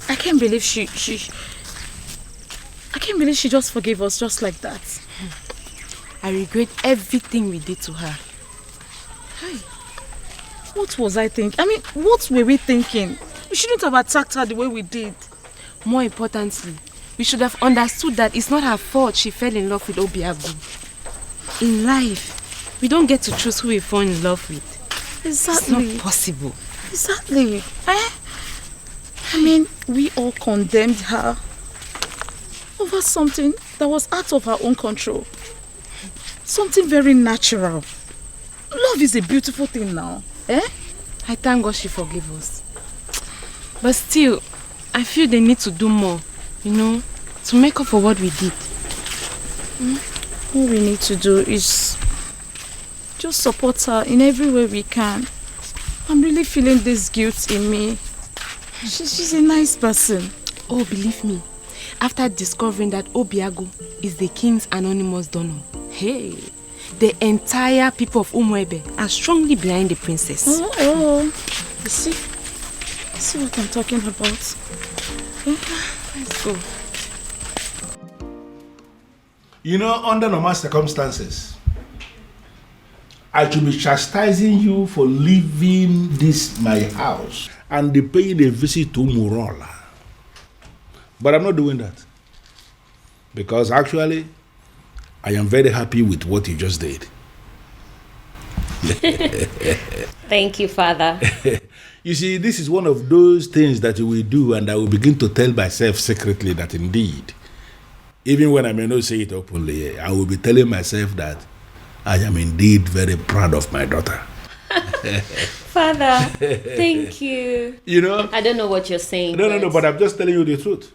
I can't believe she just forgave us just like that. I regret everything we did to her. Hey, what was I thinking? I mean, what were we thinking? We shouldn't have attacked her the way we did. More importantly, we should have understood that it's not her fault she fell in love with Obiago. In life, we don't get to choose who we fall in love with. Exactly. It's not possible. Exactly. I mean, we all condemned her over something that was out of her own control. Something very natural. Love is a beautiful thing now. Eh? I thank God she forgave us. But still, I feel they need to do more, to make up for what we did. All we need to do is just support her in every way we can. I'm really feeling this guilt in me. She's a nice person. Oh, believe me, after discovering that Obiago is the king's anonymous donor, hey, the entire people of Umuebe are strongly behind the princess. You see what I'm talking about? Let's go. You know, under normal circumstances, I should be chastising you for leaving this my house and paying a visit to Murola. But I'm not doing that. Because actually, I am very happy with what you just did. Thank you, Father. You see, this is one of those things that you will do, and I will begin to tell myself secretly that indeed, even when I may not say it openly, I will be telling myself that I am indeed very proud of my daughter. Father, thank you. You know? I don't know what you're saying. No, but I'm just telling you the truth.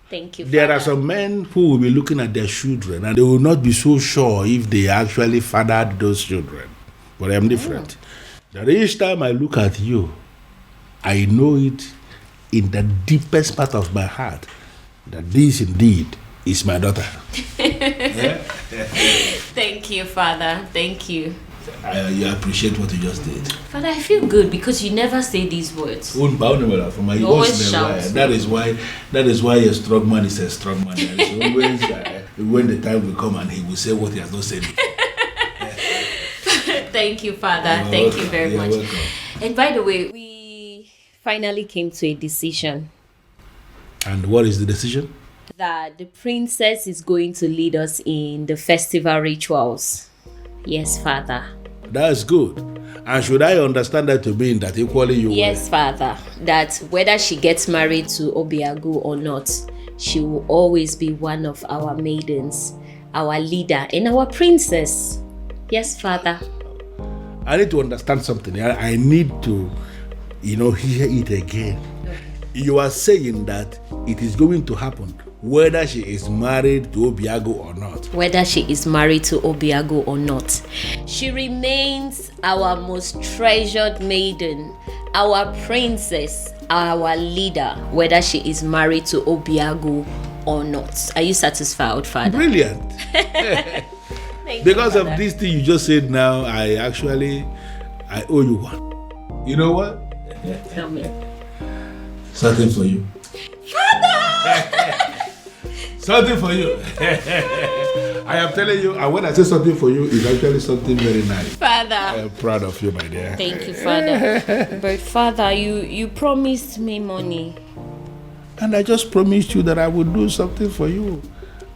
Thank you, There Father. are some men who will be looking at their children and they will not be so sure if they actually fathered those children. But I'm different. That each time I look at you, I know it in the deepest part of my heart that this indeed is my daughter. Thank you, Father. Thank you. I appreciate what you just did. Father, I feel good because you never say these words. You always shout. That is why a strong man is a strong man. There is always when the time will come and he will say what he has not said. Thank you, Father. Thank you very much. Welcome. And by the way, we finally came to a decision. And what is the decision? That the princess is going to lead us in the festival rituals. Yes, Father. That's good. And should I understand that to mean that equally you Yes, Father. That whether she gets married to Obiagu or not, she will always be one of our maidens, our leader, and our princess. Yes, Father. I need to understand something. I need to, hear it again. Okay. You are saying that it is going to happen whether she is married to Obiagu or not. Whether she is married to Obiagu or not, she remains our most treasured maiden, our princess, our leader, whether she is married to Obiagu or not. Are you satisfied, Father? Brilliant. Because of this thing you just said now, I owe you one. You know what? Tell me. Something for you. Father! Something for you. I am telling you, and when I say something for you, it's actually something very nice. Father. I am proud of you, my dear. Thank you, Father. But Father, you promised me money. And I just promised you that I would do something for you.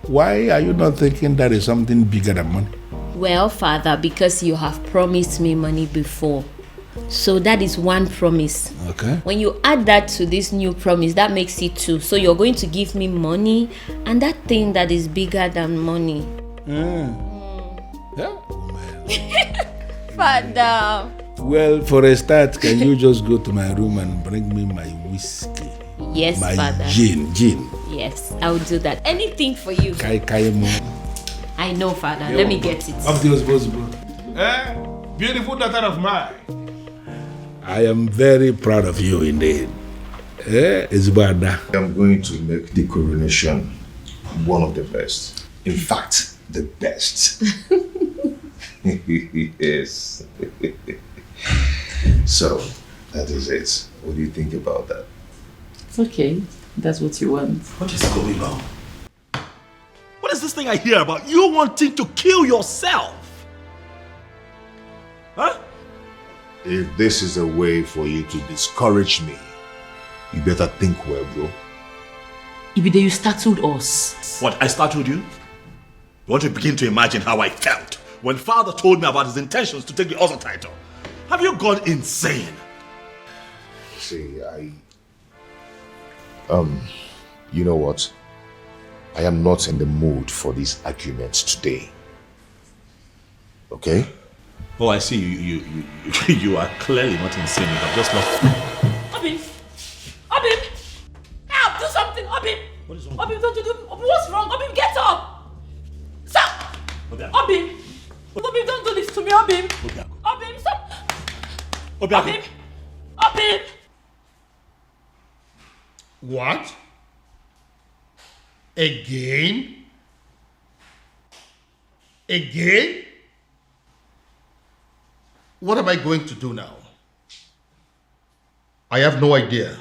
Why are you not thinking that is something bigger than money? Well, Father, because you have promised me money before. So that is one promise. Okay. When you add that to this new promise, that makes it two. So you're going to give me money and that thing that is bigger than money. Yeah. Father. Well, for a start, can you just go to my room and bring me my whiskey? Yes, my Father. Gin. Yes, I will do that. Anything for you. I know, Father. Let me get it. Of the responsible. Beautiful daughter of mine. I am very proud of you indeed. It's bad. I'm going to make the coronation one of the best. In fact, the best. Yes. So, that is it. What do you think about that? It's okay. That's what you want. What is going on? What is this thing I hear about you wanting to kill yourself? Huh? If this is a way for you to discourage me, you better think well, bro. Ibide, you startled us. What, I startled you? You want to begin to imagine how I felt when father told me about his intentions to take the other title. Have you gone insane? See, you know what? I am not in the mood for these arguments today. Okay? Oh, I see. You are clearly not insane. You have just lost. Obim! Help! Do something! Obim! What is wrong? Obim, don't you do... What's wrong? Obim, get up! Stop! Obim! Obim, don't do this to me, Obim! Obim, stop! Obim! What? Again? What am I going to do now? I have no idea.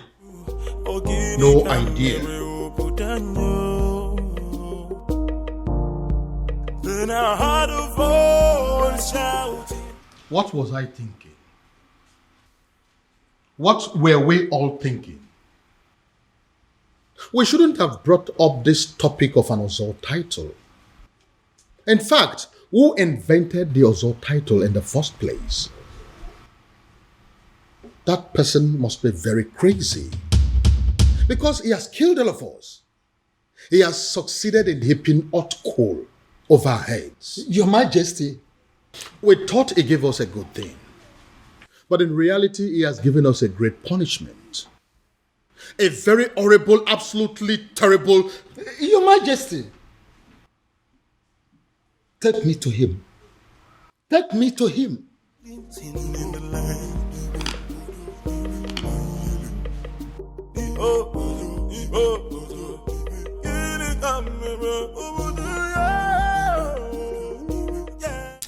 No idea. What was I thinking? What were we all thinking? We shouldn't have brought up this topic of an Ozo title. In fact, who invented the Ozo title in the first place? That person must be very crazy. Because he has killed all of us. He has succeeded in heaping hot coal over our heads. Your Majesty. We thought he gave us a good thing. But in reality, he has given us a great punishment. A very horrible, absolutely terrible... Your Majesty. Take me to him. Take me to him.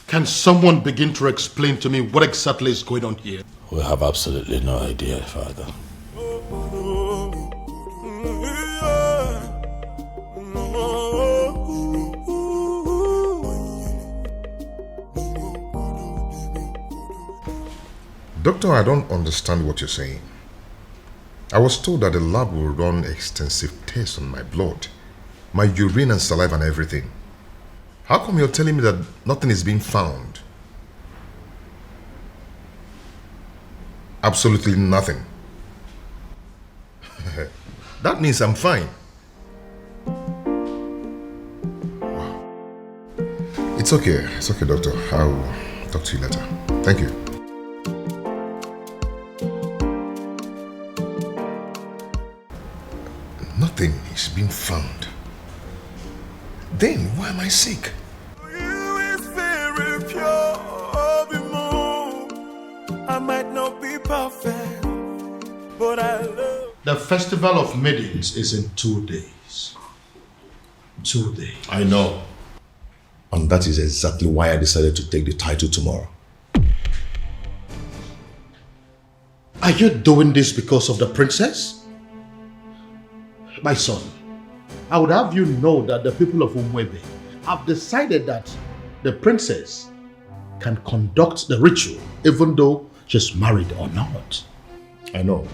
Can someone begin to explain to me what exactly is going on here? We have absolutely no idea, Father. Doctor, I don't understand what you're saying. I was told that the lab will run extensive tests on my blood, my urine and saliva and everything. How come you're telling me that nothing is being found? Absolutely nothing. That means I'm fine. It's okay, doctor. I'll talk to you later. Thank you. Nothing is being found. Then why am I sick? I might not be perfect, but I love. The Festival of Maidens is in 2 days. 2 days. I know. And that is exactly why I decided to take the title tomorrow. Are you doing this because of the princess? My son, I would have you know that the people of Umwebe have decided that the princess can conduct the ritual even though she's married or not. I know.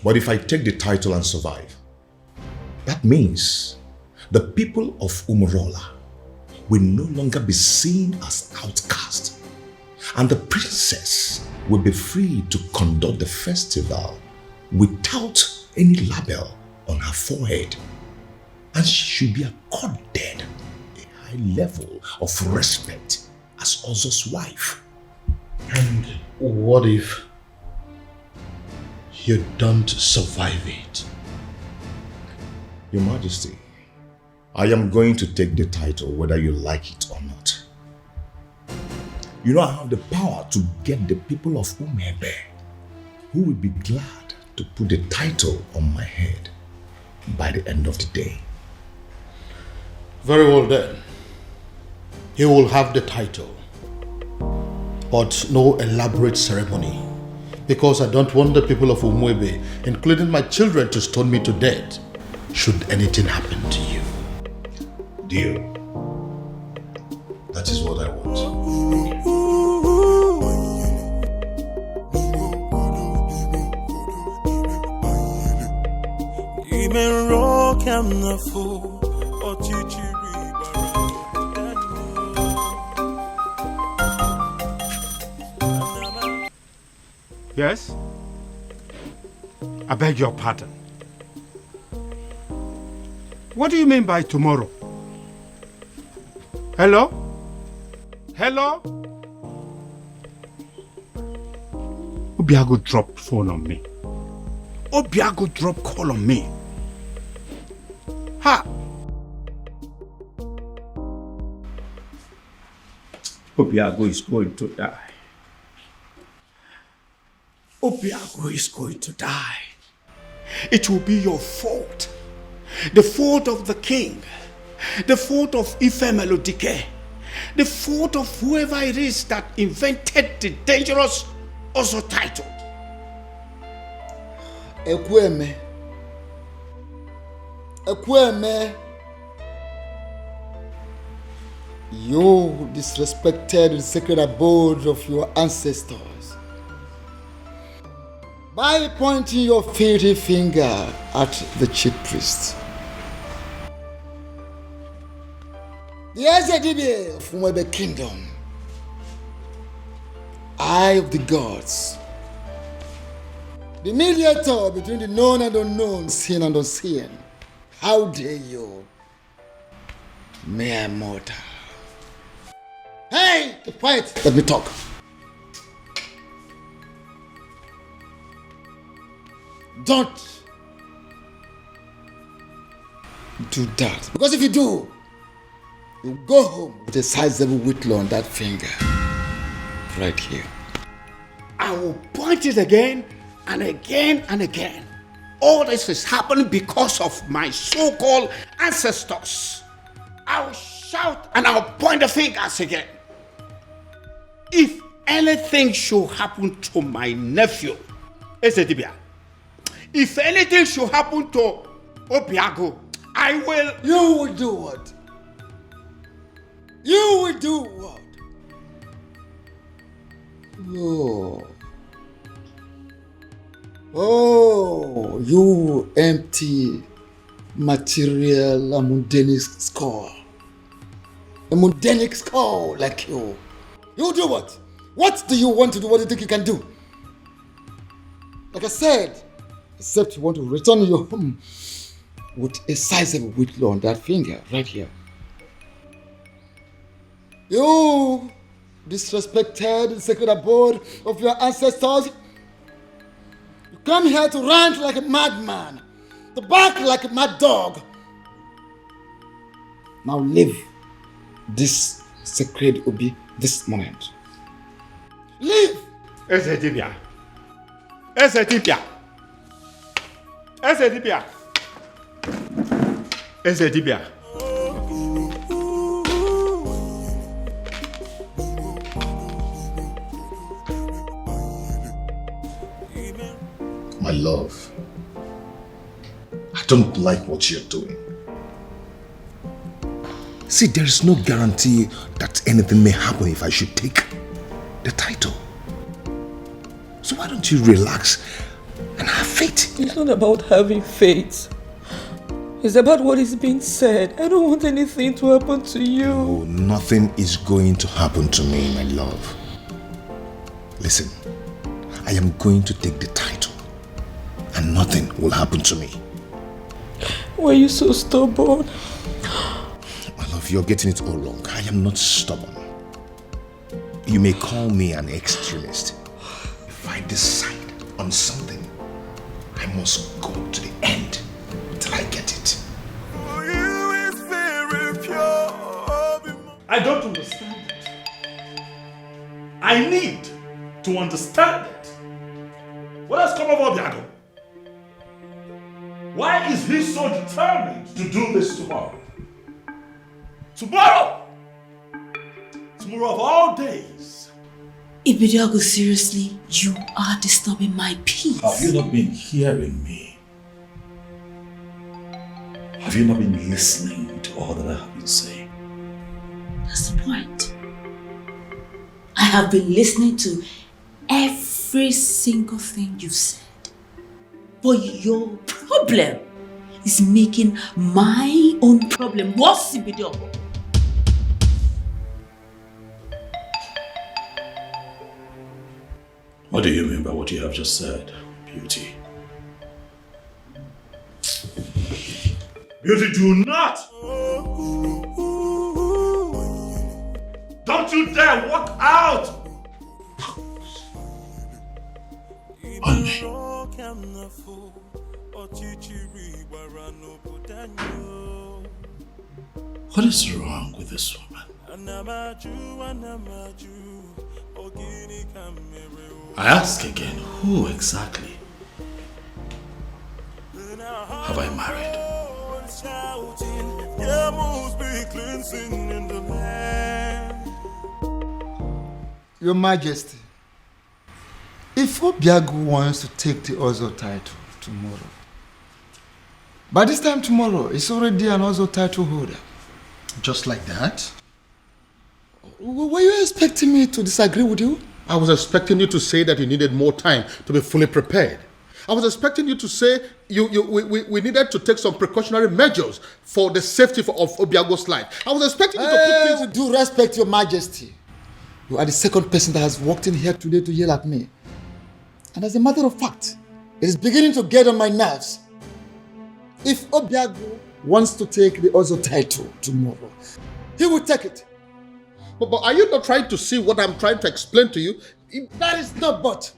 But if I take the title and survive, that means the people of Umurola will no longer be seen as outcasts, and the princess will be free to conduct the festival without any label on her forehead, and she should be accorded a high level of respect as Ozo's wife. And what if you don't survive it? Your Majesty, I am going to take the title whether you like it or not. You know, I have the power to get the people of Umebe who will be glad to put the title on my head by the end of the day. Very well then. He will have the title, but no elaborate ceremony, because I don't want the people of Umwebe, including my children, to stone me to death should anything happen to you. Deal. That is what I want. Yes? I beg your pardon. What do you mean by tomorrow? Hello? Hello? Obiago dropped phone on me. Obiago dropped call on me. Ha! Obiago is going to die. Obiago is going to die. It will be your fault. The fault of the king. The fault of Ife Melodike. the fault of whoever it is that invented the dangerous Ozo title. Ekweme. Ekweme. You disrespected the sacred abode of your ancestors by pointing your filthy finger at the chief priest. The Ezedibe of Mwebe Kingdom, Eye of the Gods, the mediator between the known and unknown, seen and unseen. How dare you, mere mortal? Hey, quiet. Let me talk. Don't do that. Because if you do, you go home with a sizable whitlow on that finger. Right here. I will point it again and again and again. All this is happening because of my so-called ancestors. I'll shout and I'll point the fingers again. If anything should happen to my nephew, Ezedibia, if anything should happen to Obiago, I will... You will do what? You will do what? Oh, you empty material, a mundane skull. A mundane skull like you. You do what? What do you want to do? What do you think you can do? Like I said, except you want to return your home with a sizable whitlow on that finger right here. You disrespected the sacred abode of your ancestors. You come here to rant like a madman, to bark like a mad dog. Now leave this sacred Obi this moment. Leave! Ezedibia. Ezedibia. Ezedibia. Ezedibia. My love, I don't like what you're doing. See, there is no guarantee that anything may happen if I should take the title. So why don't you relax and have faith? It's not about having faith. It's about what is being said. I don't want anything to happen to you. Oh, nothing is going to happen to me, my love. Listen, I am going to take the title and nothing will happen to me. Why are you so stubborn? My love, you're getting it all wrong. I am not stubborn. You may call me an extremist. If I decide on something, I must go to the end till I get it. I don't understand it. I need to understand it. What has come over Obiago? Why is he so determined to do this tomorrow? Tomorrow! Tomorrow of all days. Ibidiago, seriously, you are disturbing my peace. Have you not been hearing me? Have you not been listening to all that I have been saying? That's the point. I have been listening to every single thing you've said. But your problem is making my own problem worse, Ibidiago. What do you mean by what you have just said, Beauty? Beauty, do not! Don't you dare walk out! Onny. What is wrong with this woman? I ask again, who exactly have I married? There must be cleansing in the land. Your Majesty, if Obiago wants to take the Ozo title tomorrow, by this time tomorrow, it's already an Ozo title holder. Just like that? Were you expecting me to disagree with you? I was expecting you to say that you needed more time to be fully prepared. I was expecting you to say we needed to take some precautionary measures for the safety of Obiago's life. I was expecting you to put things... With due respect, Your Majesty, you are the second person that has walked in here today to yell at me. And as a matter of fact, it is beginning to get on my nerves. If Obiago wants to take the Ozo title tomorrow, he will take it. But are you not trying to see what I'm trying to explain to you? That is not but.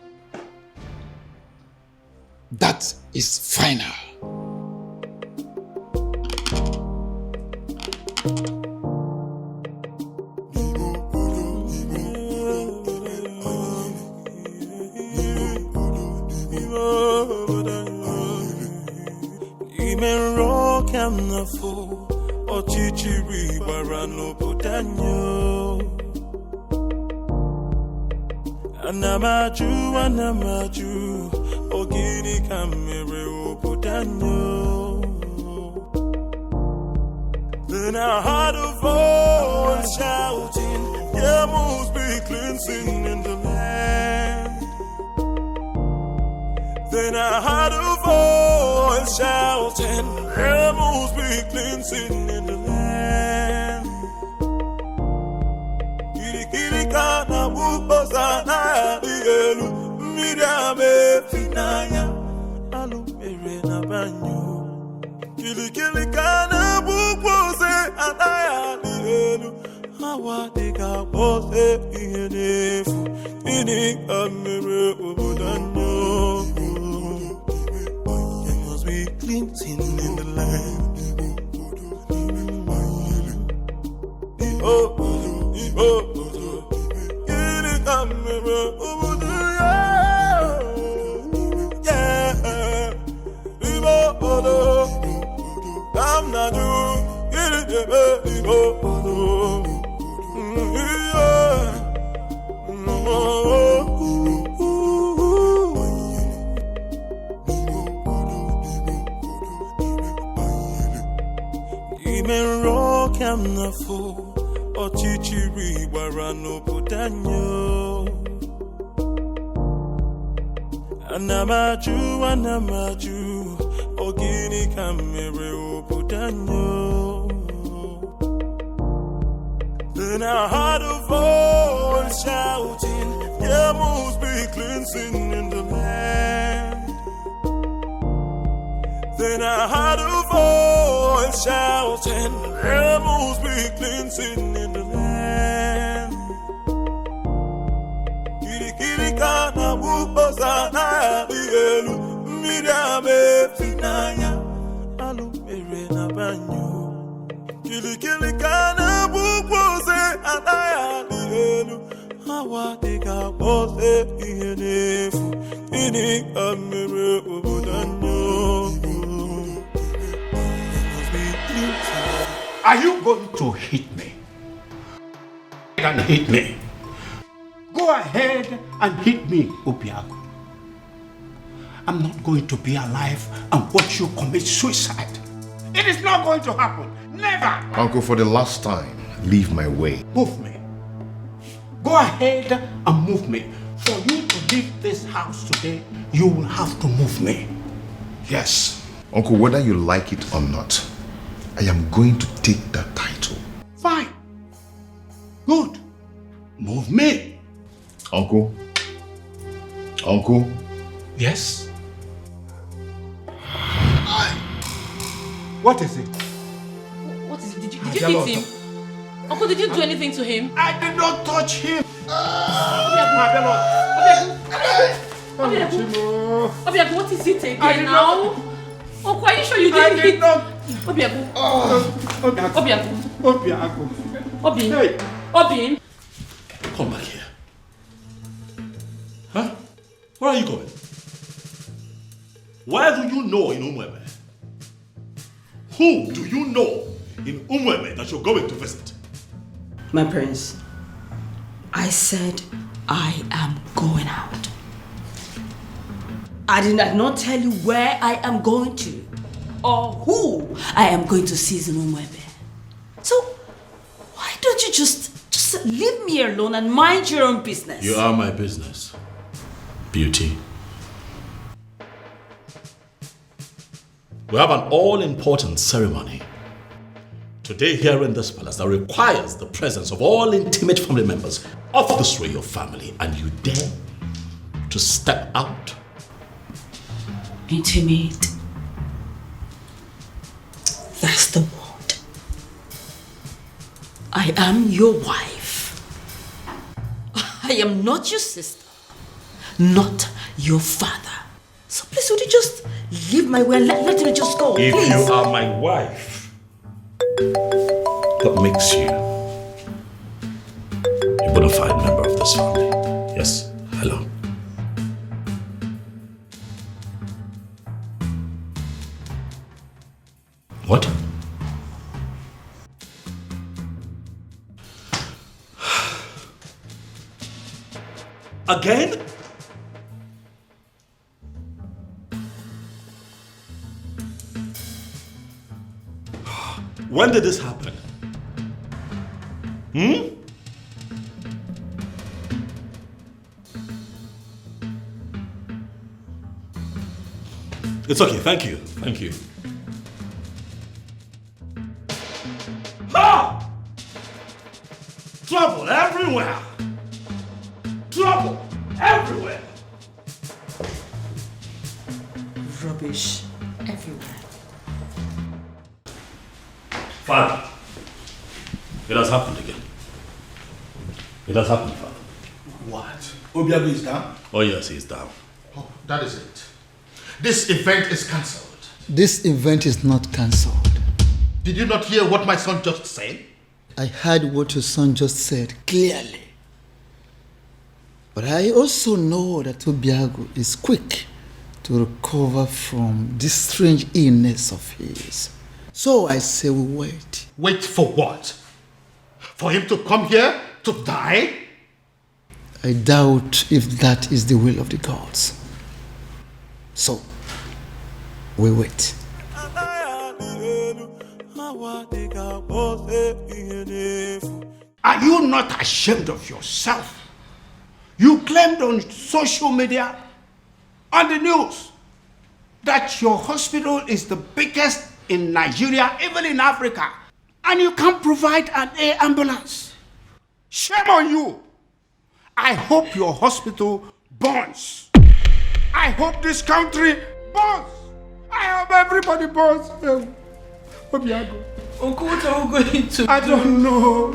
That is final. Anamaju, ogini kamere opudanyo. Then I heard a voice shouting, there must be cleansing in the land. Then I heard a voice shouting, there must be cleansing in the land. Kirikana wupozana dielu, midame finaya, alumere na banyo. Kirikana wupoze anaya dielu, hawa dika pose iyenefu, ini amere obodanyo. There must be cleansing in the land. Ochichiri warano pudanyo. Anamaju, ogini kamere opudanyo. Then I heard a voice shouting, there must be cleansing in the land. Then I heard a voice shouting, there must be cleansing in the land. Kirikana wupozana dielu, midame finaya, alumere na banyo. Kirikana wupoze anaya dielu, hawa dika pose iyenefu, ini amere obodanyo. Are you going to hit me? And hit me. Go ahead and hit me, Obiago. I'm not going to be alive and watch you commit suicide. It is not going to happen. Never. Uncle, for the last time, leave my way. Move me. Go ahead and move me. For you to leave this house today, you will have to move me. Yes. Uncle, whether you like it or not, I am going to take that title. Fine. Good. Move me. Uncle? Uncle? Yes? What is it? What is it? Did you hit him? Uncle, did you do anything to him? I did not touch him. Obiago, what is it again now? Uncle, are you sure you didn't hit? Obiago. Obiago. Obin. Come back here. Huh? Where are you going? Where do you know in Umweme? Who do you know in Umweme that you're going to visit? My prince, I said I am going out. I did not tell you where I am going to or who I am going to see in Umwebe. So, why don't you just leave me alone and mind your own business? You are my business, Beauty. We have an all-important ceremony today here in this palace that requires the presence of all intimate family members of this royal family, and you dare to step out? Intimate. That's the word. I am your wife. I am not your sister, not your father. So please, would you just leave my way and let me just go, If please? you are my wife, what makes you a bona fide member of this family? Yes, hello. What? Again? When did this happen? It's okay, thank you, thank you. Ha! Trouble everywhere! Trouble everywhere! Rubbish everywhere. Father, it has happened again. It has happened, Father. What? Obiago is down? Oh yes, he's down. Oh, that is it. This event is cancelled. This event is not cancelled. Did you not hear what my son just said? I heard what your son just said clearly. But I also know that Obiago is quick to recover from this strange illness of his. So I say we wait. Wait for what? For him to come here to die? I doubt if that is the will of the gods. So, we wait. Are you not ashamed of yourself? You claimed on social media, on the news, that your hospital is the biggest in Nigeria, even in Africa, and you can't provide an air ambulance. Shame on you. I hope your hospital burns. I hope this country burns. I hope everybody burns. Obiago. Uncle, what are we going to I don't know.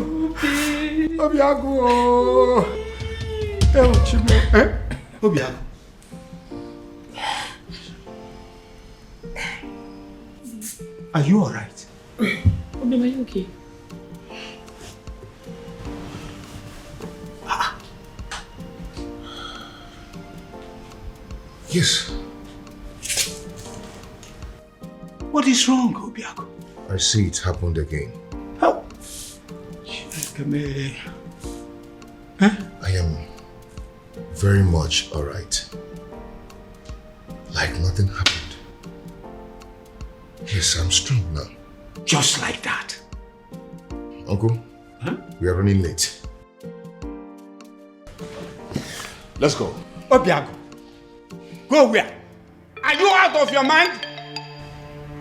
Obiago. Obiago. Are you alright? Obi, are you okay? Yes. What is wrong, Obiago? I see it happened again. How? I am very much alright. Like nothing happened. Yes, I'm strong now. Just like that. Uncle, we are running late. Let's go. Obiago, go where? Are you out of your mind?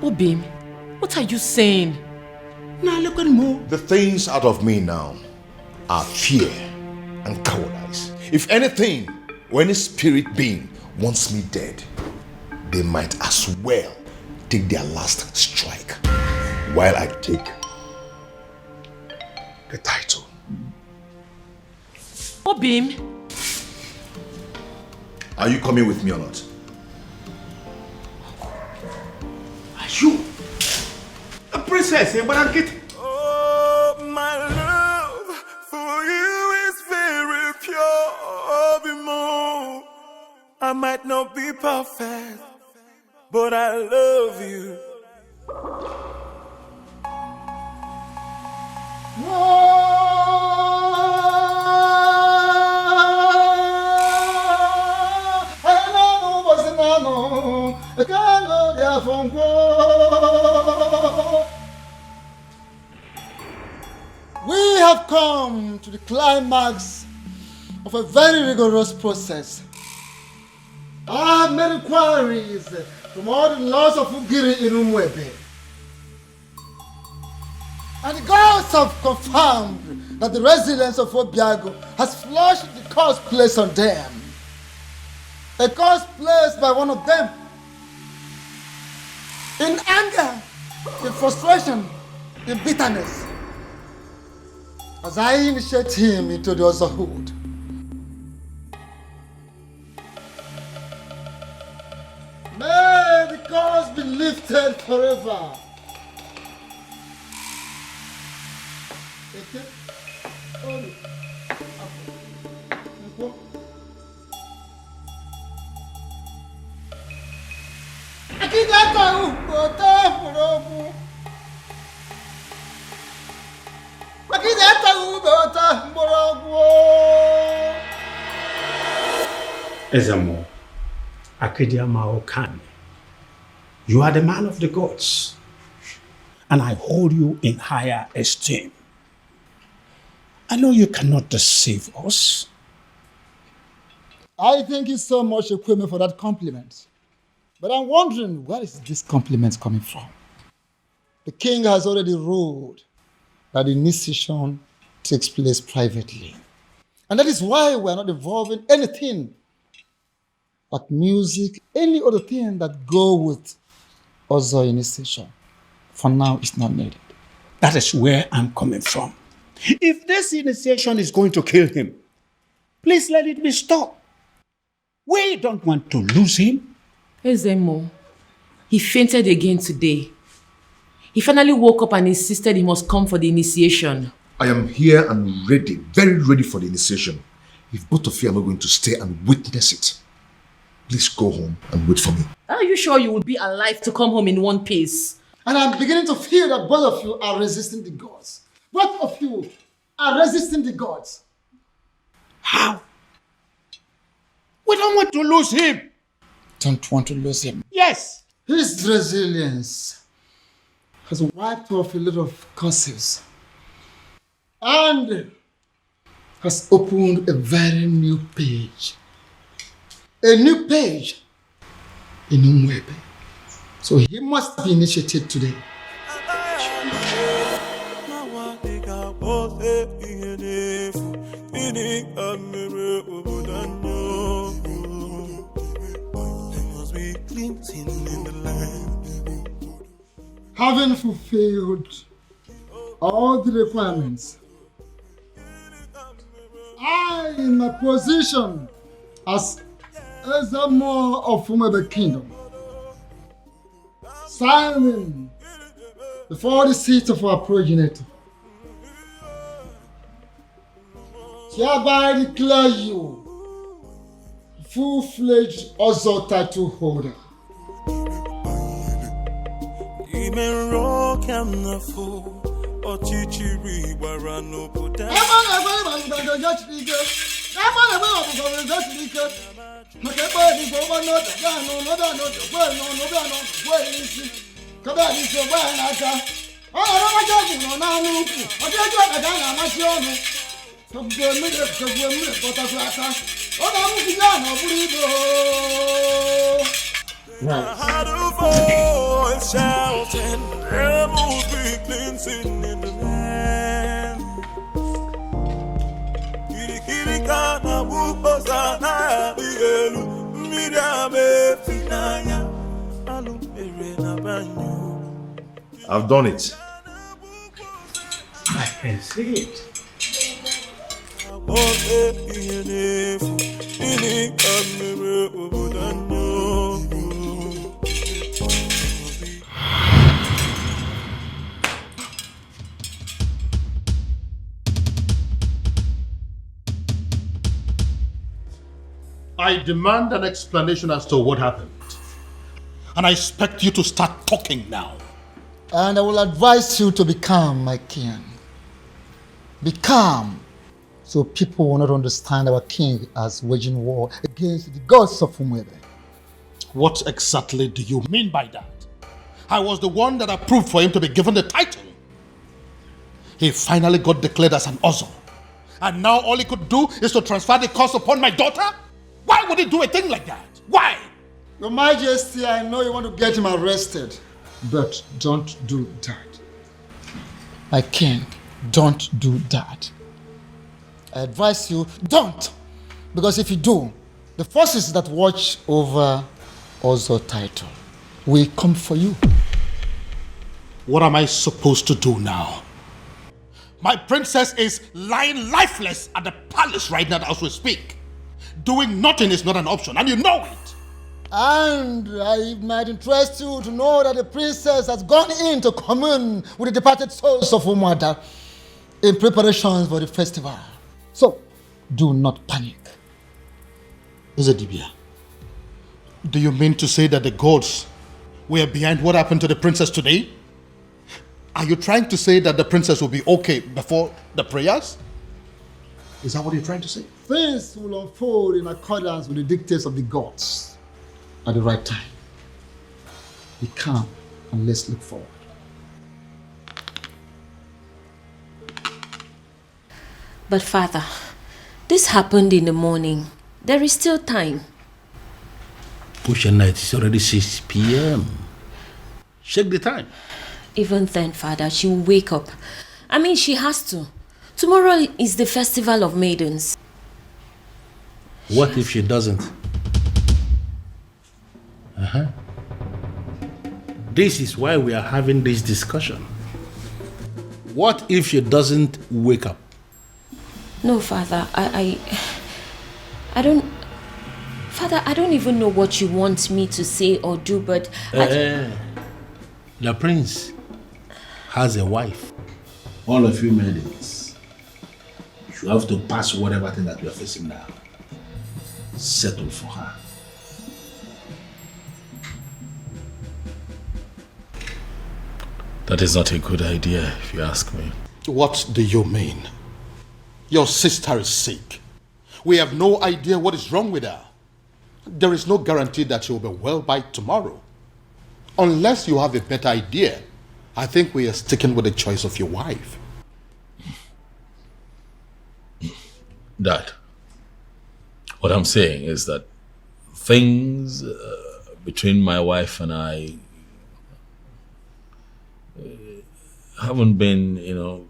Obim, what are you saying? Now look at me. The things out of me now are fear and cowardice. If anything, or any spirit being wants me dead, they might as well take their last strike while I take the title. Obim, are you coming with me or not? Are you a princess, eh? Oh, my love for you is very pure. Obimo. I might not be perfect, but I love you. come to the climax of a very rigorous process. I have made inquiries from all the laws of Ugiri in Umwebe. And the gods have confirmed that the residents of Obiago has flushed the curse placed on them. A curse placed by one of them. In anger, in frustration, in bitterness. As I initiate him into the otherhood. May the curse be lifted forever. Ezamo, Akediama Okane, you are the man of the gods, and I hold you in higher esteem. I know you cannot deceive us. I thank you so much, Ekweme, for that compliment. But I'm wondering, where is this compliment coming from? The king has already ruled that the initiation takes place privately. And that is why we are not involving anything like music, any other thing that go with other initiation. For now, it's not needed. That is where I'm coming from. If this initiation is going to kill him, please let it be stopped. We don't want to lose him. Ezemo, he fainted again today. He finally woke up and insisted he must come for the initiation. I am here and ready, very ready for the initiation. If both of you are not going to stay and witness it, please go home and wait for me. Are you sure you will be alive to come home in one piece? And I'm beginning to feel that both of you are resisting the gods. Both of you are resisting the gods. How? We don't want to lose him. Don't want to lose him? Yes. His resilience has wiped off a lot of curses and has opened a very new page. A new page in Umwebe. So he must be initiated today. Having fulfilled all the requirements, I, in my position as Ezemo of Umwebe Kingdom, signing before the seat of our progenitor, hereby declare you full-fledged Ozo title holder. Shouting, rebels be cleansing in the land. I've done it. I can see it. I demand an explanation as to what happened. And I expect you to start talking now. And I will advise you to be calm, my king. Be calm, so people will not understand our king as waging war against the gods of Umwebe. What exactly do you mean by that? I was the one that approved for him to be given the title. he finally got declared as an Ozo. And now all he could do is to transfer the curse upon my daughter? Why would he do a thing like that? Why? Your Majesty, I know you want to get him arrested, but don't do that. My king, don't do that. I advise you, don't! Because if you do, the forces that watch over Ozo title will come for you. What am I supposed to do now? My princess is lying lifeless at the palace right now as we speak. Doing nothing is not an option, and you know it. And it might interest you to know that the princess has gone in to commune with the departed souls of her mother in preparations for the festival. So, do not panic. Uzedibia, do you mean to say that the gods were behind what happened to the princess today? Are you trying to say that the princess will be okay before the prayers? Is that what you're trying to say? Things will unfold in accordance with the dictates of the gods at the right time. Be calm and let's look forward. But Father, this happened in the morning. There is still time. Ocean night is already 6 p.m. Check the time. Even then, Father, she will wake up. I mean, she has to. Tomorrow is the Festival of Maidens. What if she doesn't? This is why we are having this discussion. What if she doesn't wake up? No, Father, I don't... Father, I don't even know what you want me to say or do, but... The prince has a wife. All of you maidens, you have to pass whatever thing that you are facing now. Settle for her. That is not a good idea, if you ask me. What do you mean? Your sister is sick. We have no idea what is wrong with her. There is no guarantee that she will be well by tomorrow. Unless you have a better idea, I think we are sticking with the choice of your wife. Dad, what I'm saying is that things between my wife and I haven't been,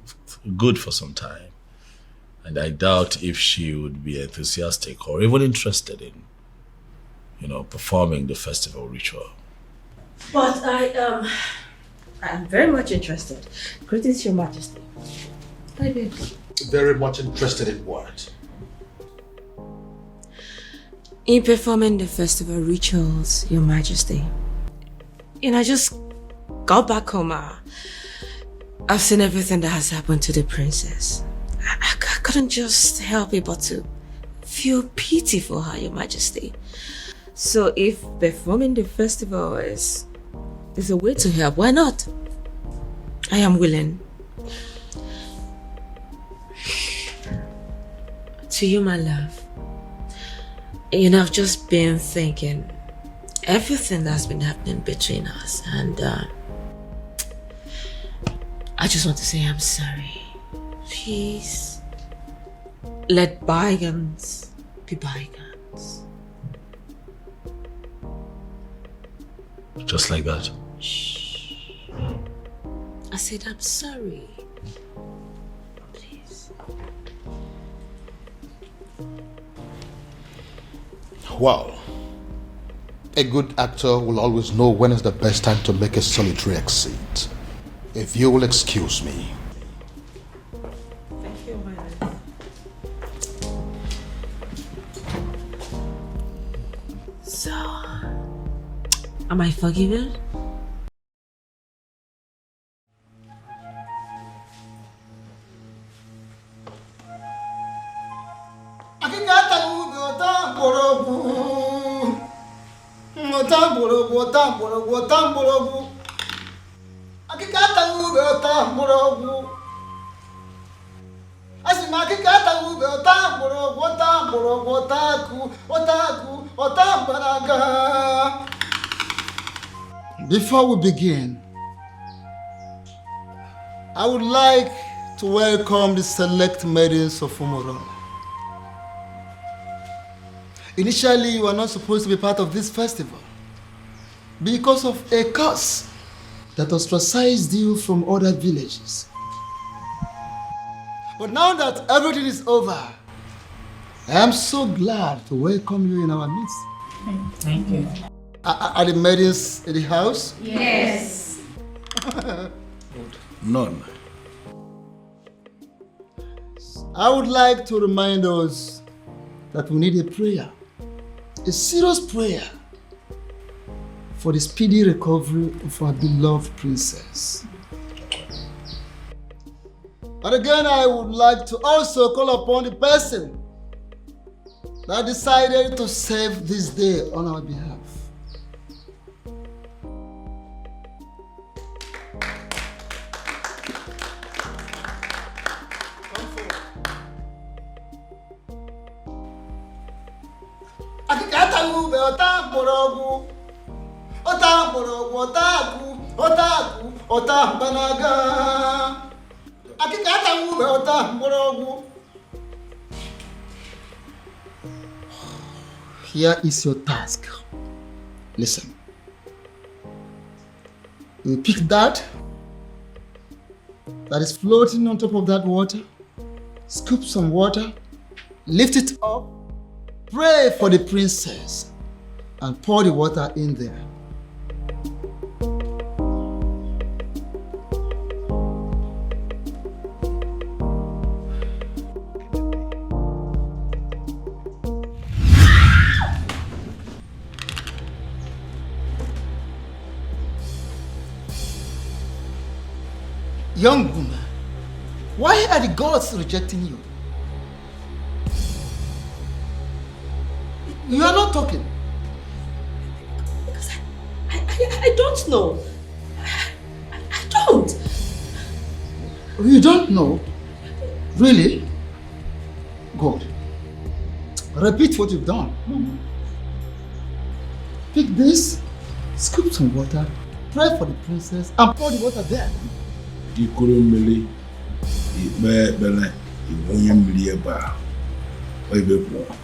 good for some time. And I doubt if she would be enthusiastic or even interested in, performing the festival ritual. But I'm very much interested. Greetings, Your Majesty. Hi, babe. Very much interested in what? In performing the festival rituals, Your Majesty. I just got back home. I've seen everything that has happened to the princess. I couldn't just help it but to feel pity for her, Your Majesty. So if performing the festival is a way to help, why not? I am willing. To you, my love. I've just been thinking everything that's been happening between us, and I just want to say I'm sorry. Please, let bygones be bygones. Just like that? Shh. I said I'm sorry. Please. Well, a good actor will always know when is the best time to make a solitary exit. If you will excuse me. Thank you, my love. So, am I forgiven? Before we begin, I would like to welcome the select maidens of Umorola. Initially, you were not supposed to be part of this festival because of a curse that ostracized you from other villages. But now that everything is over, I am so glad to welcome you in our midst. Thank you. Are the maidens in the house? Yes. None. I would like to remind us that we need a prayer, a serious prayer for the speedy recovery of our beloved princess. And again, I would like to also call upon the person that decided to save this day on our behalf. Here is your task. Listen. You pick that is floating on top of that water, scoop some water, lift it up, pray for the princess, and pour the water in there. Young woman, why are the gods rejecting you? You are not talking. Because I don't know. I don't. You don't know? Really? Good. Repeat what you've done. Pick this, scoop some water, pray for the princess, and pour the water there. Ikurumili, Ibele, Ibonyamiliaba, Oibepo.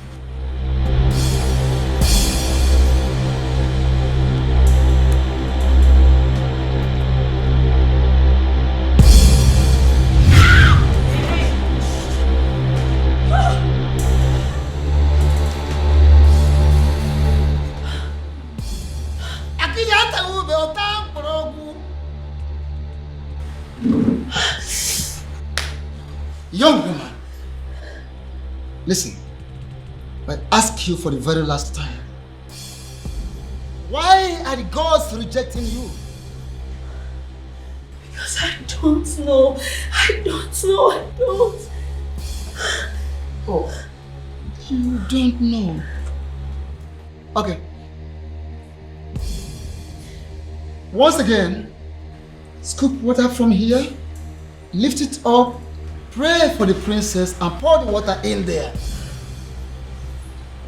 Young woman, listen, I ask you for the very last time. Why are the gods rejecting you? Because I don't know. I don't. Oh, you don't know. Okay. Once again, scoop water from here, lift it up, pray for the princess, and pour the water in there.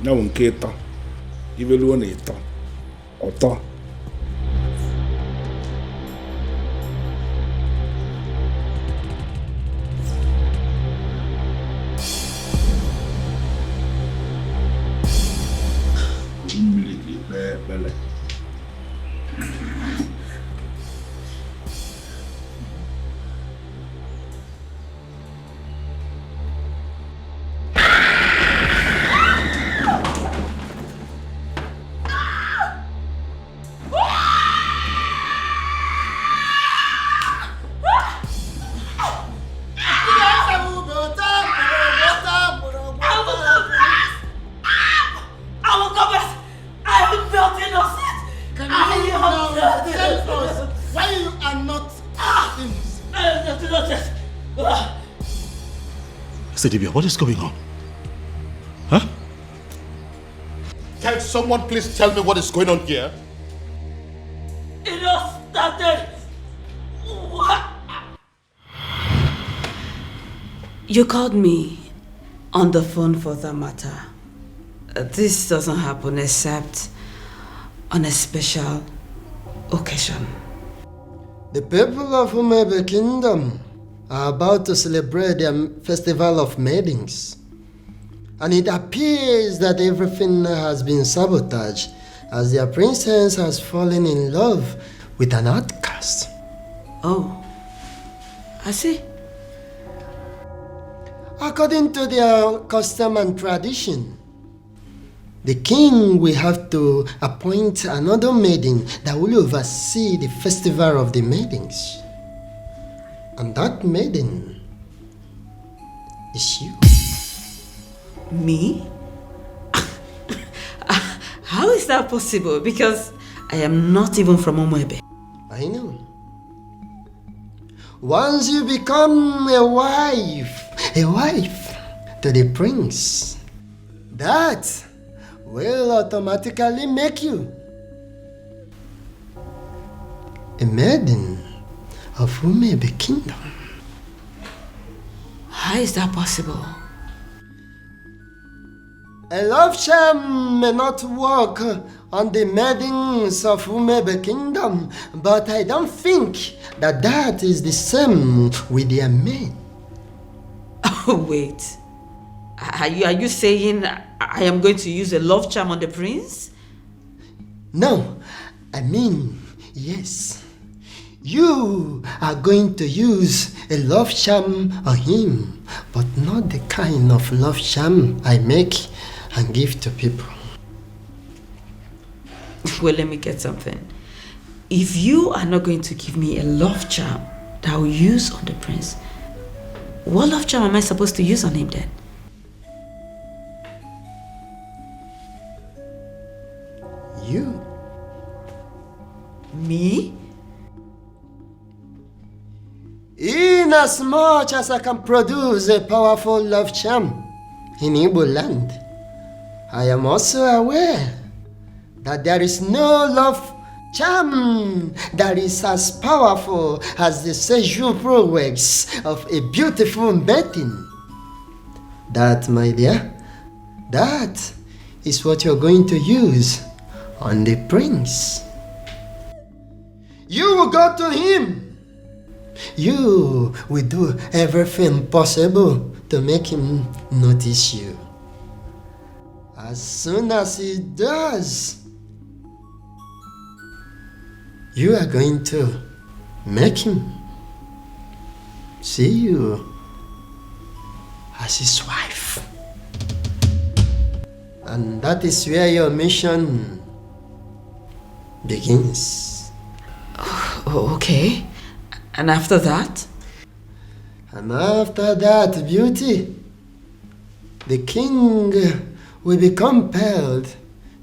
Now, in Keto, even one eater, or What is going on? Huh? Can someone please tell me what is going on here? It all started. What? You called me on the phone for that matter. This doesn't happen except on a special occasion. The people of Umebe Kingdom are about to celebrate their festival of maidens. And it appears that everything has been sabotaged as their princess has fallen in love with an outcast. Oh, I see. According to their custom and tradition, the king will have to appoint another maiden that will oversee the festival of the maidens. And that maiden is you. Me? How is that possible? Because I am not even from Umuebe. I know. Once you become a wife to the prince, that will automatically make you a maiden of Umuebe Kingdom. How is that possible? A love charm may not work on the maidens of Umuebe Kingdom, but I don't think that is the same with their men. Oh, wait. Are you saying I am going to use a love charm on the prince? No, I mean, yes. You are going to use a love charm on him, but not the kind of love charm I make and give to people. Well, let me get something. If you are not going to give me a love charm that I will use on the prince, what love charm am I supposed to use on him then? You. Me? Inasmuch as I can produce a powerful love charm in Igbo land, I am also aware that there is no love charm that is as powerful as the sexual prowess of a beautiful maiden. That, my dear, that is what you're going to use on the prince. You will go to him. You will do everything possible to make him notice you. As soon as he does, you are going to make him see you as his wife. And that is where your mission begins. Oh, okay. And after that? And after that, beauty, the king will be compelled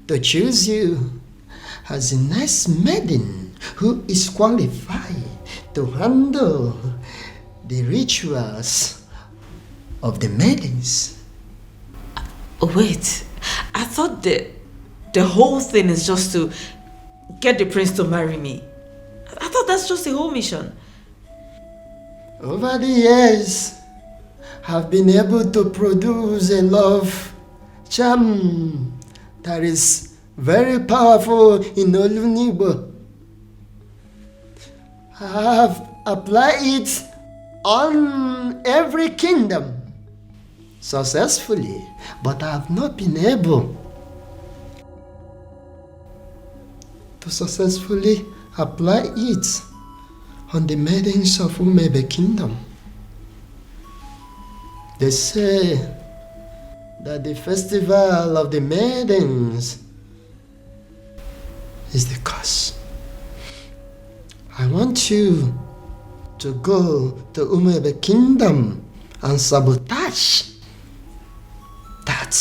to choose you as the next maiden who is qualified to handle the rituals of the maidens. Wait, I thought the whole thing is just to get the prince to marry me. I thought that's just the whole mission. Over the years, I've been able to produce a love charm that is very powerful in Olunibo. I have applied it on every kingdom successfully, but I have not been able to successfully apply it on the maidens of Umuebe Kingdom. They say that the festival of the maidens is the cause. I want you to go to Umuebe Kingdom and sabotage that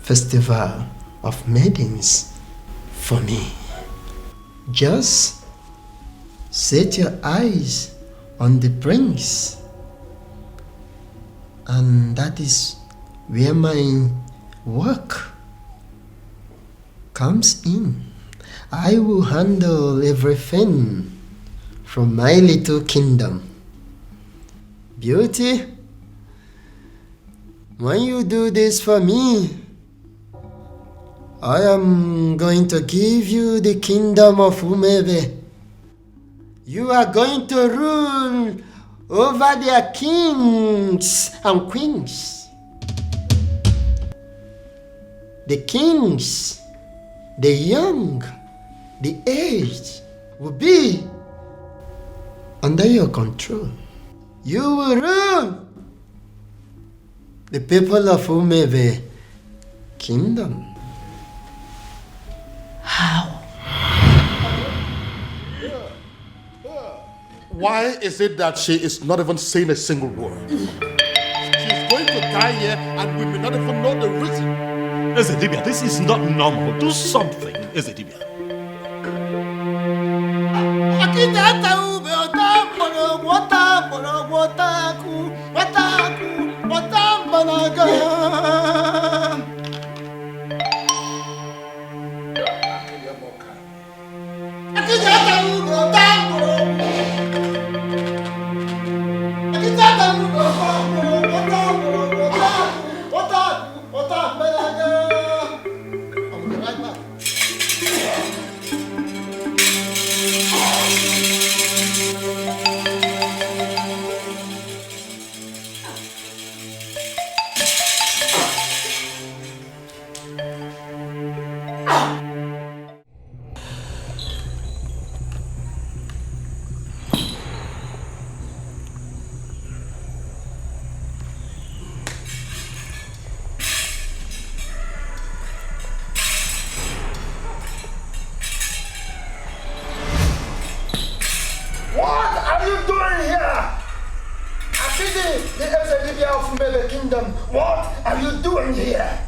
festival of maidens for me. Just set your eyes on the prince, and that is where my work comes in. I will handle everything from my little kingdom. Beauty, when you do this for me, I am going to give you the kingdom of Umuebe You are going to rule over their kings and queens. The kings, the young, the aged will be under your control. You will rule the people of Umebe kingdom. How? Why is it that she is not even saying a single word? She's going to die here and we may not even know the reason. Ezedibia, this is not normal. Do something, Ezedibia. What are you doing here?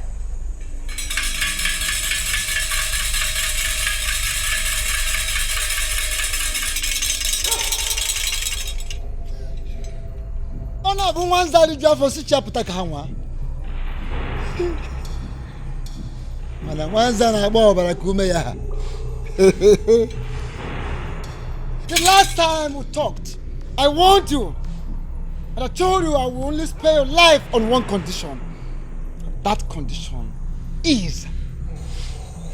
Ona bu wanzali jwa for si chapter ka nwa. Mana wanza na agba obara kume ya. The last time we talked, I warned you. And I told you I will only spare your life on one condition. That condition is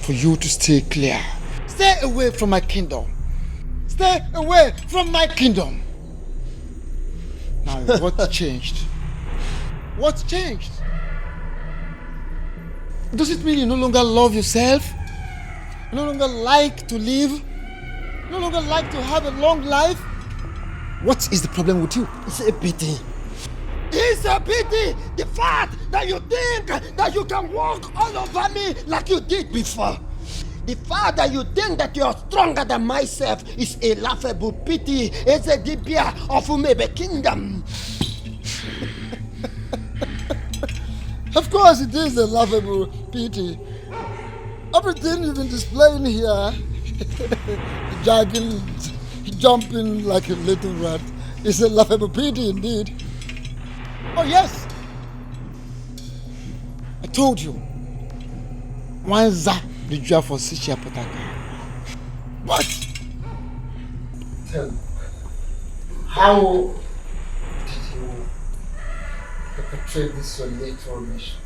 for you to stay clear. Stay away from my kingdom. Stay away from my kingdom. Now, what changed? What changed? Does it mean you no longer love yourself? You no longer like to live? You no longer like to have a long life? What is the problem with you? It's a pity. It's a pity! The fact that you think that you can walk all over me like you did before. The fact that you think that you are stronger than myself is a laughable pity. It's a dibia of Umebe kingdom. Of course it is a laughable pity. Everything you've been displaying here, jogging, jumping like a little rat, is a laughable pity indeed. Oh yes, I told you. Wanza the job for Sichia Potaka. What? Tell me, how did you perpetrate this your little mission?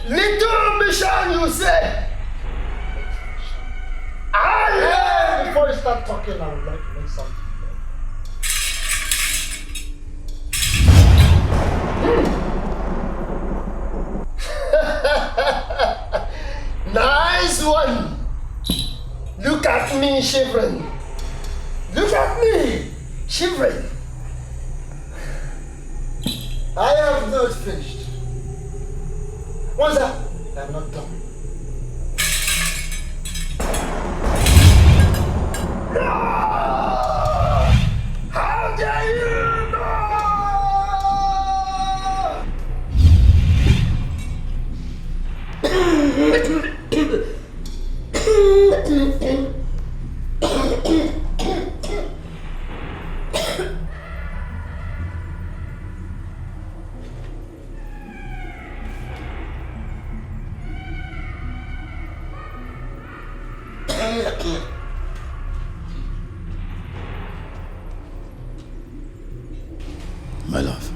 Little mission, you say? Before you start talking, I would like to make something. Nice one! Look at me shivering. Look at me shivering. I have not finished. What's that? I'm not done. How dare you! My love,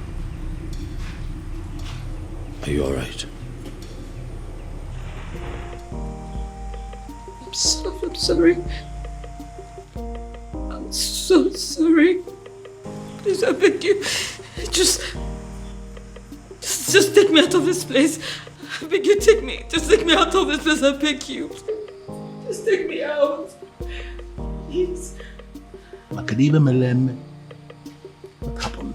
are you all right? I'm sorry. I'm so sorry. Please, I beg you. Just take me out of this place. I beg you, just take me out of this place, I beg you. Just take me out. Please. What happened?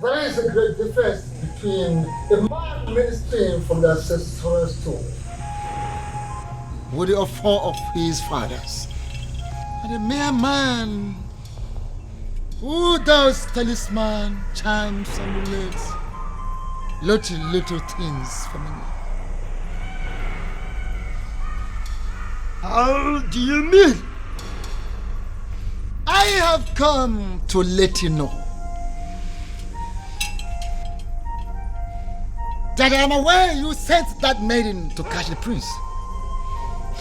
There is a great difference between a man ministering from the ancestral stone with the offer of his fathers and a mere man who does talisman, charms, and amulets, little things for me. How do you mean? I have come to let you know that I am aware you sent that maiden to catch the prince.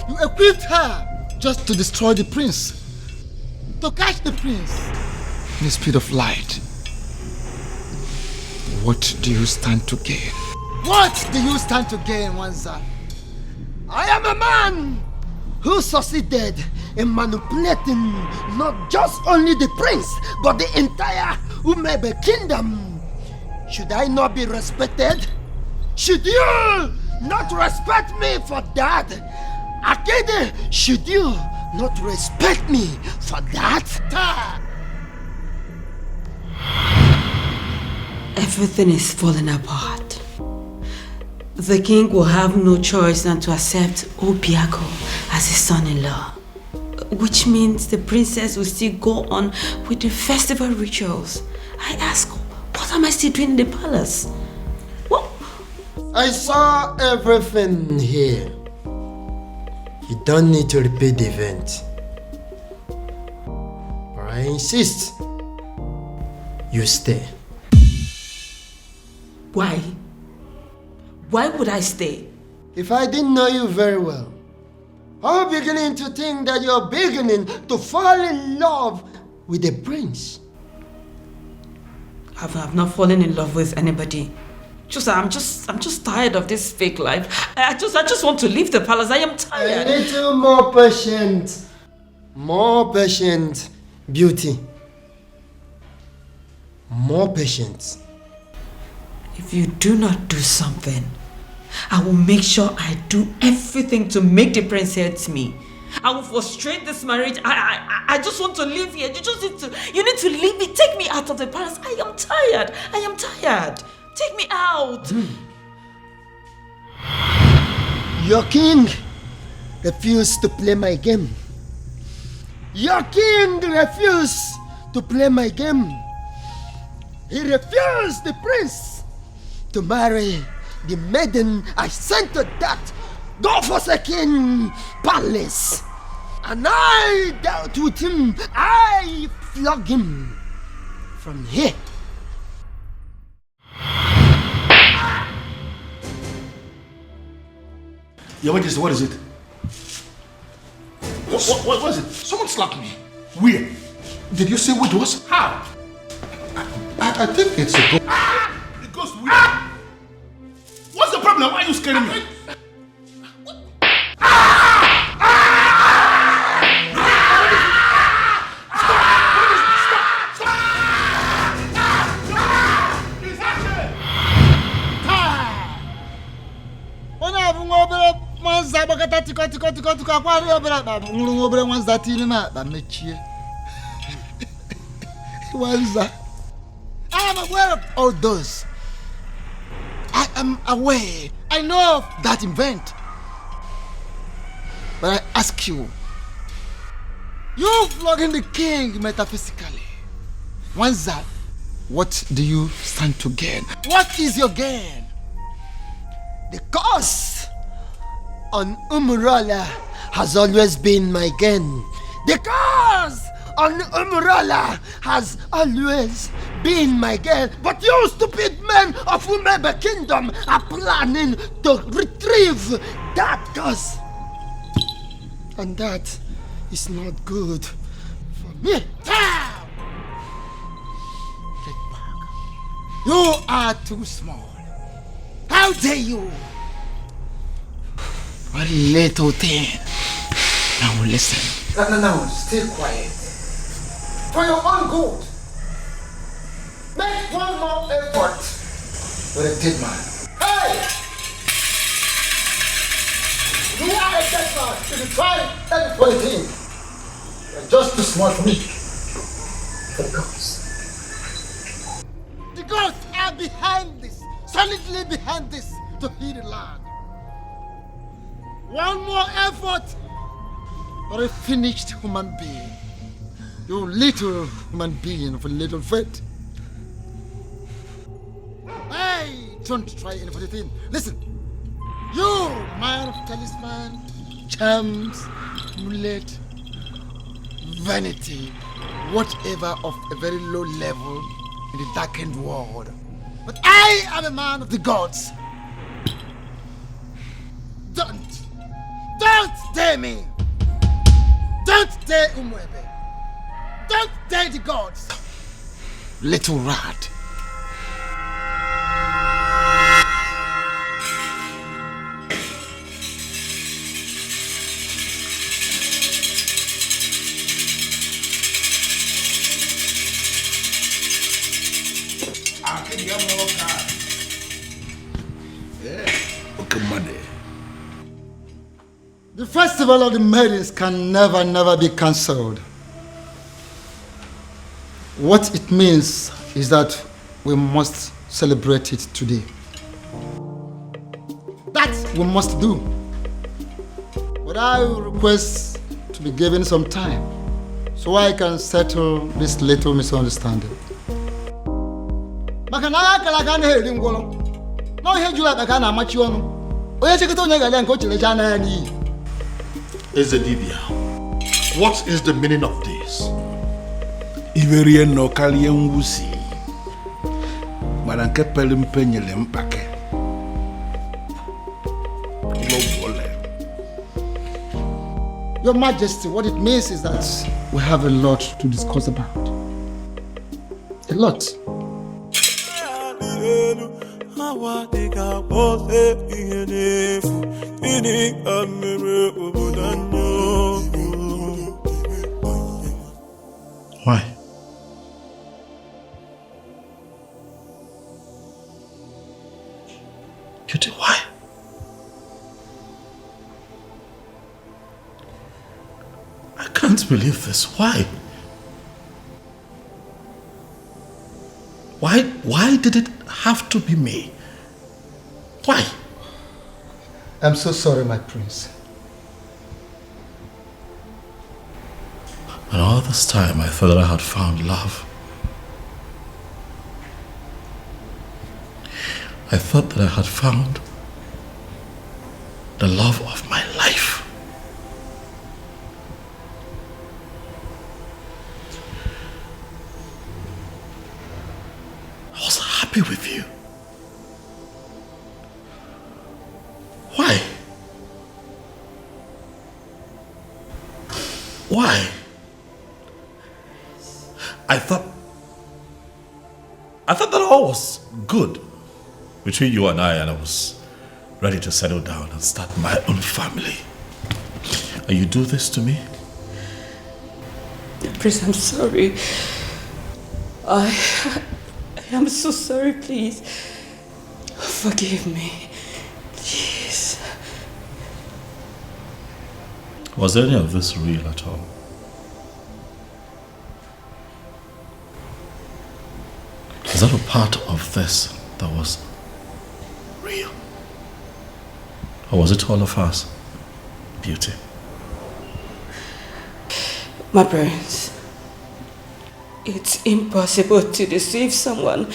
You equipped her just to destroy the prince, to catch the prince in the speed of light. What do you stand to gain? What do you stand to gain, Wanza? I am a man who succeeded in manipulating not just only the prince, but the entire Umebe kingdom. Should I not be respected? Should you not respect me for that? Akede, should you not respect me for that? Everything is falling apart. The king will have no choice than to accept Obiago as his son-in-law, which means the princess will still go on with the festival rituals. I ask, what am I still doing in the palace? I saw everything here. You don't need to repeat the event. But I insist you stay. Why? Why would I stay? If I didn't know you very well, I'm beginning to think that you're beginning to fall in love with the prince. I've not fallen in love with anybody. I'm just tired of this fake life. I just want to leave the palace. I am tired. A little more patient. More patient, beauty. More patient. If you do not do something, I will make sure I do everything to make the prince hate me. I will frustrate this marriage. I just want to live here. You need to leave me. Take me out of the palace. I am tired. Take me out. Your king refused to play my game. Your king refused to play my game. He refused the prince to marry the maiden I sent to that God-forsaken palace. And I dealt with him. I flogged him from here. Your Majesty, what is it? What is it? Someone slapped me. Where? Did you say what it was? How? I think it's a ghost. It goes where? What's the problem? Why are you scaring me? I am aware of all those. I am aware. I know of that event. But I ask you, flogging the king metaphysically. Wanza, what do you stand to gain? What is your gain? The curse on Umurola has always been my gain. The curse on Umurola has always been my gain. But you stupid men of Umebe Kingdom are planning to retrieve that curse. And that is not good for me. Get back. You are too small. How dare you? One little thing. Now listen. No, stay quiet. For your own good. Make one more effort with a dead man. Hey! You are a dead man. If you try any funny thing, you're just too smart for me. For the gods. The gods are behind this, solidly behind this, to heal the land. One more effort, or a finished human being. You little human being of a little faith. Hey, don't try any funny thing. Listen, you man of talisman, charms, amulet, vanity, whatever of a very low level in the darkened world. But I am a man of the gods. Don't dare me. Don't dare Umwebe. Don't dare the gods. Little rat. The festival of the maidens can never be cancelled. What it means is that we must celebrate it today. That we must do. But I will request to be given some time so I can settle this little misunderstanding. Ezedibia, what is the meaning of this? Iverian no Kalian Wusi. Maranke Pelim Penyelem Pake. Your Majesty, what it means is that we have a lot to discuss about. A lot. Why? Cutie, why? I can't believe this. Why? Why did it have to be me? Why? I'm so sorry, my prince. And all this time I thought that I had found love. I thought that I had found the love of my life. I was happy with you. Why? Why? I thought that all was good between you and I was ready to settle down and start my own family. And you do this to me? Prince, I'm sorry. I am so sorry, please. Forgive me. Please. Was any of this real at all? Is that a part of this that was real? Or was it all of us? Beauty. My parents, it's impossible to deceive someone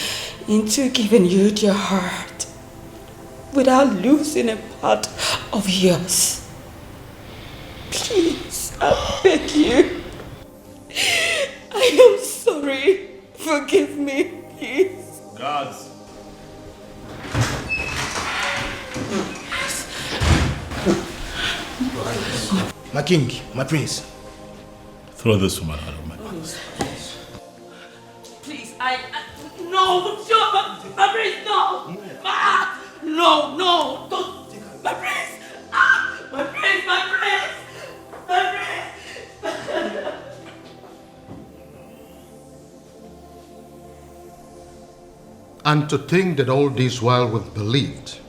into giving you their heart without losing a part of yours. Please, I beg you. I am sorry. Forgive me, please. Guards. My king, my prince. Throw this woman out of my house. Please, no, my prince, no! No, don't, my prince! My prince, my prince! My prince! And to think that all this while we've believed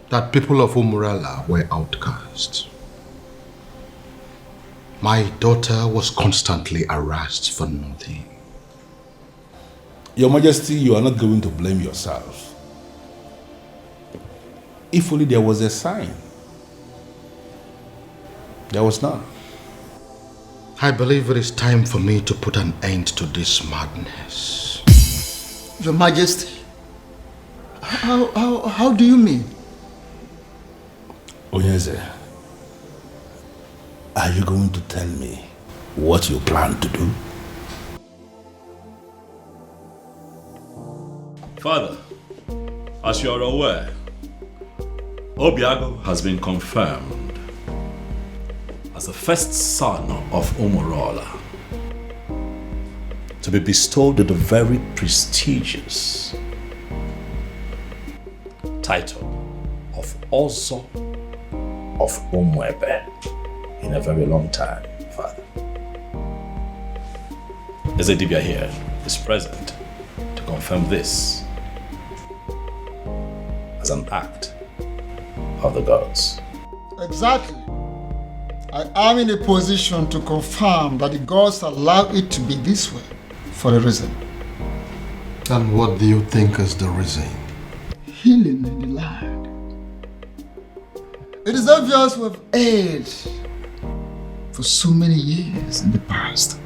that people of Umurala were outcasts. My daughter was constantly harassed for nothing. Your Majesty, you are not going to blame yourself. If only there was a sign. There was none. I believe it is time for me to put an end to this madness. Your Majesty, how do you mean? Onyeze, are you going to tell me what you plan to do? Father, as you are aware, Obiago has been confirmed as the first son of Umurala to be bestowed with the very prestigious title of Ozo of Umwebe in a very long time, Father. Ezedibia here is present to confirm this as an act of the gods. Exactly. I am in a position to confirm that the gods allow it to be this way for a reason. And what do you think is the reason? Healing in the land. It is obvious we have erred for so many years in the past.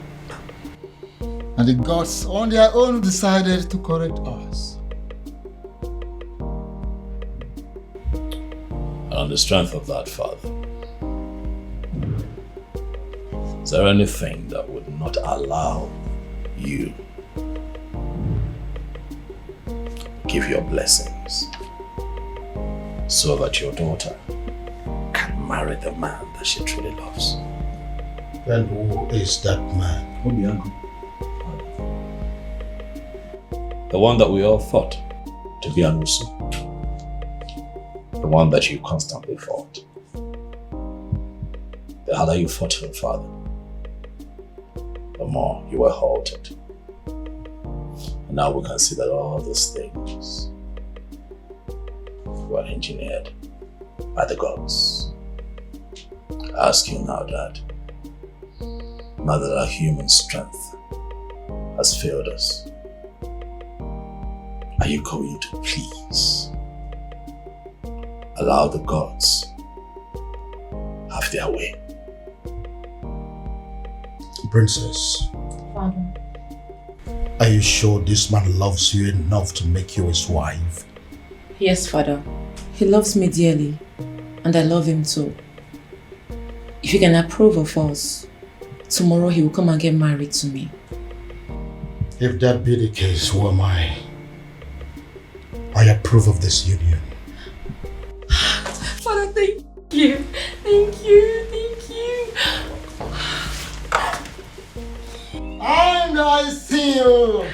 And the gods on their own decided to correct us. On the strength of that, Father, is there anything that would not allow you give your blessings so that your daughter can marry the man that she truly loves? And who is that man? Obiago. The one that we all thought to be Anusu. The one that you constantly fought. The harder you fought him, Father, the more you were halted. And now we can see that all these things were engineered by the gods. I ask you now, Dad, now that our human strength has failed us, are you going to please allow the gods have their way? Princess, Father. are you sure this man loves you enough to make you his wife? Yes, Father. He loves me dearly, and I love him too. If you can approve of us, tomorrow he will come and get married to me. If that be the case, who am I? I approve of this union. Father, thank you. Thank you. Thank you. And I seal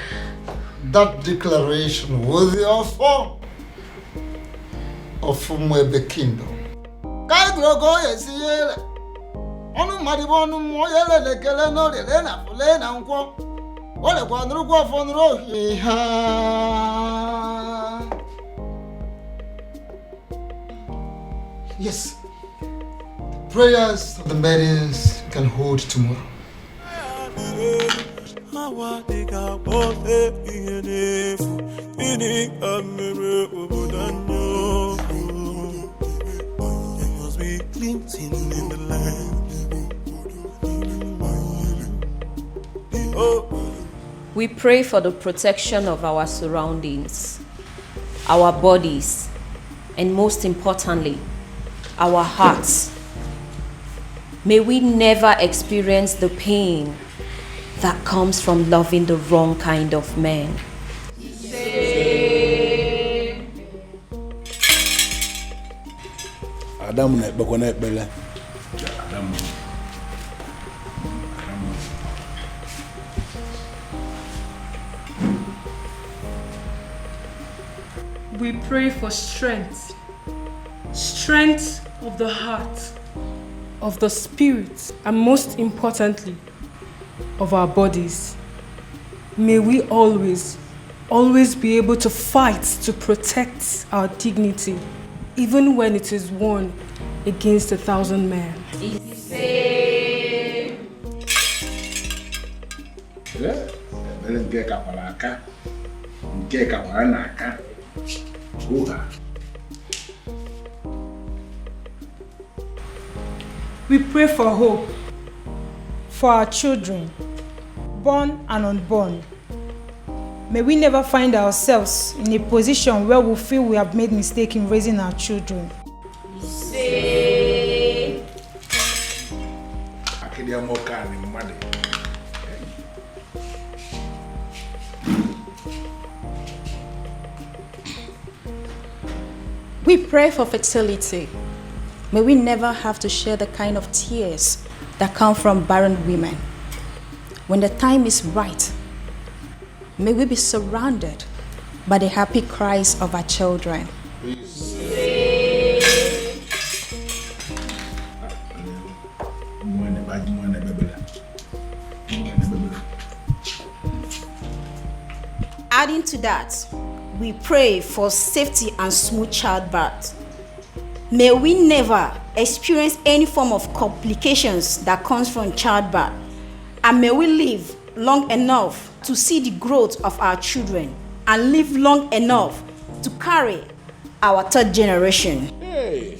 that declaration with the offer of Umwebe Kingdom. Yes, prayers of the maidens can hold tomorrow. We pray for the protection of our surroundings, our bodies, and most importantly, our hearts. May we never experience the pain that comes from loving the wrong kind of man. We pray for strength of the heart, of the spirit, and most importantly, of our bodies. May we always be able to fight to protect our dignity, even when it is won against 1,000 men. We pray for hope for our children, born and unborn. May we never find ourselves in a position where we feel we have made mistake in raising our children. We pray for fertility. May we never have to share the kind of tears that come from barren women. When the time is right, may we be surrounded by the happy cries of our children. Adding to that, we pray for safety and smooth childbirth. May we never experience any form of complications that comes from childbirth, and may we live long enough to see the growth of our children and live long enough to carry our third generation. Hey.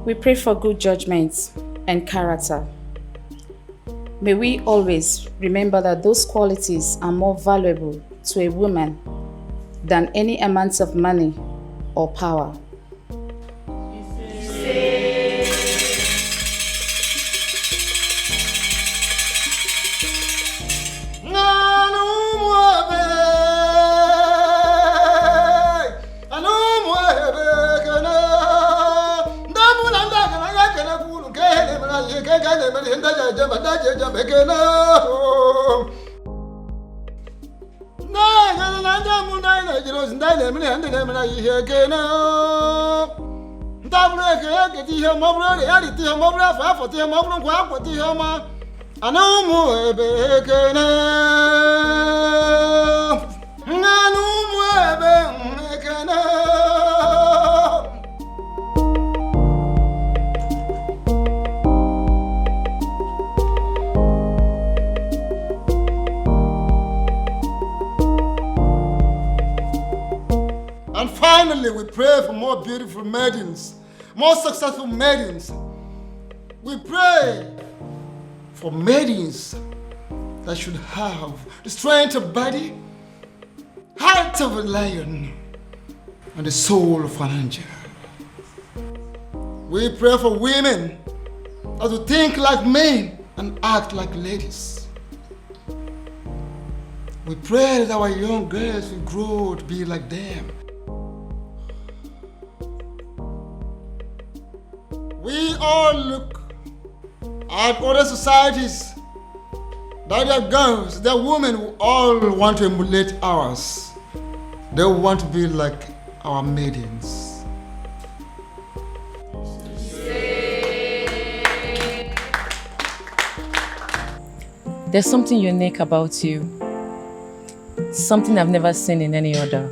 We pray for good judgment and character. May we always remember that those qualities are more valuable to a woman than any amount of money or power. And finally, we pray for more beautiful maidens, more successful maidens. We pray for maidens that should have the strength of body, heart of a lion, and the soul of an angel. We pray for women that will think like men and act like ladies. We pray that our young girls will grow to be like them. We all look at other societies that their girls, their women who all want to emulate ours. They want to be like our maidens. There's something unique about you. Something I've never seen in any other.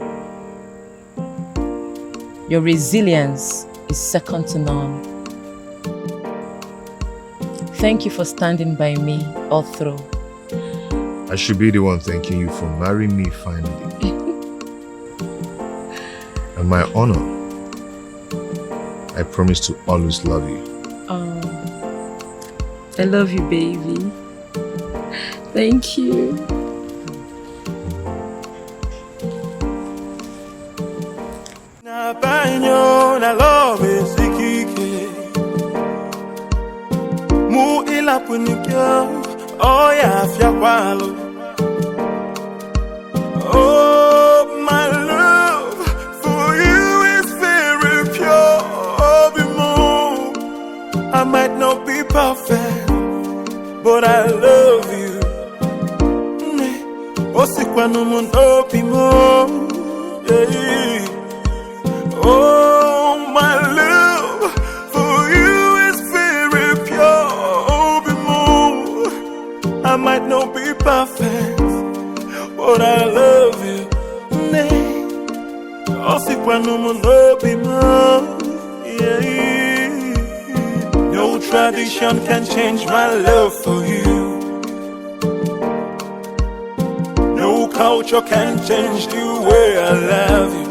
Your resilience is second to none. Thank you for standing by me all through. I should be the one thanking you for marrying me finally. And my honor, I promise to always love you. Oh, I love you, baby. Thank you. Na love is Mu ila punikyo, oh ya fiakwalo. Oh, my love for you is very pure. I might not be perfect, but I love Oh, my love for you is very pure. I might not be perfect, but I love you. No tradition can change my love for you. No culture can change the way I love you.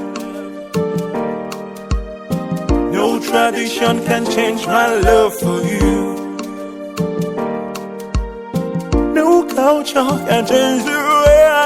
No tradition can change my love for you. No culture can change the way I